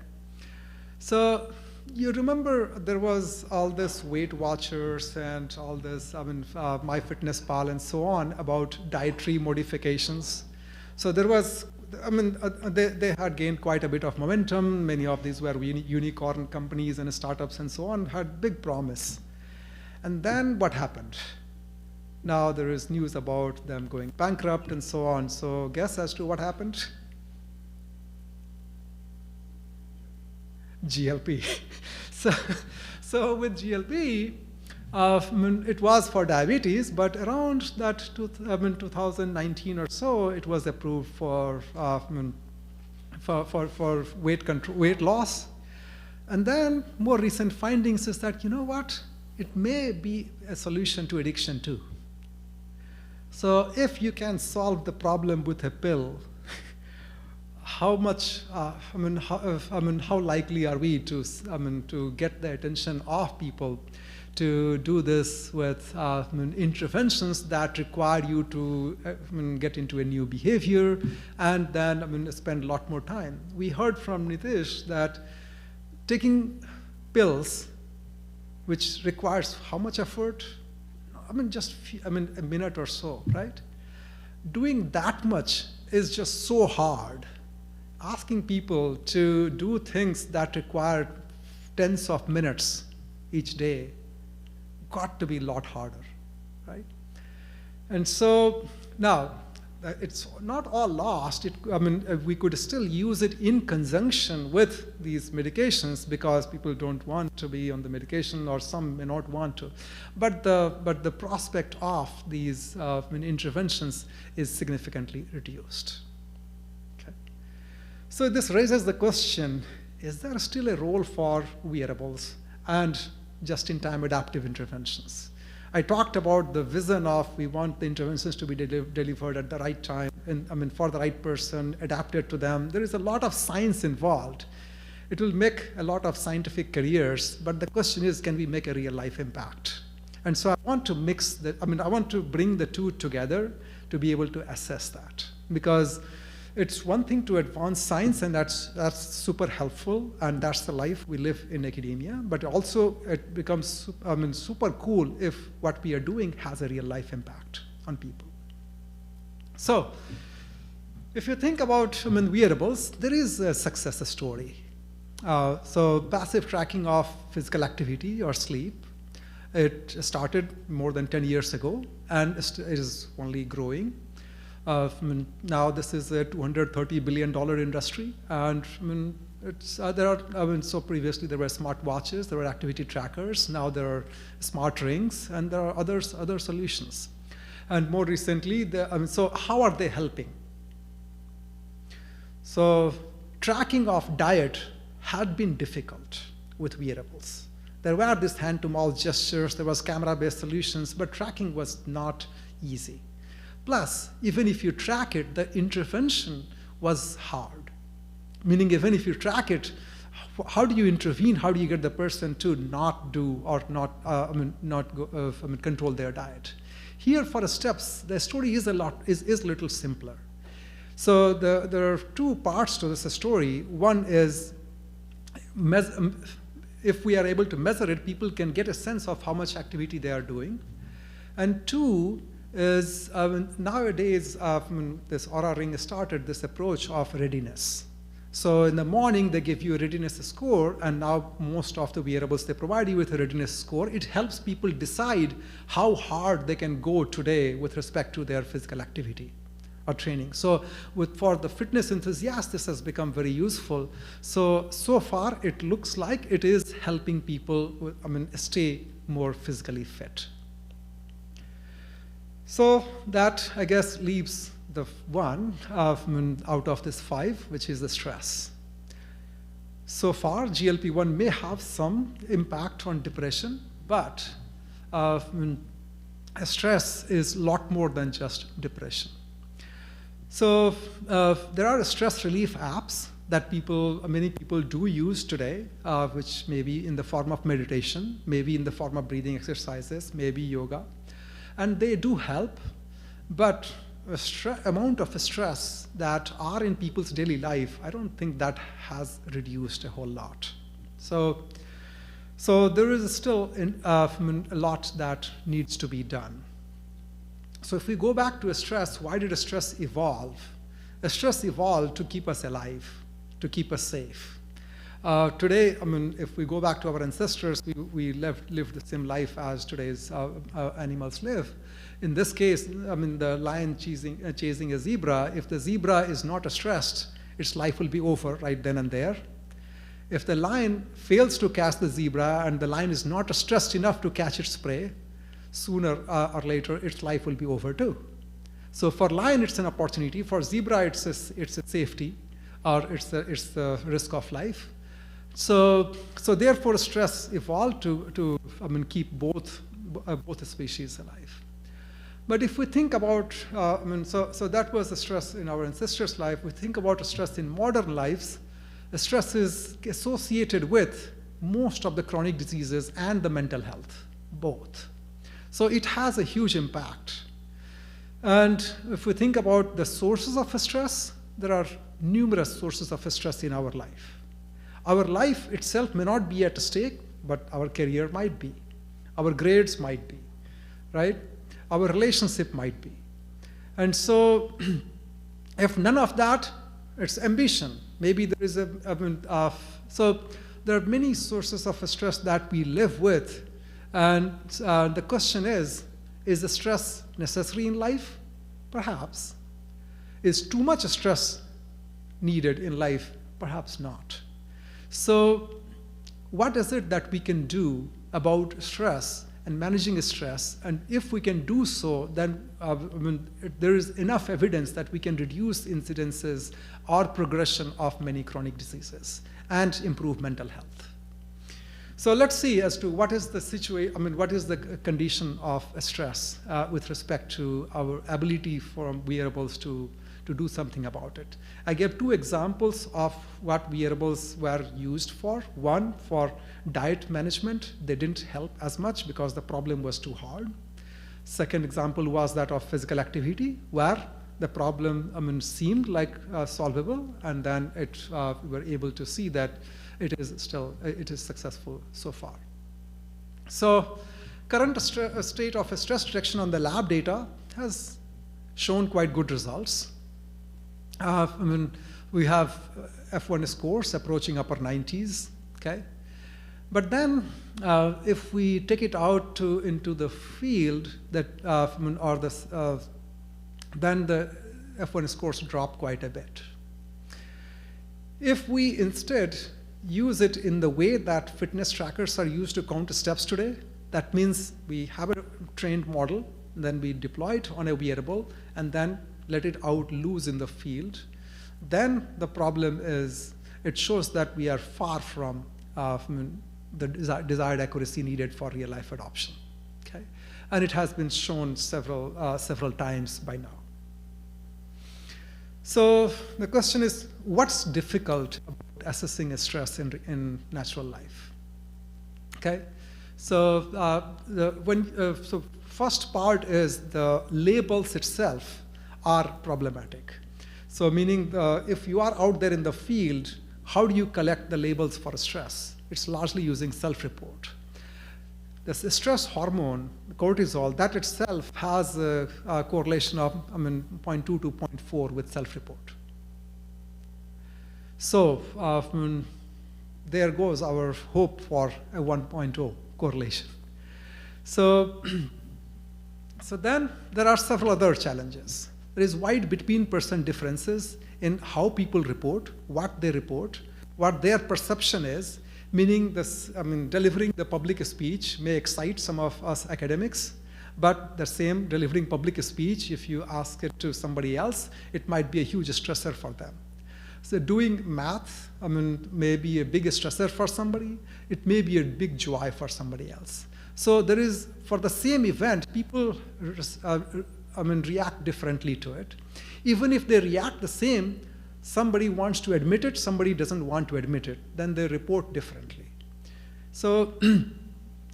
S17: So, you remember there was all this Weight Watchers and all this, MyFitnessPal and so on about dietary modifications. So there was, they had gained quite a bit of momentum. Many of these were unicorn companies and startups and so on, had big promise. And then what happened? Now there is news about them going bankrupt and so on. So guess as to what happened? GLP. So with GLP, it was for diabetes, but around that 2019 or so, it was approved for weight control, weight loss. And then more recent findings is that, you know what, it may be a solution to addiction too. So if you can solve the problem with a pill, how much, how likely are we to get the attention of people to do this with interventions that require you to get into a new behavior and then spend a lot more time? We heard from Nitish that taking pills, which requires how much effort? Just a minute or so, right? Doing that much is just so hard. Asking people to do things that require tens of minutes each day got to be a lot harder, right? And so now, it's not all lost. We could still use it in conjunction with these medications because people don't want to be on the medication, or some may not want to. But the prospect of these interventions is significantly reduced. So this raises the question, is there still a role for wearables and just-in-time adaptive interventions? I talked about the vision of we want the interventions to be delivered at the right time for the right person, adapted to them. There is a lot of science involved. It will make a lot of scientific careers, but the question is, can we make a real life impact? And so I want to I want to bring the two together to be able to assess that. Because it's one thing to advance science, and that's super helpful, and that's the life we live in academia, but also it becomes super cool if what we are doing has a real life impact on people. So if you think about wearables, there is a success story. So passive tracking of physical activity or sleep, it started more than 10 years ago, and it is only growing. Now this is a $230 billion industry, and so previously there were smart watches, there were activity trackers, now there are smart rings, and there are other solutions. And more recently, so how are they helping? So tracking of diet had been difficult with wearables. There were these hand-to-mouth gestures, there was camera-based solutions, but tracking was not easy. Plus, even if you track it, the intervention was hard. Meaning, even if you track it, how do you intervene? How do you get the person to not do or control their diet? Here, for the steps, the story is a little simpler. So there are two parts to this story. One is, if we are able to measure it, people can get a sense of how much activity they are doing. And two is, nowadays, this Aura Ring started this approach of readiness. So in the morning, they give you a readiness score, and now most of the wearables, they provide you with a readiness score. It helps people decide how hard they can go today with respect to their physical activity or training. So for the fitness enthusiasts, this has become very useful. So far, it looks like it is helping people stay more physically fit. So that, I guess, leaves the one out of this 5, which is the stress. So far, GLP-1 may have some impact on depression, but stress is a lot more than just depression. So there are stress relief apps that many people do use today, which may be in the form of meditation, maybe in the form of breathing exercises, maybe yoga. And they do help, but amount of stress that are in people's daily life, I don't think that has reduced a whole lot. So there is still a lot that needs to be done. So if we go back to stress, why did stress evolve? Stress evolved to keep us alive, to keep us safe. Today, if we go back to our ancestors, we lived the same life as today's animals live. In this case, the lion chasing a zebra, if the zebra is not stressed, its life will be over right then and there. If the lion fails to catch the zebra and the lion is not stressed enough to catch its prey, sooner or later its life will be over too. So for lion, it's an opportunity. For zebra, it's a safety, or it's the risk of life. So therefore, stress evolved to keep both species alive. But if we think about, so that was the stress in our ancestors' life. We think about stress in modern lives. The stress is associated with most of the chronic diseases and the mental health, both. So it has a huge impact. And if we think about the sources of stress, there are numerous sources of stress in our life. Our life itself may not be at stake, but our career might be. Our grades might be, right? Our relationship might be. And so if none of that, it's ambition. Maybe there is so there are many sources of stress that we live with. And the question is the stress necessary in life? Perhaps. Is too much stress needed in life? Perhaps not. So what is it that we can do about stress and managing stress? And if we can do so, then there is enough evidence that we can reduce incidences or progression of many chronic diseases and improve mental health. So let's see as to what is the situation, what is the condition of stress with respect to our ability for wearables to to do something about it. I gave 2 examples of what wearables were used for. One, for diet management. They didn't help as much because the problem was too hard. Second example was that of physical activity, where the problem seemed like solvable, and then we were able to see that it is successful so far. So current state of stress detection on the lab data has shown quite good results. We have F1 scores approaching upper 90s, okay? But then if we take it out into the field, then the F1 scores drop quite a bit. If we instead use it in the way that fitness trackers are used to count steps today, that means we have a trained model, then we deploy it on a wearable, and then let it out loose in the field, then the problem is it shows that we are far from the desired accuracy needed for real life adoption. Okay? And it has been shown several times by now. So the question is, what's difficult about assessing stress in natural life? Okay, so so first part is the labels itself are problematic. So meaning if you are out there in the field, how do you collect the labels for stress? It's largely using self-report. The stress hormone, cortisol, that itself has a correlation of 0.2 to 0.4 with self-report. So there goes our hope for a 1.0 correlation. So, so then there are several other challenges. There is wide between-person differences in how people report, what their perception is, meaning this, delivering the public speech may excite some of us academics, but the same delivering public speech, if you ask it to somebody else, it might be a huge stressor for them. So doing math, may be a big stressor for somebody. It may be a big joy for somebody else. So there is, for the same event, people react differently to it. Even if they react the same, somebody wants to admit it, somebody doesn't want to admit it, then they report differently. So,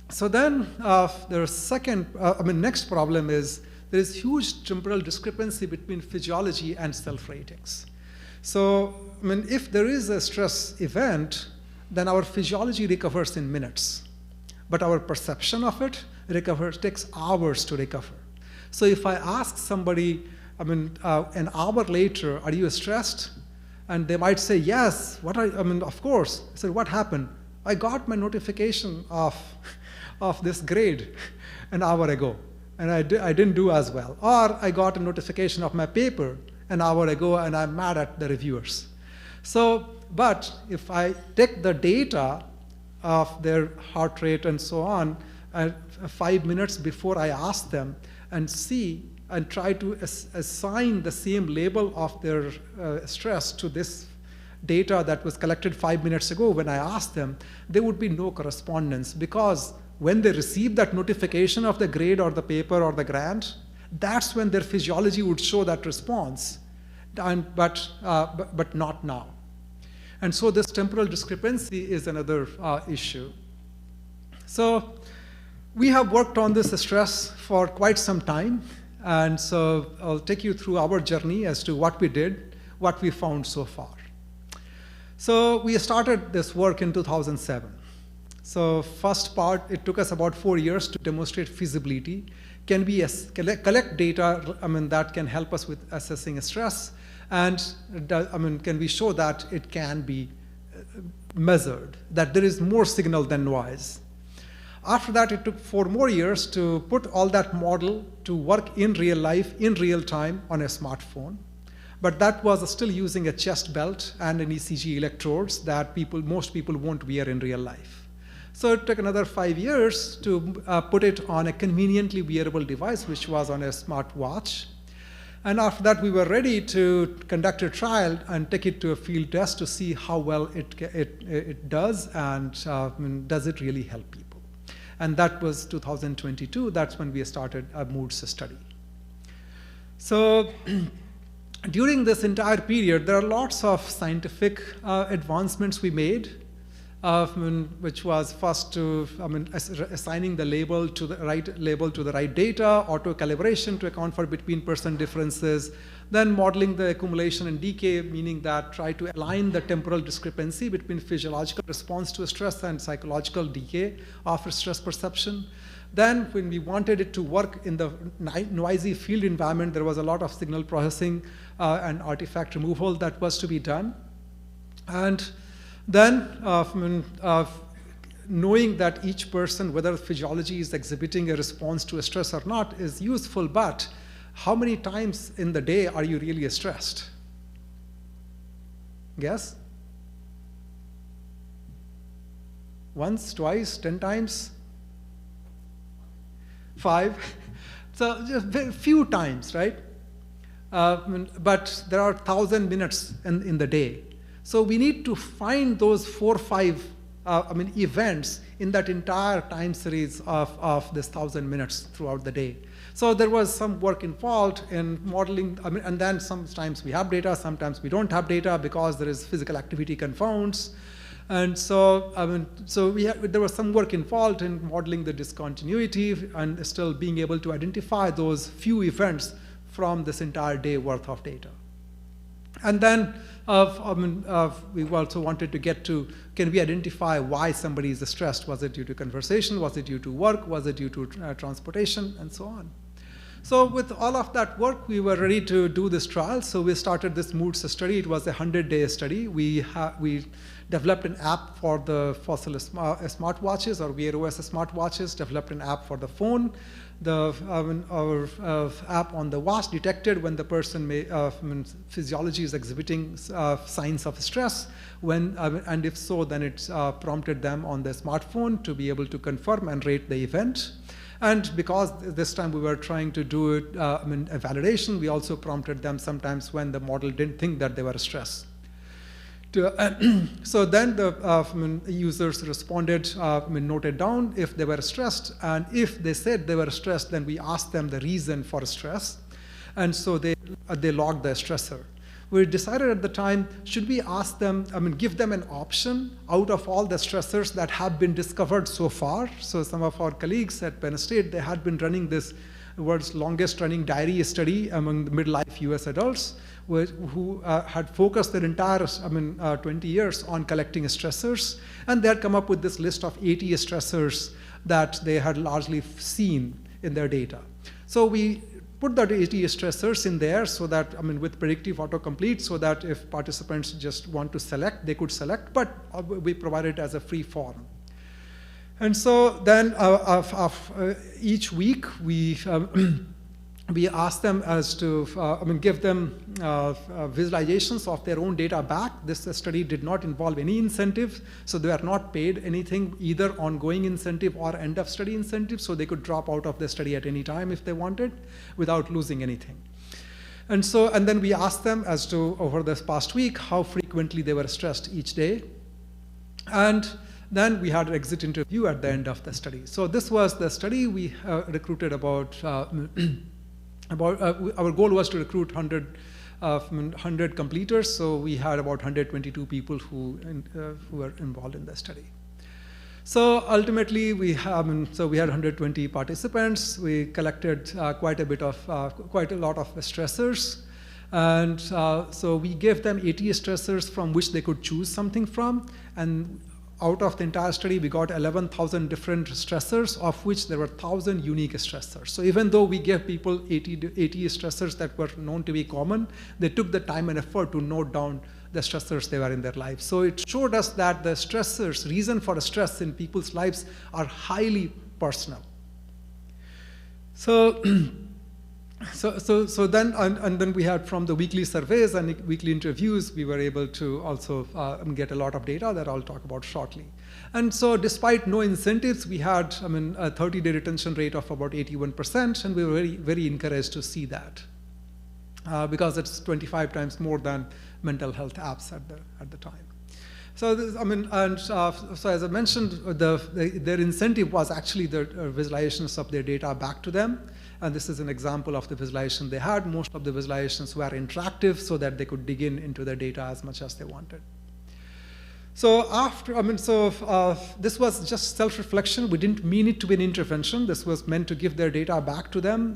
S17: so then the second, next problem is there is huge temporal discrepancy between physiology and self-ratings. So, if there is a stress event, then our physiology recovers in minutes, but our perception of it takes hours to recover. So if I ask somebody, an hour later, are you stressed? And they might say, yes, of course. I said, what happened? I got my notification of this grade an hour ago, and I didn't do as well. Or I got a notification of my paper an hour ago, and I'm mad at the reviewers. So, but if I take the data of their heart rate and so on, 5 minutes before I ask them, and see and try to assign the same label of their stress to this data that was collected 5 minutes ago when I asked them, there would be no correspondence, because when they receive that notification of the grade or the paper or the grant, that's when their physiology would show that response, but not now. And so this temporal discrepancy is another issue. So we have worked on this stress for quite some time. And so I'll take you through our journey as to what we did, what we found so far. So we started this work in 2007. So first part, it took us about 4 years to demonstrate feasibility. Can we collect data that can help us with assessing stress? And can we show that it can be measured, that there is more signal than noise? After that, it took 4 more years to put all that model to work in real life, in real time on a smartphone. But that was still using a chest belt and an ECG electrodes that most people won't wear in real life. So it took another 5 years to put it on a conveniently wearable device, which was on a smartwatch. And after that, we were ready to conduct a trial and take it to a field test to see how well it does, and does it really help people. And that was 2022. That's when we started a MOODS study. So during this entire period, there are lots of scientific advancements we made, which was first to, assigning the label to the right data, auto calibration to account for between person differences, then modeling the accumulation and decay, meaning that try to align the temporal discrepancy between physiological response to stress and psychological decay of stress perception. Then when we wanted it to work in the noisy field environment, there was a lot of signal processing and artifact removal that was to be done. And then knowing that each person, whether physiology is exhibiting a response to a stress or not, is useful, but how many times in the day are you really stressed? Guess? Once, twice, 10 times? 5? So just very few times, right? But there are 1,000 minutes in the day. So we need to find those 4 or 5 events in that entire time series of this 1,000 minutes throughout the day. So there was some work involved in modeling, and then sometimes we have data, sometimes we don't have data because there is physical activity confounds. And so, there was some work involved in modeling the discontinuity and still being able to identify those few events from this entire day worth of data. And then we also wanted to get to, can we identify why somebody is stressed? Was it due to conversation? Was it due to work? Was it due to transportation? And so on. So with all of that work, we were ready to do this trial. So we started this MOODS study. It was a 100-day study. We developed an app for the fossil smartwatches or Wear OS smartwatches, developed an app for the phone. Our app on the watch detected when the person physiology is exhibiting signs of stress, and if so, then it prompted them on the smartphone to be able to confirm and rate the event. And because this time we were trying to do it, a validation, we also prompted them sometimes when the model didn't think that they were stressed. So then the users responded, noted down if they were stressed, and if they said they were stressed, then we asked them the reason for stress, and so they logged the stressor. We decided at the time, should we ask them, give them an option out of all the stressors that have been discovered so far. So some of our colleagues at Penn State, they had been running this world's longest running diary study among the midlife US adults who had focused their entire 20 years on collecting stressors. And they had come up with this list of 80 stressors that they had largely seen in their data. So we put that 80 stressors in there so that, with predictive autocomplete, so that if participants just want to select, they could select, but we provide it as a free form. And so then each week we we ask them as to, give them visualizations of their own data back. This study did not involve any incentive, so they are not paid anything, either ongoing incentive or end of study incentive, so they could drop out of the study at any time if they wanted without losing anything. And so, and then we asked them as to, over this past week, how frequently they were stressed each day. And then we had an exit interview at the end of the study. So this was the study. We recruited about our goal was to recruit 100 completers, so we had about 122 people who were involved in the study. So ultimately, we had 120 participants. We collected quite a lot of stressors, and so we gave them 80 stressors from which they could choose something from, and out of the entire study, we got 11,000 different stressors, of which there were 1,000 unique stressors. So even though we gave people 80 stressors that were known to be common, they took the time and effort to note down the stressors they were in their lives. So it showed us that the stressors, reason for stress in people's lives, are highly personal. So then we had, from the weekly surveys and weekly interviews, we were able to also get a lot of data that I'll talk about shortly. And so despite no incentives, we had a 30-day retention rate of about 81%, and we were very, very encouraged to see that because it's 25 times more than mental health apps at the time. So, so as I mentioned, their incentive was actually the visualizations of their data back to them. And this is an example of the visualization they had. Most of the visualizations were interactive so that they could dig into the data as much as they wanted. So this was just self-reflection. We didn't mean it to be an intervention. This was meant to give their data back to them,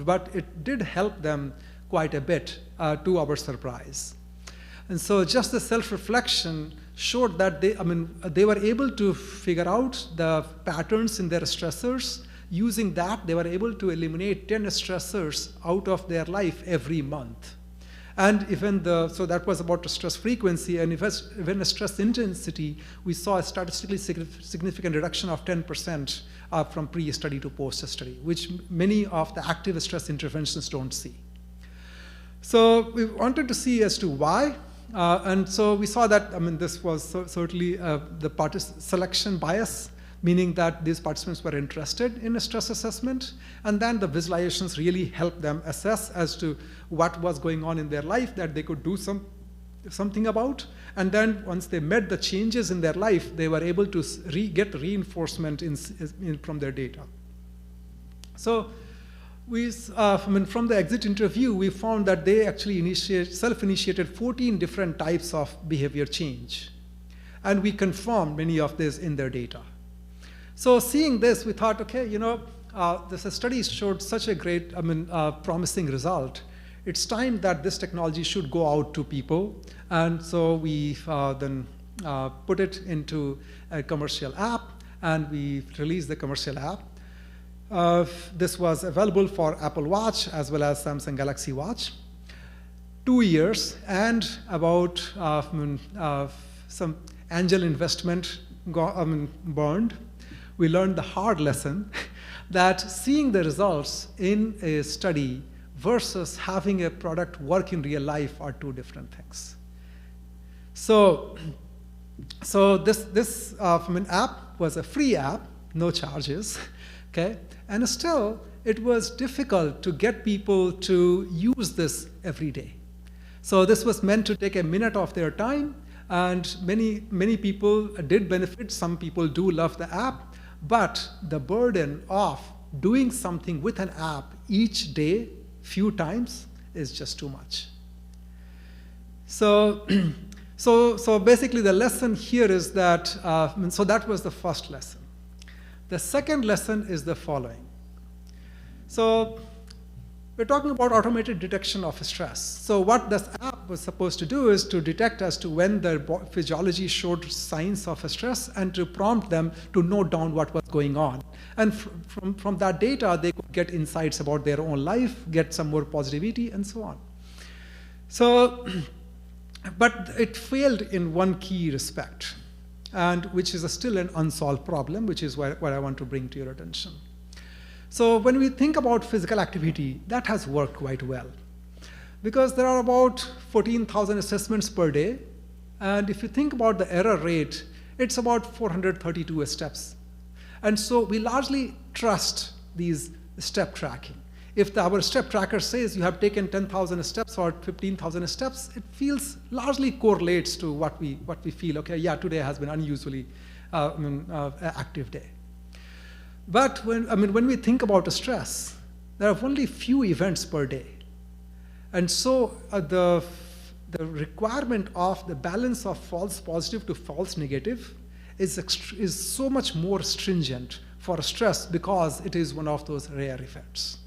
S17: but it did help them quite a bit, to our surprise. And so just the self-reflection showed that they were able to figure out the patterns in their stressors. Using that, they were able to eliminate 10 stressors out of their life every month. And even so that was about the stress frequency, and even the stress intensity, we saw a statistically significant reduction of 10% from pre-study to post-study, which many of the active stress interventions don't see. So we wanted to see as to why, and so we saw that, this was certainly the selection bias, meaning that these participants were interested in a stress assessment, and then the visualizations really helped them assess as to what was going on in their life that they could do something about. And then once they met the changes in their life, they were able to get reinforcement from their data. So from the exit interview, we found that they actually self-initiated 14 different types of behavior change. And we confirmed many of this in their data. So seeing this, we thought, okay, this study showed such a great, promising result. It's time that this technology should go out to people. And so we then put it into a commercial app, and we released the commercial app. This was available for Apple Watch as well as Samsung Galaxy Watch. 2 years and about some angel investment burned. We learned the hard lesson that seeing the results in a study versus having a product work in real life are two different things. So this app was a free app, no charges, okay? And still, it was difficult to get people to use this every day. So this was meant to take a minute of their time, and many people did benefit. Some people do love the app. But the burden of doing something with an app each day, few times, is just too much. So basically the lesson here is that, so that was the first lesson. The second lesson is the following. So we're talking about automated detection of stress. So what this app was supposed to do is to detect as to when the physiology showed signs of stress and to prompt them to note down what was going on. And from that data, they could get insights about their own life, get some more positivity, and so on. So, but it failed in one key respect, and which is still an unsolved problem, which is what I want to bring to your attention. So when we think about physical activity, that has worked quite well. Because there are about 14,000 assessments per day. And if you think about the error rate, it's about 432 steps. And so we largely trust these step tracking. If our step tracker says you have taken 10,000 steps or 15,000 steps, it feels largely correlates to what we feel. Okay, yeah, today has been unusually active day. But when we think about stress, there are only few events per day. And so the requirement of the balance of false positive to false negative is so much more stringent for stress because it is one of those rare effects.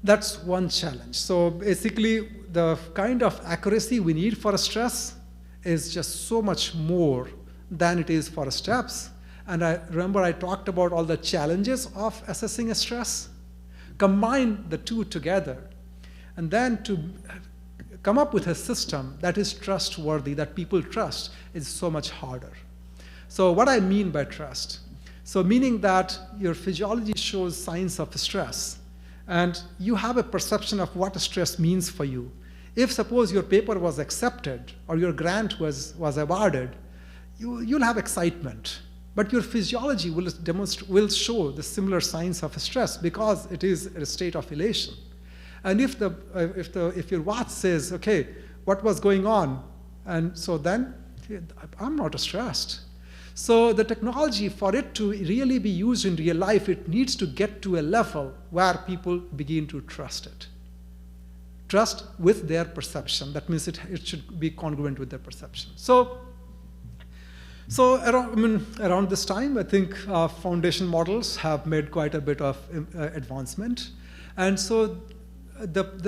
S17: That's one challenge. So basically, the kind of accuracy we need for stress is just so much more than it is for steps. And I remember I talked about all the challenges of assessing stress. Combine the two together, and then to come up with a system that is trustworthy, that people trust, is so much harder. So what I mean by trust, so meaning that your physiology shows signs of stress, and you have a perception of what stress means for you. If suppose your paper was accepted or your grant was awarded, you'll have excitement. But your physiology will show the similar signs of stress because it is a state of elation. And if your watch says, okay, what was going on? And so then I'm not stressed. So the technology, for it to really be used in real life, it needs to get to a level where people begin to trust it. Trust with their perception. That means it should be congruent with their perception. So around this time, I think foundation models have made quite a bit of advancement. And so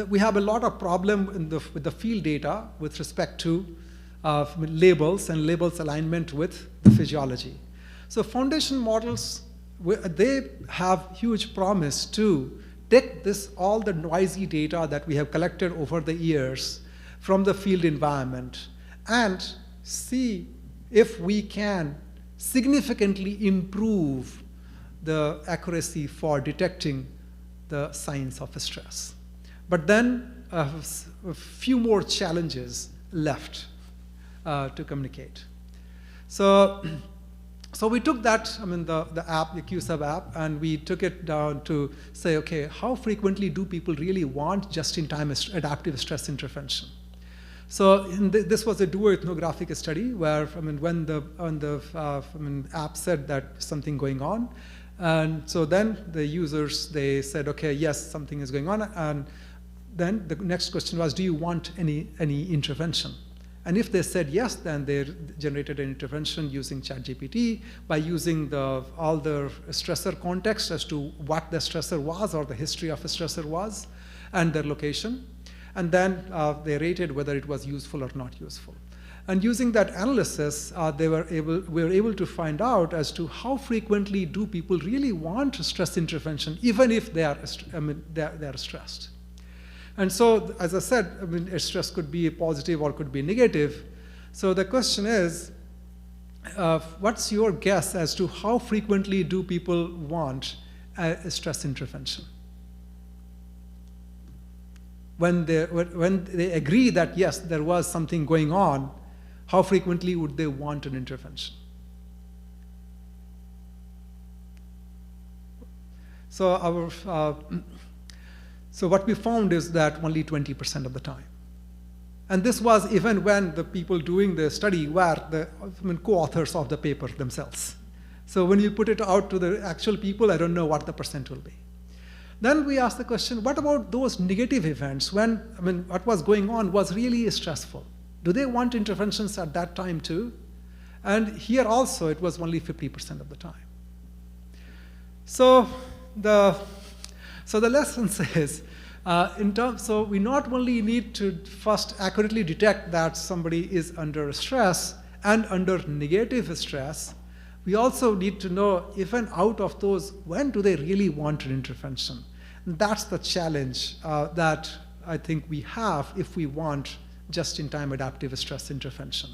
S17: we have a lot of problem with the field data with respect to labels and labels alignment with the physiology. So foundation models, they have huge promise to take all the noisy data that we have collected over the years from the field environment and see if we can significantly improve the accuracy for detecting the signs of stress. But then a few more challenges left to communicate. So we took that, the app, the QSub app, and we took it down to say, okay, how frequently do people really want just-in-time adaptive stress intervention? So this was a duo-ethnographic study where, when the app said that something going on, and so then the users, they said, okay, yes, something is going on, and then the next question was, do you want any intervention? And if they said yes, then they generated an intervention using ChatGPT by using all the stressor context as to what the stressor was or the history of a stressor was and their location. And then they rated whether it was useful or not useful. And using that analysis, we were able to find out as to how frequently do people really want stress intervention, even if they are stressed. And so, as I said, stress could be positive or could be negative. So the question is, what's your guess as to how frequently do people want a stress intervention? When they agree that, yes, there was something going on, how frequently would they want an intervention? So So what we found is that only 20% of the time. And this was even when the people doing the study were the co-authors of the paper themselves. So when you put it out to the actual people, I don't know what the percent will be. Then we asked the question, what about those negative events when, what was going on was really stressful? Do they want interventions at that time too? And here also, it was only 50% of the time. So the lesson says, so we not only need to first accurately detect that somebody is under stress and under negative stress, we also need to know, even out of those, when do they really want an intervention? And that's the challenge that I think we have if we want just-in-time adaptive stress intervention.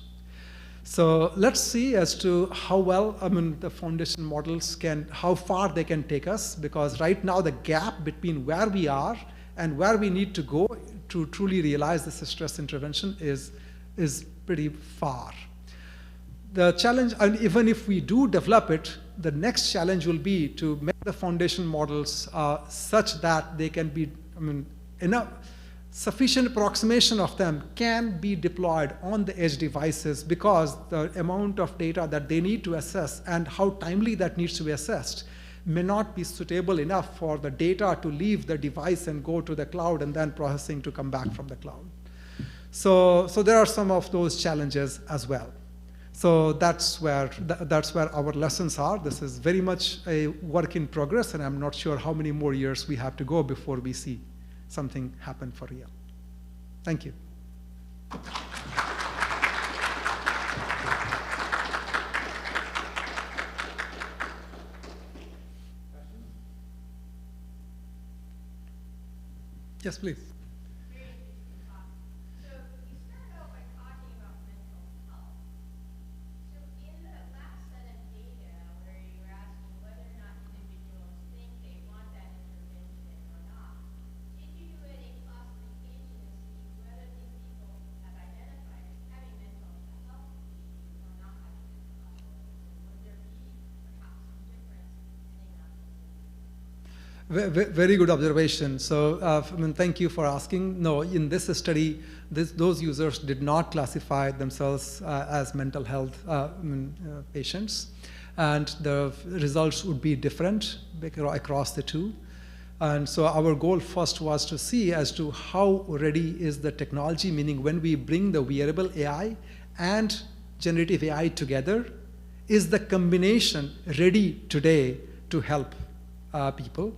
S17: So let's see as to how well the foundation models how far they can take us, because right now the gap between where we are and where we need to go to truly realize this stress intervention is pretty far. The challenge, and even if we do develop it, the next challenge will be to make the foundation models such that they can be, sufficient approximation of them can be deployed on the edge devices, because the amount of data that they need to assess and how timely that needs to be assessed may not be suitable enough for the data to leave the device and go to the cloud and then processing to come back from the cloud. So there are some of those challenges as well. So that's where our lessons are. This is very much a work in progress, and I'm not sure how many more years we have to go before we see something happen for real. Thank you. Yes, please. Very good observation. So, I mean, thank you for asking. No, in this study, those users did not classify themselves as mental health patients, and the results would be different across the two. And so our goal first was to see as to how ready is the technology, meaning when we bring the wearable AI and generative AI together, is the combination ready today to help people?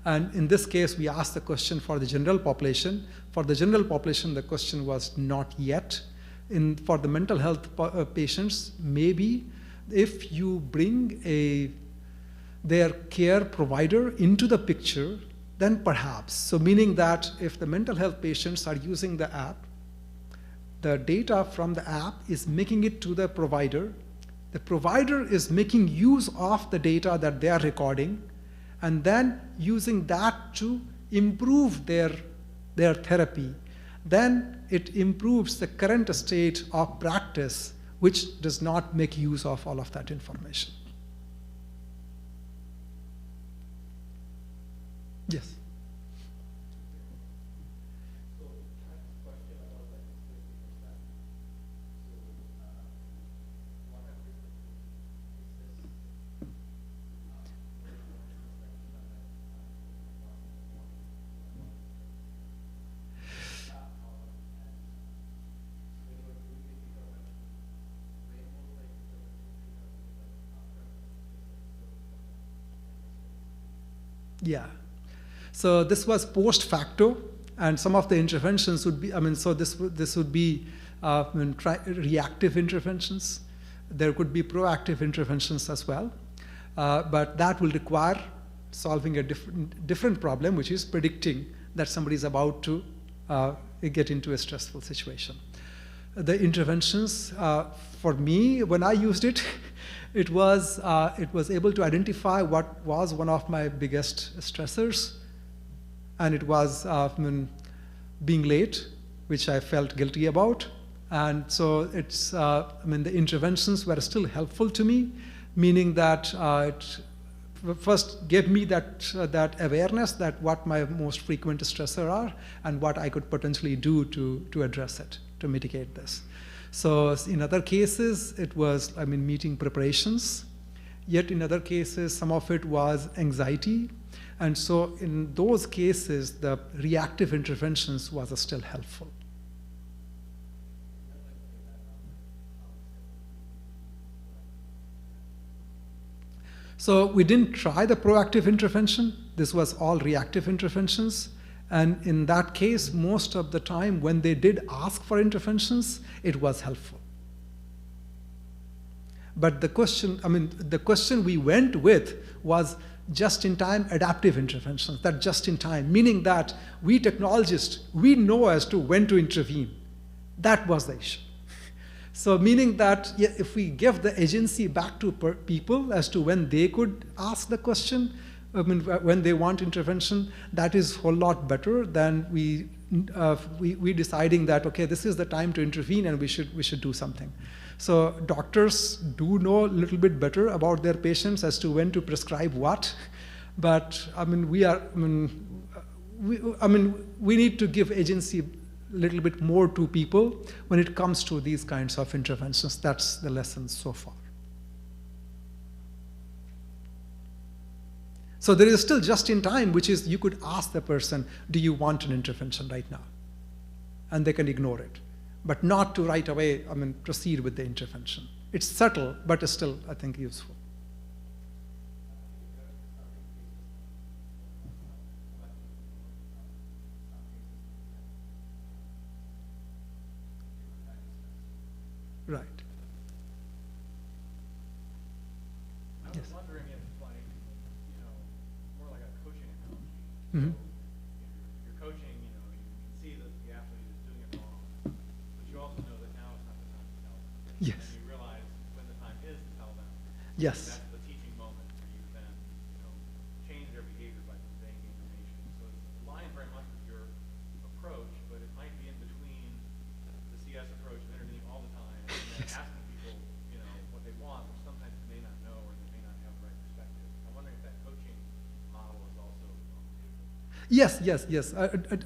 S17: And in this case, we asked the question for the general population. For the general population, the question was not yet. For the mental health patients, maybe if you bring their care provider into the picture, then perhaps. So meaning that if the mental health patients are using the app, the data from the app is making it to the provider is making use of the data that they are recording, and then using that to improve their therapy. Then it improves the current state of practice, which does not make use of all of that information. Yes. Yeah. So this was post facto, and some of the interventions would be, so this would be reactive interventions. There could be proactive interventions as well, but that will require solving a different problem, which is predicting that somebody is about to get into a stressful situation. The interventions, for me, when I used it, it was able to identify what was one of my biggest stressors, and it was being late, which I felt guilty about. And so it's, the interventions were still helpful to me, meaning that it first gave me that awareness that what my most frequent stressors are and what I could potentially do to address it, to mitigate this. So in other cases, it was, meeting preparations. Yet in other cases, some of it was anxiety. And so in those cases, the reactive interventions was still helpful. So we didn't try the proactive intervention. This was all reactive interventions. And in that case, most of the time when they did ask for interventions, it was helpful. But the question we went with was just-in-time adaptive interventions, that just-in-time, meaning that we technologists, we know as to when to intervene. That was the issue. So meaning that if we give the agency back to people as to when they could ask the question, when they want intervention, that is a whole lot better than we deciding that, okay, this is the time to intervene and we should do something. So doctors do know a little bit better about their patients as to when to prescribe what, but we need to give agency a little bit more to people when it comes to these kinds of interventions. That's the lesson so far. So there is still just in time, which is you could ask the person, do you want an intervention right now? And they can ignore it, but not to right away, proceed with the intervention. It's subtle, but it's still, I think, useful. Right.
S10: I was wondering if, more like a coaching analogy.
S17: Mm-hmm.
S10: If you're coaching, you can see that the athlete is doing it wrong, but you also know that now it's not the time to tell them.
S17: Yes.
S10: And you realize when the time is to tell them.
S17: Yes.
S10: That's the teaching moment where you then, change their behavior by conveying the information. So it's aligned very much with your approach, but it might be in between the CS approach of intervening all the time and then asking people, what they want, which sometimes they may not know or they may not have the right perspective. I'm wondering if that coaching model is also
S17: Yes, yes, yes.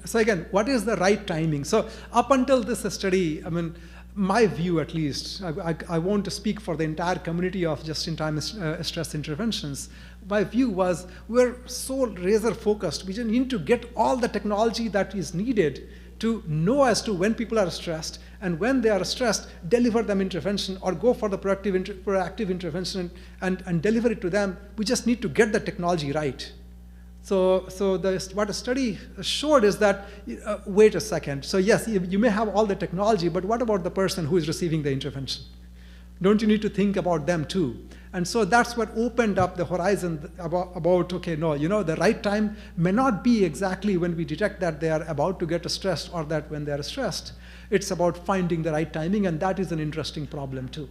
S17: So again, what is the right timing? So up until this study, I mean, my view at least, I want to speak for the entire community of just-in-time stress interventions. My view was we're so razor focused. We just need to get all the technology that is needed to know as to when people are stressed, and when they are stressed, deliver them intervention or go for the proactive intervention and deliver it to them. We just need to get the technology right. So what a study showed is that, wait a second. So yes, you may have all the technology, but what about the person who is receiving the intervention? Don't you need to think about them too? And so that's what opened up the horizon about okay, no, the right time may not be exactly when we detect that they are about to get stressed or that when they are stressed. It's about finding the right timing, and that is an interesting problem too.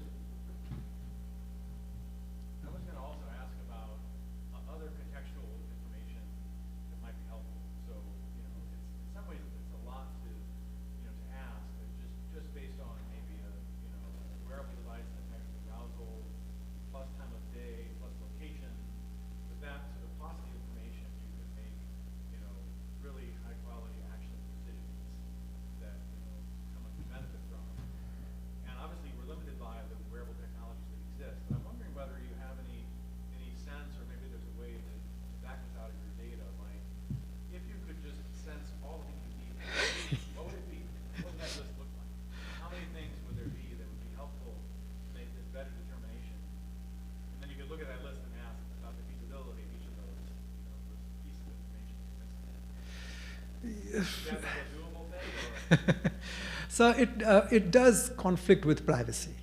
S17: So it does conflict with privacy.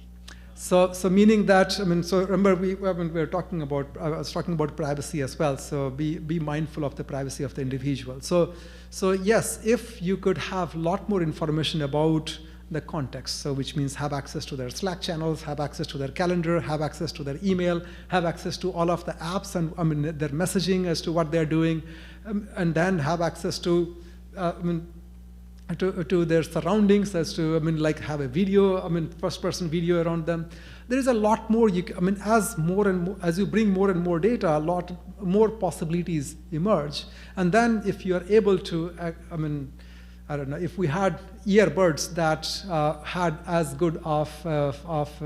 S17: So meaning that, I mean, so remember we were talking about, I was talking about privacy as well. So be mindful of the privacy of the individual. So yes, if you could have a lot more information about the context, so which means have access to their Slack channels, have access to their calendar, have access to their email, have access to all of the apps and their messaging as to what they're doing, and then have access to to their surroundings as to, like have a video, first-person video around them. There is a lot more, as you bring more and more data, a lot more possibilities emerge. And then if you are able to, I don't know, if we had earbuds that had as good of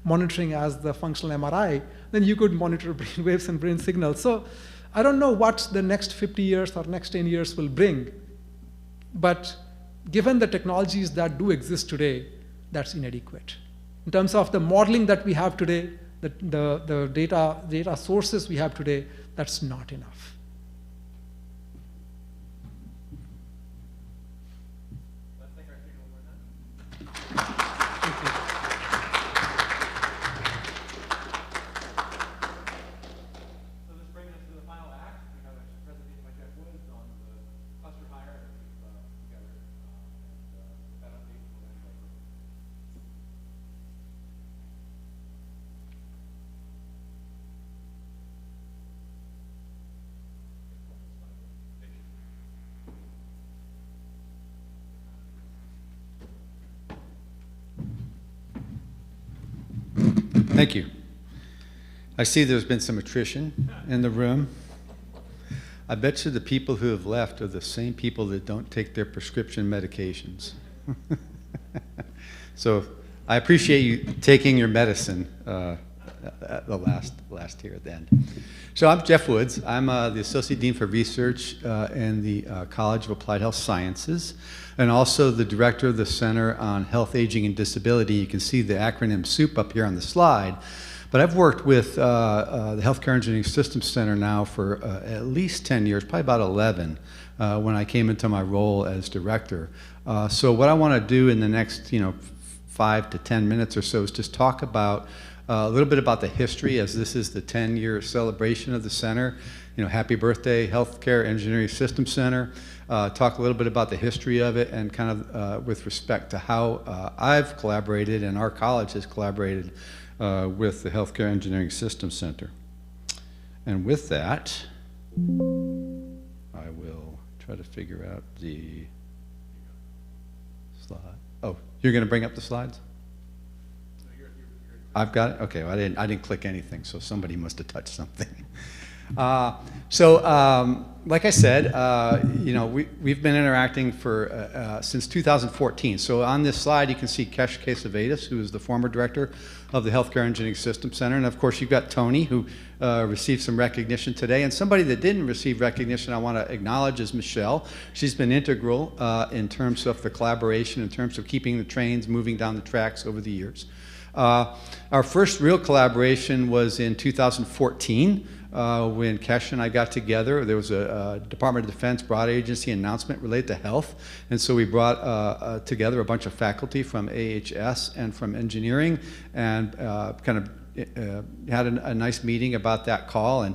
S17: monitoring as the functional MRI, then you could monitor brain waves and brain signals. So I don't know what the next 50 years or next 10 years will bring, but given the technologies that do exist today, that's inadequate. In terms of the modeling that we have today, the data sources we have today, that's not enough.
S18: Thank you. I see there's been some attrition in the room. I bet you the people who have left are the same people that don't take their prescription medications. So I appreciate you taking your medicine at the last here at the end. So I'm Jeff Woods. I'm the Associate Dean for Research in the College of Applied Health Sciences, and also the Director of the Center on Health, Aging, and Disability. You can see the acronym SOUP up here on the slide. But I've worked with the Healthcare Engineering Systems Center now for at least 10 years, probably about 11, when I came into my role as director. So what I want to do in the next 5 to 10 minutes or so is just talk about a little bit about the history, as this is the 10-year celebration of the center. Happy birthday, Healthcare Engineering Systems Center. Talk a little bit about the history of it and kind of with respect to how I've collaborated and our college has collaborated with the Healthcare Engineering Systems Center. And with that, I will try to figure out the slide. Oh, you're going to bring up the slides? I've got it? Okay, well, I didn't click anything, so somebody must have touched something. Like I said, you know, we've been interacting for since 2014. So on this slide, you can see Kesh Kesavedas, who is the former director of the Healthcare Engineering Systems Center. And of course, you've got Tony, who received some recognition today. And somebody that didn't receive recognition I want to acknowledge is Michelle. She's been integral in terms of the collaboration, in terms of keeping the trains moving down the tracks over the years. Our first real collaboration was in 2014. When Kesh and I got together. There was a Department of Defense broad agency announcement related to health, and so we brought together a bunch of faculty from AHS and from engineering, and kind of had a nice meeting about that call, and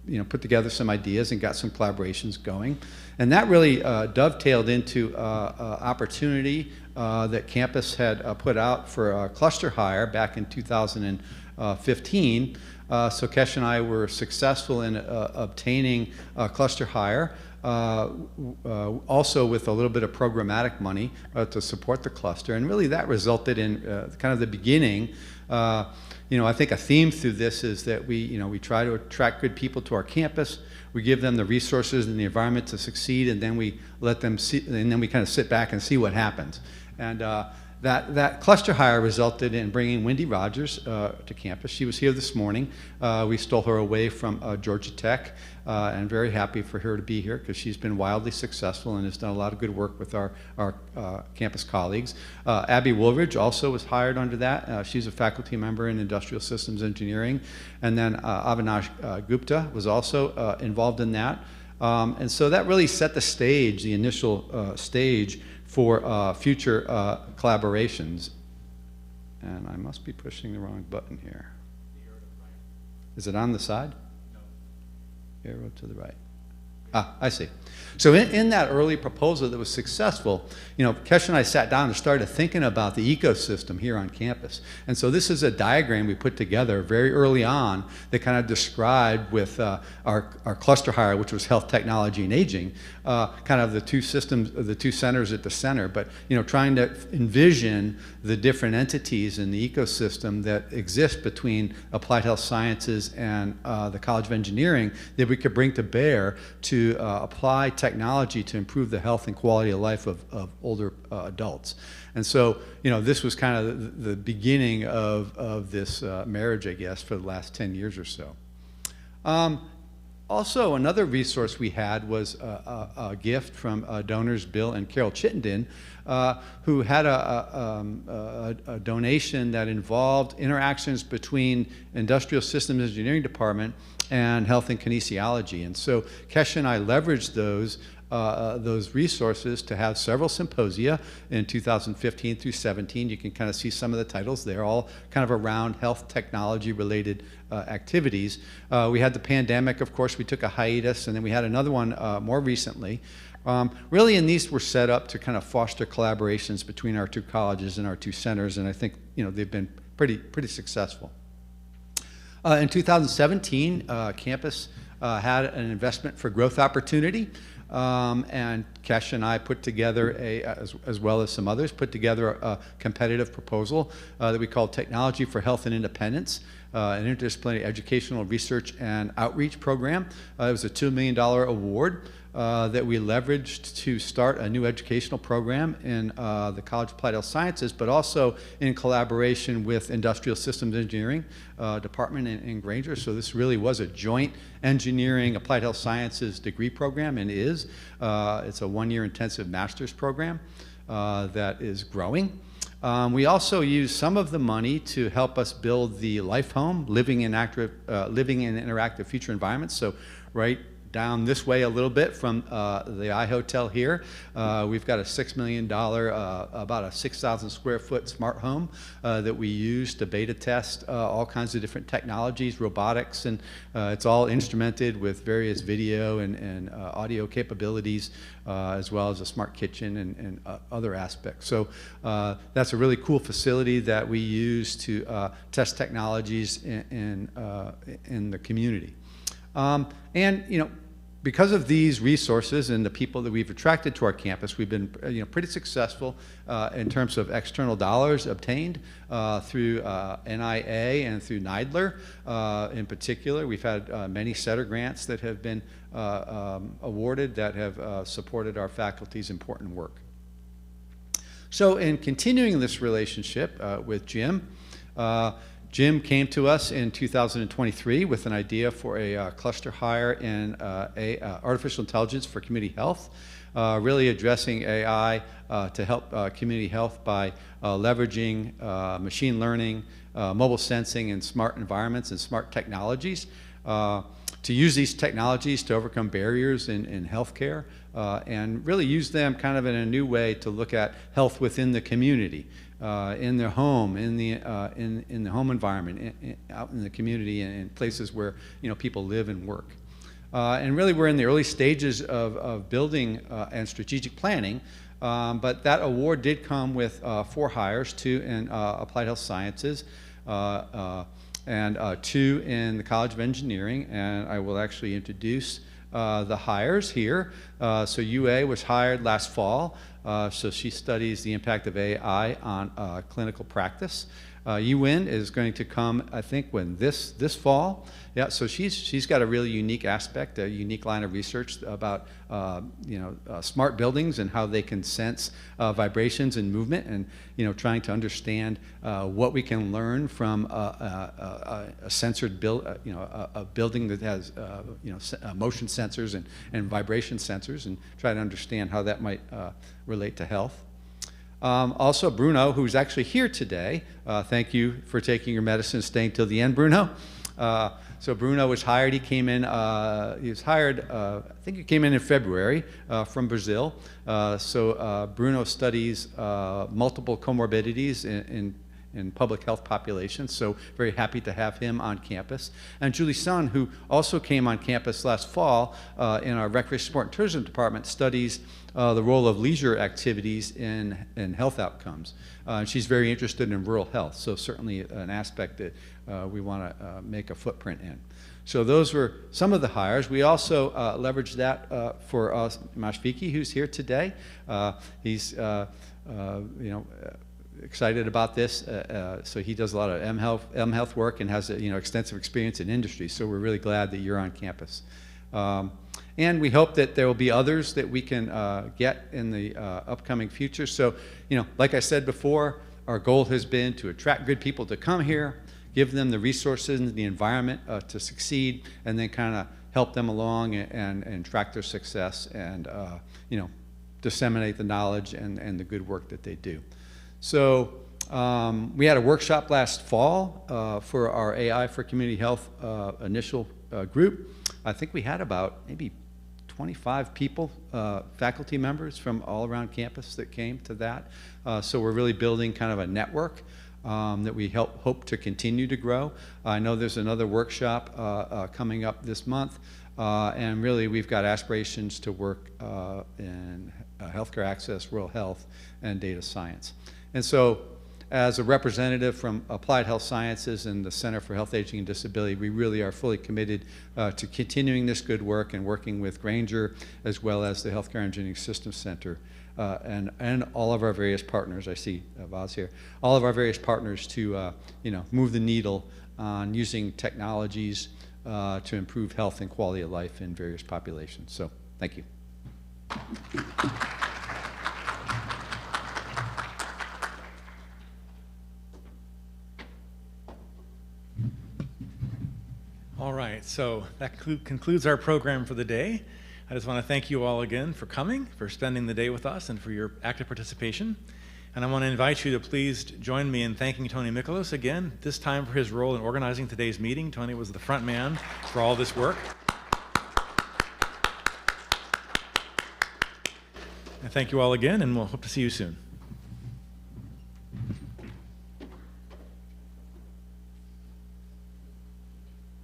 S18: you know, put together some ideas and got some collaborations going. And that really dovetailed into opportunity that campus had put out for a cluster hire back in 2015. So Kesh and I were successful in obtaining a cluster hire, also with a little bit of programmatic money to support the cluster. And really that resulted in kind of the beginning. You know, I think a theme through this is that we try to attract good people to our campus. We give them the resources and the environment to succeed, and then we let them see, and then we kind of sit back and see what happens. And that cluster hire resulted in bringing Wendy Rogers to campus. She was here this morning. We stole her away from Georgia Tech, and very happy for her to be here because she's been wildly successful and has done a lot of good work with our campus colleagues. Abby Woolridge also was hired under that. She's a faculty member in Industrial Systems Engineering. And then Avinash Gupta was also involved in that. And so that really set the stage, the initial stage for future collaborations. And I must be pushing the wrong button here. Is it on the side? No. Arrow to the right. Ah, I see. So in that early proposal that was successful, Kesh and I sat down and started thinking about the ecosystem here on campus. And so this is a diagram we put together very early on that kind of described with our cluster hire, which was health, technology, and aging, kind of the two systems, the two centers at the center, but trying to envision the different entities in the ecosystem that exist between applied health sciences and the College of Engineering that we could bring to bear to apply technology to improve the health and quality of life of older adults. And so, this was kind of the beginning of this marriage, I guess, for the last 10 years or so. Also, another resource we had was a gift from donors Bill and Carol Chittenden, who had a donation that involved interactions between Industrial Systems Engineering Department and Health and Kinesiology. And so Kesh and I leveraged those resources to have several symposia in 2015 through 17. You can kind of see some of the titles there, all kind of around health technology related activities. We had the pandemic, of course, we took a hiatus, and then we had another one more recently. Really, and these were set up to kind of foster collaborations between our two colleges and our two centers, and I think they've been pretty successful. In 2017, campus had an investment for growth opportunity, and Kesh and I put together as well as some others, put together a competitive proposal that we called Technology for Health and Independence, an interdisciplinary educational research and outreach program. It was a $2 million award that we leveraged to start a new educational program in the College of Applied Health Sciences, but also in collaboration with Industrial Systems Engineering Department in Granger. So this really was a joint engineering applied health sciences degree program, and is. It's a one-year intensive master's program that is growing. We also used some of the money to help us build the Life Home, living in interactive future environments. So right down this way a little bit from the iHotel here, we've got a $6 million, about a 6,000 square foot smart home that we use to beta test all kinds of different technologies, robotics, and it's all instrumented with various video and audio capabilities, as well as a smart kitchen and other aspects. So that's a really cool facility that we use to test technologies in the community. And because of these resources and the people that we've attracted to our campus, we've been pretty successful in terms of external dollars obtained through NIA and through NIDLR in particular. We've had many SETR grants that have been awarded that have supported our faculty's important work. So in continuing this relationship with Jim, Jim came to us in 2023 with an idea for a cluster hire in artificial intelligence for community health, really addressing AI to help community health by leveraging machine learning, mobile sensing, and smart environments and smart technologies to use these technologies to overcome barriers in healthcare and really use them kind of in a new way to look at health within the community. In their home, in the home environment, out in the community, and in places where people live and work. And really, we're in the early stages of building and strategic planning. But that award did come with 4 hires: 2 in applied health sciences, and 2 in the College of Engineering. And I will actually introduce the hires here. So UA was hired last fall. So she studies the impact of AI on clinical practice. Yuwin is going to come, I think, this fall. Yeah, so she's got a really unique aspect, a unique line of research about smart buildings and how they can sense vibrations and movement, and trying to understand what we can learn from a censored build, a building that has motion sensors and vibration sensors, and try to understand how that might relate to health. Also, Bruno, who's actually here today, thank you for taking your medicine and staying till the end, Bruno. So Bruno was hired. He came in. He was hired. I think he came in February from Brazil. So Bruno studies multiple comorbidities in public health populations. So very happy to have him on campus. And Julie Sun, who also came on campus last fall in our Recreation, Sport, and Tourism Department, studies the role of leisure activities in health outcomes. She's very interested in rural health, so certainly an aspect that we want to make a footprint in. So those were some of the hires. We also leveraged that for Mashfiki, who's here today. He's excited about this. So he does a lot of M Health work and has extensive experience in industry. So we're really glad that you're on campus. And we hope that there will be others that we can get in the upcoming future. So, like I said before, our goal has been to attract good people to come here, give them the resources and the environment to succeed, and then kind of help them along and track their success and, disseminate the knowledge and the good work that they do. So we had a workshop last fall for our AI for Community Health initial group. I think we had about maybe 25 people, faculty members from all around campus that came to that. So we're really building kind of a network that we hope to continue to grow. I know there's another workshop coming up this month, and really we've got aspirations to work in healthcare access, rural health, and data science. And so as a representative from Applied Health Sciences and the Center for Health, Aging, and Disability, we really are fully committed to continuing this good work and working with Granger as well as the Healthcare Engineering Systems Center and all of our various partners. I see Vaz here. All of our various partners to move the needle on using technologies to improve health and quality of life in various populations. So thank you.
S1: All right, so that concludes our program for the day. I just want to thank you all again for coming, for spending the day with us, and for your active participation. And I want to invite you to please join me in thanking Tony Mikolos again, this time for his role in organizing today's meeting. Tony was the front man for all this work. And thank you all again, and we'll hope to see you soon.